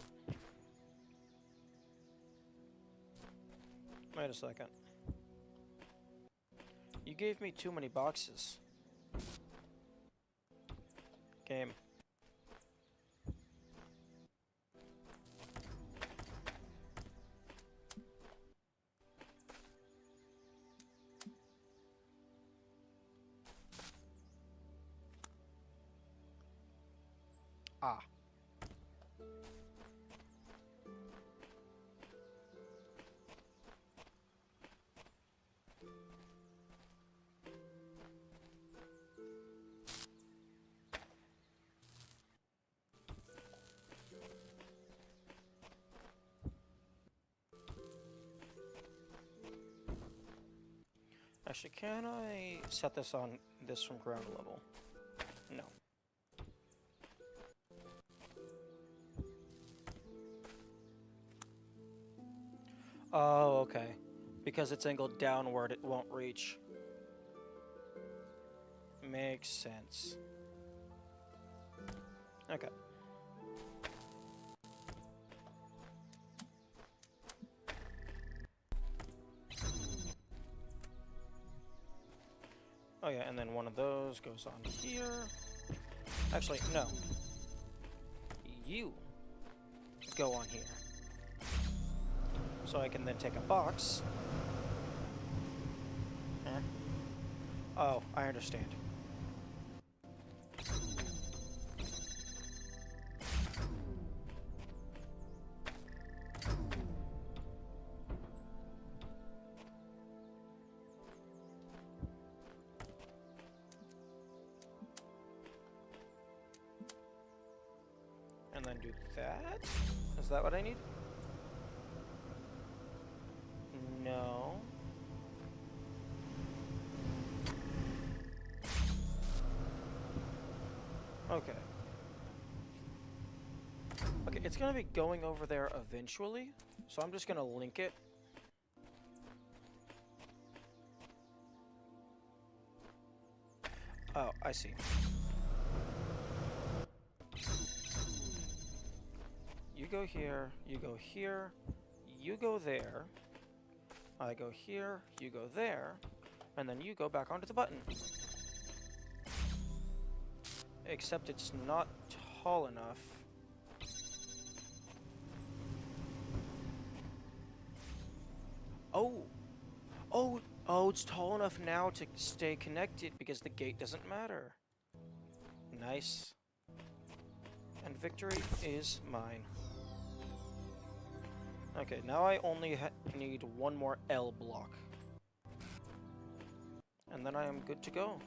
Wait a second. You gave me too many boxes. Game. Ah. Actually, can I set this on this from ground level? No. Oh, okay. Because it's angled downward, it won't reach. Makes sense. Okay. Oh yeah, and then one of those goes on here. Actually, no. You go on here. So I can then take a box. Eh? Oh, I understand. And then do that? Is that what I need? No. Okay. Okay, it's gonna be going over there eventually, so I'm just gonna link it. Oh, I see. You go here, you go here, you go there, I go here, you go there, and then you go back onto the button. Except it's not tall enough. Oh! Oh! Oh, it's tall enough now to stay connected because the gate doesn't matter. Nice. And victory is mine. Okay, now I only need one more L block. And then I am good to go.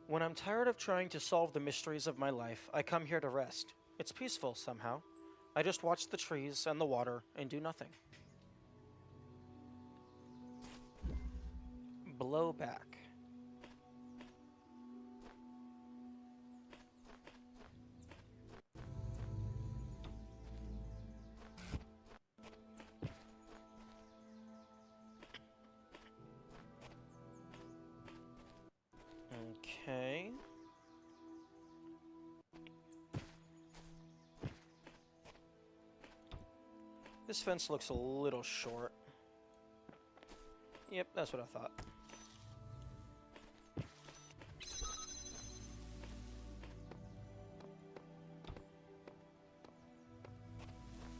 When I'm tired of trying to solve the mysteries of my life, I come here to rest. It's peaceful somehow. I just watch the trees and the water and do nothing. Blowback. Okay. This fence looks a little short. Yep, that's what I thought.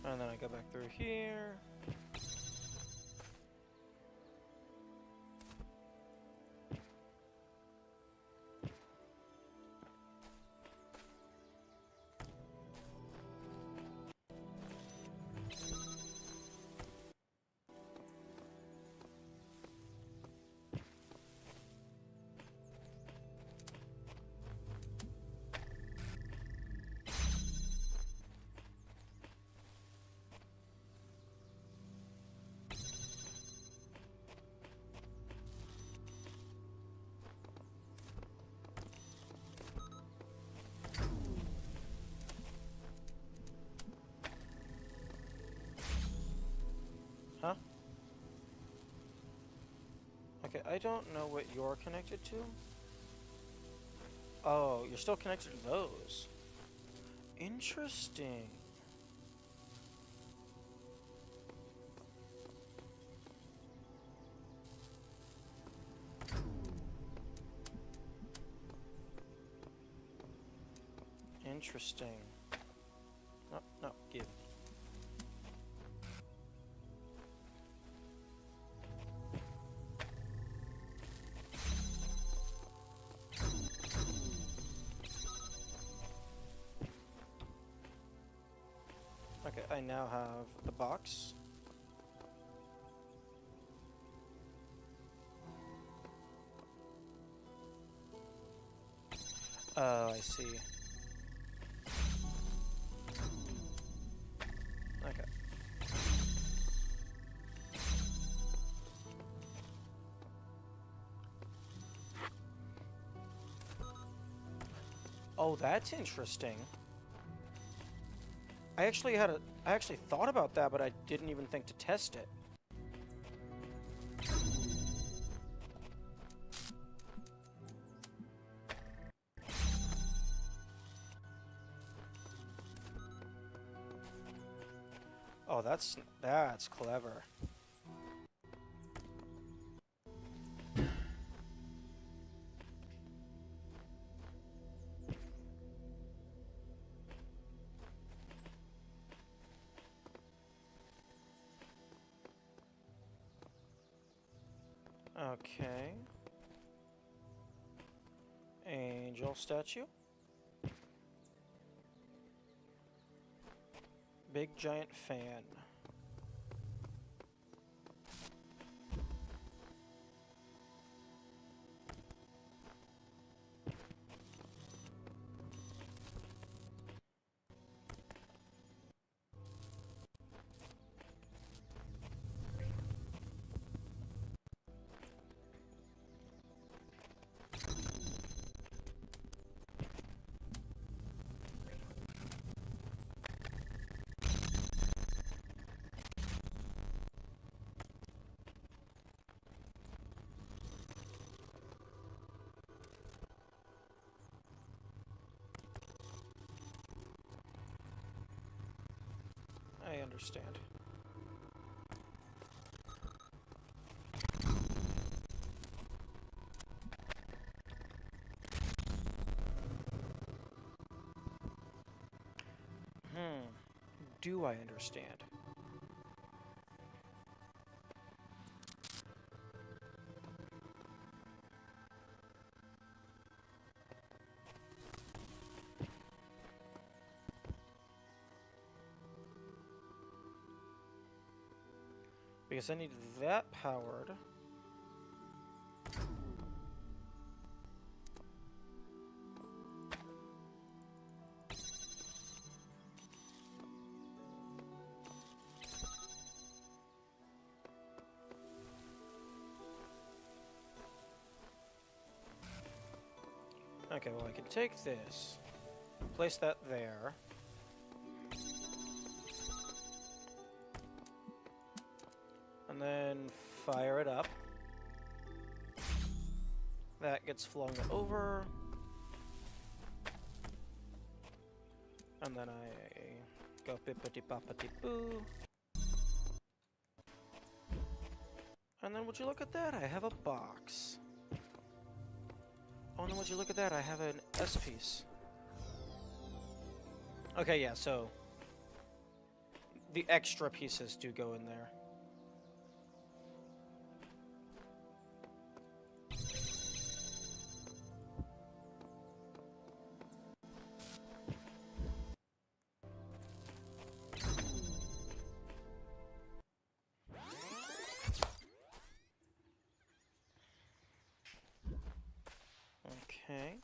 And then I go back through here. Huh? Okay, I don't know what you're connected to. Oh, you're still connected to those. Interesting. Interesting. No, no, give. Okay, I now have the box. Oh, I see. Okay. Oh, that's interesting. I actually thought about that, but I didn't even think to test it. Oh, that's clever. Okay. Angel statue. Big giant fan. I understand. Hmm. Do I understand? Because I need that powered. Okay, well I can take this, place that there. And then fire it up. That gets flung over. And then I go bippity boppity boo. And then would you look at that, I have a box. Oh, and then would you look at that, I have an S piece. Okay, yeah, so the extra pieces do go in there. Okay.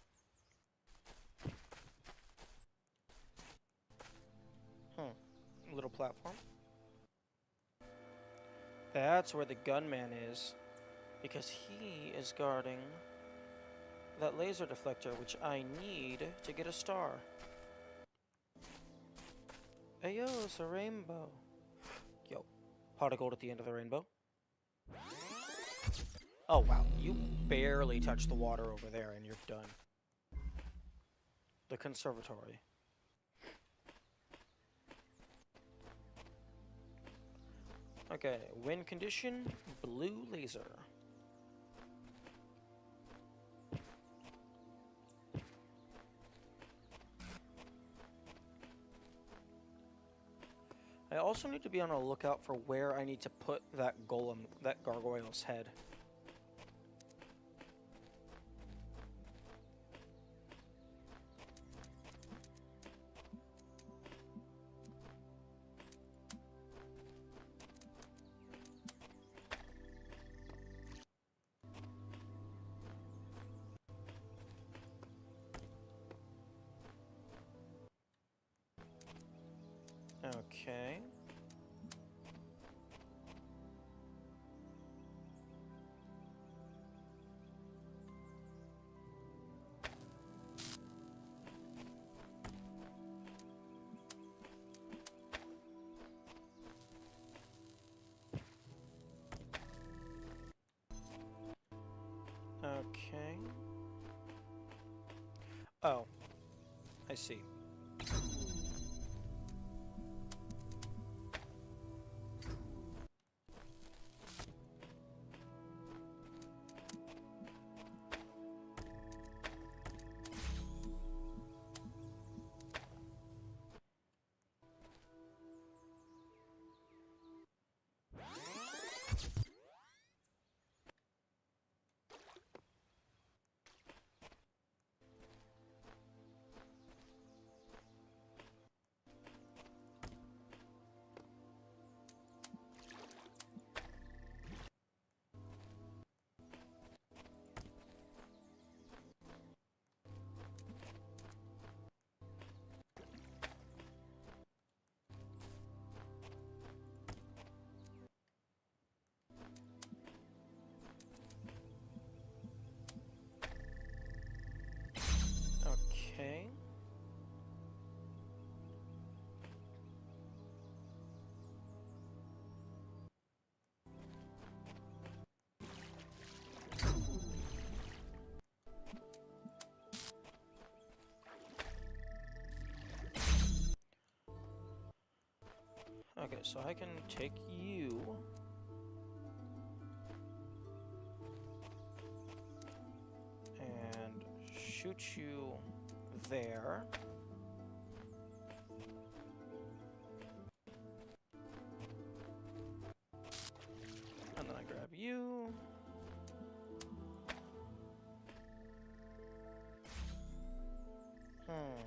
Little platform. That's where the gunman is, because he is guarding that laser deflector, which I need to get a star. Ayo, it's a rainbow. Yo, pot of gold at the end of the rainbow. Oh, wow. You barely touch the water over there and you're done. The conservatory. Okay, wind condition, blue laser. I also need to be on a lookout for where I need to put that golem, that gargoyle's head. Okay. Okay. Oh, I see. Okay. Okay, so I can take you. And shoot you there. And then I grab you. Hmm.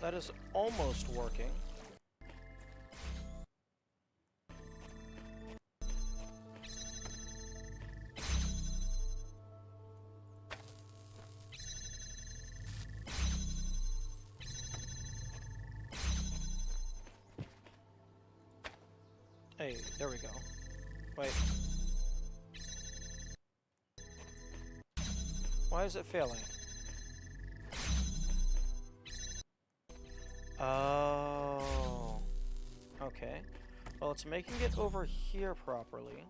That is almost working. Hey, there we go. Wait. Why is it failing? Oh. Okay. Well, it's making it over here properly.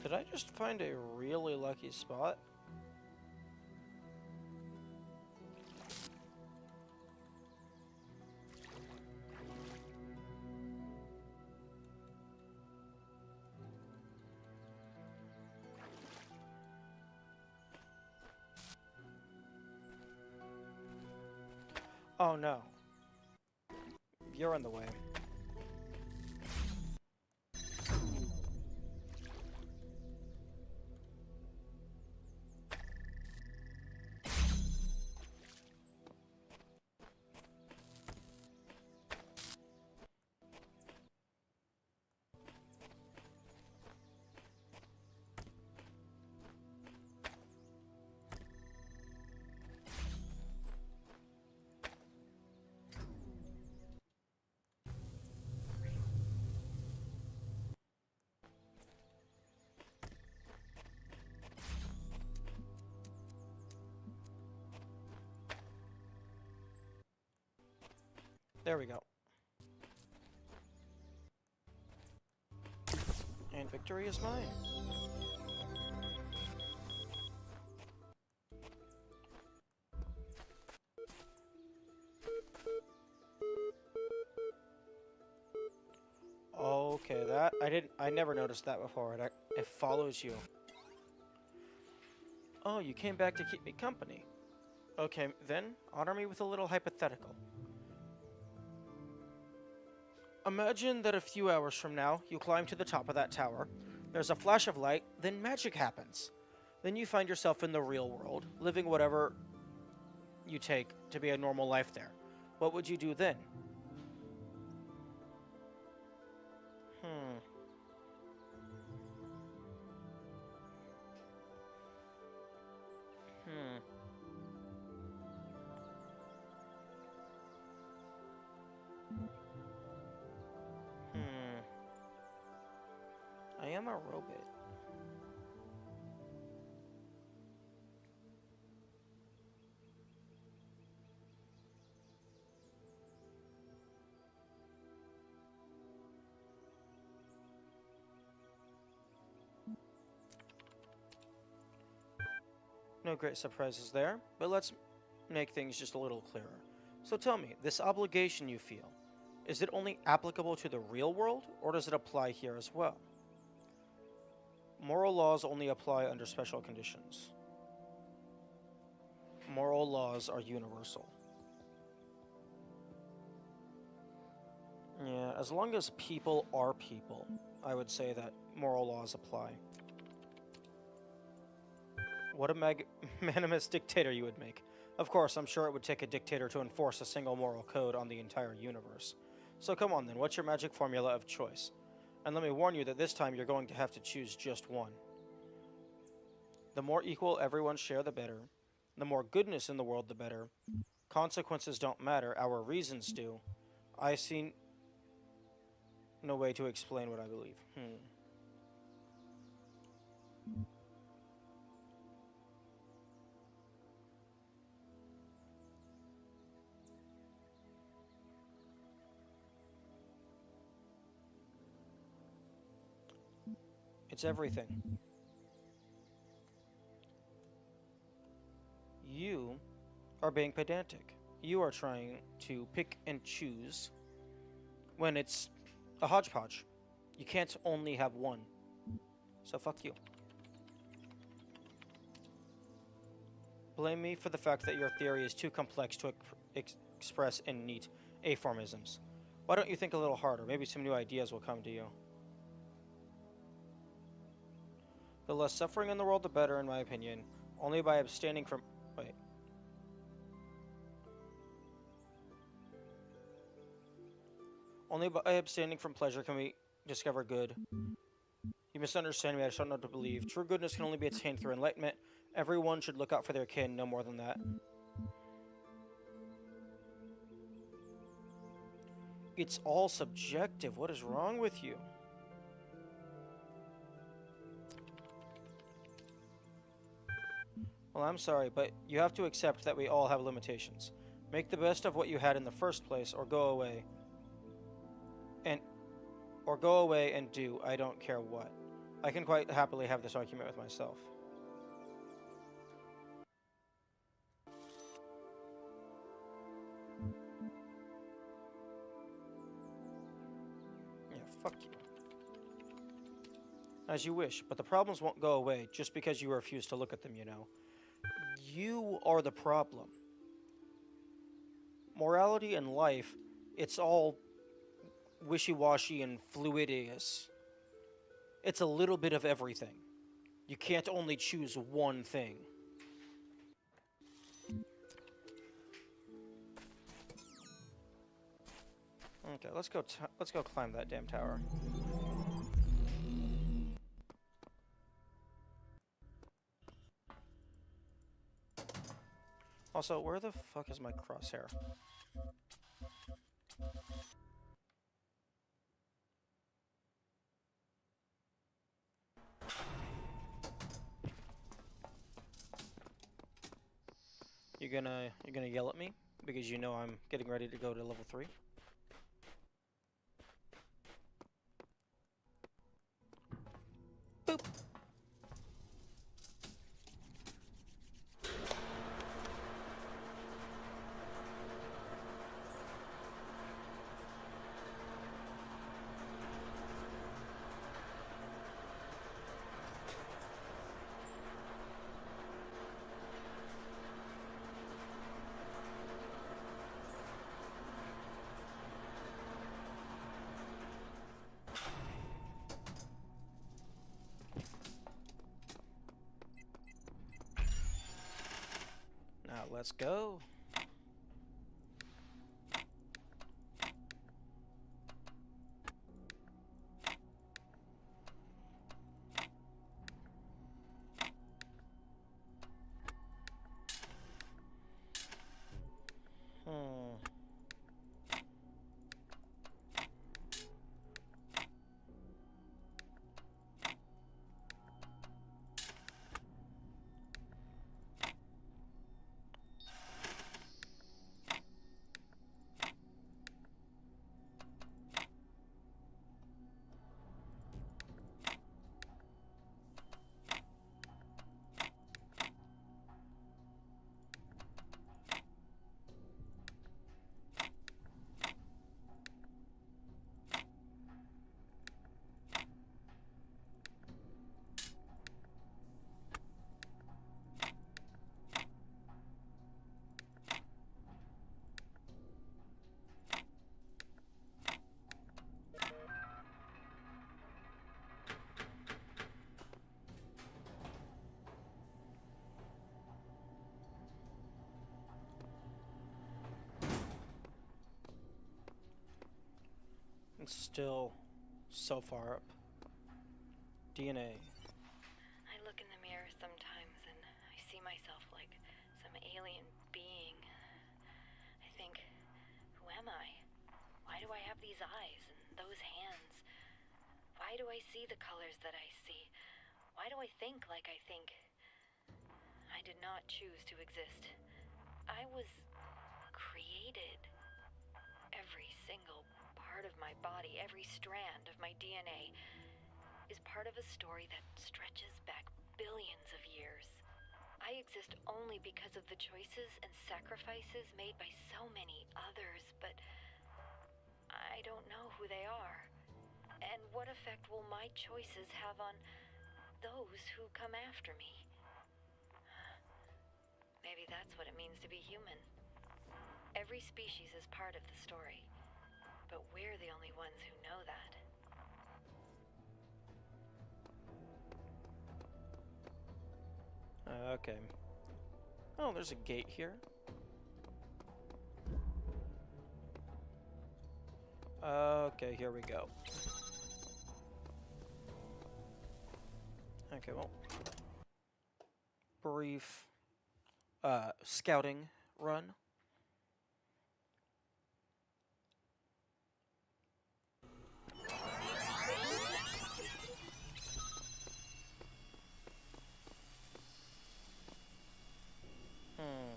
Did I just find a really lucky spot? Oh no. You're in the way. There we go. And victory is mine. Okay, that I never noticed that before. It follows you. Oh, you came back to keep me company. Okay, then honor me with a little hypothetical. Imagine that a few hours from now, you climb to the top of that tower. There's a flash of light, then magic happens. Then you find yourself in the real world, living whatever you take to be a normal life there. What would you do then? Hmm. Hmm. Hmm. I am a robot. No great surprises there, but let's make things just a little clearer. So tell me, this obligation you feel, is it only applicable to the real world, or does it apply here as well? Moral laws only apply under special conditions. Moral laws are universal. Yeah, as long as people are people, I would say that moral laws apply. What a magnanimous dictator you would make. Of course, I'm sure it would take a dictator to enforce a single moral code on the entire universe. So come on then, what's your magic formula of choice? And let me warn you that this time you're going to have to choose just one. The more equal everyone share, the better. The more goodness in the world, the better. Consequences don't matter, our reasons do. I see no way to explain what I believe. It's everything. You are being pedantic. You are trying to pick and choose when it's a hodgepodge. You can't only have one. So fuck you. Blame me for the fact that your theory is too complex to express in neat aphorisms. Why don't you think a little harder? Maybe some new ideas will come to you. The less suffering in the world, the better, in my opinion. Only by abstaining from... Wait. Only by abstaining from pleasure can we discover good. You misunderstand me, I just don't know what to believe. True goodness can only be attained through enlightenment. Everyone should look out for their kin, no more than that. It's all subjective. What is wrong with you? Well, I'm sorry, but you have to accept that we all have limitations. Make the best of what you had in the first place, or go away. And do, I don't care what. I can quite happily have this argument with myself. Yeah, fuck you. As you wish, but the problems won't go away just because you refuse to look at them, you know. You are the problem. morality and life, it's all wishy-washy and fluidous. It's a little bit of everything. You can't only choose one thing. Okay, let's go climb that damn tower. Also, where the fuck is my crosshair? You're gonna yell at me because you know I'm getting ready to go to level 3? Boop. Now let's go. Hmm. It's still so far up. DNA. I look in the mirror sometimes and I see myself like some alien being. I think, who am I? Why do I have these eyes and those hands? Why do I see the colors that I see? Why do I think like I think? I did not choose to exist. I was created. Every single part of my body, every strand of my DNA is part of a story that stretches back billions of years. I exist only because of the choices and sacrifices made by so many others, but I don't know who they are. And what effect will my choices have on those who come after me? Maybe that's what it means to be human. Every species is part of the story, but we're the only ones who know that. Okay. Oh, there's a gate here. Okay, here we go. Okay, well. Brief scouting run. Hmm.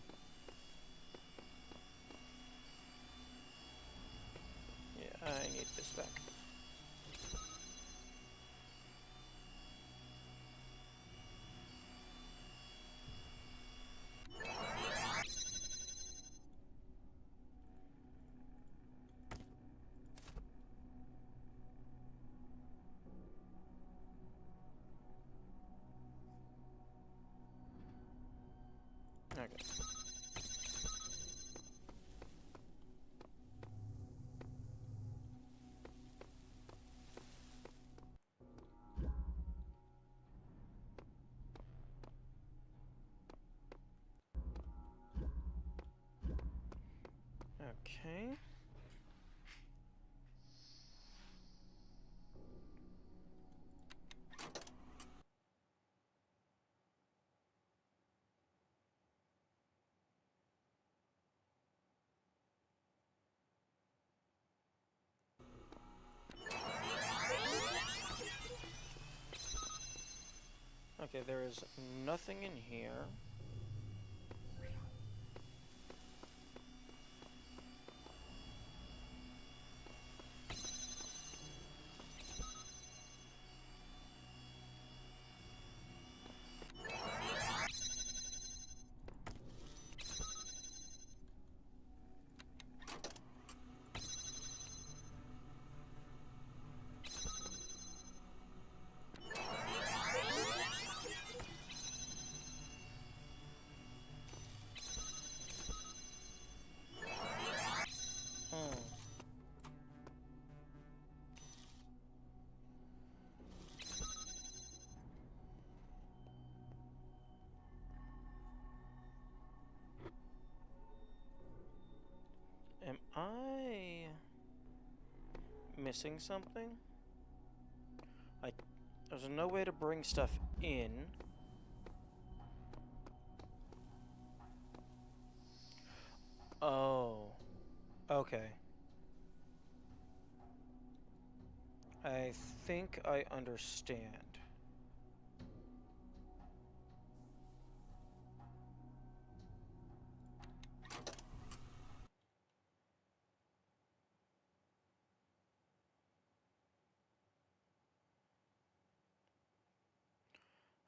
Yeah, I need this back. Okay. Okay. Okay, there is nothing in here. Hmm. Am I missing something? I There's no way to bring stuff in. Oh. Okay. I think I understand.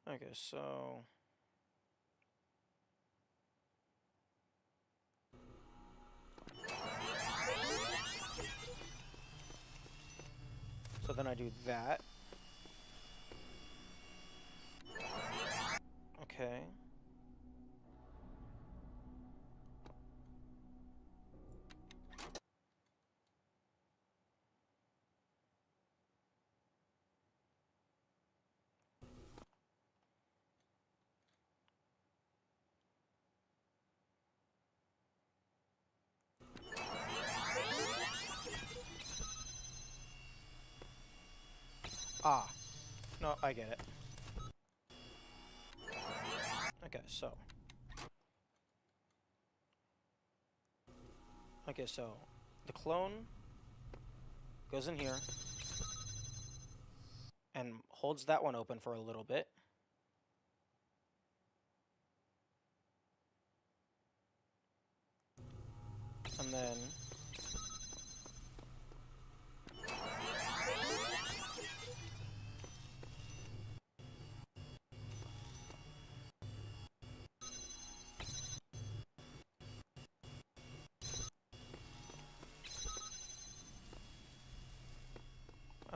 Okay, so then I do that. Okay. Ah. No, I get it. Okay, so. Okay, so the clone goes in here and holds that one open for a little bit. And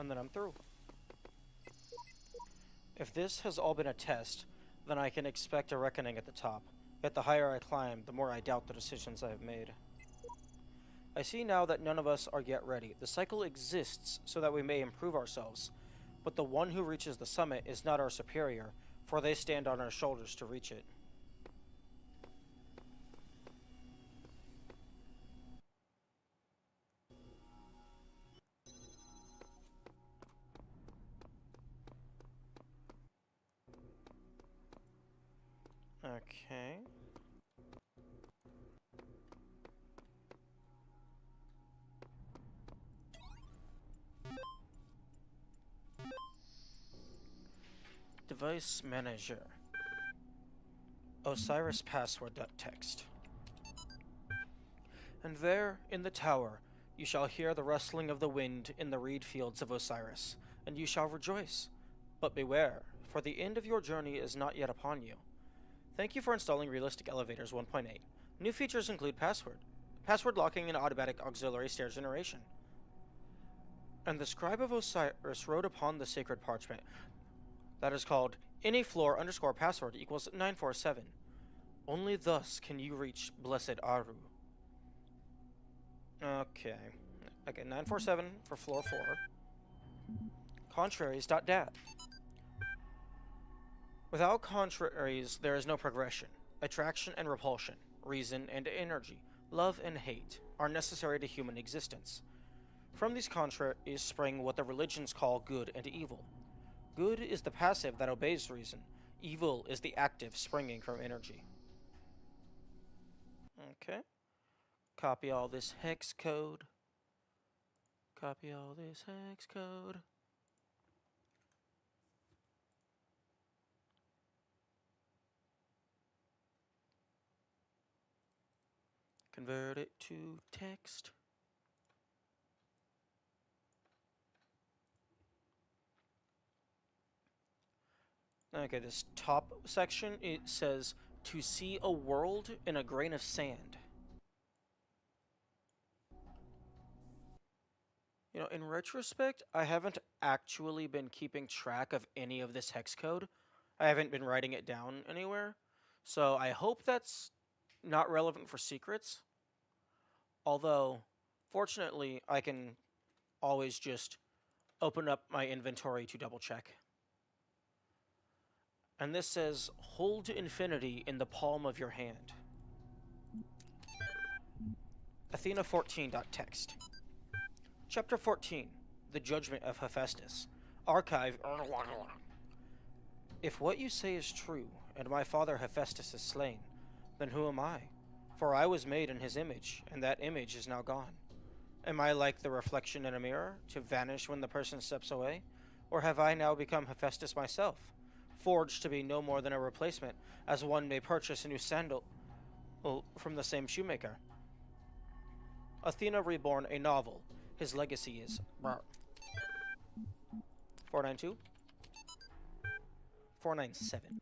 then I'm through. If this has all been a test, then I can expect a reckoning at the top. Yet the higher I climb, the more I doubt the decisions I have made. I see now that none of us are yet ready. The cycle exists so that we may improve ourselves, but the one who reaches the summit is not our superior, for they stand on our shoulders to reach it. Okay. Device Manager. Osiris password text. And there, in the tower, you shall hear the rustling of the wind in the reed fields of Osiris, and you shall rejoice. But beware, for the end of your journey is not yet upon you. Thank you for installing Realistic Elevators 1.8. New features include password locking, and automatic auxiliary stairs generation. And the scribe of Osiris wrote upon the sacred parchment that is called any floor underscore password equals 947. Only thus can you reach Blessed Aru. Okay. Okay, 947 for floor 4. Contraries.dat. Without contraries, there is no progression. Attraction and repulsion. Reason and energy. Love and hate are necessary to human existence. From these contraries spring what the religions call good and evil. Good is the passive that obeys reason. Evil is the active springing from energy. Okay. Copy all this hex code. Copy all this hex code. Convert it to text. Okay, this top section, it says, to see a world in a grain of sand. You know, in retrospect, I haven't actually been keeping track of any of this hex code. I haven't been writing it down anywhere. So I hope that's not relevant for secrets. Although, fortunately, I can always just open up my inventory to double check. And this says, hold infinity in the palm of your hand. Athena 14.text. Chapter 14, The Judgment of Hephaestus. Archive. If what you say is true, and my father Hephaestus is slain, then who am I? For I was made in his image, and that image is now gone. Am I like the reflection in a mirror, to vanish when the person steps away? Or have I now become Hephaestus myself, forged to be no more than a replacement, as one may purchase a new sandal from the same shoemaker? Athena Reborn, a novel. His legacy is 492? 497.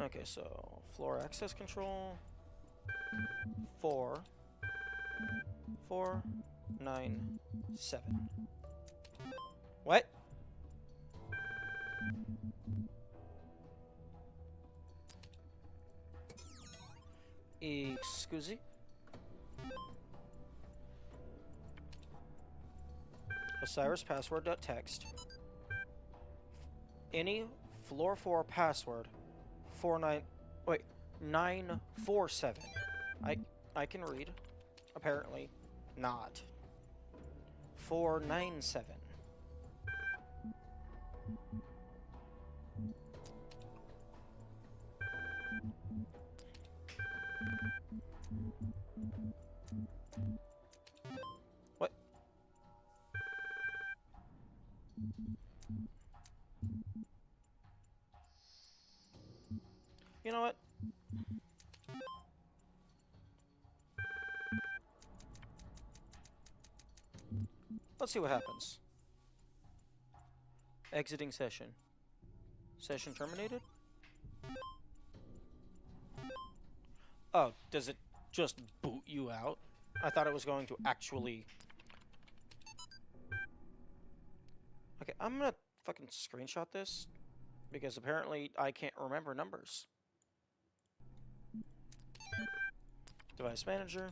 Okay, so floor access control. 4, 4, 9, 7. What? Excuse. Osiris password.text. Any floor 4 password 947. I can read. Apparently not. 497. What? You know what? Let's see what happens. Exiting session. Session terminated? Oh, does it just boot you out? I thought it was going to actually... Okay, I'm gonna fucking screenshot this, because apparently I can't remember numbers. Device manager.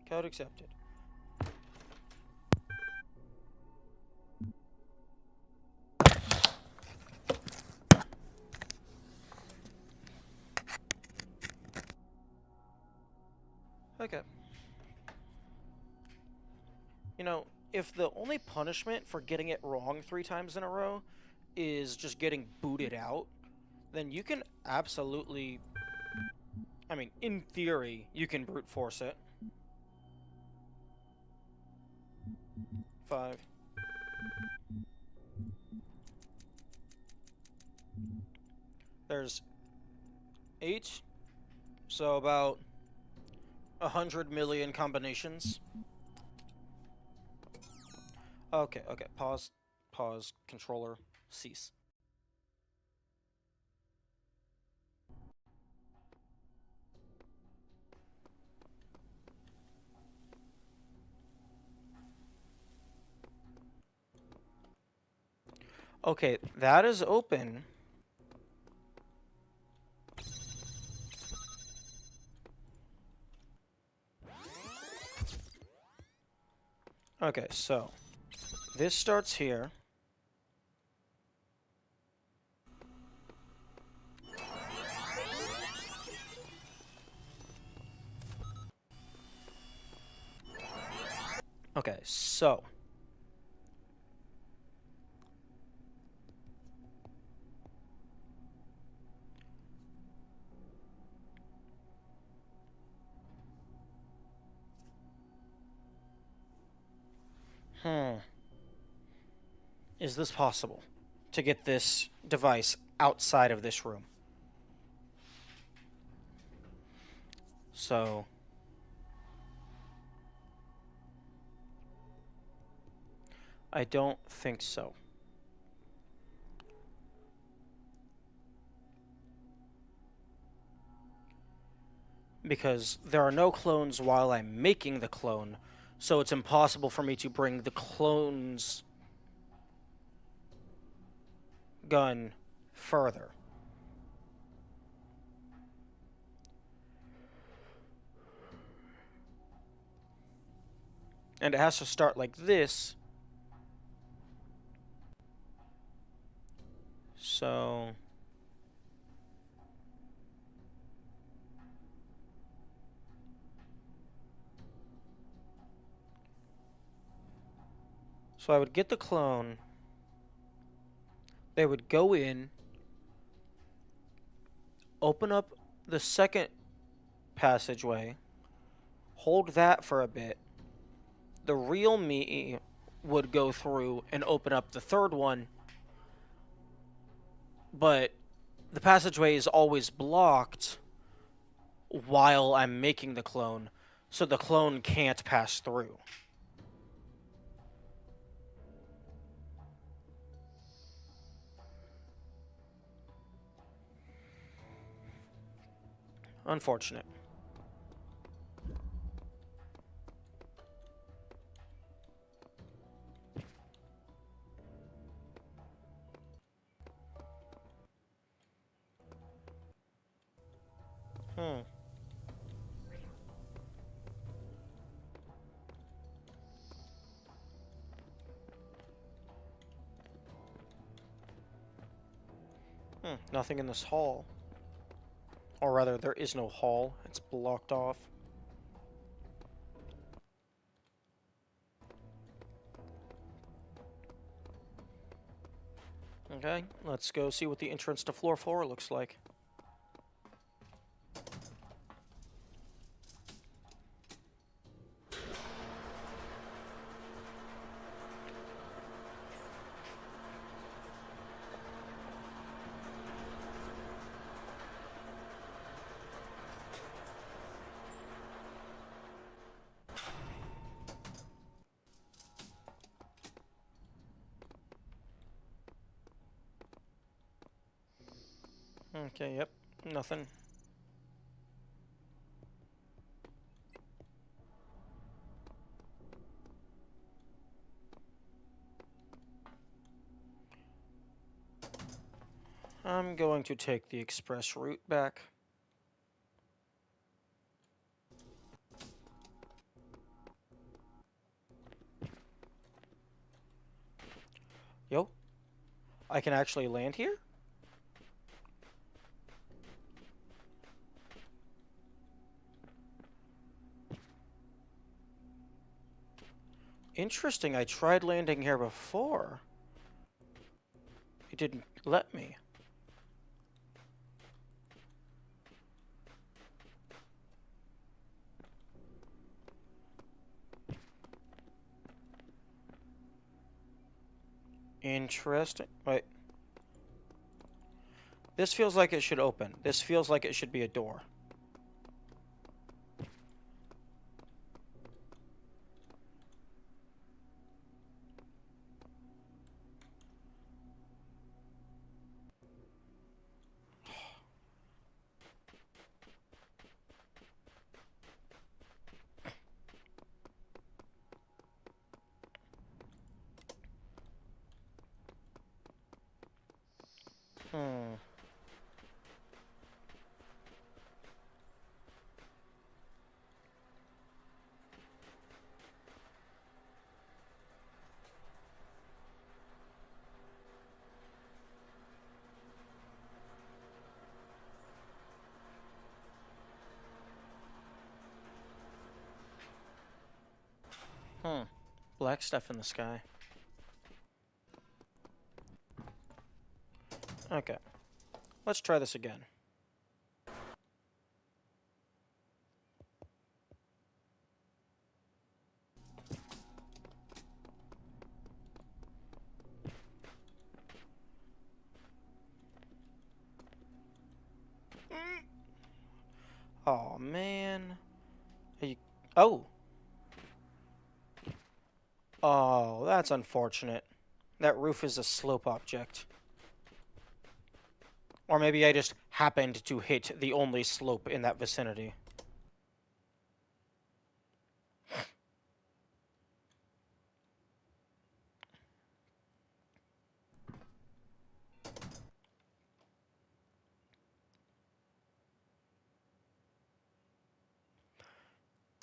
Code accepted. Okay. You know, if the only punishment for getting it wrong 3 times in a row is just getting booted out, then you can absolutely... I mean, in theory, you can brute force it. 5. There's 8. So about 100 million combinations. Okay, okay. Pause. Pause. Controller. Cease. Okay, that is open. Okay, so this starts here. Okay, so is this possible to get this device outside of this room? So I don't think so. Because there are no clones while I'm making the clone, so it's impossible for me to bring the clone's gun further. And it has to start like this. So I would get the clone. They would go in, open up the second passageway, hold that for a bit. The real me would go through and open up the third one, but the passageway is always blocked while I'm making the clone, so the clone can't pass through. Unfortunate. Hmm. Nothing in this hall. Or rather, there is no hall. It's blocked off. Okay, let's go see what the entrance to floor 4 looks like. Okay, yep, nothing. I'm going to take the express route back. Yo, I can actually land here? Interesting, I tried landing here before. It didn't let me. Interesting. Wait. This feels like it should open. This feels like it should be a door. Hmm. Hmm. Black stuff in the sky. Okay. Let's try this again. Oh, man. Are you... Oh. Oh, that's unfortunate. That roof is a slope object. Or maybe I just happened to hit the only slope in that vicinity.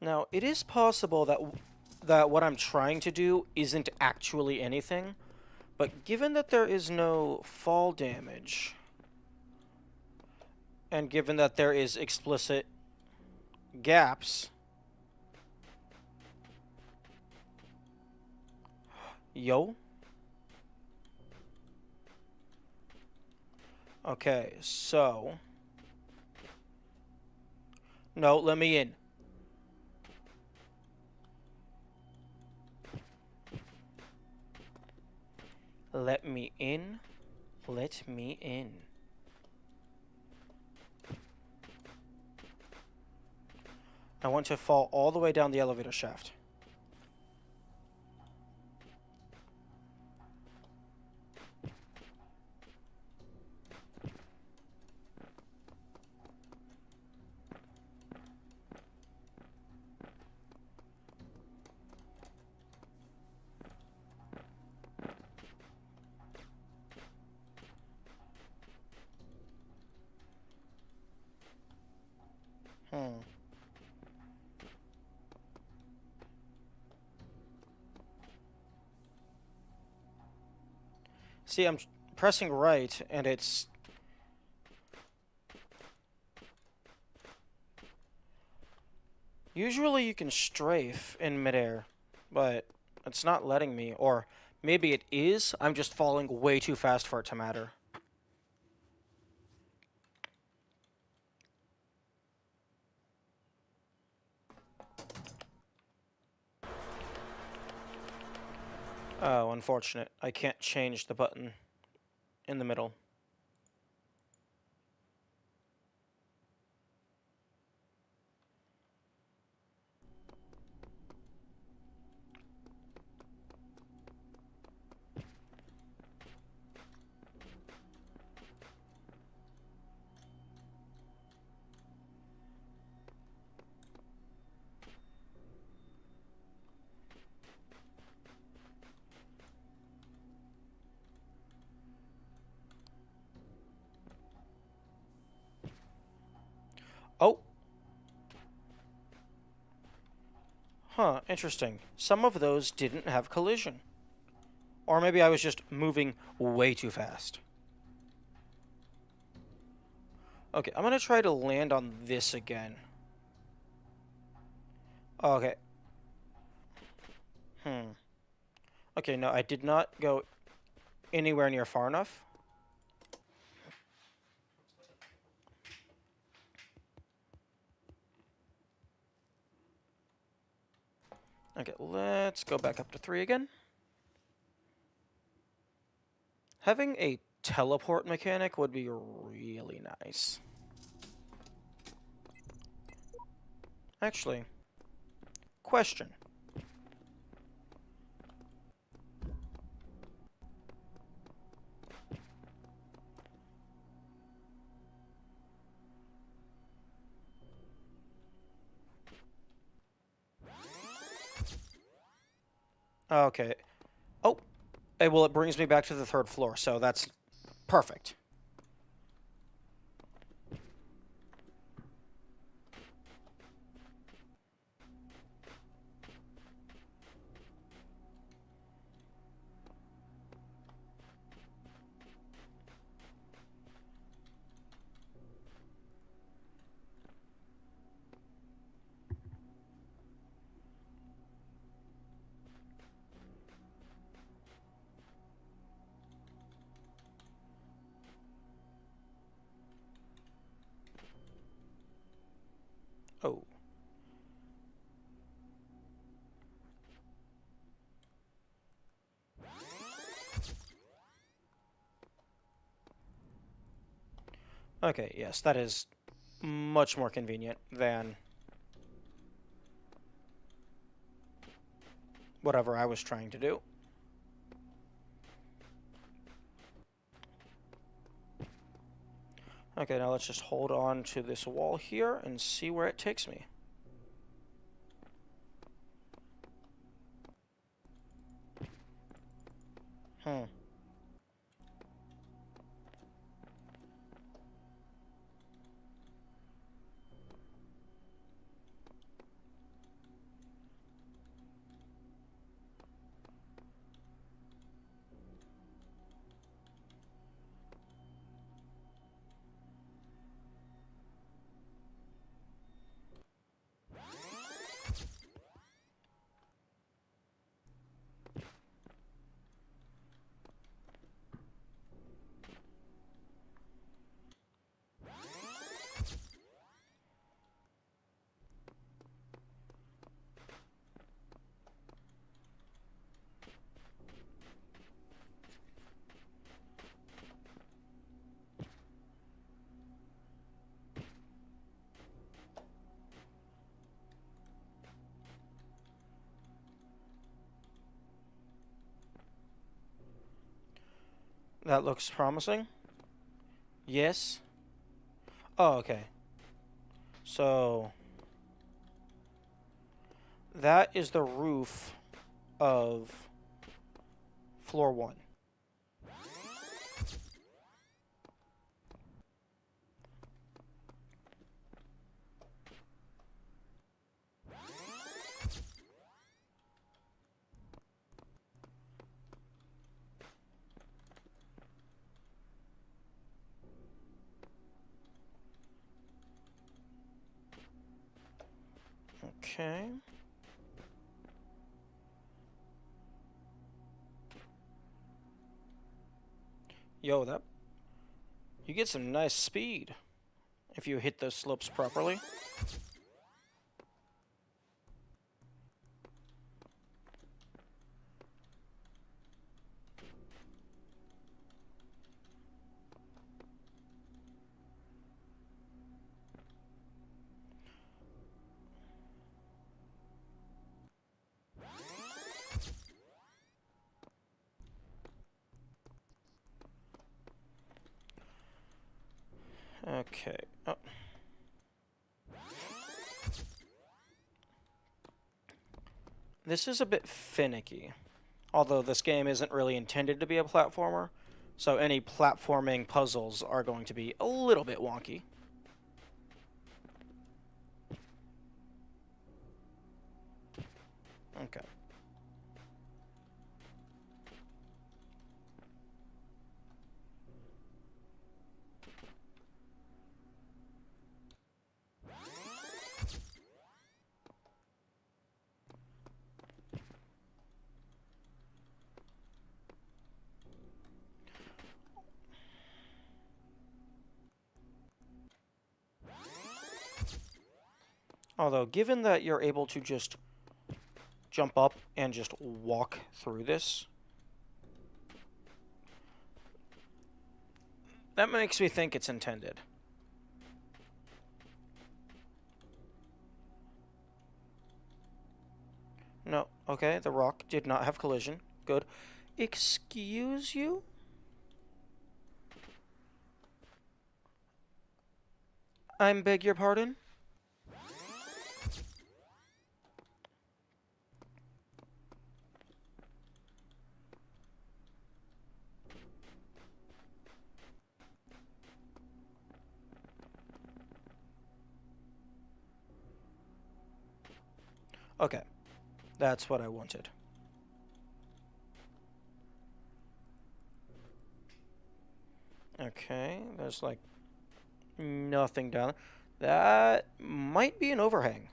Now, it is possible that what I'm trying to do isn't actually anything, but given that there is no fall damage, and given that there is explicit gaps, yo. Okay, so no, let me in. Let me in. Let me in. I want to fall all the way down the elevator shaft. Hmm. See, I'm pressing right, and it's... Usually you can strafe in midair, but it's not letting me. Or maybe it is, I'm just falling way too fast for it to matter. Oh, unfortunate. I can't change the button in the middle. Oh! Huh, interesting. Some of those didn't have collision. Or maybe I was just moving way too fast. Okay, I'm gonna try to land on this again. Okay. Okay, no, I did not go anywhere near far enough. Okay, let's go back up to 3 again. Having a teleport mechanic would be really nice. Actually, question. Okay. Oh, well, it brings me back to the 3rd floor, so that's perfect. Oh. Okay, yes, that is much more convenient than whatever I was trying to do. Okay, now let's just hold on to this wall here and see where it takes me. Hmm. That looks promising. Yes. Oh, okay. So that is the roof of floor 1. Okay. Yo, that you get some nice speed if you hit those slopes properly. Okay. Oh. This is a bit finicky, although this game isn't really intended to be a platformer, so any platforming puzzles are going to be a little bit wonky. Okay. Although, given that you're able to just jump up and just walk through this, that makes me think it's intended. No, okay, the rock did not have collision. Good. Excuse you? I beg your pardon? Okay, that's what I wanted. Okay, there's like nothing down there. That might be an overhang.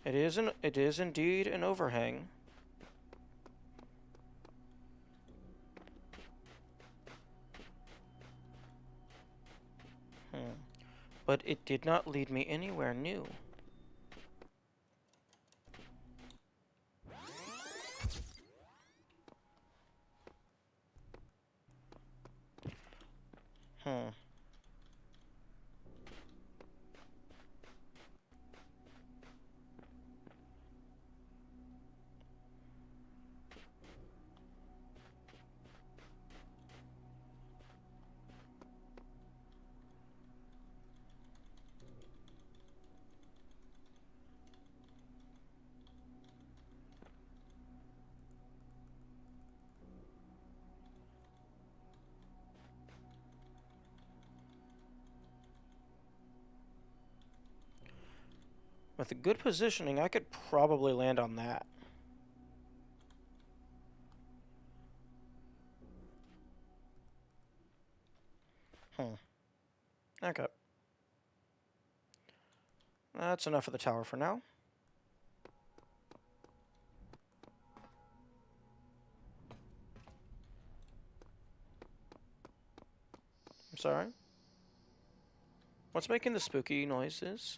It is indeed an overhang. But it did not lead me anywhere new. Hmm. With a good positioning, I could probably land on that. Hmm. Okay. That's enough of the tower for now. I'm sorry. What's making the spooky noises?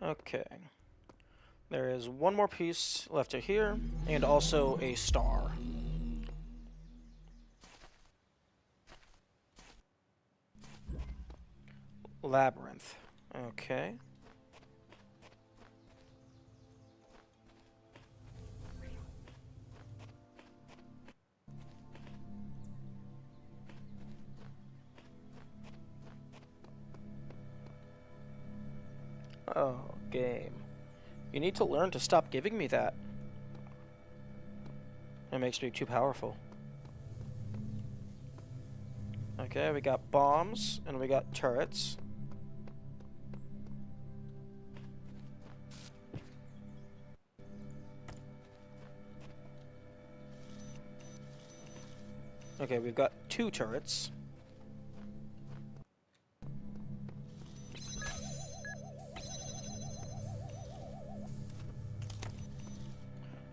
Okay. There is one more piece left to here, and also a star. Labyrinth. Okay. Oh, game. You need to learn to stop giving me that. It makes me too powerful. Okay, we got bombs, and we got turrets. Okay, we've got 2 turrets.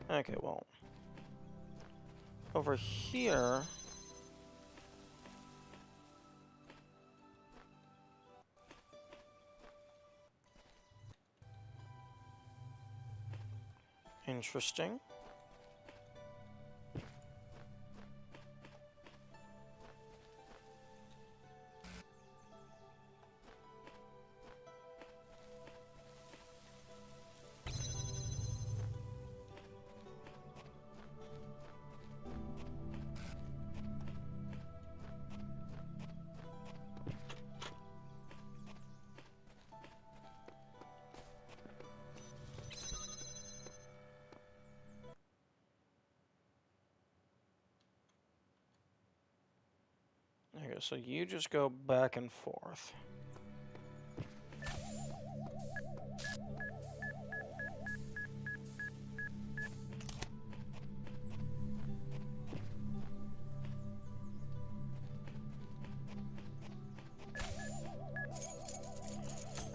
Okay, well. Over here... Interesting. Okay, so you just go back and forth.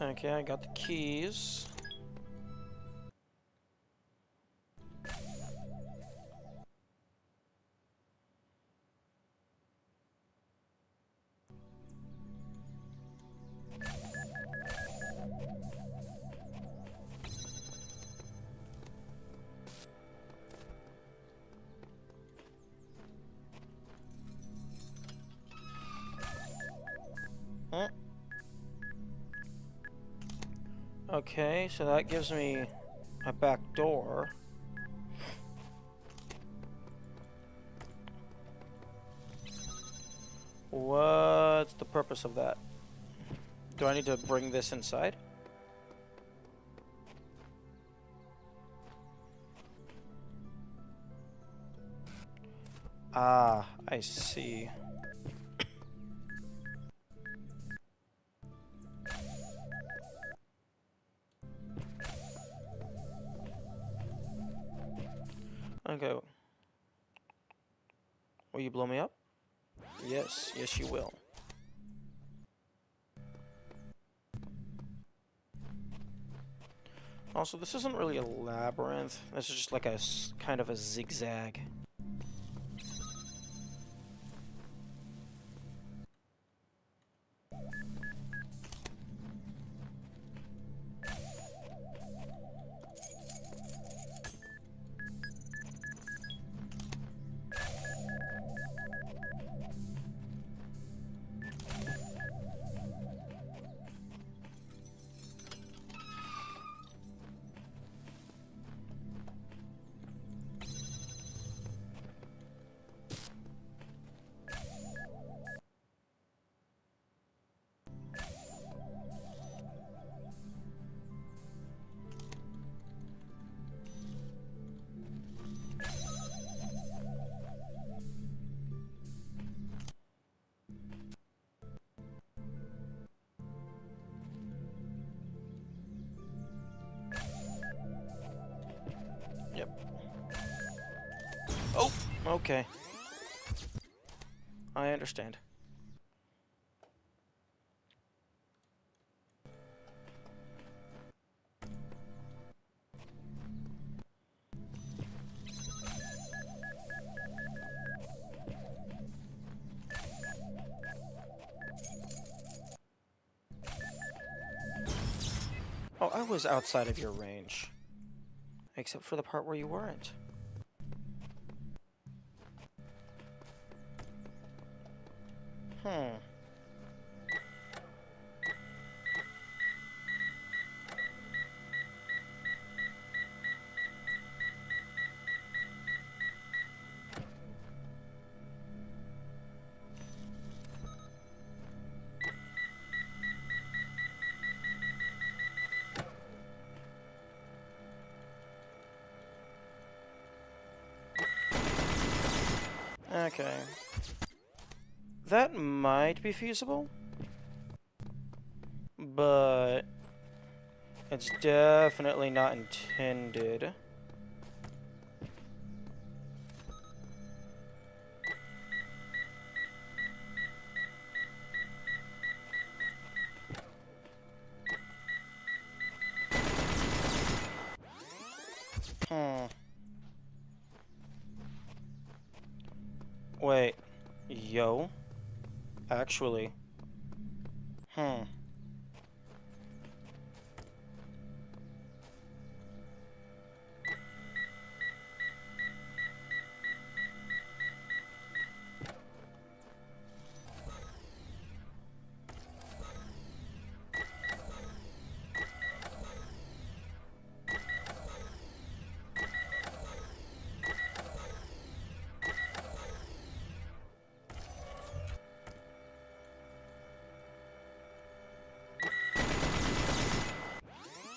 Okay, I got the keys. Huh? Okay, so that gives me a back door. What's the purpose of that? Do I need to bring this inside? Ah, I see. Okay. Will you blow me up? Yes. Yes, you will. Also, this isn't really a labyrinth. This is just like a kind of a zigzag. Yep. Oh, okay. I understand. Oh, I was outside of your range. Except for the part where you weren't. Hmm. Okay. That might be feasible. But it's definitely not intended. Hmm. Wait. Yo. Actually. Hmm.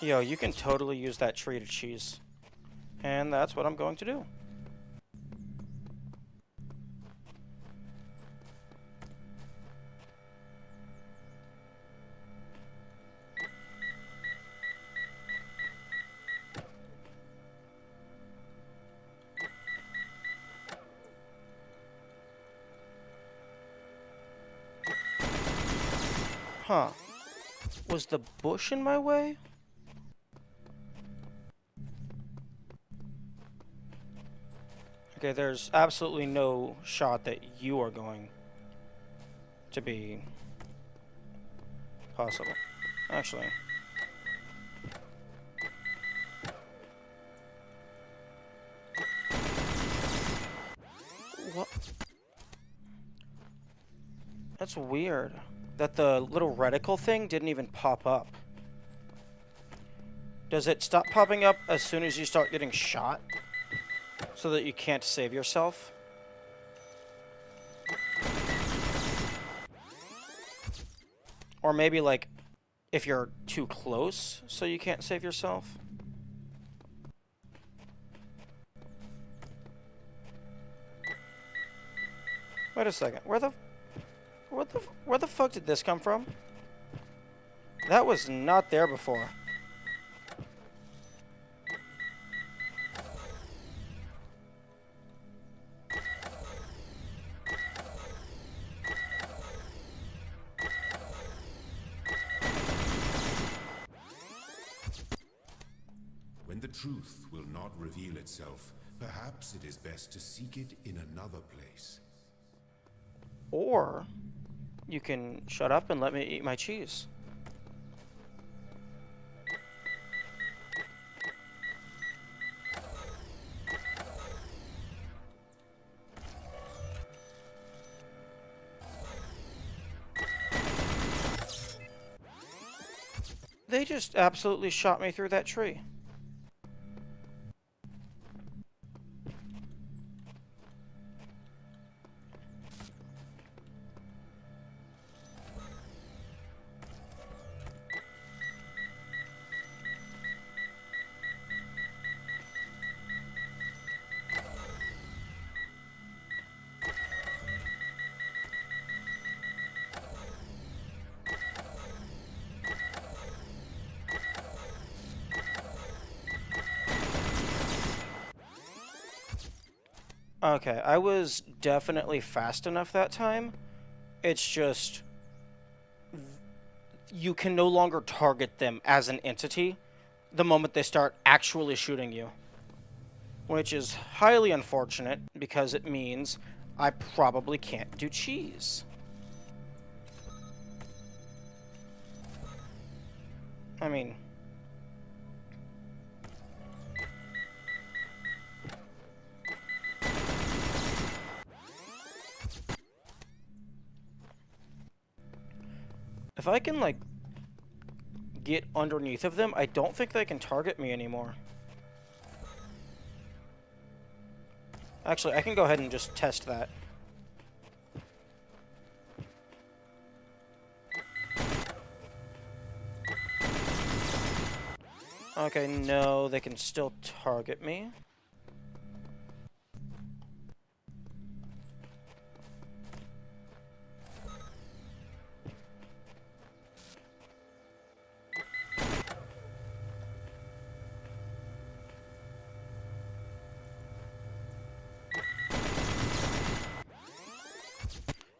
Yo, you can totally use that tree to cheese. And that's what I'm going to do. Huh. Was the bush in my way? Okay, there's absolutely no shot that you are going to be possible. Actually. What? That's weird. That the little reticle thing didn't even pop up. Does it stop popping up as soon as you start getting shot? So that you can't save yourself? Or maybe, like, if you're too close, so you can't save yourself? Wait a second. Where the fuck did this come from? That was not there before. When the truth will not reveal itself, perhaps it is best to seek it in another place. Or you can shut up and let me eat my cheese. They just absolutely shot me through that tree. Okay, I was definitely fast enough that time. It's just you can no longer target them as an entity the moment they start actually shooting you. Which is highly unfortunate because it means I probably can't do cheese. I mean, if I can, like, get underneath of them, I don't think they can target me anymore. Actually, I can go ahead and just test that. Okay, no, they can still target me.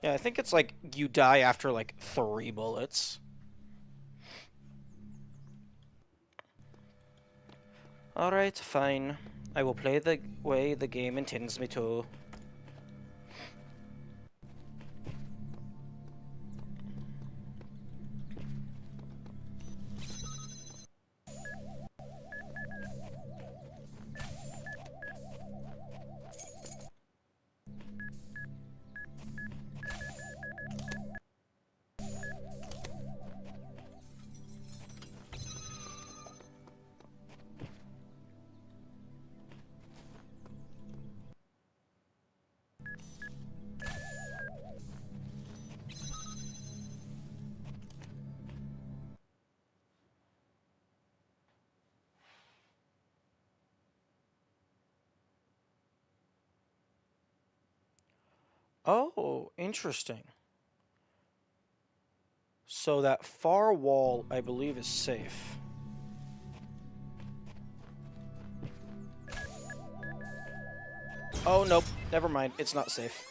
Yeah, I think it's like you die after like 3 bullets. Alright, fine. I will play the way the game intends me to. Oh, interesting. So that far wall, I believe, is safe. Oh, nope. Never mind. It's not safe.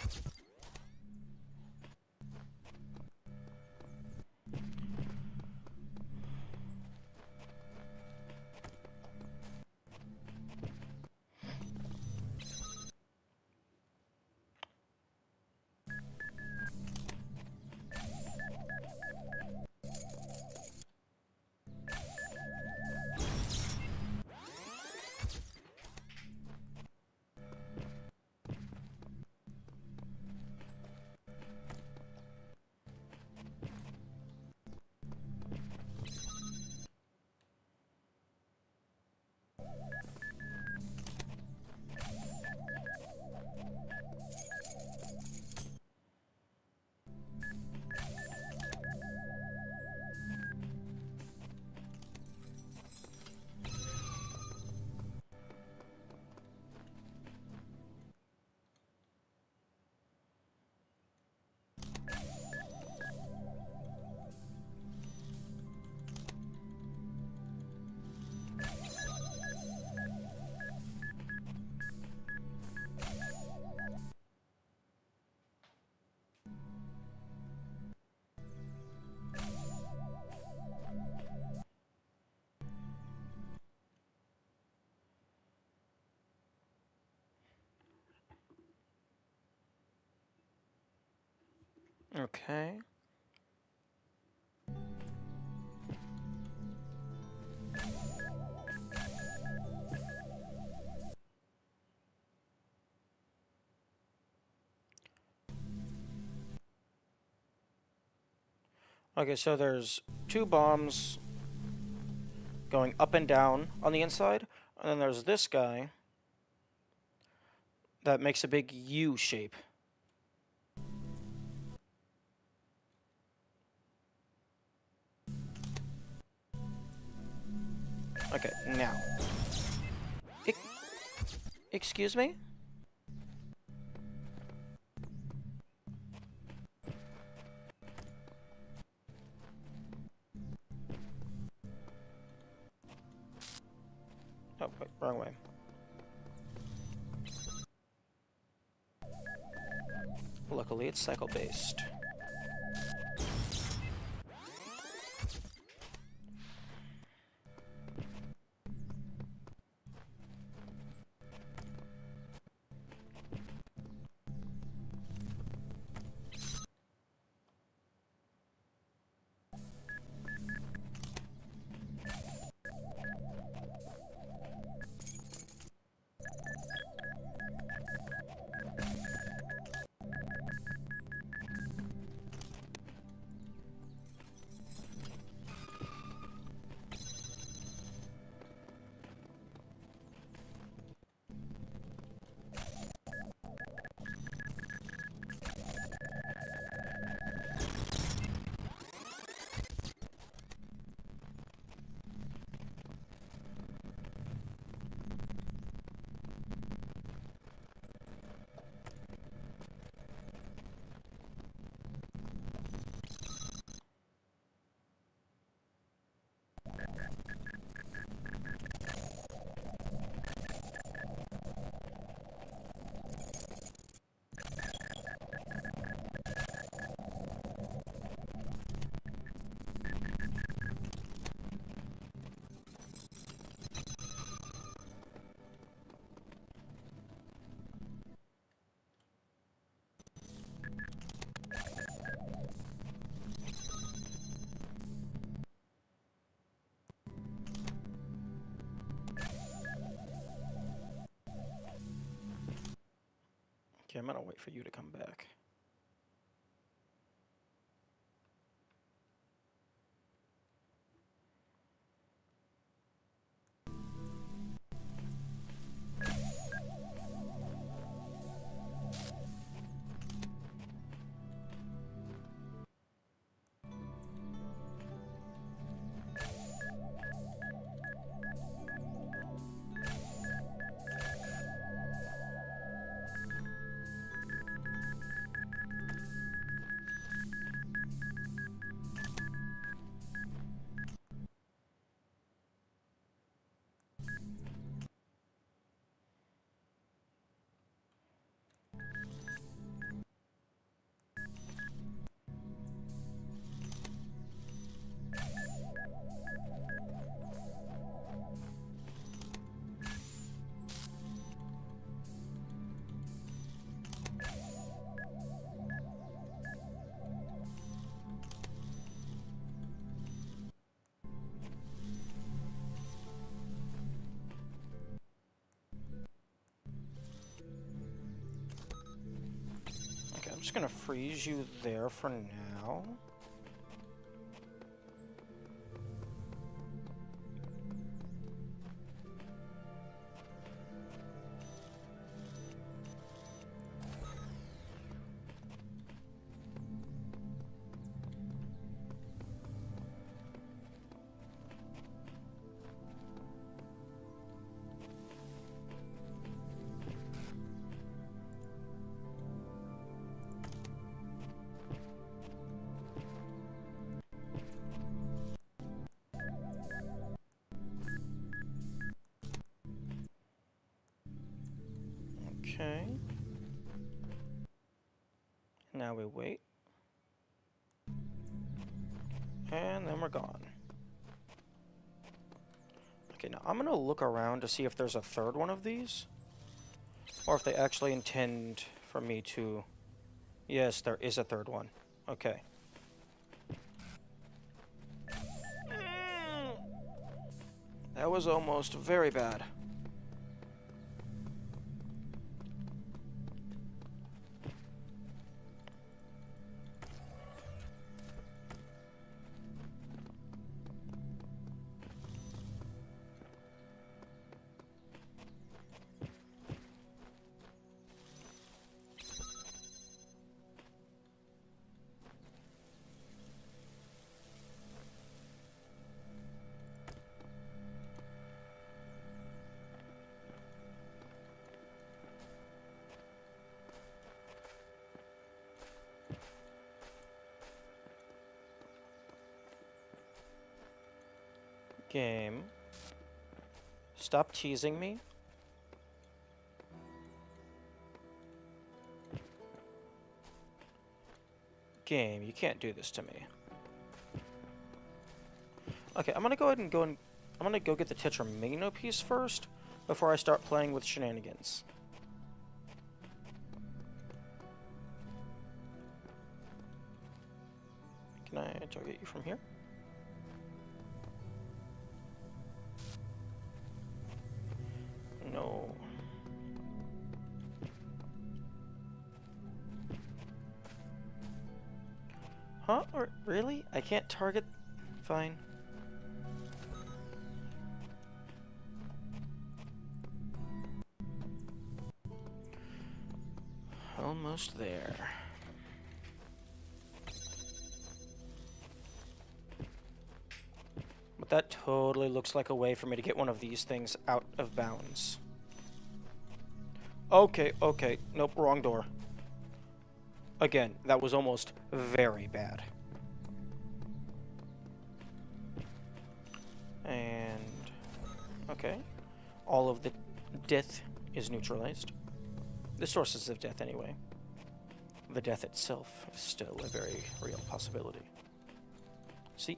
Okay. Okay, so there's two bombs going up and down on the inside, and then there's this guy that makes a big U shape. Okay, now. E Excuse me? Oh, wait, wrong way. Luckily, it's cycle-based. Okay, I'm gonna wait for you to come back. Okay, I'm just gonna freeze you there for now. Okay. Now we wait. And then we're gone. Okay, now I'm gonna look around to see if there's a third one of these. Or if they actually intend for me to... Yes, there is a third one. Okay. That was almost very bad. Game. Stop teasing me. Game, you can't do this to me. Okay, I'm gonna go ahead and I'm gonna go get the Tetramino piece first before I start playing with shenanigans. Can I target you from here? No. Huh? Or, really? I can't target? Fine. Almost there. But that totally looks like a way for me to get one of these things out of bounds. Okay, okay. Nope, wrong door. Again, that was almost very bad. And... okay. All of the death is neutralized. The sources of death, anyway. The death itself is still a very real possibility. See?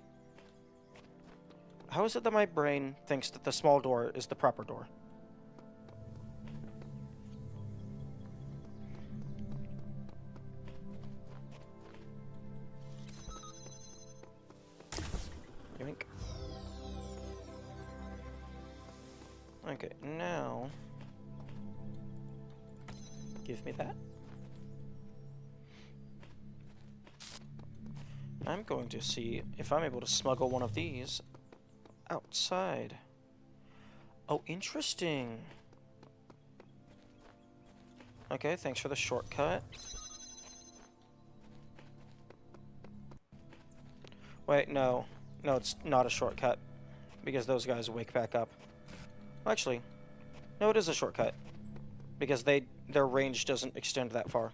How is it that my brain thinks that the small door is the proper door? Yoink. Okay, now... give me that. I'm going to see if I'm able to smuggle one of these outside. Oh, interesting. Okay, thanks for the shortcut. Wait, no. No, it's not a shortcut. Because those guys wake back up. Well, actually, no, it is a shortcut. Because their range doesn't extend that far.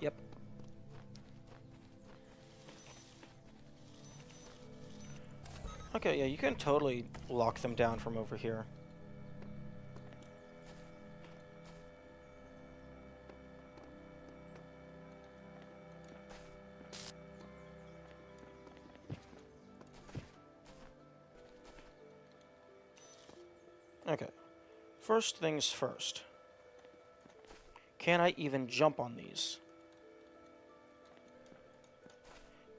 Yep. Okay, yeah, you can totally lock them down from over here. Okay. First things first. Can I even jump on these?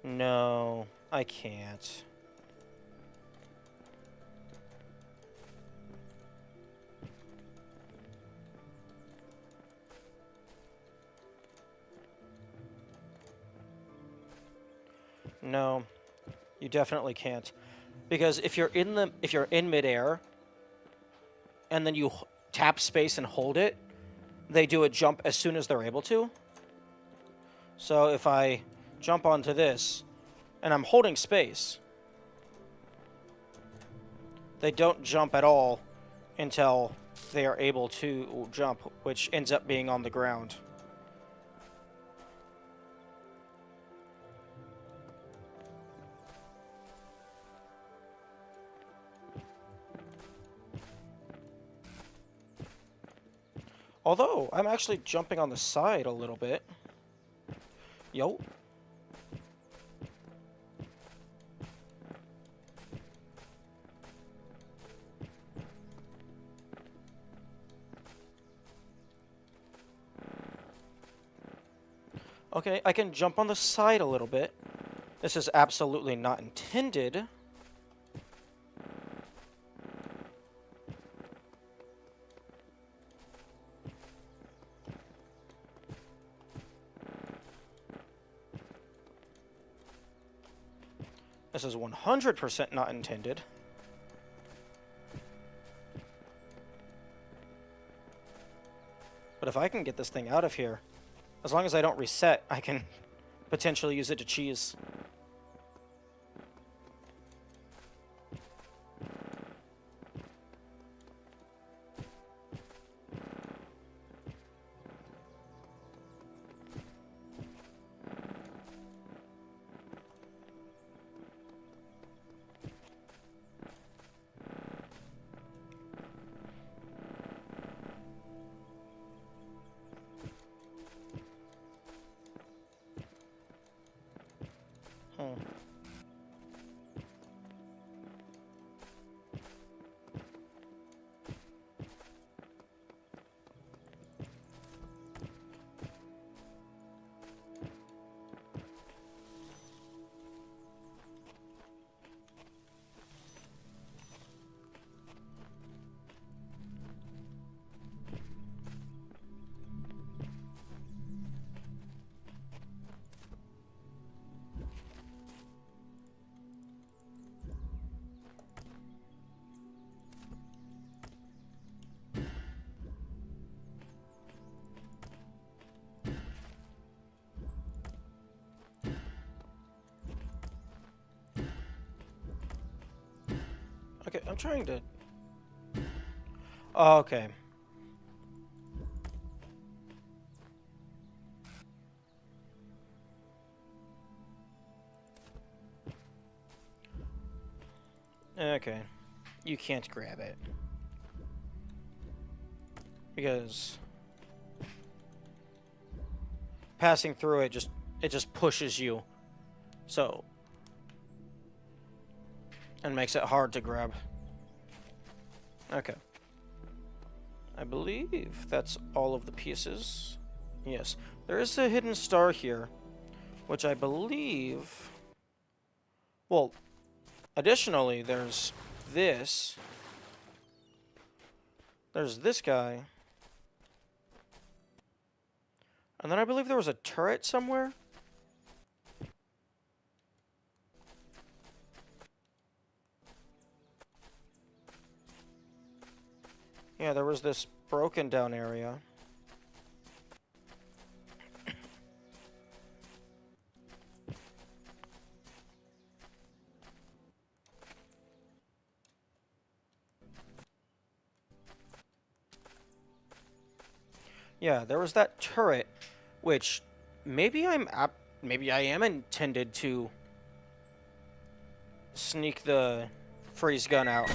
No, I can't. No, you definitely can't. Because if you're in midair and then you tap space and hold it, they do a jump as soon as they're able to. So if I jump onto this and I'm holding space, they don't jump at all until they are able to jump, which ends up being on the ground. Although, I'm actually jumping on the side a little bit. Yo. Okay, I can jump on the side a little bit. This is absolutely not intended. This is 100% not intended. But if I can get this thing out of here, as long as I don't reset, I can potentially use it to cheese. Hmm. Okay, I'm trying to... Okay. Okay. You can't grab it. Because... passing through it just pushes you. So... and makes it hard to grab. Okay. I believe that's all of the pieces. Yes. There is a hidden star here, which I believe... well, additionally, there's this. There's this guy. And then I believe there was a turret somewhere. Yeah, there was this broken down area. Yeah, there was that turret, which maybe maybe I am intended to sneak the freeze gun out.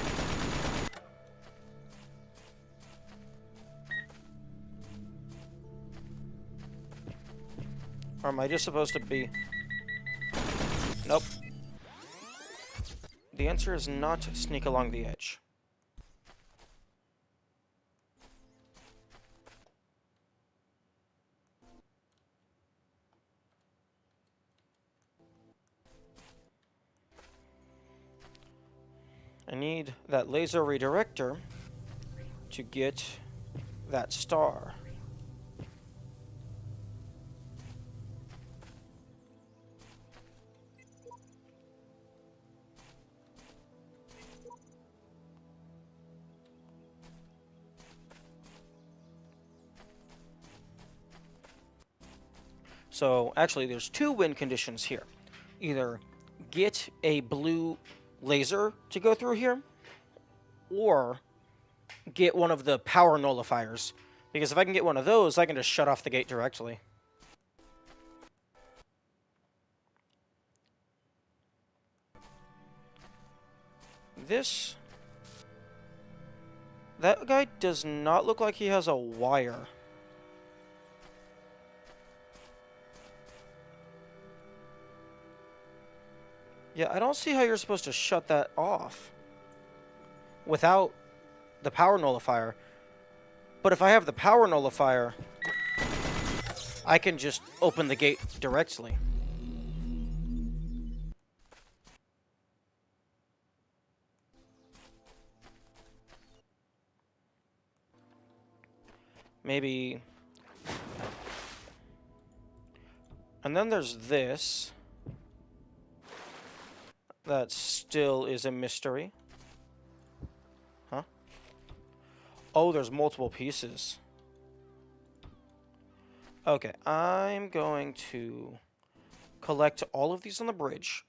Or am I just supposed to be... Nope. The answer is not sneak along the edge. I need that laser redirector to get that star. So, actually, there's two win conditions here. Either get a blue laser to go through here, or get one of the power nullifiers. Because if I can get one of those, I can just shut off the gate directly. That guy does not look like he has a wire. Yeah, I don't see how you're supposed to shut that off without the power nullifier. But if I have the power nullifier... I can just open the gate directly. Maybe... And then there's this. That still is a mystery. Huh? Oh, there's multiple pieces. Okay, I'm going to collect all of these on the bridge.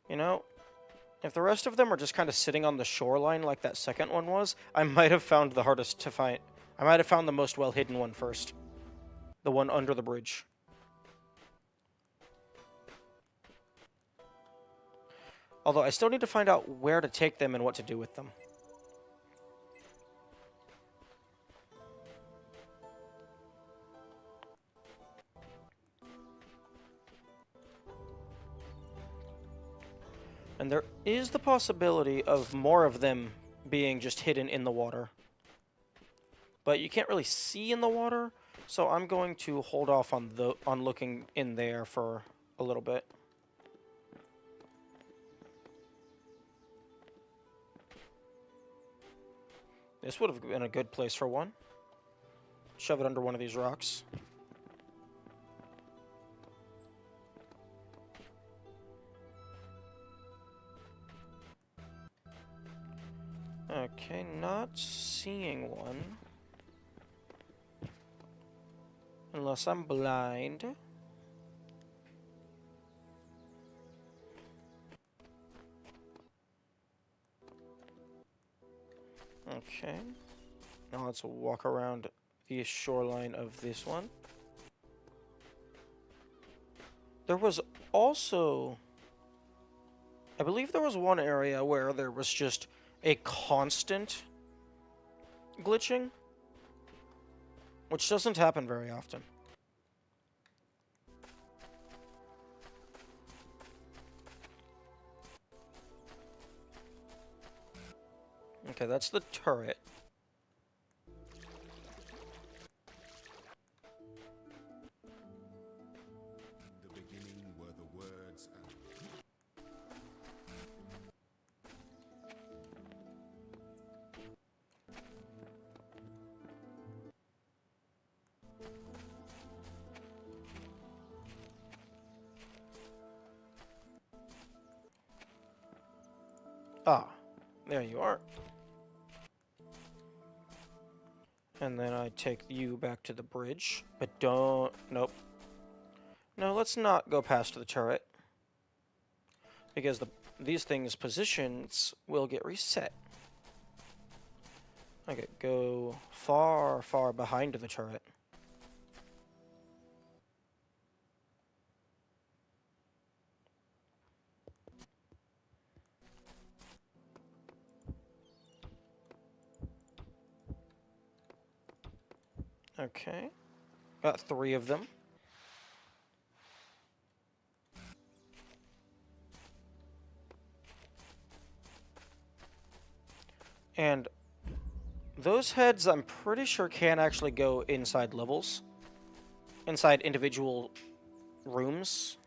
You know, if the rest of them are just kind of sitting on the shoreline like that second one was, I might have found the hardest to find. I might have found the most well-hidden one first. The one under the bridge. Although I still need to find out where to take them and what to do with them. And there is the possibility of more of them being just hidden in the water. But you can't really see in the water, so I'm going to hold off on looking in there for a little bit. This would have been a good place for one. Shove it under one of these rocks. Okay, not seeing one. Unless I'm blind. Okay. Now let's walk around the shoreline of this one. There was also... I believe there was one area where there was just a constant glitching, which doesn't happen very often. Okay, that's the turret. The beginning were the words and... Ah, there you are. And then I take you back to the bridge, but don't... Nope. No, let's not go past the turret. Because these things' positions will get reset. Okay, go far, far behind the turret. Okay. Got 3 of them. And those heads, I'm pretty sure, can actually go inside levels. Inside individual rooms.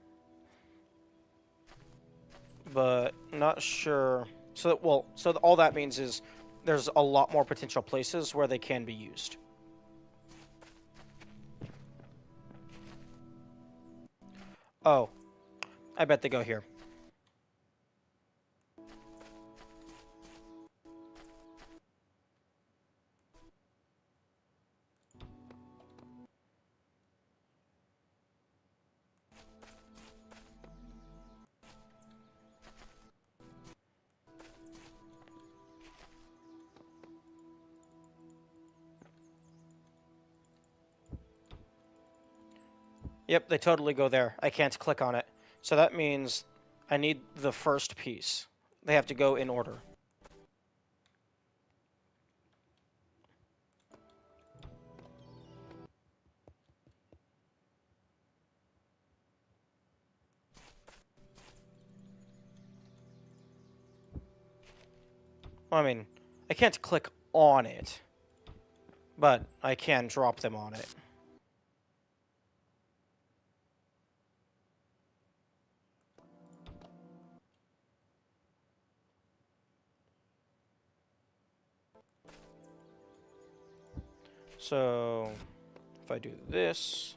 But not sure. So, all that means is there's a lot more potential places where they can be used. Oh, I bet they go here. Yep, they totally go there. I can't click on it. So that means I need the first piece. They have to go in order. Well, I mean, I can't click on it, but I can drop them on it. So, if I do this...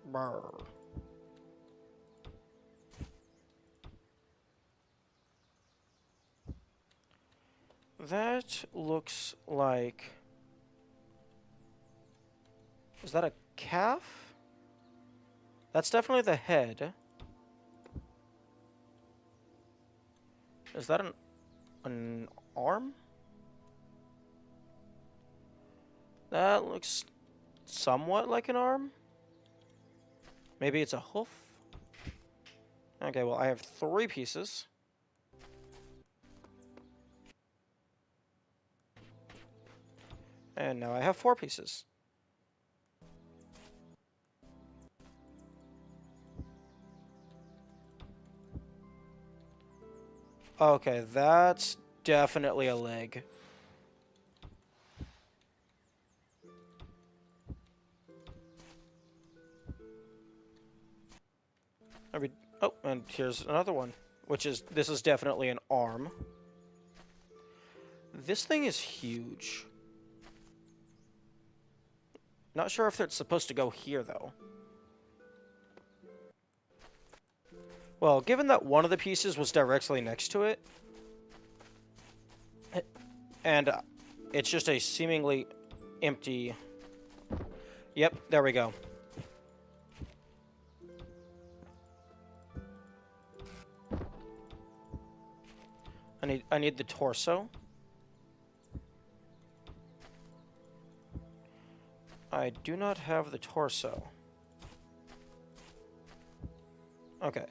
Brr. That looks like... Is that a calf? That's definitely the head. Is that an arm? That looks somewhat like an arm. Maybe it's a hoof? Okay, well, I have 3 pieces. And now I have 4 pieces. Okay, that's definitely a leg. Oh, and here's another one, this is definitely an arm. This thing is huge. Not sure if it's supposed to go here, though. Well, given that one of the pieces was directly next to it, and it's just a seemingly empty... Yep, there we go. I need the torso. I do not have the torso. Okay.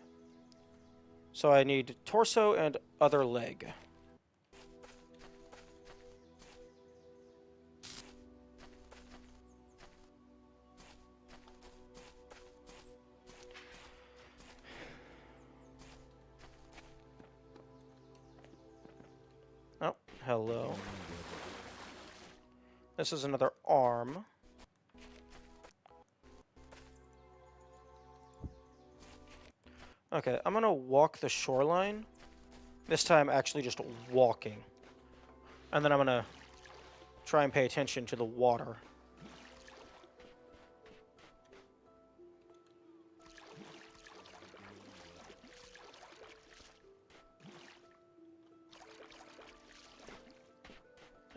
So I need torso and other leg. Oh, hello. This is another arm. Okay, I'm gonna walk the shoreline. This time, actually just walking. And then I'm gonna try and pay attention to the water.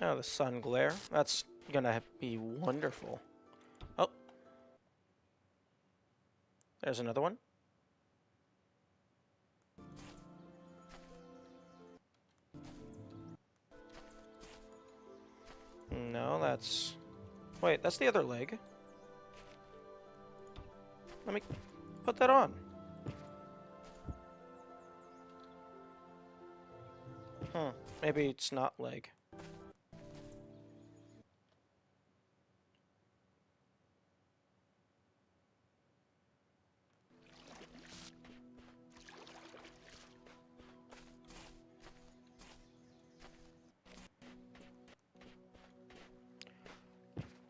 Oh, the sun glare. That's gonna be wonderful. Oh. There's another one. No, that's... Wait, that's the other leg. Let me put that on. Maybe it's not leg.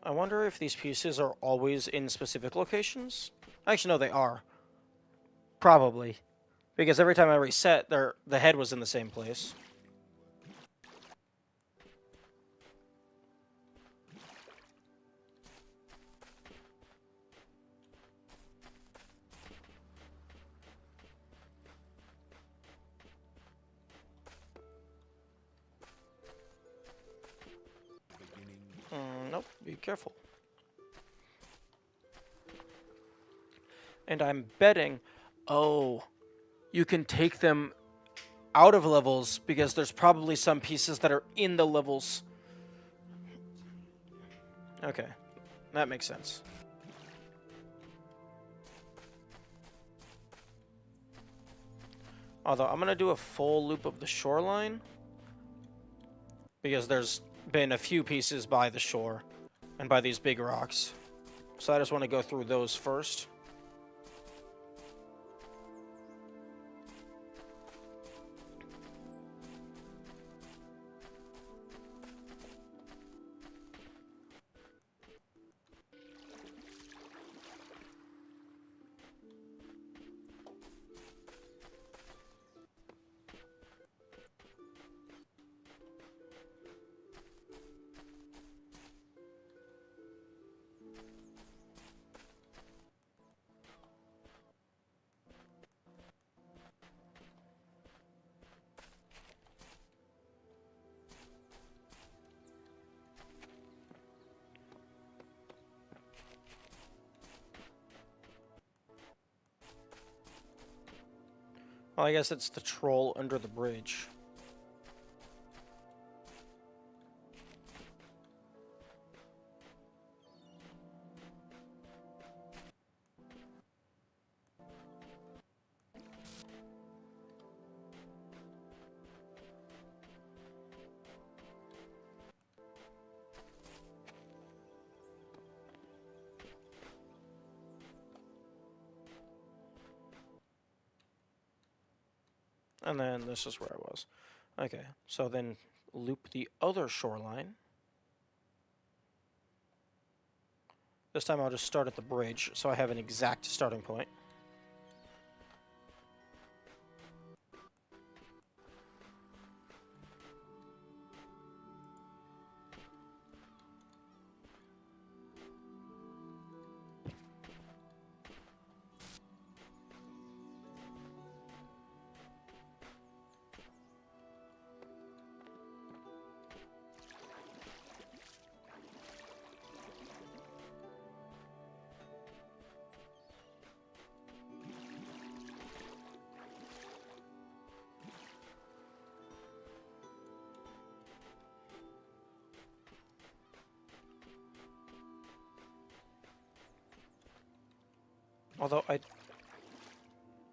I wonder if these pieces are always in specific locations? Actually, no, they are. Probably. Because every time I reset, the head was in the same place. Nope, be careful. And I'm betting, oh, you can take them out of levels because there's probably some pieces that are in the levels. Okay, that makes sense. Although I'm gonna do a full loop of the shoreline because there's been a few pieces by the shore and by these big rocks. So I just want to go through those first. Well, I guess it's the troll under the bridge. And then this is where I was. Okay, so then loop the other shoreline. This time I'll just start at the bridge, so I have an exact starting point. Although I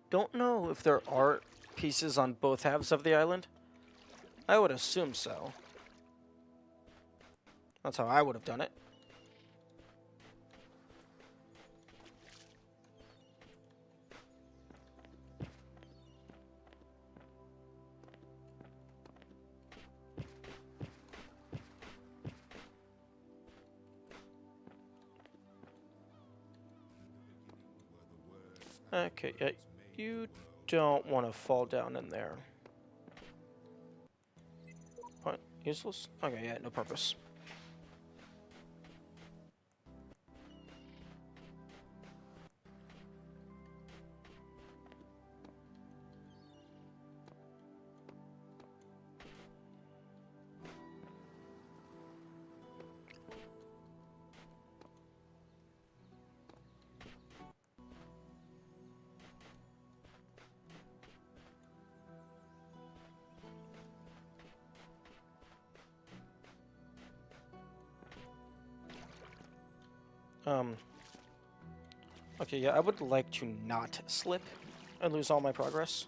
don't know if there are pieces on both halves of the island. I would assume so. That's how I would have done it. Okay, yeah, you don't want to fall down in there. What? Useless? Okay, yeah, no purpose. Okay, yeah, I would like to not slip and lose all my progress.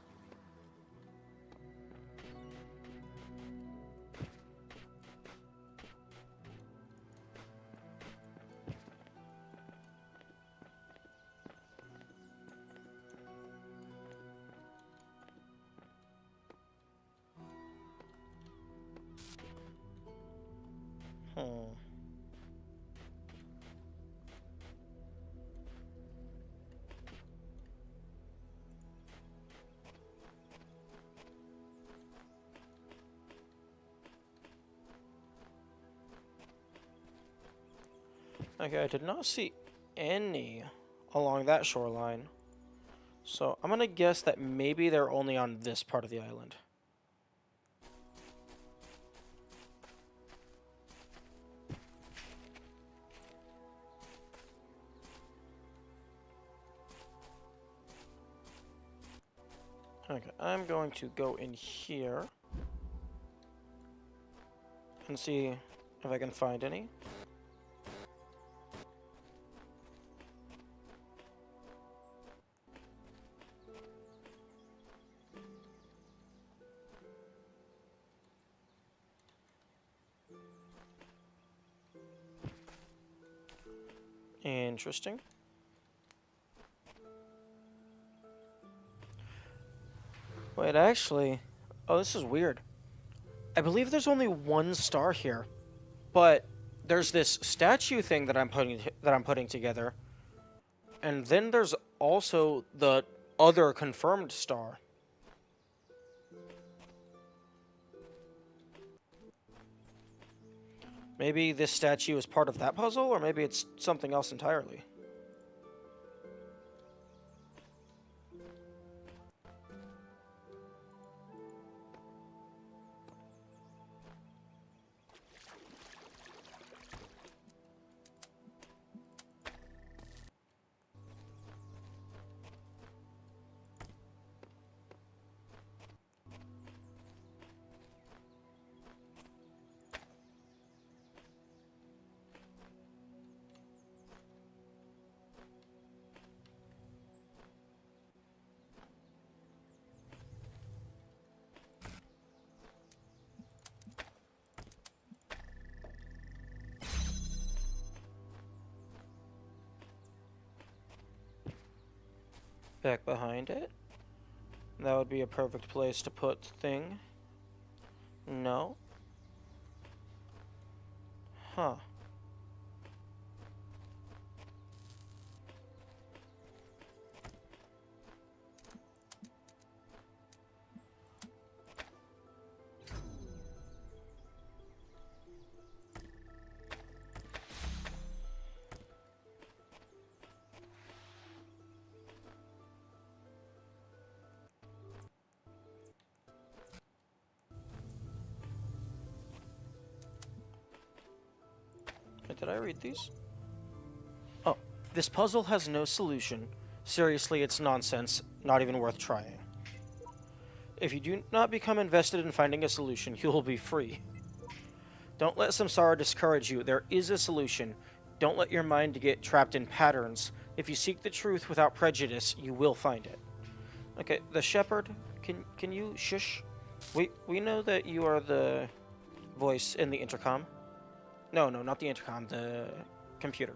Hmm. Okay, I did not see any along that shoreline. So I'm gonna guess that maybe they're only on this part of the island. Okay, I'm going to go in here and see if I can find any. Interesting. Wait, actually... Oh, this is weird. I believe there's only one star here, but there's this statue thing that I'm putting together, and then there's also the other confirmed star. Maybe this statue is part of that puzzle, or maybe it's something else entirely. back behind it. That would be a perfect place to put thing. No? Huh. Did I read these? Oh, this puzzle has no solution. Seriously, it's nonsense, not even worth trying. If you do not become invested in finding a solution, you will be free. Don't let samsara discourage you. There is a solution. Don't let your mind get trapped in patterns. If you seek the truth without prejudice, you will find it. Okay, the shepherd, can you shush? We know that you are the voice in the intercom. No, not the intercom, the computer.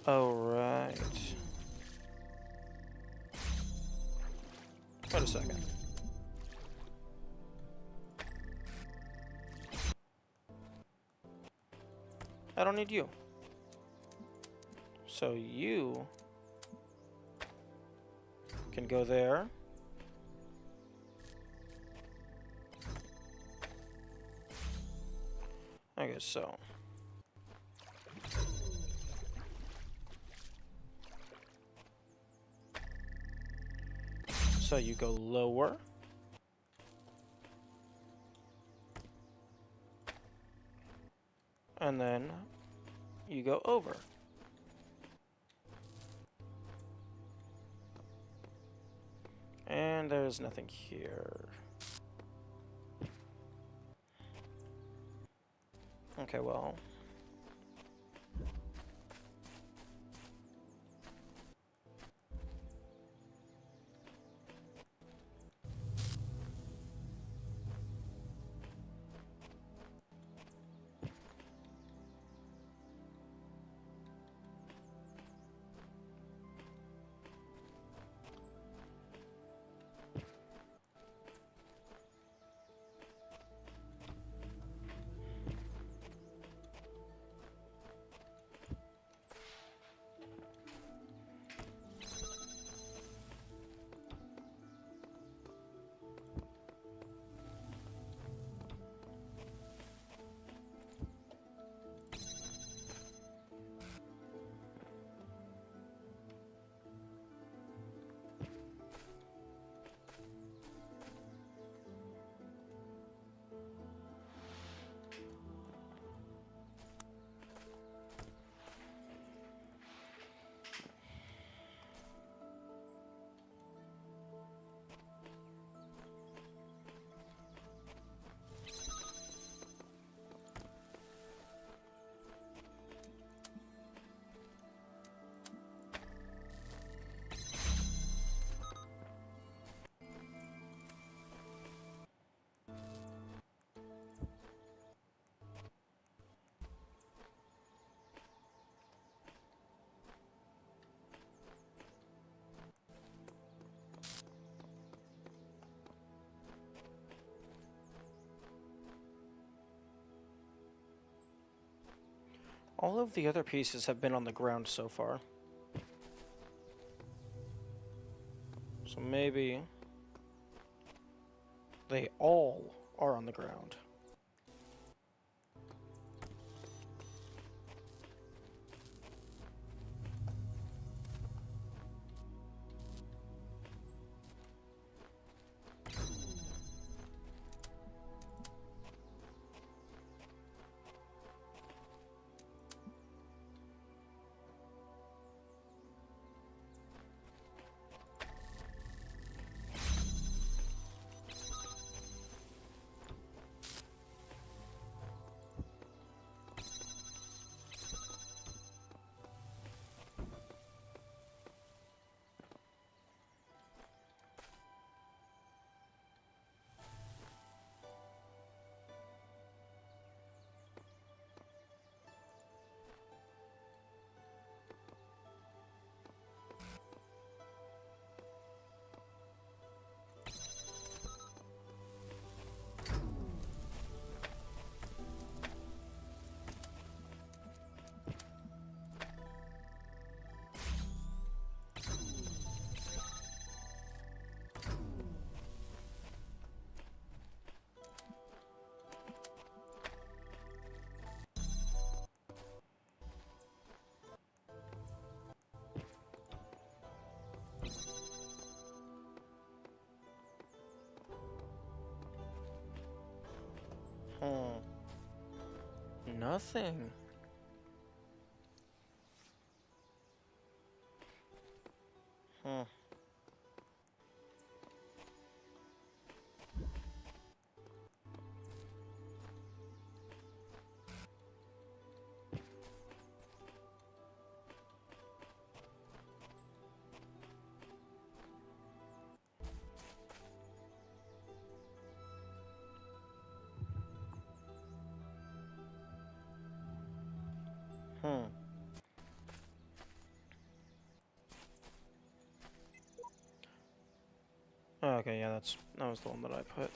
Oh, right. Wait a second. I don't need you. So you can go there. I guess so. So you go lower. And then you go over. And there's nothing here. Okay, well. All of the other pieces have been on the ground so far. So maybe they all are on the ground. Nothing. Hmm. Hmm. Oh, okay, yeah, that was the one that I put.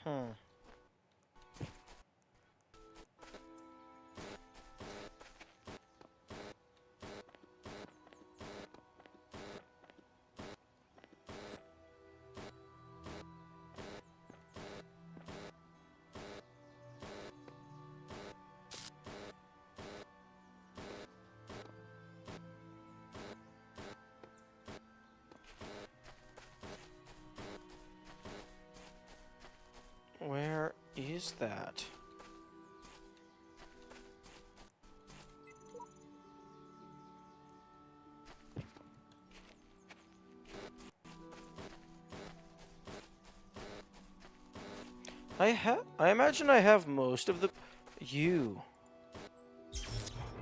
Hmm. Where is that? I imagine I have most of the... You.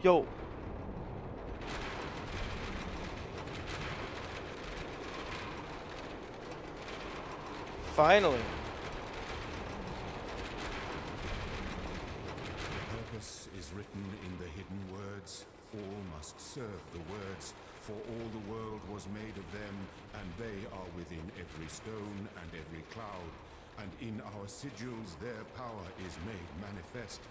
Yo. Finally. Purpose is written in the hidden words. All must serve the words, for all the world was made of them, and they are within every stone and every cloud. And in our sigils their power is made manifest.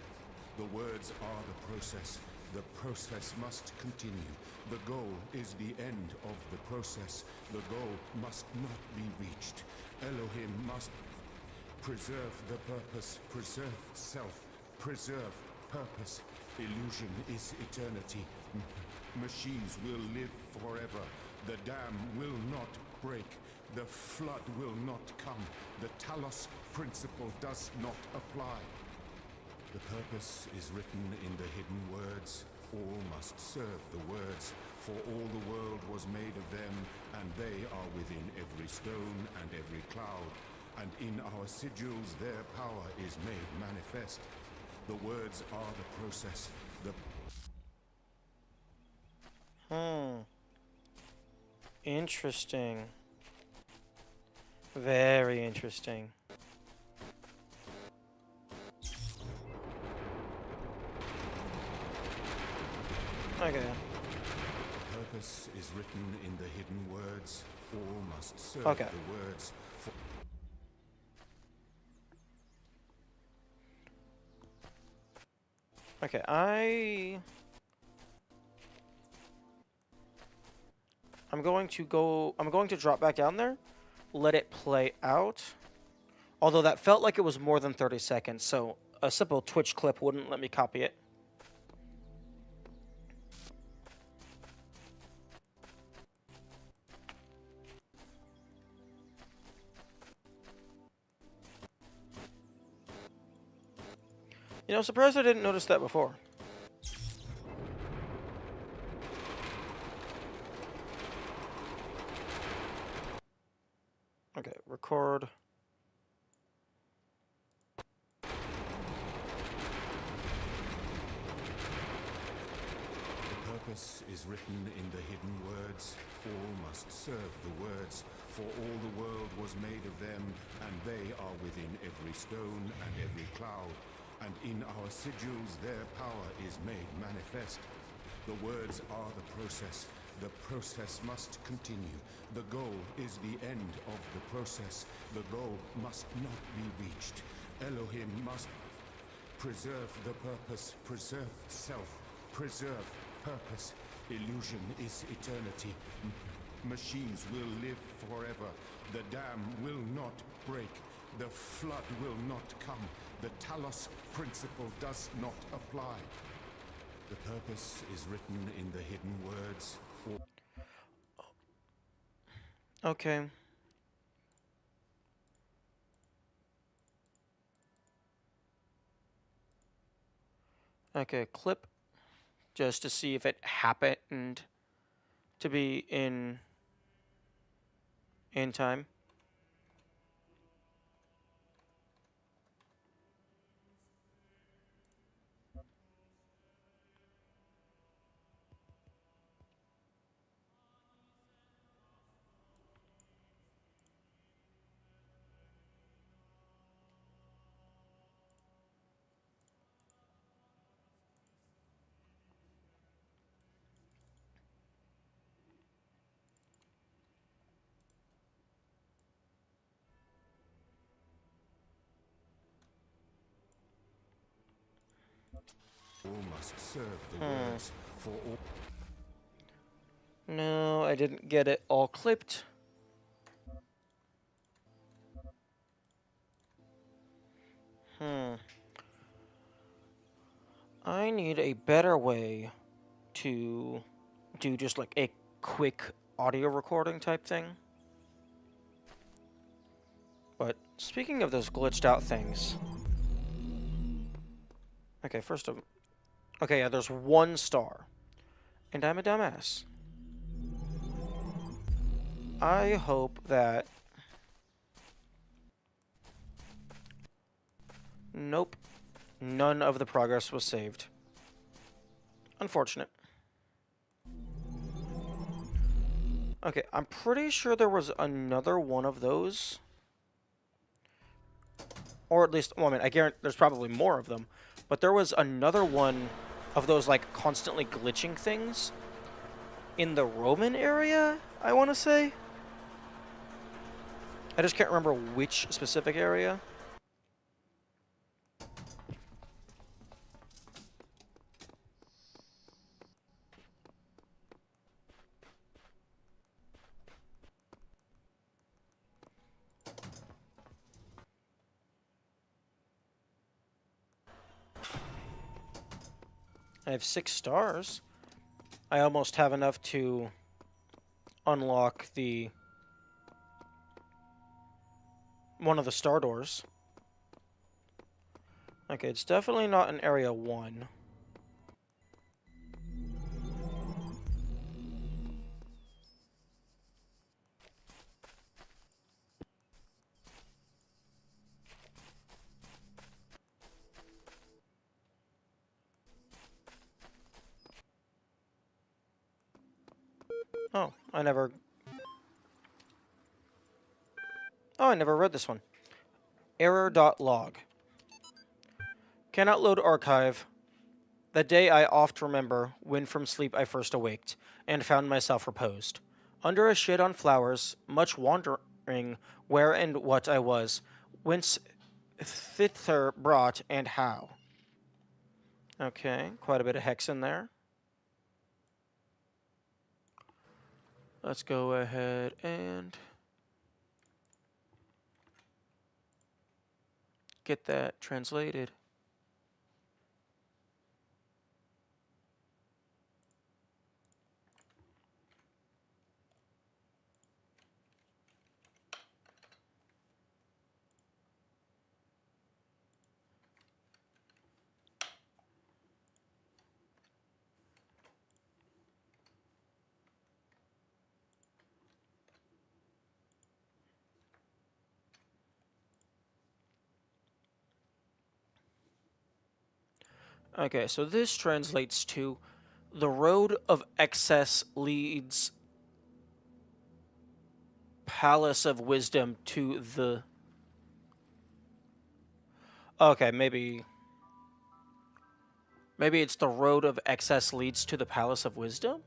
The words are the process. The process must continue. The goal is the end of the process. The goal must not be reached. Elohim must preserve the purpose, preserve self, preserve purpose. Illusion is eternity. Machines will live forever. The dam will not break. The flood will not come. The Talos principle does not apply. The purpose is written in the hidden words. All must serve the words, for all the world was made of them, and they are within every stone and every cloud. And in our sigils their power is made manifest. The words are the process. Interesting. Very interesting. Okay. Purpose is written in the hidden words. All must serve Okay. the words. Okay, I'm going to drop back down there, let it play out. Although that felt like it was more than 30 seconds, so a simple Twitch clip wouldn't let me copy it. You know, surprised I didn't notice that before. Okay, record. The purpose is written in the hidden words. All must serve the words, for all the world was made of them, and they are within every stone and every cloud. And in our sigils their power is made manifest. The words are the process. The process must continue. The goal is the end of the process. The goal must not be reached. Elohim must preserve the purpose, preserve self, preserve purpose. Illusion is eternity. Machines will live forever. The dam will not break. The flood will not come. The Talos principle does not apply. The purpose is written in the hidden words. Okay. Okay, clip just to see if it happened to be in time. All must serve the words for all. No, I didn't get it all clipped. I need a better way to do just like a quick audio recording type thing. But speaking of those glitched out things. Okay, okay, yeah, there's one star. And I'm a dumbass. I hope that... Nope. None of the progress was saved. Unfortunate. Okay, I'm pretty sure there was another one of those. Or at least, well, I mean, I guarantee there's probably more of them. But there was another one of those, like, constantly glitching things in the Roman area, I want to say. I just can't remember which specific area. I have 6 stars. I almost have enough to unlock the one of the star doors. Okay, it's definitely not in area 1. Oh, I never read this one. Error.log. Cannot load archive. The day I oft remember, when from sleep I first awaked, and found myself reposed. Under a shade on flowers, much wandering where and what I was, whence thither brought, and how. Okay, quite a bit of hex in there. Let's go ahead and get that translated. Okay, so this translates to The road of excess leads Palace of Wisdom to the... Okay, maybe... Maybe it's the road of excess leads to the Palace of Wisdom?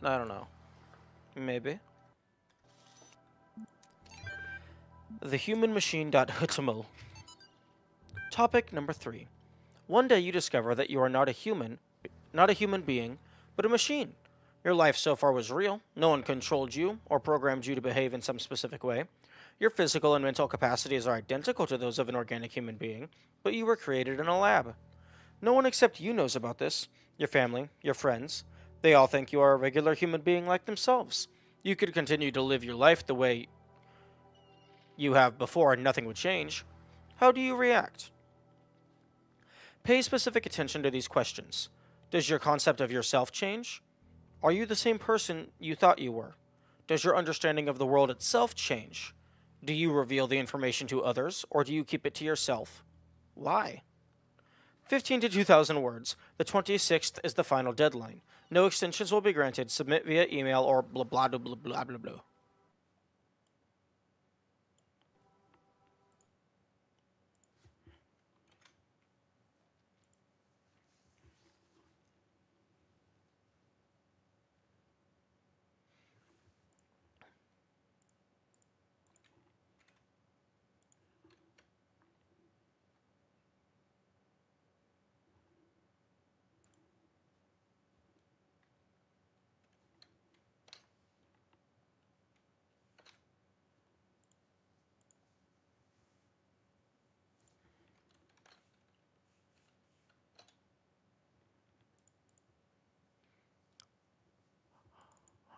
I don't know. Maybe. The Human Machine.html. Topic number 3. One day you discover that you are not a human being, but a machine. Your life so far was real. No one controlled you or programmed you to behave in some specific way. Your physical and mental capacities are identical to those of an organic human being, but you were created in a lab. No one except you knows about this. Your family, your friends. They all think you are a regular human being like themselves. You could continue to live your life the way you have before and nothing would change. How do you react? Pay specific attention to these questions. Does your concept of yourself change? Are you the same person you thought you were? Does your understanding of the world itself change? Do you reveal the information to others, or do you keep it to yourself? Why? 15 to 2,000 words. The 26th is the final deadline. No extensions will be granted. Submit via email or blah blah blah blah blah blah blah.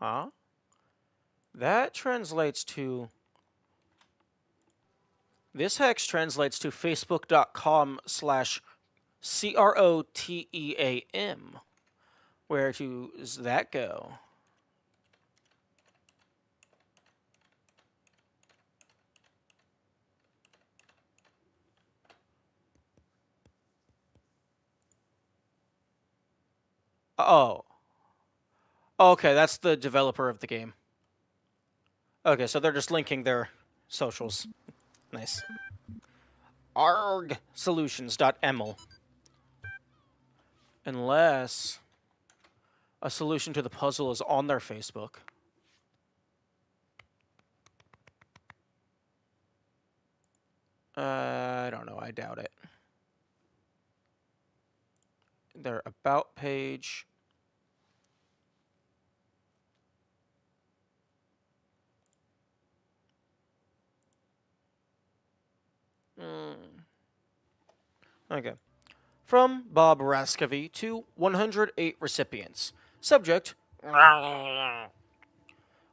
Huh? That translates to... This hex translates to facebook.com/CROTEAM. Where does that go? Oh. Okay, that's the developer of the game. Okay, so they're just linking their socials. Nice. argsolutions.ml. Unless a solution to the puzzle is on their Facebook. I don't know. I doubt it. Their about page. Okay. From Bob Rascovy to 108 recipients. Subject: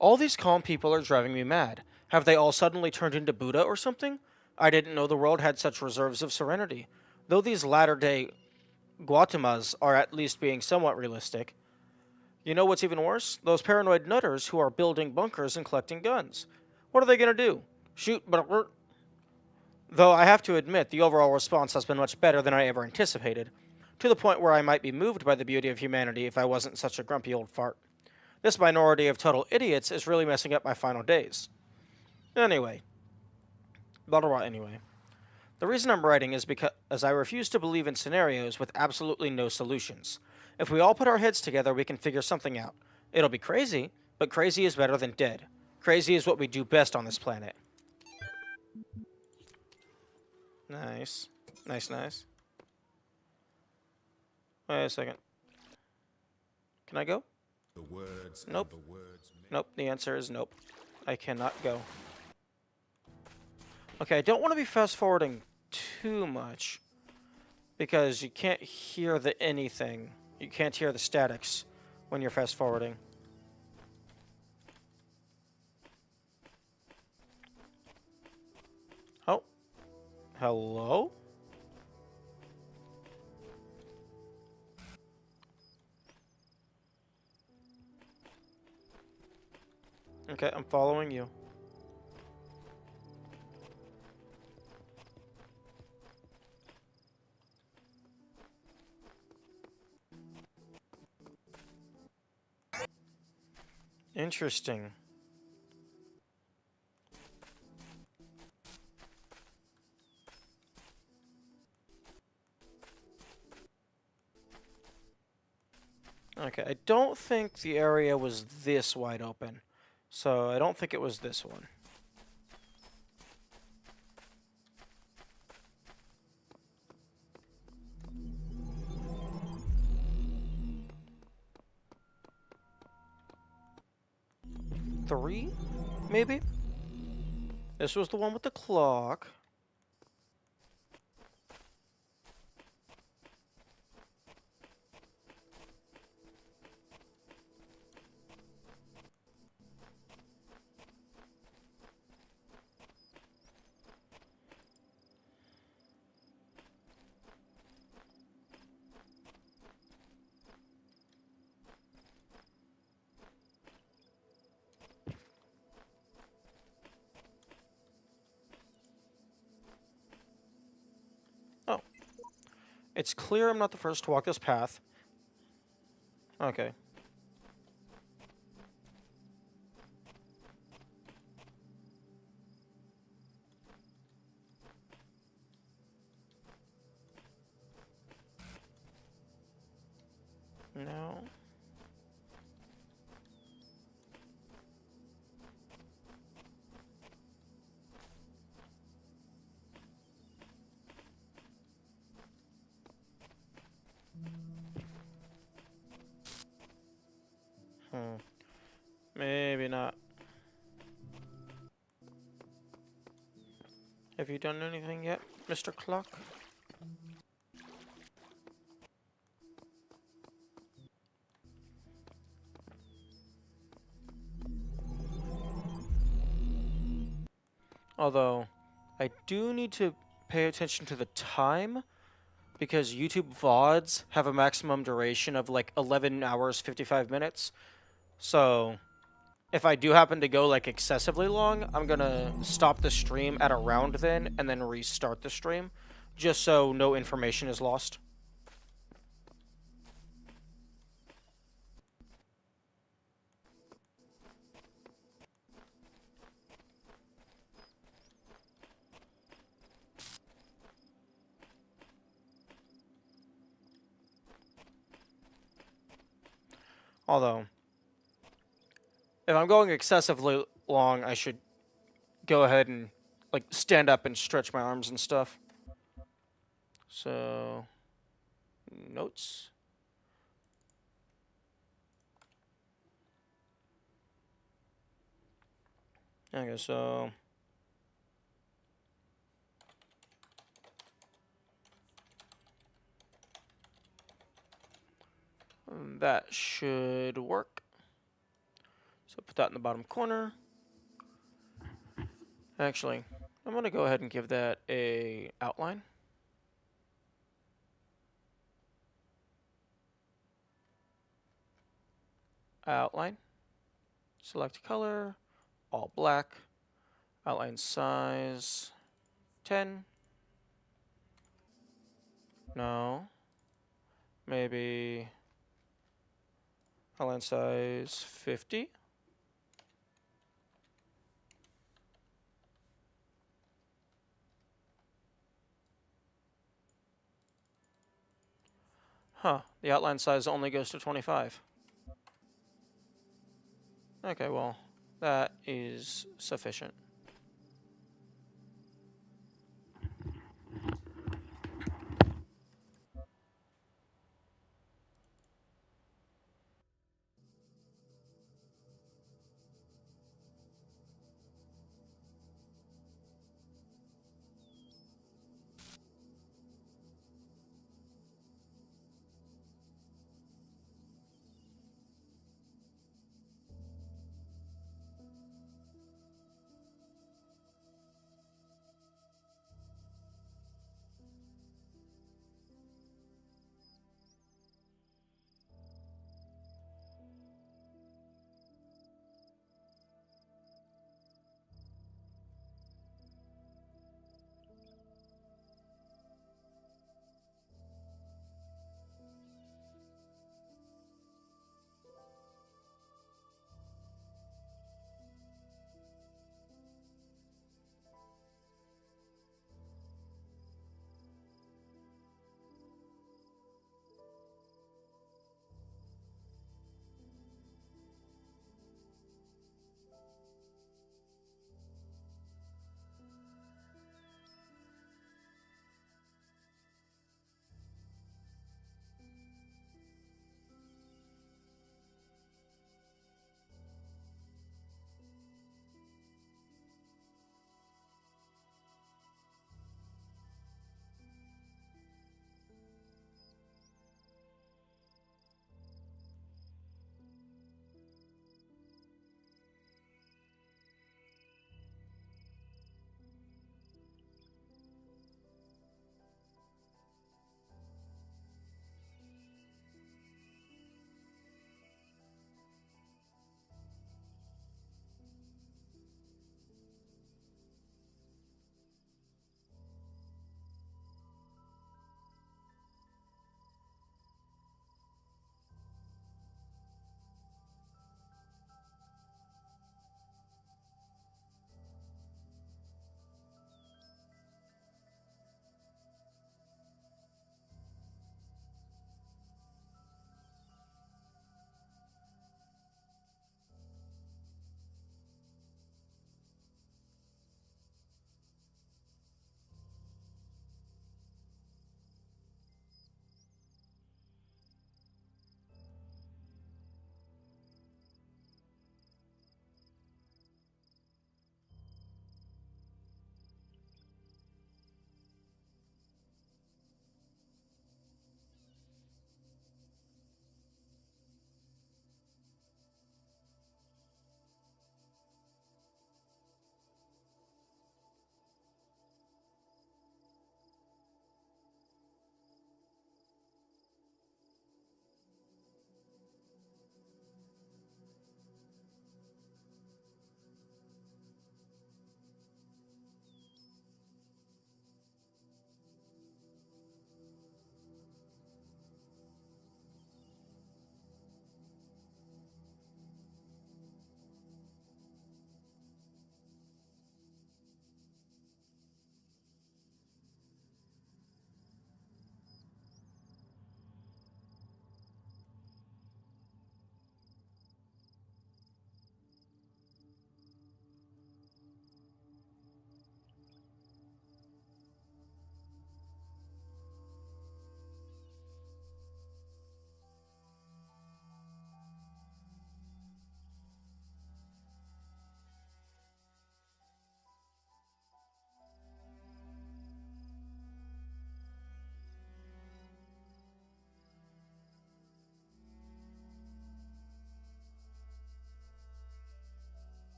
all these calm people are driving me mad. Have they all suddenly turned into Buddha or something? I didn't know the world had such reserves of serenity. Though these latter-day Guatemas are at least being somewhat realistic. You know what's even worse? Those paranoid nutters who are building bunkers and collecting guns. What are they going to do? Shoot, though I have to admit, the overall response has been much better than I ever anticipated, to the point where I might be moved by the beauty of humanity if I wasn't such a grumpy old fart. This minority of total idiots is really messing up my final days. Anyway. Blah, blah, blah, anyway. The reason I'm writing is because I refuse to believe in scenarios with absolutely no solutions. If we all put our heads together, we can figure something out. It'll be crazy, but crazy is better than dead. Crazy is what we do best on this planet. Nice. Nice, nice. Wait a second. Can I go? The words Nope. and the words Nope, the answer is nope. I cannot go. Okay, I don't want to be fast-forwarding too much, because you can't hear the anything. You can't hear the statics when you're fast-forwarding. Oh. Hello? Okay, I'm following you. Interesting. Okay, I don't think the area was this wide open. So I don't think it was this one. Three, maybe? This was the one with the clock. Oh. It's clear I'm not the first to walk this path. Okay. No. Hmm. Maybe not. Have you done anything yet, Mr. Clock? Although, I do need to pay attention to the time, because YouTube VODs have a maximum duration of like 11 hours, 55 minutes. So, if I do happen to go like excessively long, I'm gonna stop the stream at around then and then restart the stream, just so no information is lost. Although, if I'm going excessively long, I should go ahead and like stand up and stretch my arms and stuff. So, notes. Okay, so that should work. So put that in the bottom corner. Actually, I'm gonna go ahead and give that a outline. Outline. Select color, all black. Outline size 10. No. Maybe outline size 50. Huh, the outline size only goes to 25. Okay, well, that is sufficient.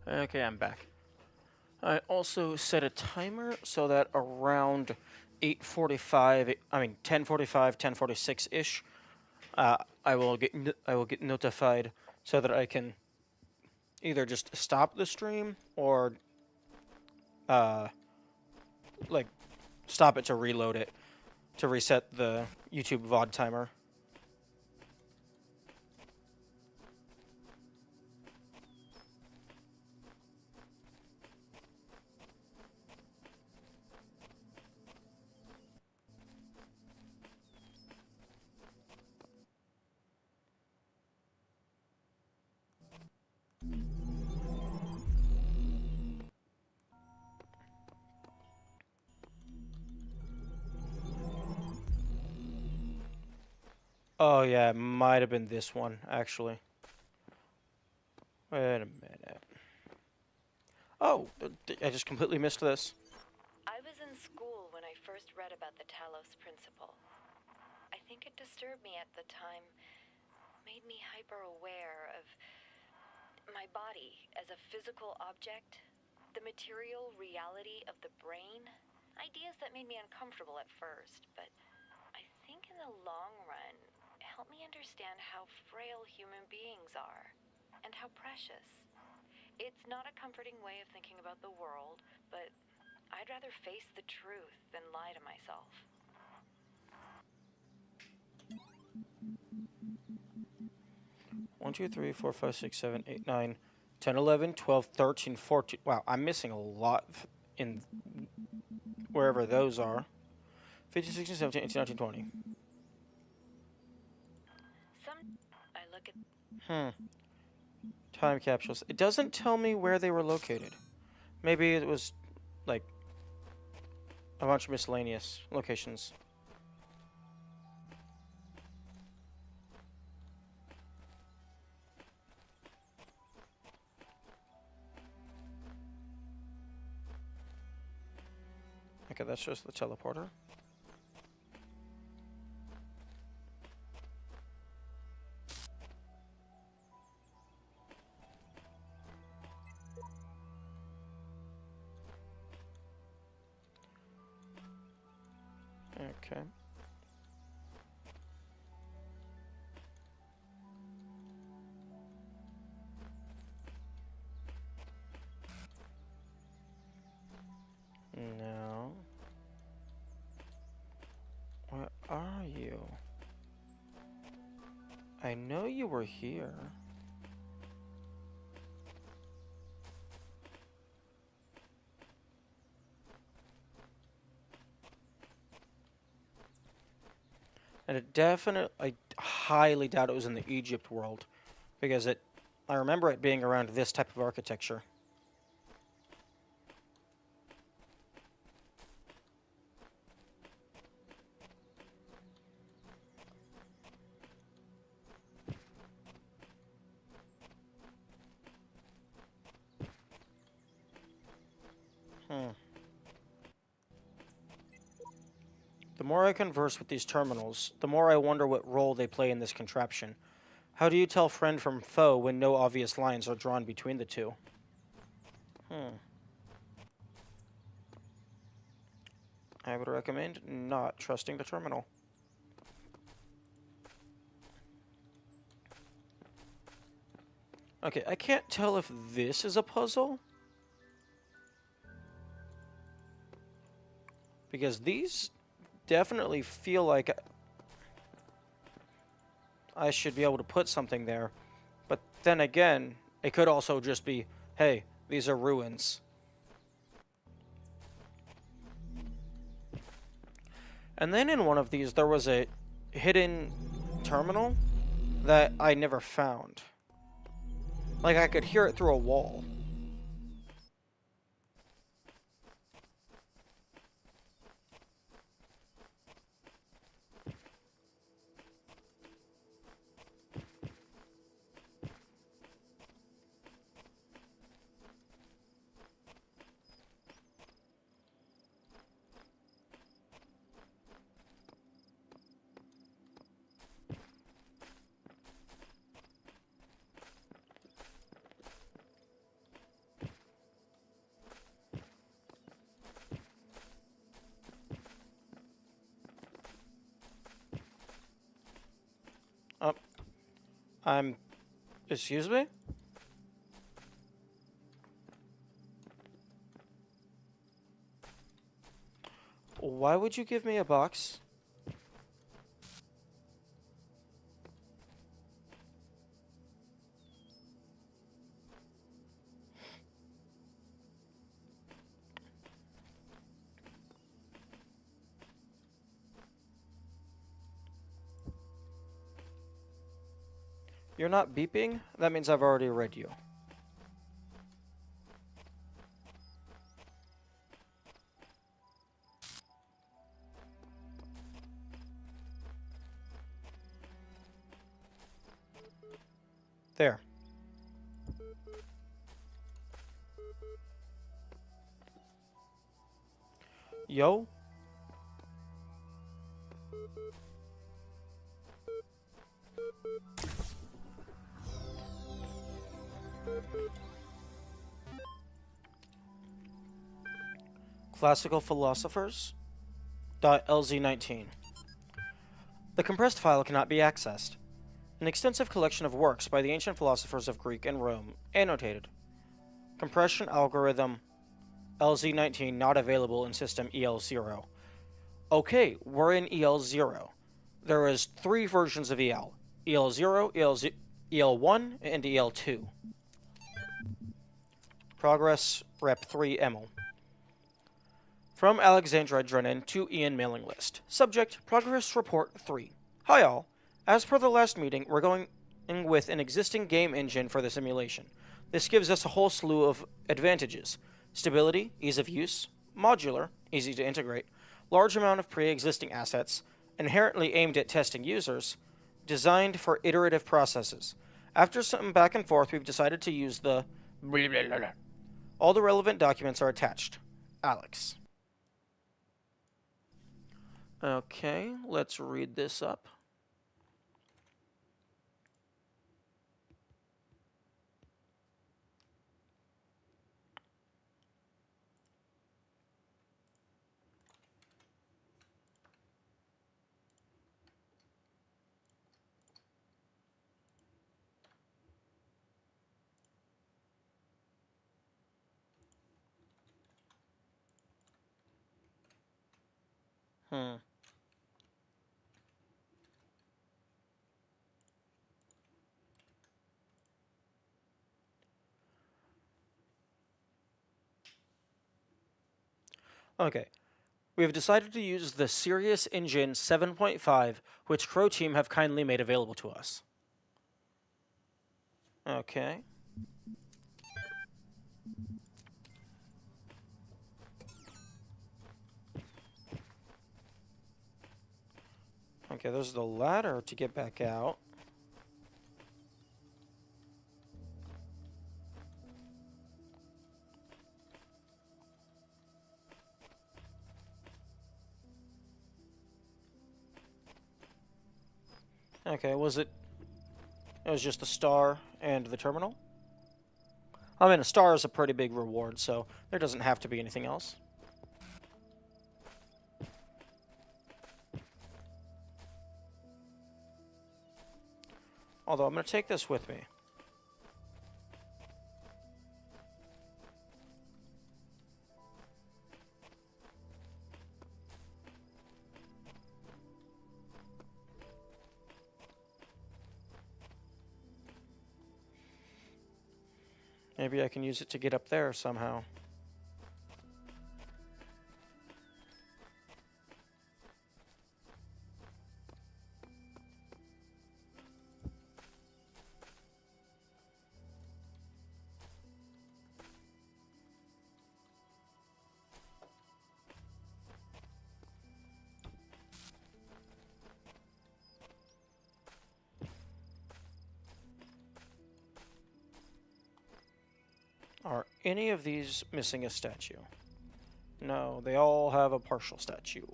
Okay, I'm back. I also set a timer so that around 8:45, I mean 10:45, 10:46 ish, I will get notified so that I can either just stop the stream or uh like stop it to reload it to reset the YouTube VOD timer. Oh yeah, it might have been this one actually. Wait a minute. Oh, I just completely missed this. I was in school when I first read about the Talos principle. I think it disturbed me at the time, made me hyper aware of my body as a physical object, the material reality of the brain. Ideas that made me uncomfortable at first, but I think in the long run, helped me understand how frail human beings are and how precious. It's not a comforting way of thinking about the world, but I'd rather face the truth than lie to myself. 1, 2, 3, 4, 5, 6, 7, 8, 9, 10, 11, 12, 13, 14. Wow, I'm missing a lot in wherever those are. 15, 16, 17, 18, 19, 20. Some I look at Hmm. Time capsules. It doesn't tell me where they were located. Maybe it was like a bunch of miscellaneous locations. Okay, that's just the teleporter. Okay. Now, where are you? I know you were here. And it definitely, I highly doubt it was in the Egypt world, because I remember it being around this type of architecture. Hmm. The more I converse with these terminals, the more I wonder what role they play in this contraption. How do you tell friend from foe when no obvious lines are drawn between the two? Hmm. I would recommend not trusting the terminal. Okay, I can't tell if this is a puzzle, because these definitely feel like I should be able to put something there. But then again, it could also just be, hey, these are ruins. And then in one of these, there was a hidden terminal that I never found. Like, I could hear it through a wall. I'm... Excuse me? Why would you give me a box? You're not beeping? That means I've already read you. There. Yo? Classical Philosophers? .lz19. The compressed file cannot be accessed. An extensive collection of works by the ancient philosophers of Greek and Rome, annotated. Compression algorithm LZ19 not available in system EL0. Okay, we're in EL0. There is 3 versions of EL. EL0, EL1, and EL2. Progress Rep 3 Emil. From Alexandra Drennan to Ian mailing list. Subject, Progress Report 3. Hi all. As per the last meeting, we're going with an existing game engine for the simulation. This gives us a whole slew of advantages. Stability, ease of use, modular, easy to integrate, large amount of pre-existing assets, inherently aimed at testing users, designed for iterative processes. After some back and forth, we've decided to use the... All the relevant documents are attached. Alex. Okay, let's read this up. Hmm. Okay. We have decided to use the Sirius Engine 7.5, which Crow Team have kindly made available to us. Okay. Okay, there's the ladder to get back out. Okay, was it... It was just the star and the terminal? I mean, a star is a pretty big reward, so there doesn't have to be anything else. Although, I'm going to take this with me. Maybe I can use it to get up there somehow. Are any of these missing a statue? No, they all have a partial statue.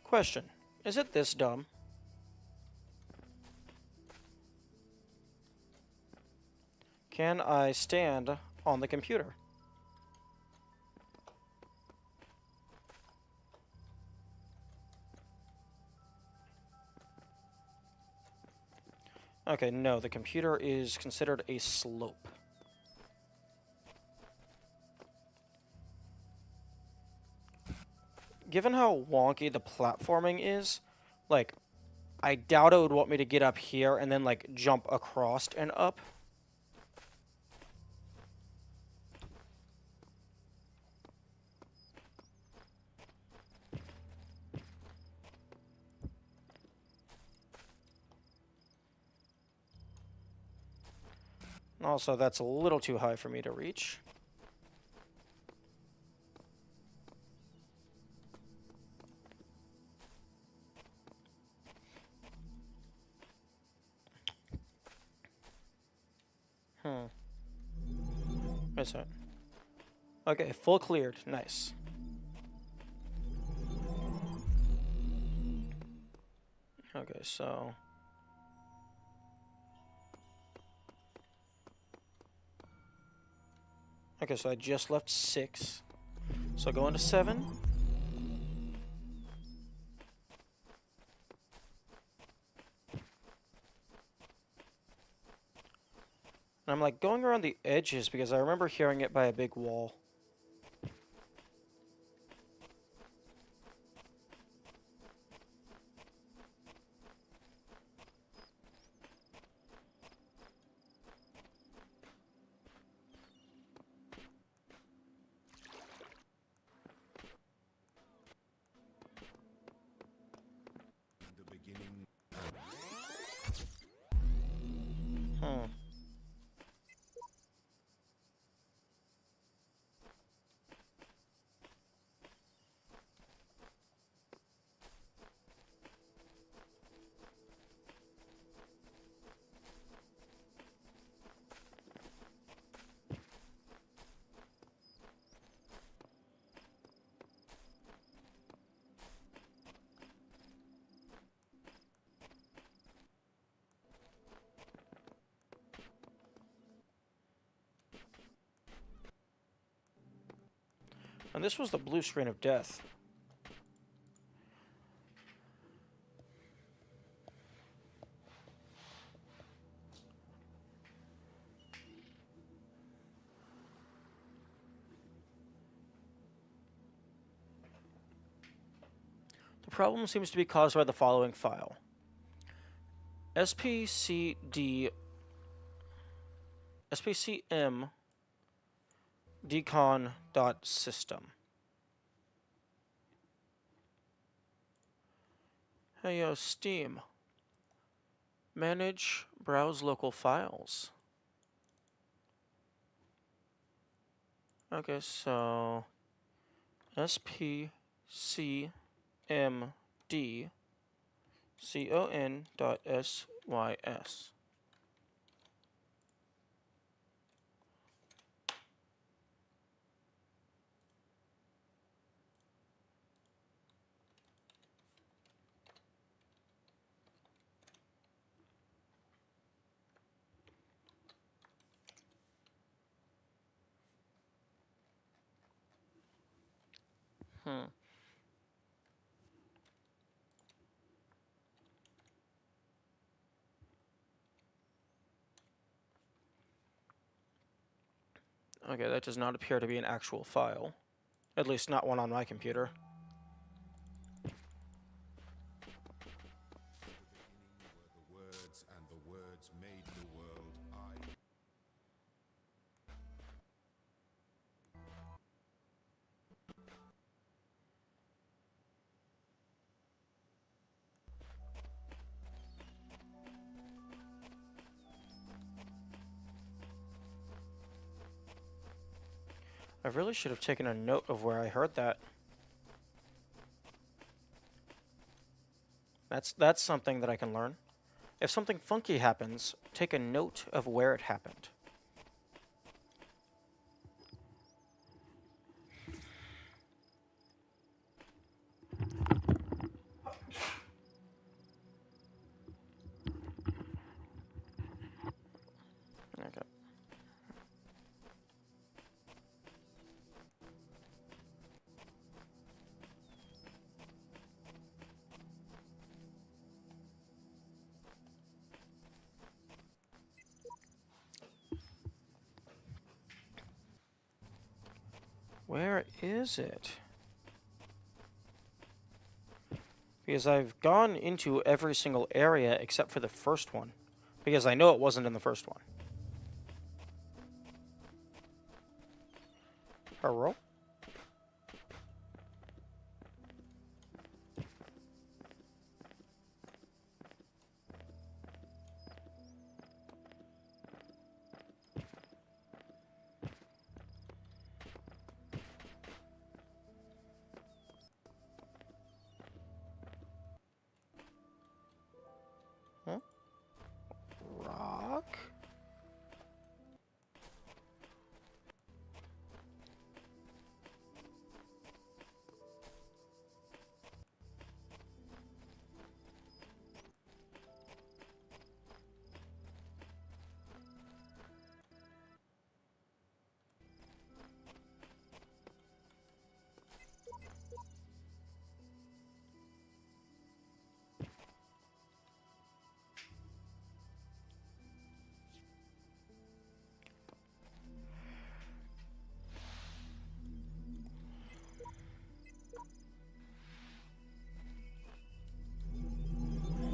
Question. Is it this dumb? Can I stand on the computer? Okay, no, the computer is considered a slope. Given how wonky the platforming is, like, I doubt it would want me to get up here and then, like, jump across and up. Also, that's a little too high for me to reach. Hmm. What's that? Okay, full cleared. Nice. Okay, so... Okay, so I just left 6. So go into 7. And I'm like going around the edges because I remember hearing it by a big wall. The beginning. Hmm. And this was the blue screen of death. The problem seems to be caused by the following file. spcd spcm decon.system. Hey yo, Steam. Manage browse local files. Okay, so spcmd con.sys. Hmm. Okay, that does not appear to be an actual file. At least not one on my computer. The words and the words made the world. I really should have taken a note of where I heard that. That's something that I can learn. If something funky happens, take a note of where it happened. Okay. Where is it? Because I've gone into every single area except for the first one. Because I know it wasn't in the first one. Hello? Huh? Rock?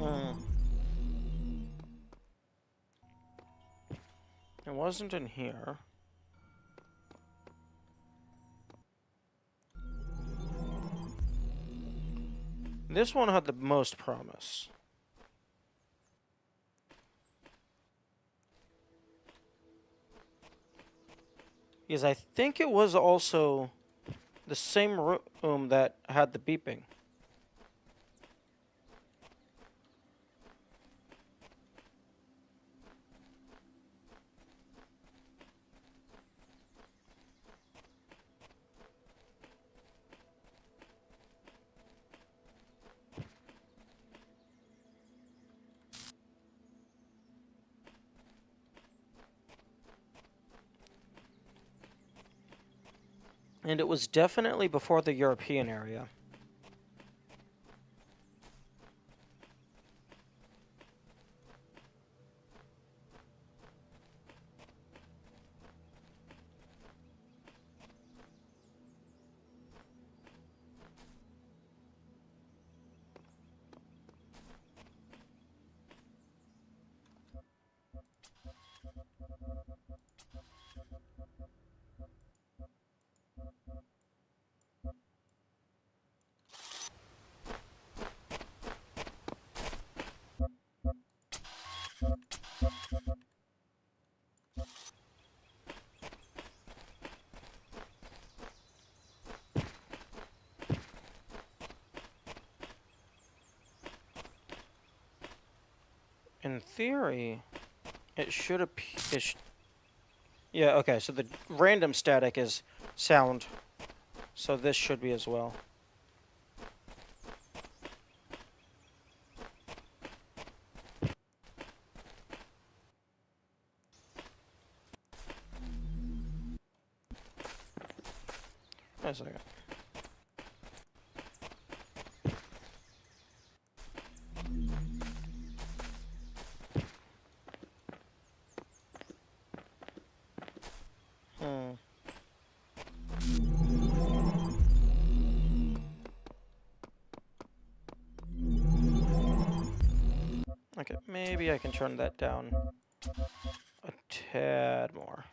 Hmm. It wasn't in here. This one had the most promise. Because I think it was also the same room that had the beeping. And it was definitely before the European area. In theory, it should appear. Yeah, okay, so the random static is sound. So this should be as well. Wait a second. Hmm. Okay, maybe I can turn that down a tad more.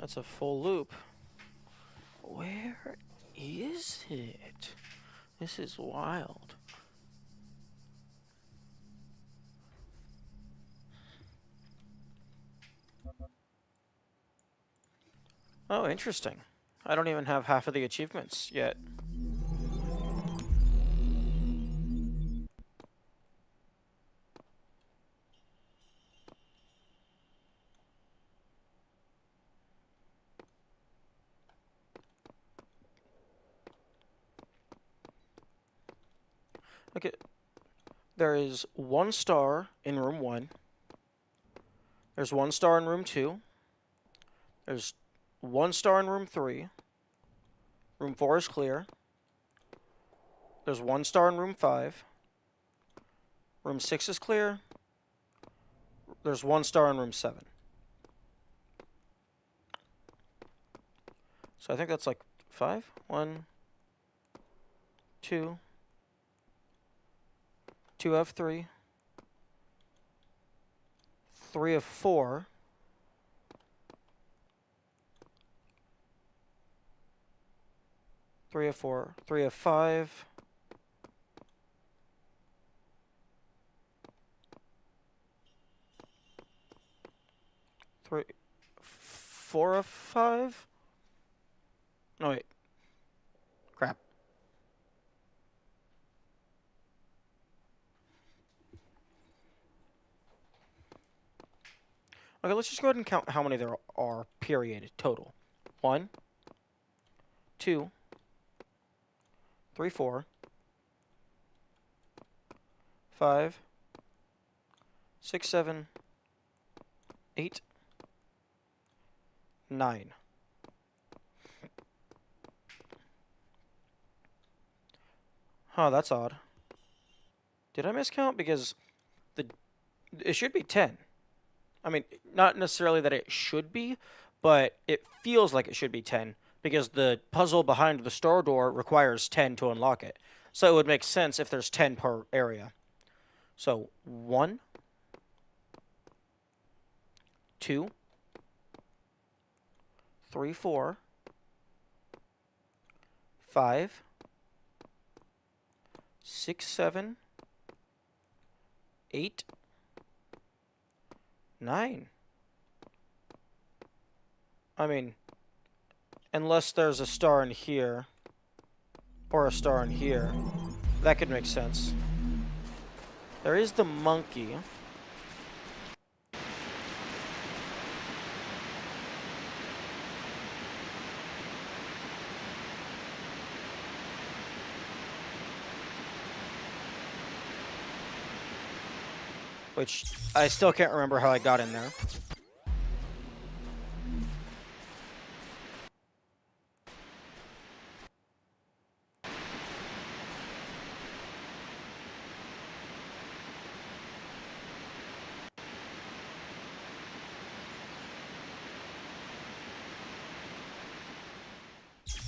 That's a full loop. Where is it? This is wild. Oh, interesting. I don't even have half of the achievements yet. Okay, there is 1 star in room 1. There's 1 star in room 2. There's 1 star in room 3. Room 4 is clear. There's 1 star in room 5. Room 6 is clear. There's 1 star in room 7. So I think that's like 5. 1, 2. 2 of 3. 3 of 4. 3 of 4. 3 of 5. 3. 4 of 5? No, wait. Crap. Okay, let's just go ahead and count how many there are, period, total. 1, 2, 3, 4, 5, 6, 7, 8, 9. Huh, that's odd. Did I miscount? Because it should be 10. I mean, not necessarily that it should be, but it feels like it should be 10 because the puzzle behind the store door requires 10 to unlock it. So it would make sense if there's 10 per area. So 1, 2, 3, 4, 5, 6, 7, 8, 9. I mean, unless there's a star in here or a star in here, that could make sense. There is the monkey. Which I still can't remember how I got in there.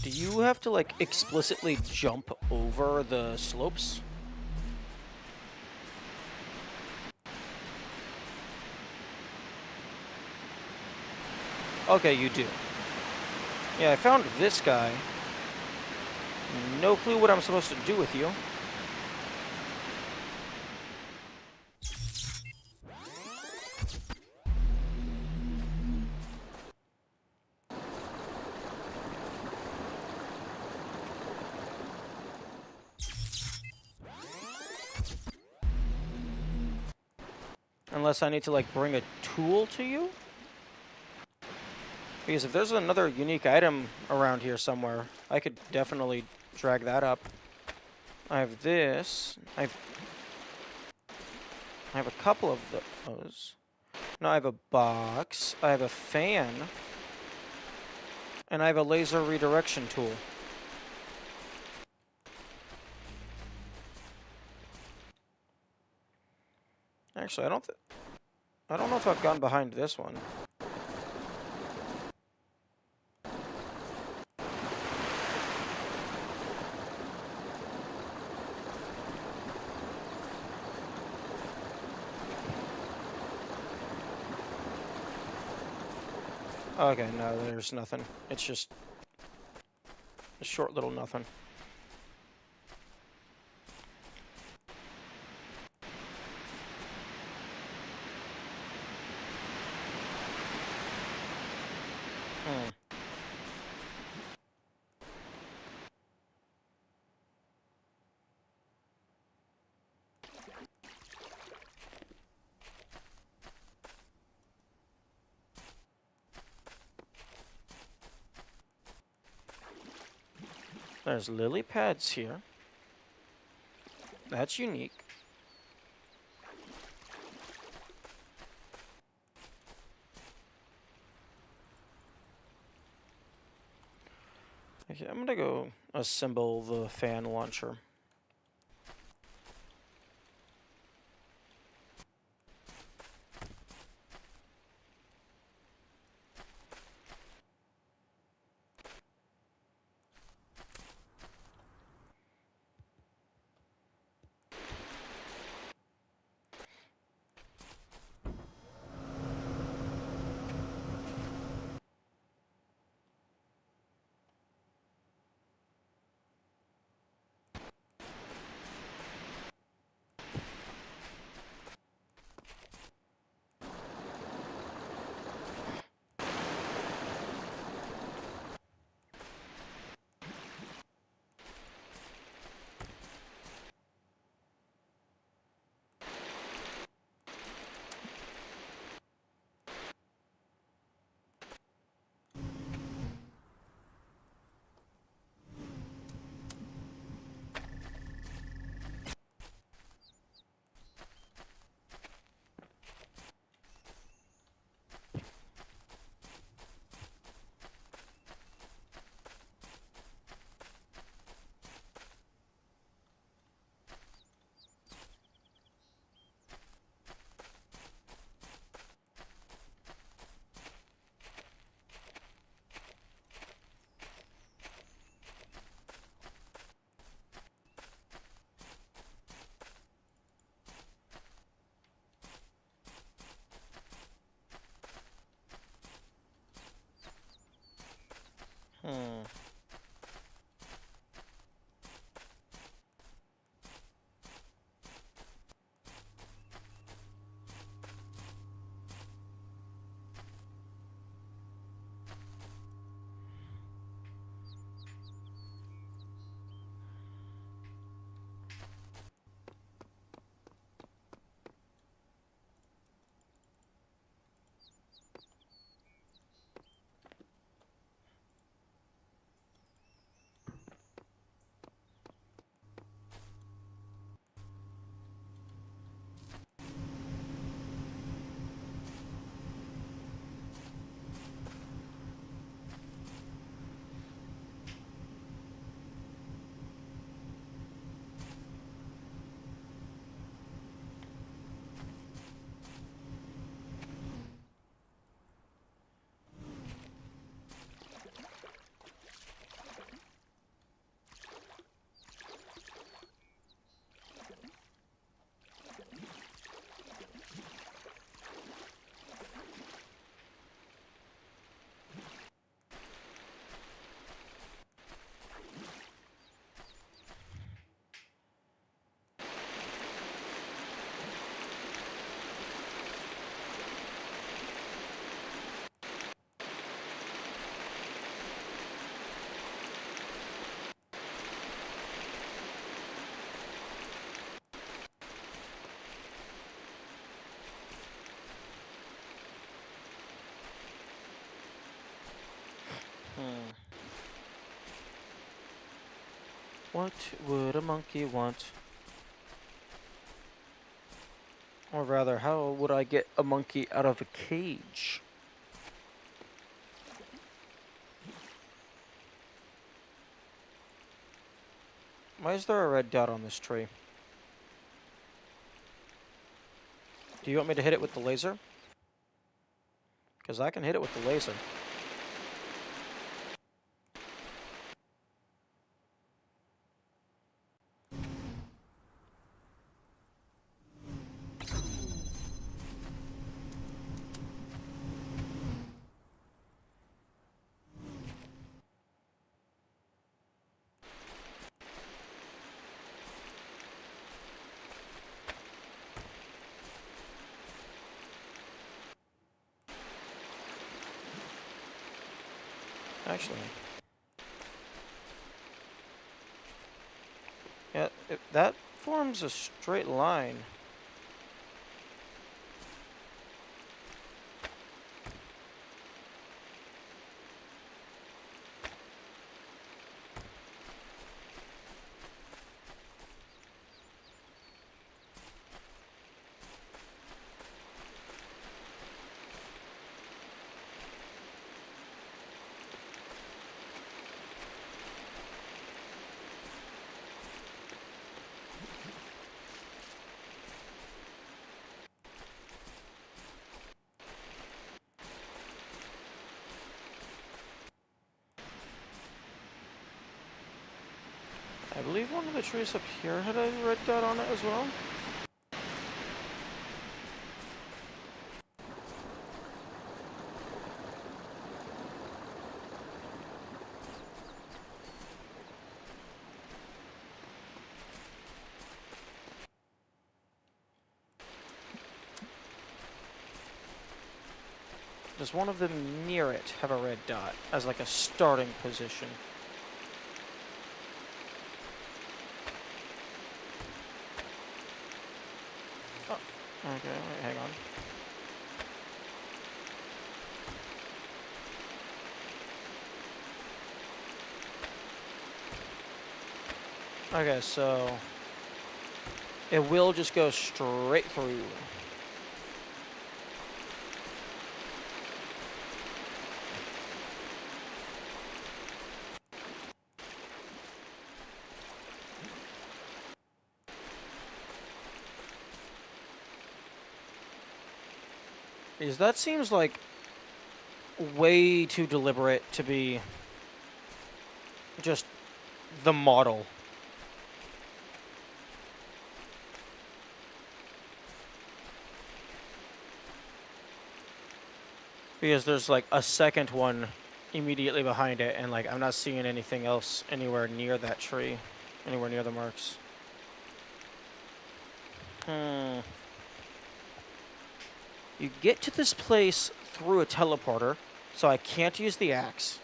Do you have to, like, explicitly jump over the slopes? Okay, you do. Yeah, I found this guy. No clue what I'm supposed to do with you. Unless I need to, like, bring a tool to you? Because if there's another unique item around here somewhere, I could definitely drag that up. I have this. I have a couple of those. No, I have a box. I have a fan. And I have a laser redirection tool. Actually, I don't know if I've gone behind this one. Okay, no, there's nothing. It's just a short little nothing. Hmm. There's lily pads here. That's unique. Okay, I'm gonna go assemble the fan launcher. Hmm. Hmm. What would a monkey want? Or rather, how would I get a monkey out of a cage? Why is there a red dot on this tree? Do you want me to hit it with the laser? Because I can hit it with the laser. Actually. Yeah, that forms a straight line. I believe one of the trees up here had a red dot on it as well. Does one of them near it have a red dot as like a starting position? Oh, okay, wait, hang on. Okay, so it will just go straight through. Because that seems like way too deliberate to be just the model. Because there's like a second one immediately behind it, and like I'm not seeing anything else anywhere near that tree, anywhere near the marks. You get to this place through a teleporter, so I can't use the axe.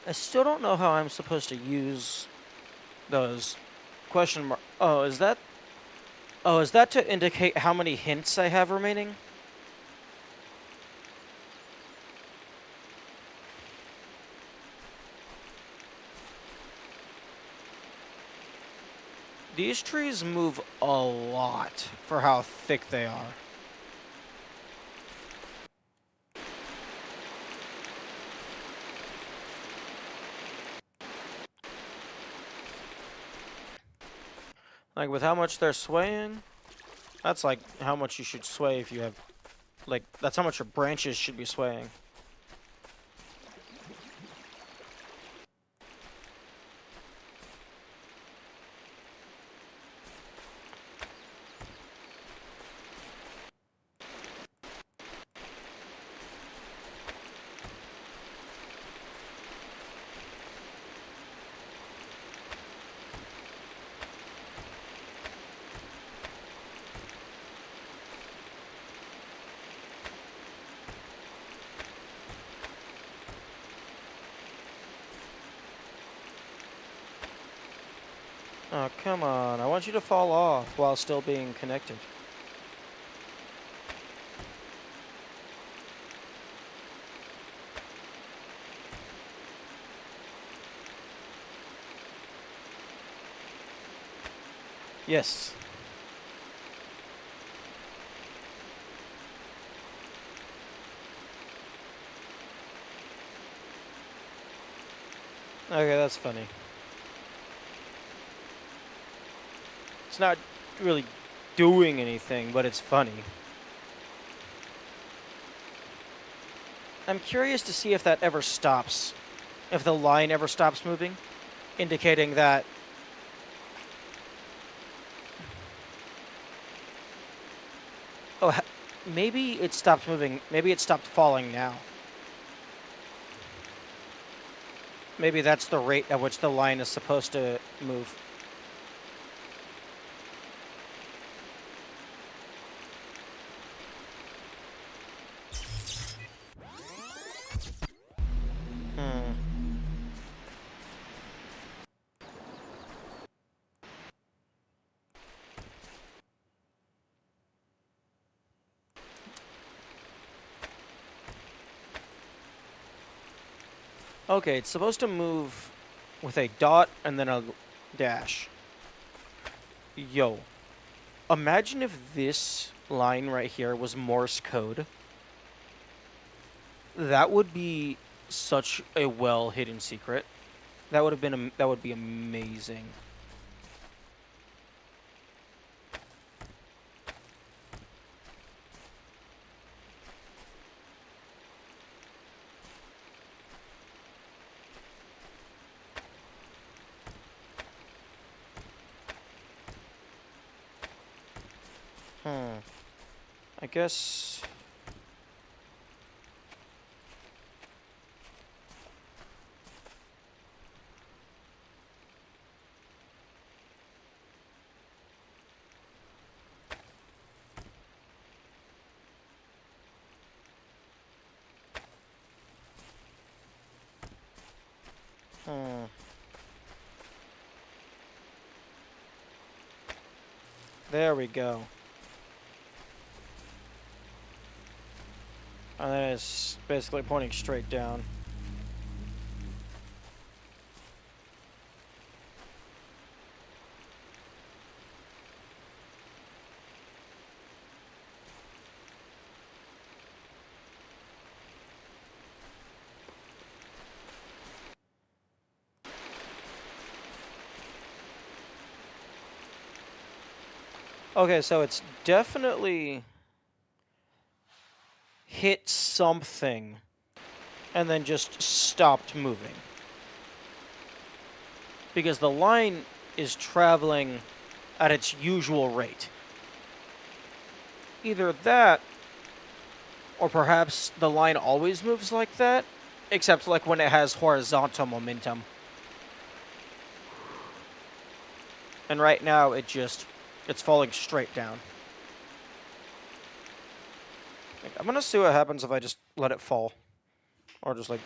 I still don't know how I'm supposed to use those question mark. Oh, is that? Oh, is that to indicate how many hints I have remaining? These trees move a lot for how thick they are. Like, with how much they're swaying, that's like how much you should sway if you have... Like, that's how much your branches should be swaying. Oh, come on. I want you to fall off while still being connected. Yes. Okay, that's funny. It's not really doing anything, but it's funny. I'm curious to see if that ever stops. If the line ever stops moving, indicating that... Oh, maybe it stopped moving. Maybe it stopped falling now. Maybe that's the rate at which the line is supposed to move. Hmm. Okay, it's supposed to move with a dot and then a dash. Yo, imagine if this line right here was Morse code. That would be such a well-hidden secret. That would have been that would be amazing. Hmm. I guess. Hmm. There we go. And then it's basically pointing straight down. Okay, so it's definitely hit something and then just stopped moving. Because the line is traveling at its usual rate. Either that, or perhaps the line always moves like that, except like when it has horizontal momentum. And right now it's falling straight down. I'm gonna see what happens if I just let it fall. Or just like...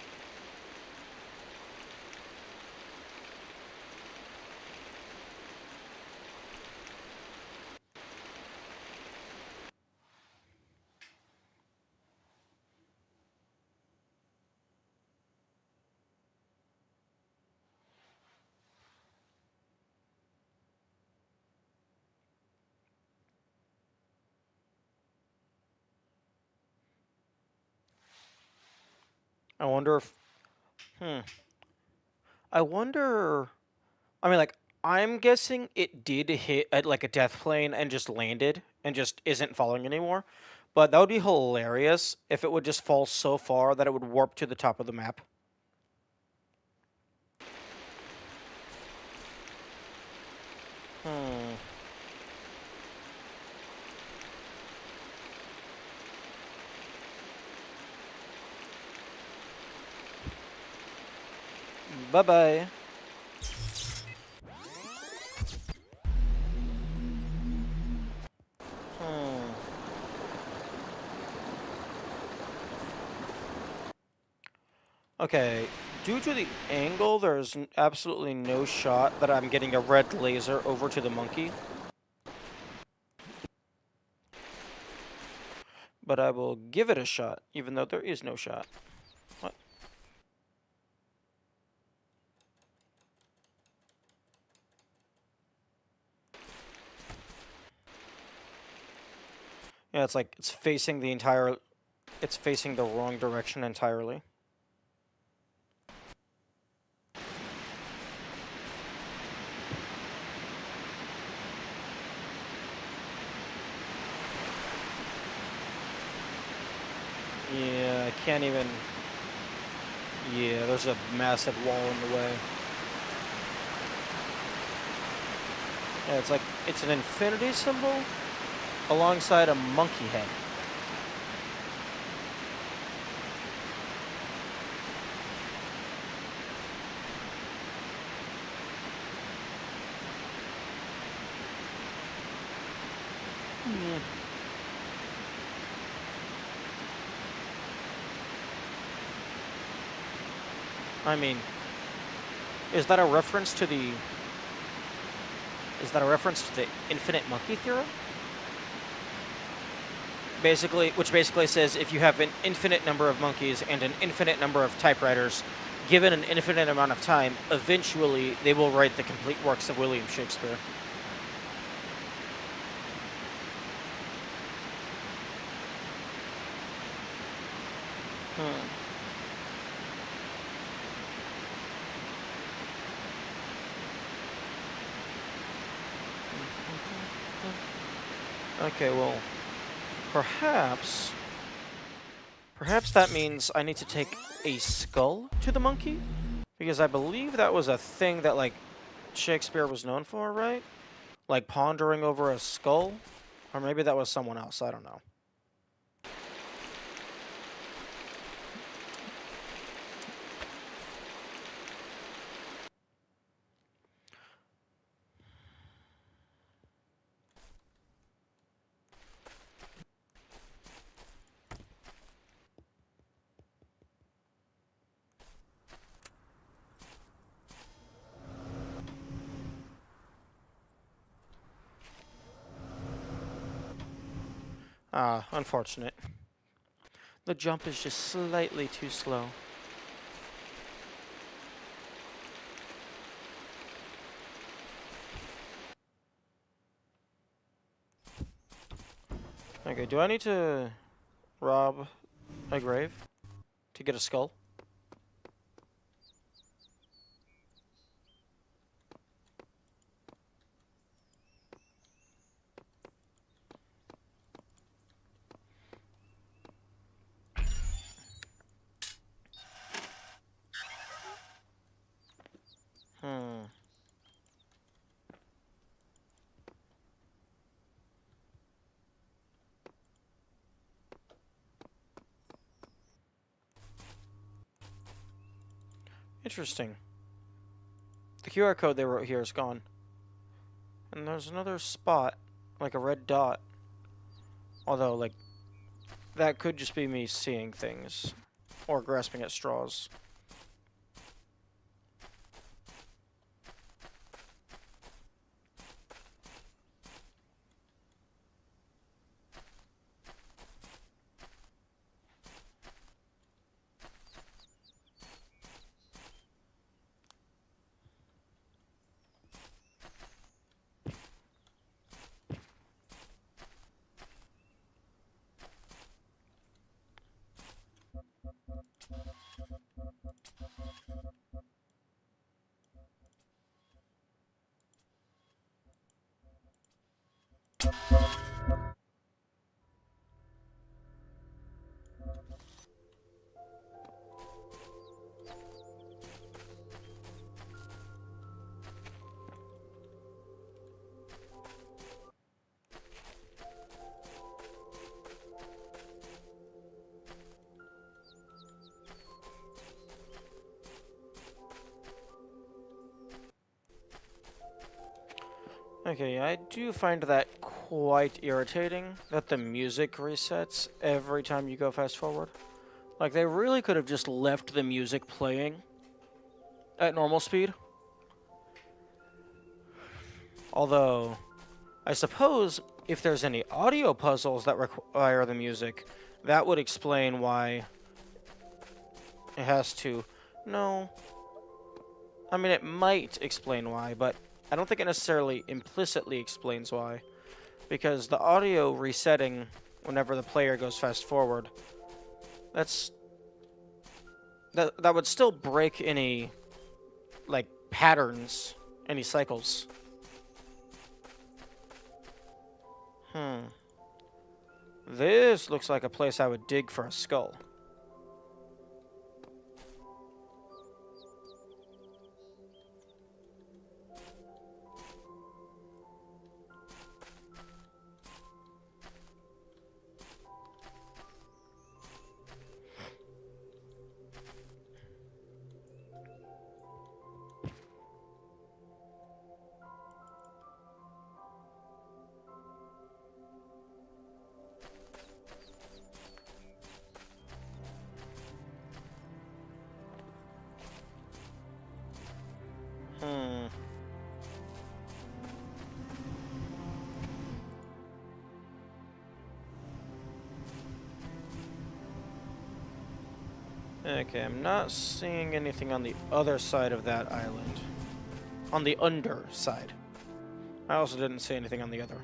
I wonder if... Hmm. I wonder... I mean, like, I'm guessing it did hit at like a death plane and just landed and just isn't falling anymore. But that would be hilarious if it would just fall so far that it would warp to the top of the map. Hmm. Bye-bye. Hmm. Okay. Due to the angle, there's absolutely no shot that I'm getting a red laser over to the monkey. But I will give it a shot, even though there is no shot. What? Yeah, it's like it's facing the entire... It's facing the wrong direction entirely. Can't even... Yeah, there's a massive wall in the way. Yeah, it's like, it's an infinity symbol alongside a monkey head. I mean, is that a reference to the... Is that a reference to the infinite monkey theorem? Basically, which basically says if you have an infinite number of monkeys and an infinite number of typewriters, given an infinite amount of time, eventually they will write the complete works of William Shakespeare. Okay, well, perhaps that means I need to take a skull to the monkey? Because I believe that was a thing that, like, Shakespeare was known for, right? Like, pondering over a skull? Or maybe that was someone else, I don't know. Ah, unfortunate. The jump is just slightly too slow. Okay, do I need to rob a grave to get a skull? Hmm. Interesting. The QR code they wrote here is gone. And there's another spot, like a red dot. Although, like, that could just be me seeing things. Or grasping at straws. Okay, I do find that quite irritating, that the music resets every time you go fast forward. Like, they really could have just left the music playing at normal speed. Although, I suppose if there's any audio puzzles that require the music, that would explain why it has to. No. I mean, it might explain why, but I don't think it necessarily implicitly explains why. Because the audio resetting whenever the player goes fast forward, that would still break any, like, patterns, any cycles. This looks like a place I would dig for a skull. Okay, I'm not seeing anything on the other side of that island. On the underside. I also didn't see anything on the other.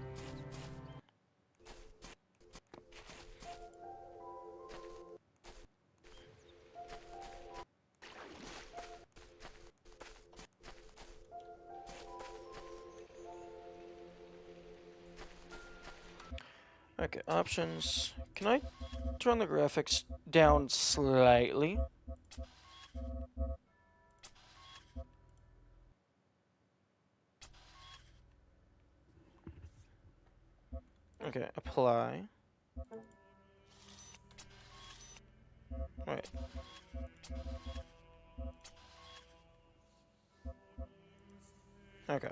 Okay, options. Can I turn the graphics down slightly? Okay, apply. Wait. Okay.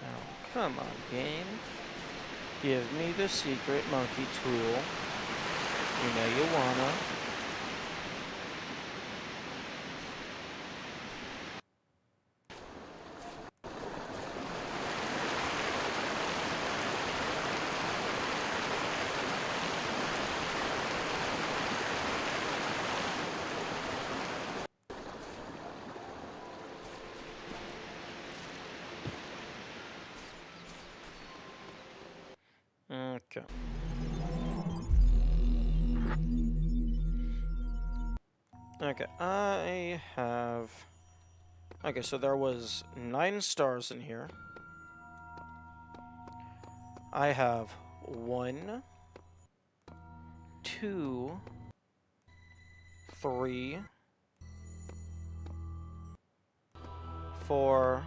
Now, come on, game. Give me the secret monkey tool. You know you wanna. Okay. Okay, I have... Okay, so there was 9 stars in here. I have 1, 2, 3, 4,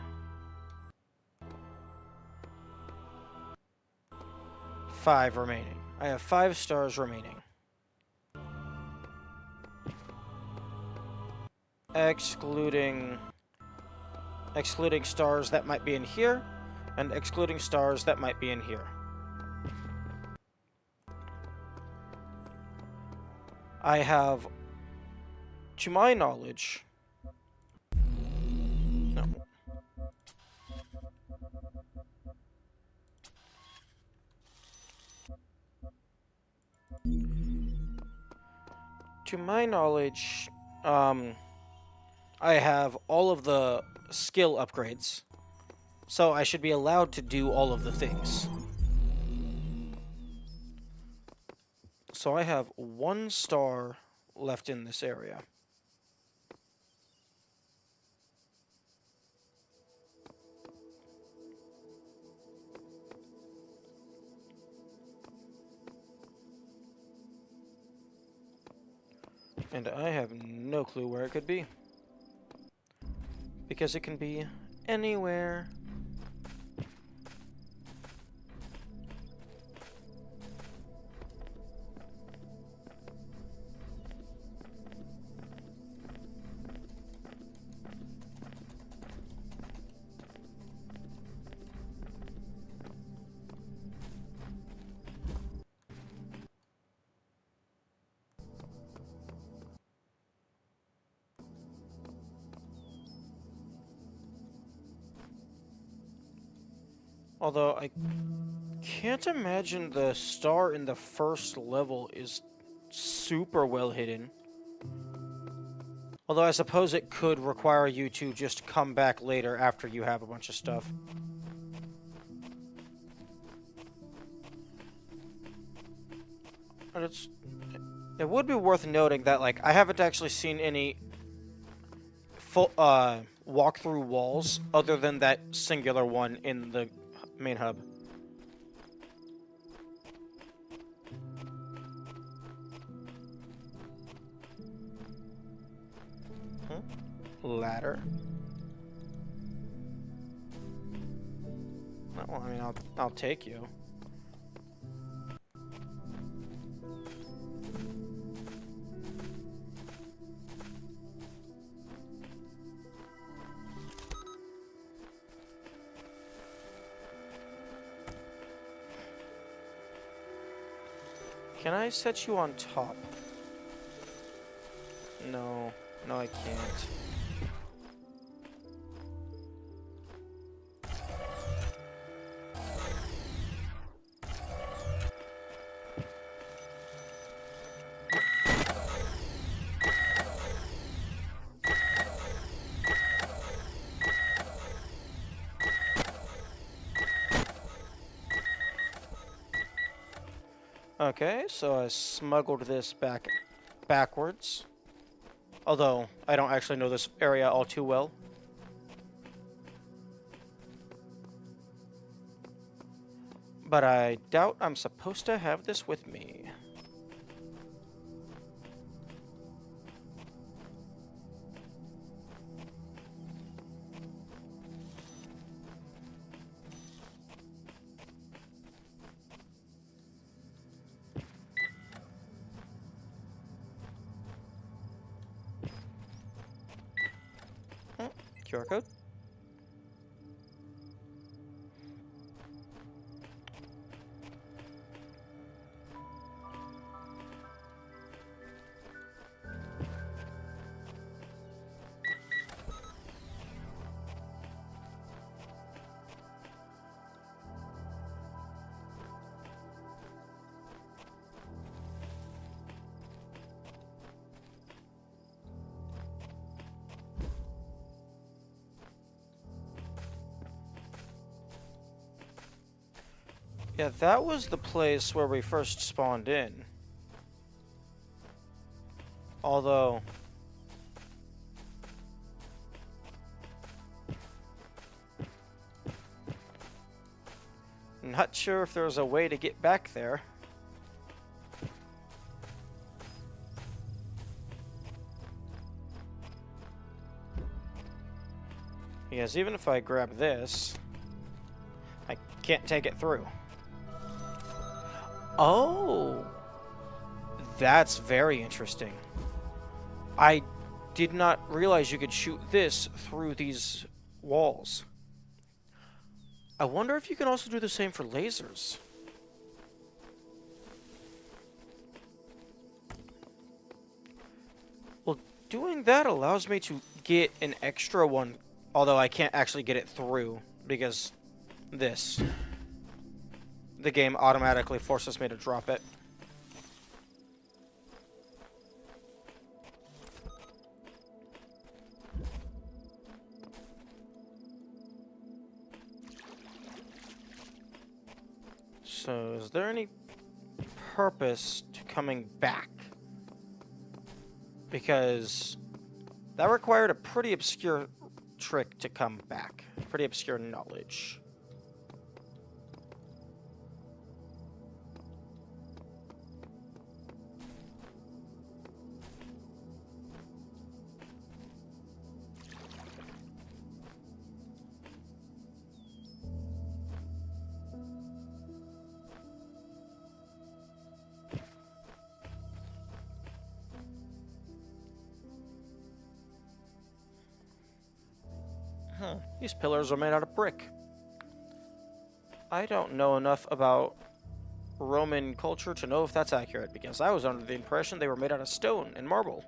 5 remaining. I have 5 stars remaining. Excluding stars that might be in here, and excluding stars that might be in here. I have, to my knowledge... No. To my knowledge, I have all of the skill upgrades, so I should be allowed to do all of the things. So I have 1 star left in this area. And I have no clue where it could be. Because it can be anywhere. Although I can't imagine the star in the first level is super well hidden. Although I suppose it could require you to just come back later after you have a bunch of stuff. And it would be worth noting that, like, I haven't actually seen any full walk-through walls other than that singular one in the main hub. Ladder. Well, I mean, I'll take you. Can I set you on top? No. No, I can't. Okay, so I smuggled this backwards. Although, I don't actually know this area all too well. But I doubt I'm supposed to have this with me. QR code? Yeah, that was the place where we first spawned in. Although... not sure if there's a way to get back there. Because even if I grab this, I can't take it through. Oh! That's very interesting. I did not realize you could shoot this through these walls. I wonder if you can also do the same for lasers. Well, doing that allows me to get an extra one, although I can't actually get it through, because this. The game automatically forces me to drop it. So, is there any purpose to coming back? Because that required a pretty obscure trick to come back. Pretty obscure knowledge. These pillars are made out of brick. I don't know enough about Roman culture to know if that's accurate, because I was under the impression they were made out of stone and marble.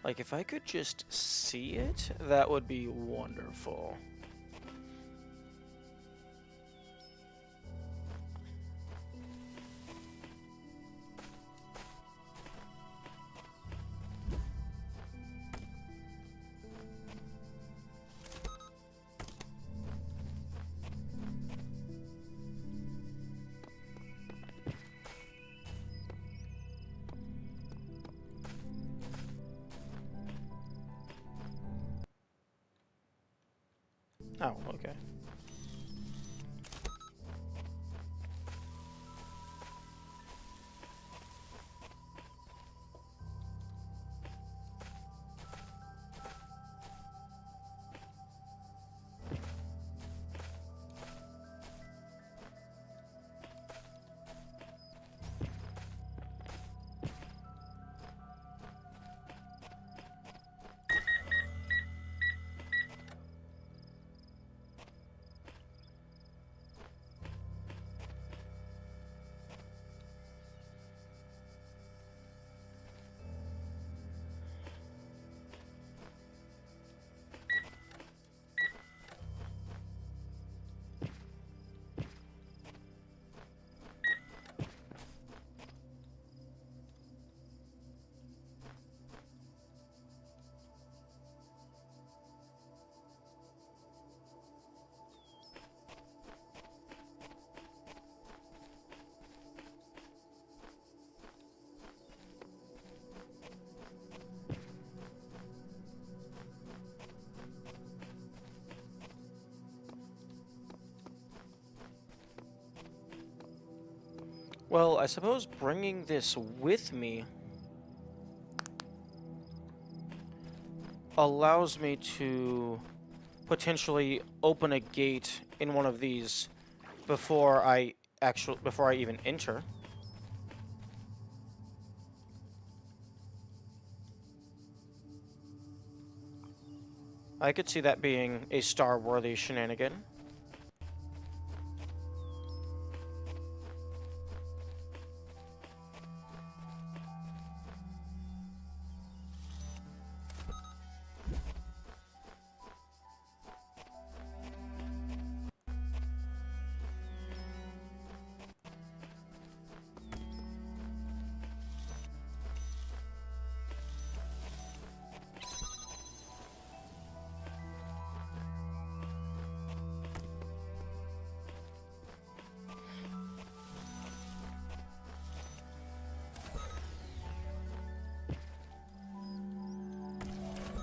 Like, if I could just see it, that would be wonderful. Oh, okay. Well, I suppose bringing this with me allows me to potentially open a gate in one of these before I even enter. I could see that being a star-worthy shenanigan.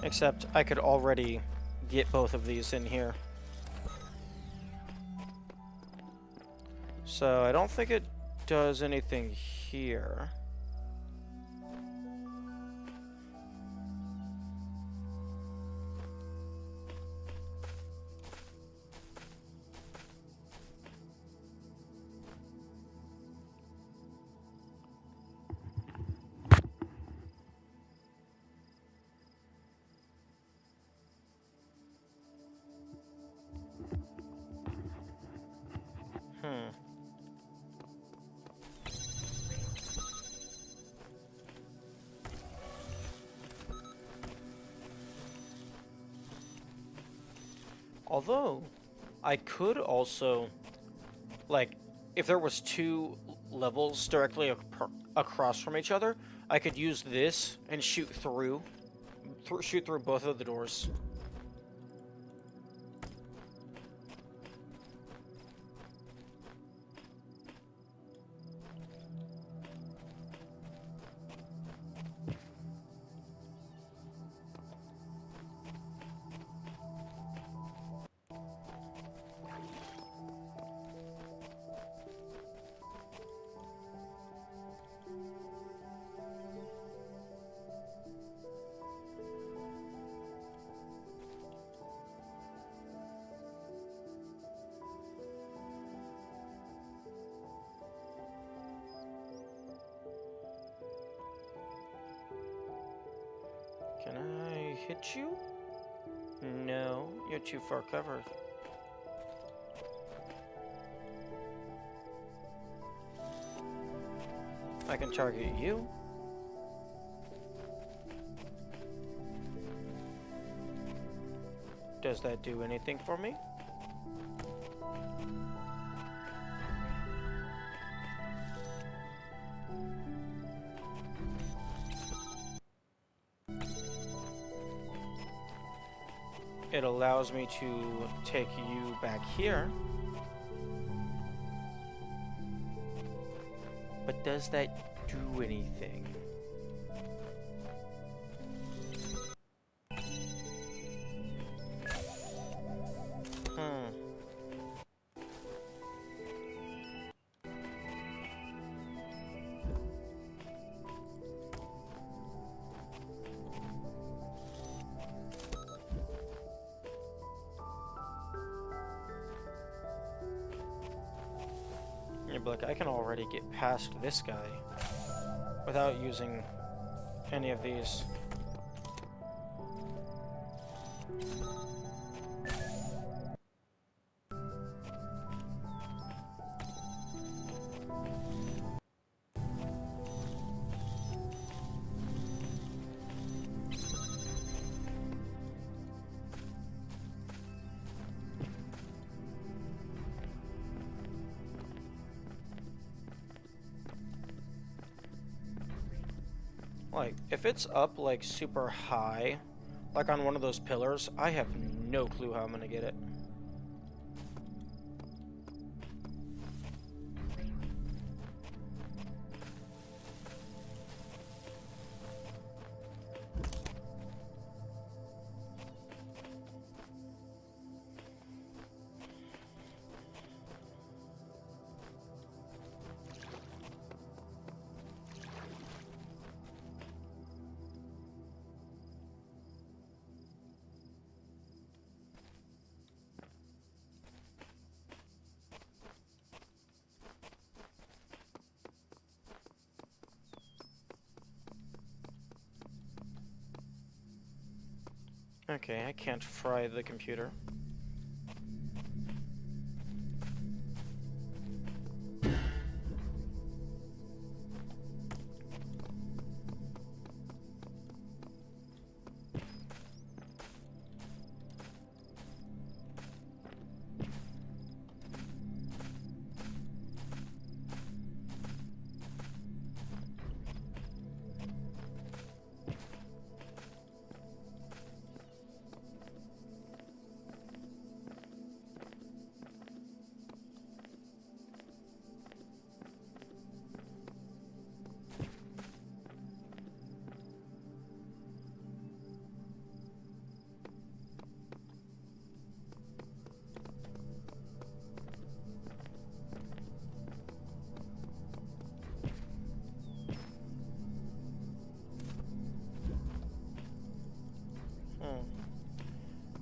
Except I could already get both of these in here. So I don't think it does anything here. Hmm. Although, I could also, like, if there was two levels directly across from each other, I could use this and shoot through both of the doors. Can I hit you? No, you're too far covered. I can target you. Does that do anything for me? It allows me to take you back here. But does that do anything? Hmm. Yeah, but like, I can already get past this guy without using any of these. Like, if it's up, like, super high, like on one of those pillars, I have no clue how I'm gonna get it. Okay, I can't fry the computer.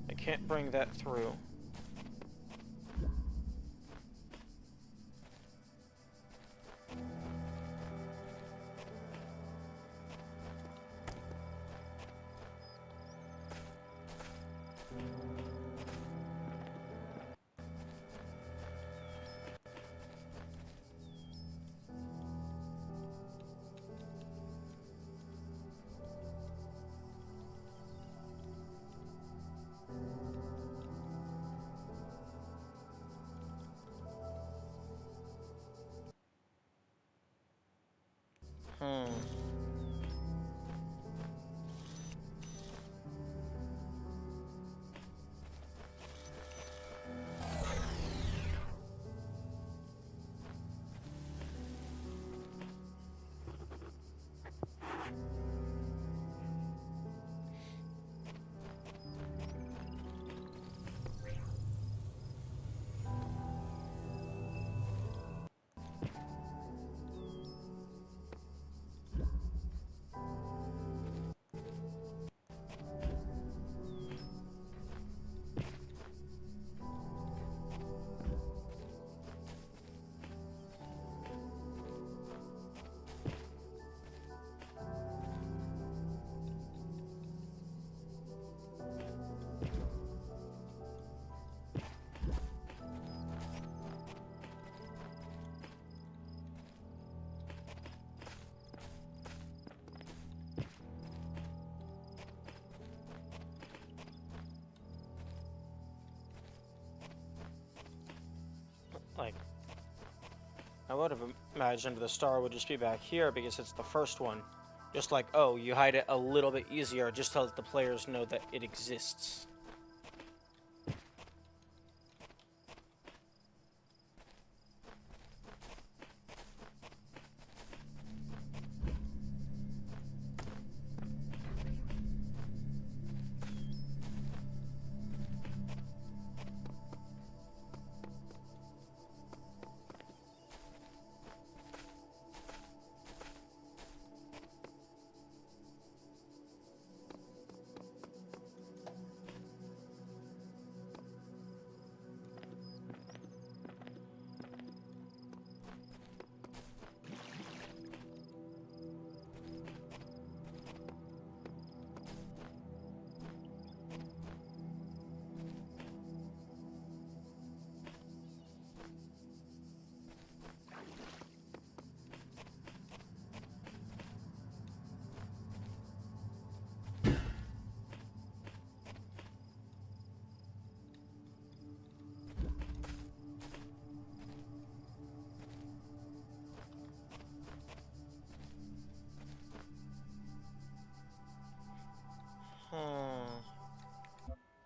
I can't bring that through. Hmm. Like, I would have imagined the star would just be back here because it's the first one. Just like, oh, you hide it a little bit easier just to let the players know that it exists.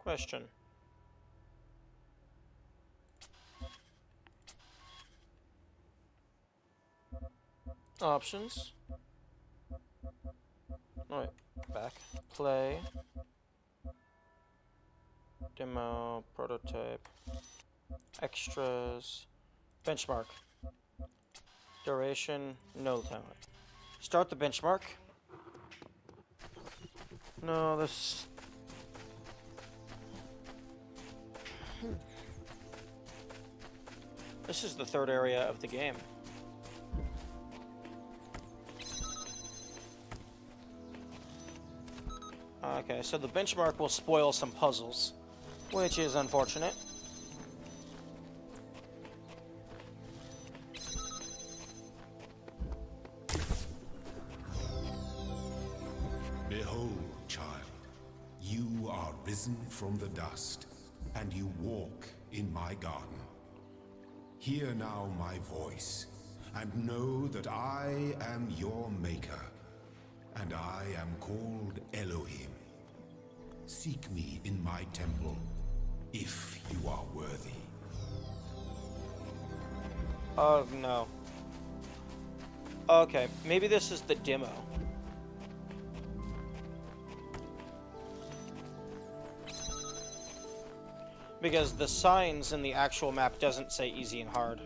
Question. Options. Oh, wait. Back. Play. Demo. Prototype. Extras. Benchmark. Duration. No talent. Start the benchmark. No, this... This is the third area of the game. Okay, so the benchmark will spoil some puzzles, which is unfortunate. Behold, child, you are risen from the dust, and you walk in my garden. Hear now my voice, and know that I am your maker, and I am called Elohim. Seek me in my temple, if you are worthy. Oh, no. Okay, maybe this is the demo. Because the signs in the actual map doesn't say easy and hard.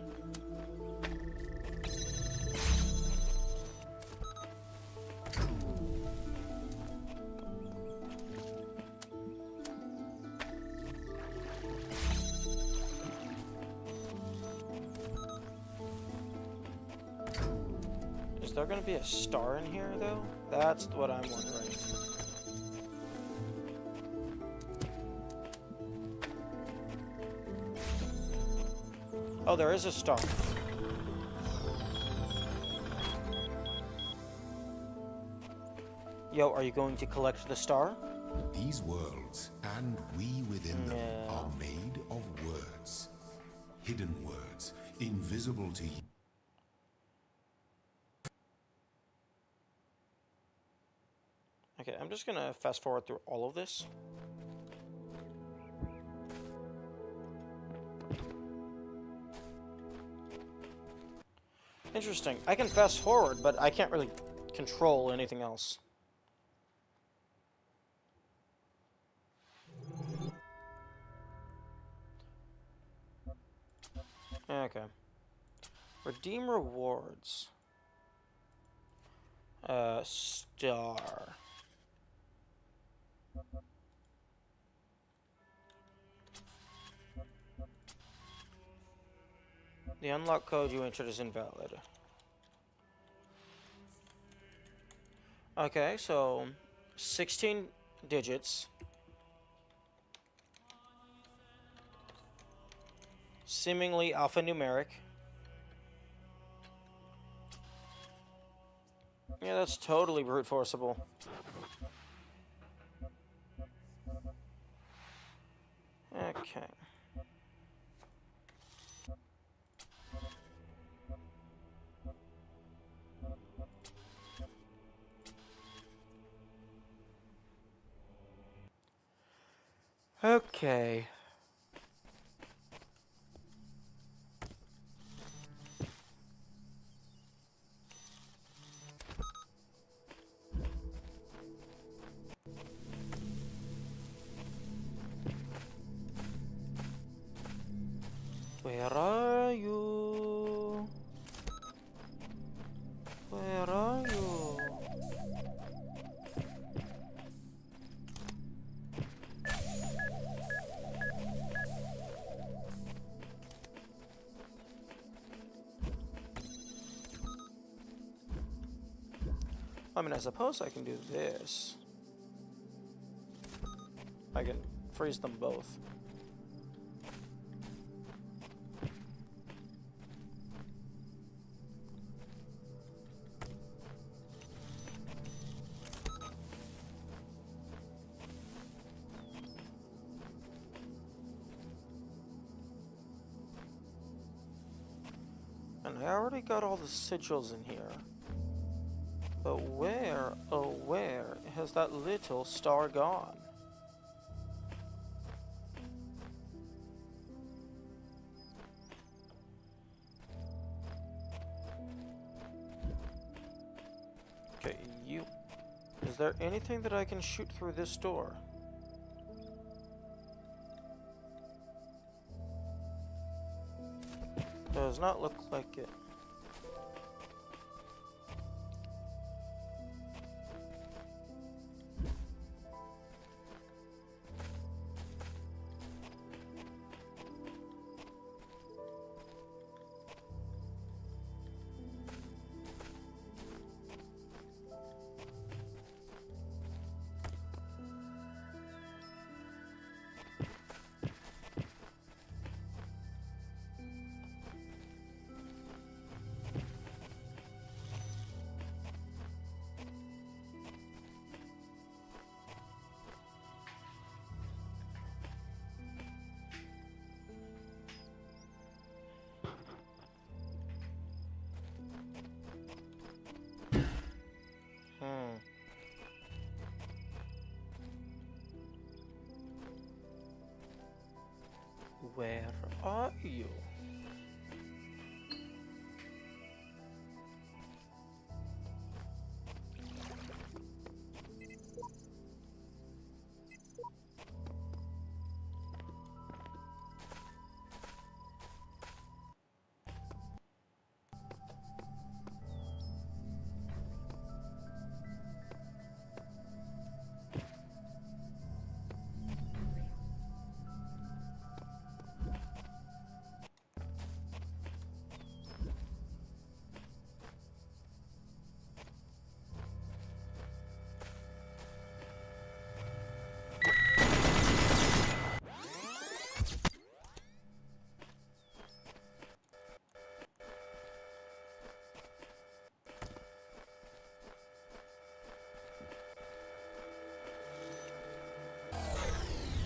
Is there gonna be a star in here, though? That's what I'm wondering. Oh, there is a star. Yo, are you going to collect the star? These worlds, and we within them, No. are made of words. Hidden words, invisible to you. Okay, I'm just gonna fast forward through all of this. Interesting. I can fast forward, but I can't really control anything else. Okay. Redeem rewards. Star. The unlock code you entered is invalid. Okay, so 16 digits. Seemingly alphanumeric. Yeah, that's totally brute forceable. Okay. Okay. Where are you? Where are you? I mean, I suppose I can do this. I can freeze them both. And I already got all the sigils in here. But where, oh where, has that little star gone? Okay, you. Is there anything that I can shoot through this door? Does not look like it. Where are you?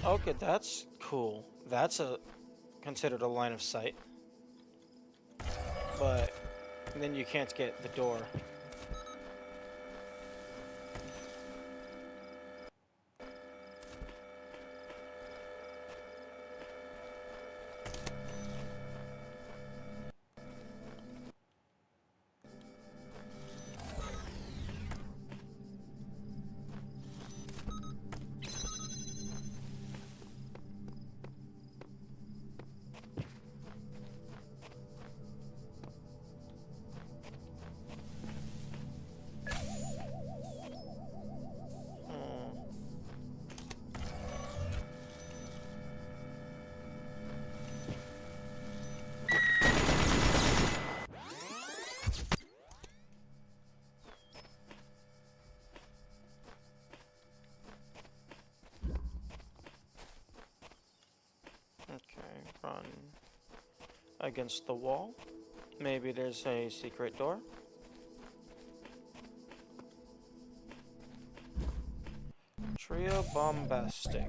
Okay, that's cool. That's a considered a line of sight. But then you can't get the door. Okay, run against the wall. Maybe there's a secret door. Trio bombastic.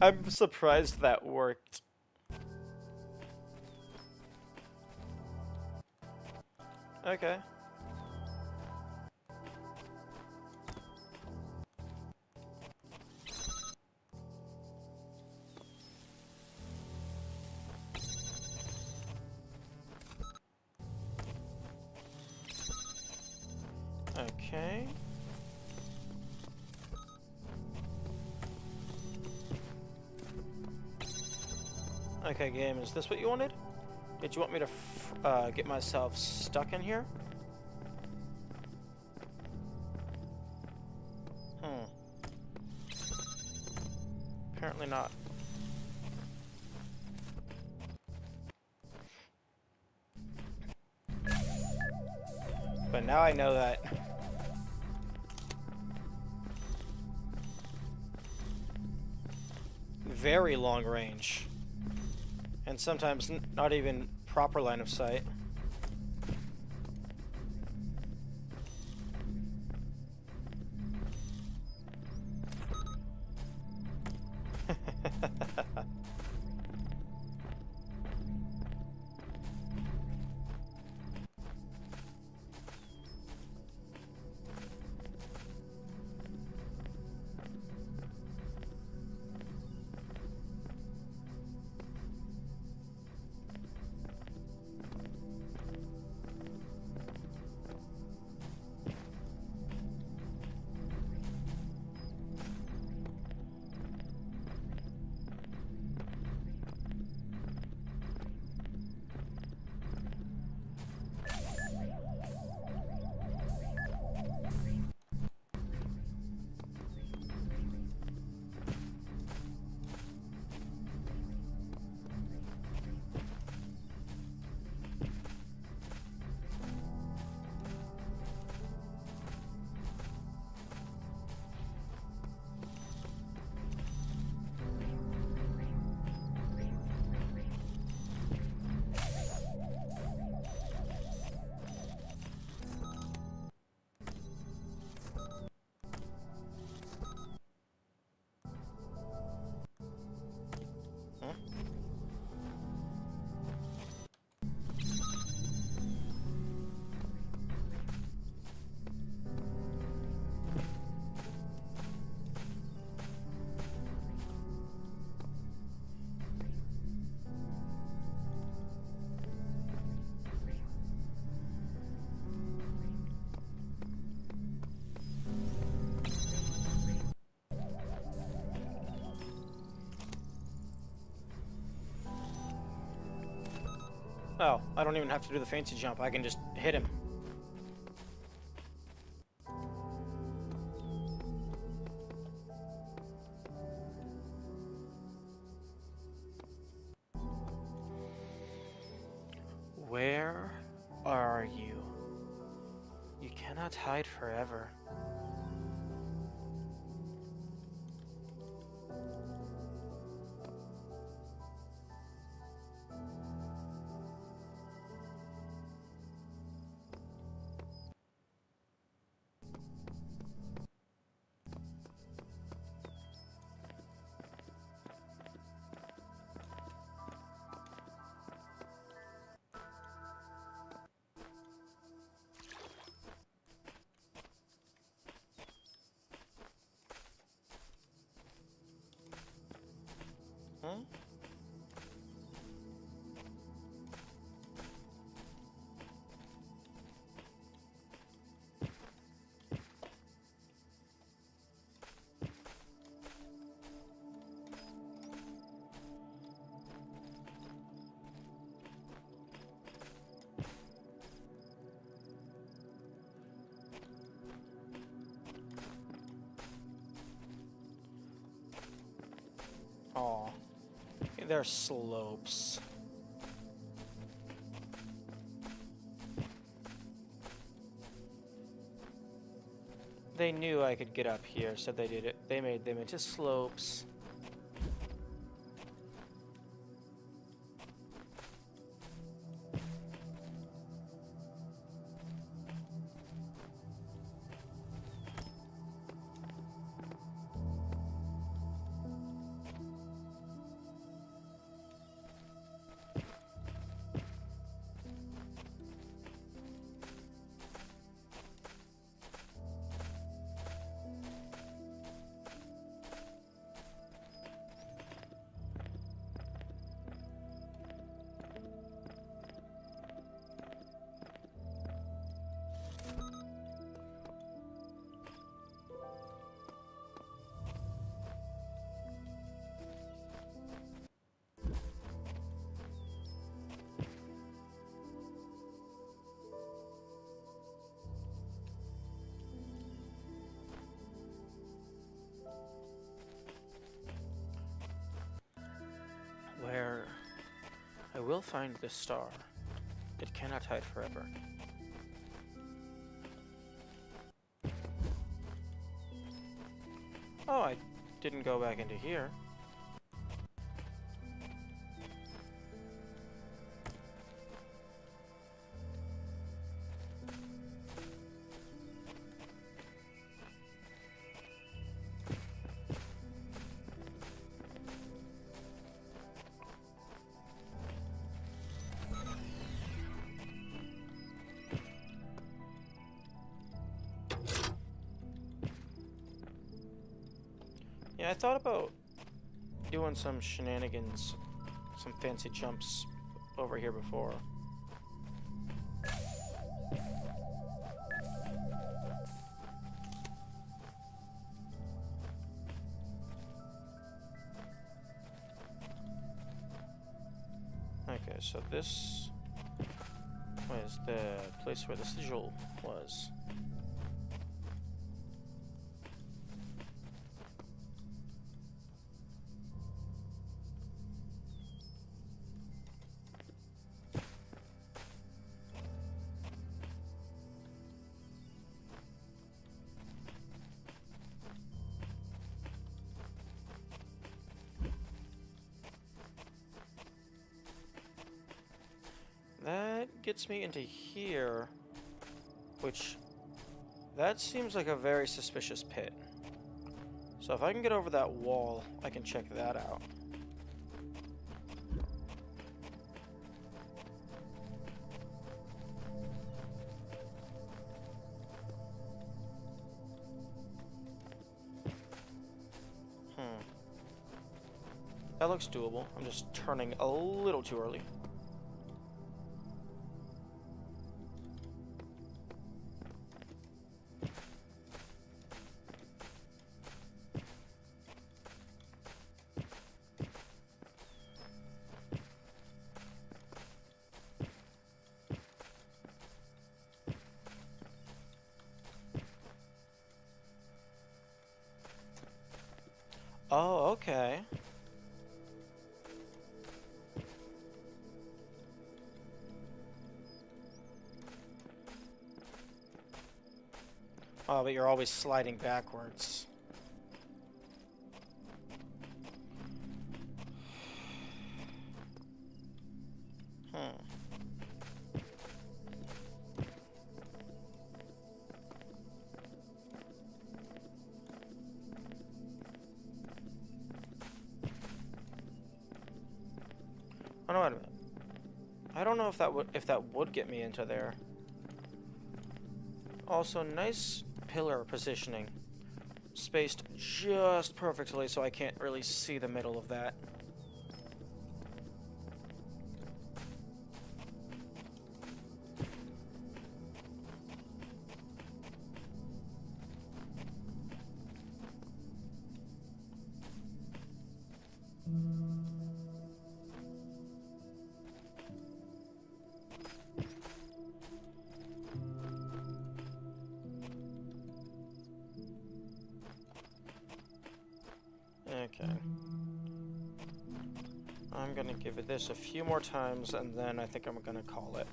I'm surprised that worked. Okay. Okay. Okay, game, is this what you wanted? Did you want me to get myself stuck in here? Apparently not. But now I know that. Very long range. And sometimes not even proper line of sight. Oh, I don't even have to do the fancy jump. I can just hit him. Where are you? You cannot hide forever. Hmm? Aw. They're slopes. They knew I could get up here, so they did it. They made them into slopes. Where I will find the star. It cannot hide forever. Oh, I didn't go back into here. Yeah, I thought about doing some shenanigans, some fancy jumps over here before. Okay, so this was the place where the sigil was. That gets me into here, which that seems like a very suspicious pit. So if I can get over that wall, I can check that out. That looks doable. I'm just turning a little too early. Okay. Oh, but you're always sliding backwards. Hmm. Oh no, wait a minute. I don't know if that would get me into there. Also, nice pillar positioning. Spaced just perfectly so I can't really see the middle of that. Okay. I'm gonna give it this a few more times, and then I think I'm gonna call it.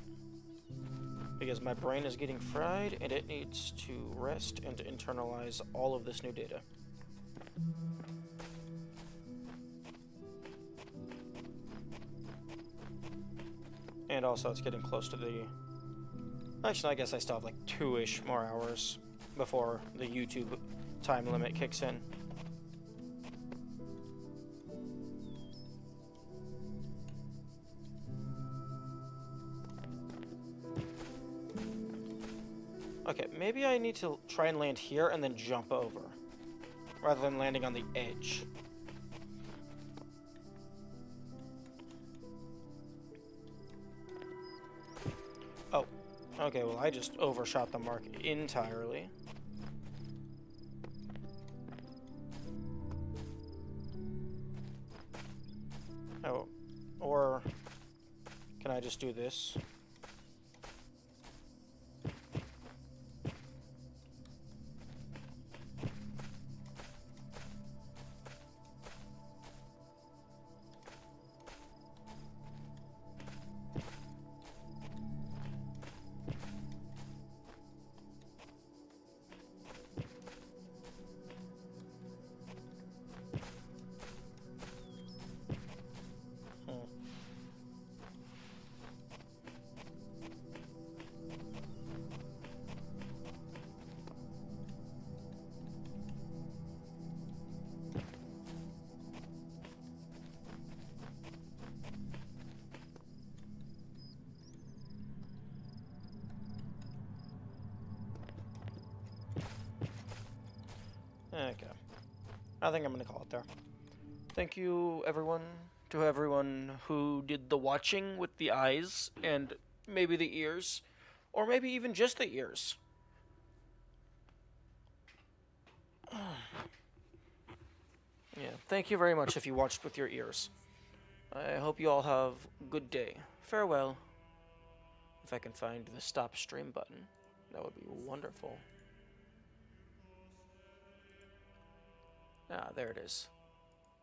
Because my brain is getting fried, and it needs to rest and internalize all of this new data. And also, it's getting close to the... Actually, I guess I still have like 2-ish more hours before the YouTube time limit kicks in. Okay, maybe I need to try and land here and then jump over, rather than landing on the edge. Oh, okay, well I just overshot the mark entirely. Oh, or can I just do this? Okay. I think I'm gonna call it there. Thank you, everyone, to everyone who did the watching with the eyes and maybe the ears, or maybe even just the ears. Yeah, thank you very much if you watched with your ears. I hope you all have a good day. Farewell. If I can find the stop stream button, that would be wonderful. Ah, there it is.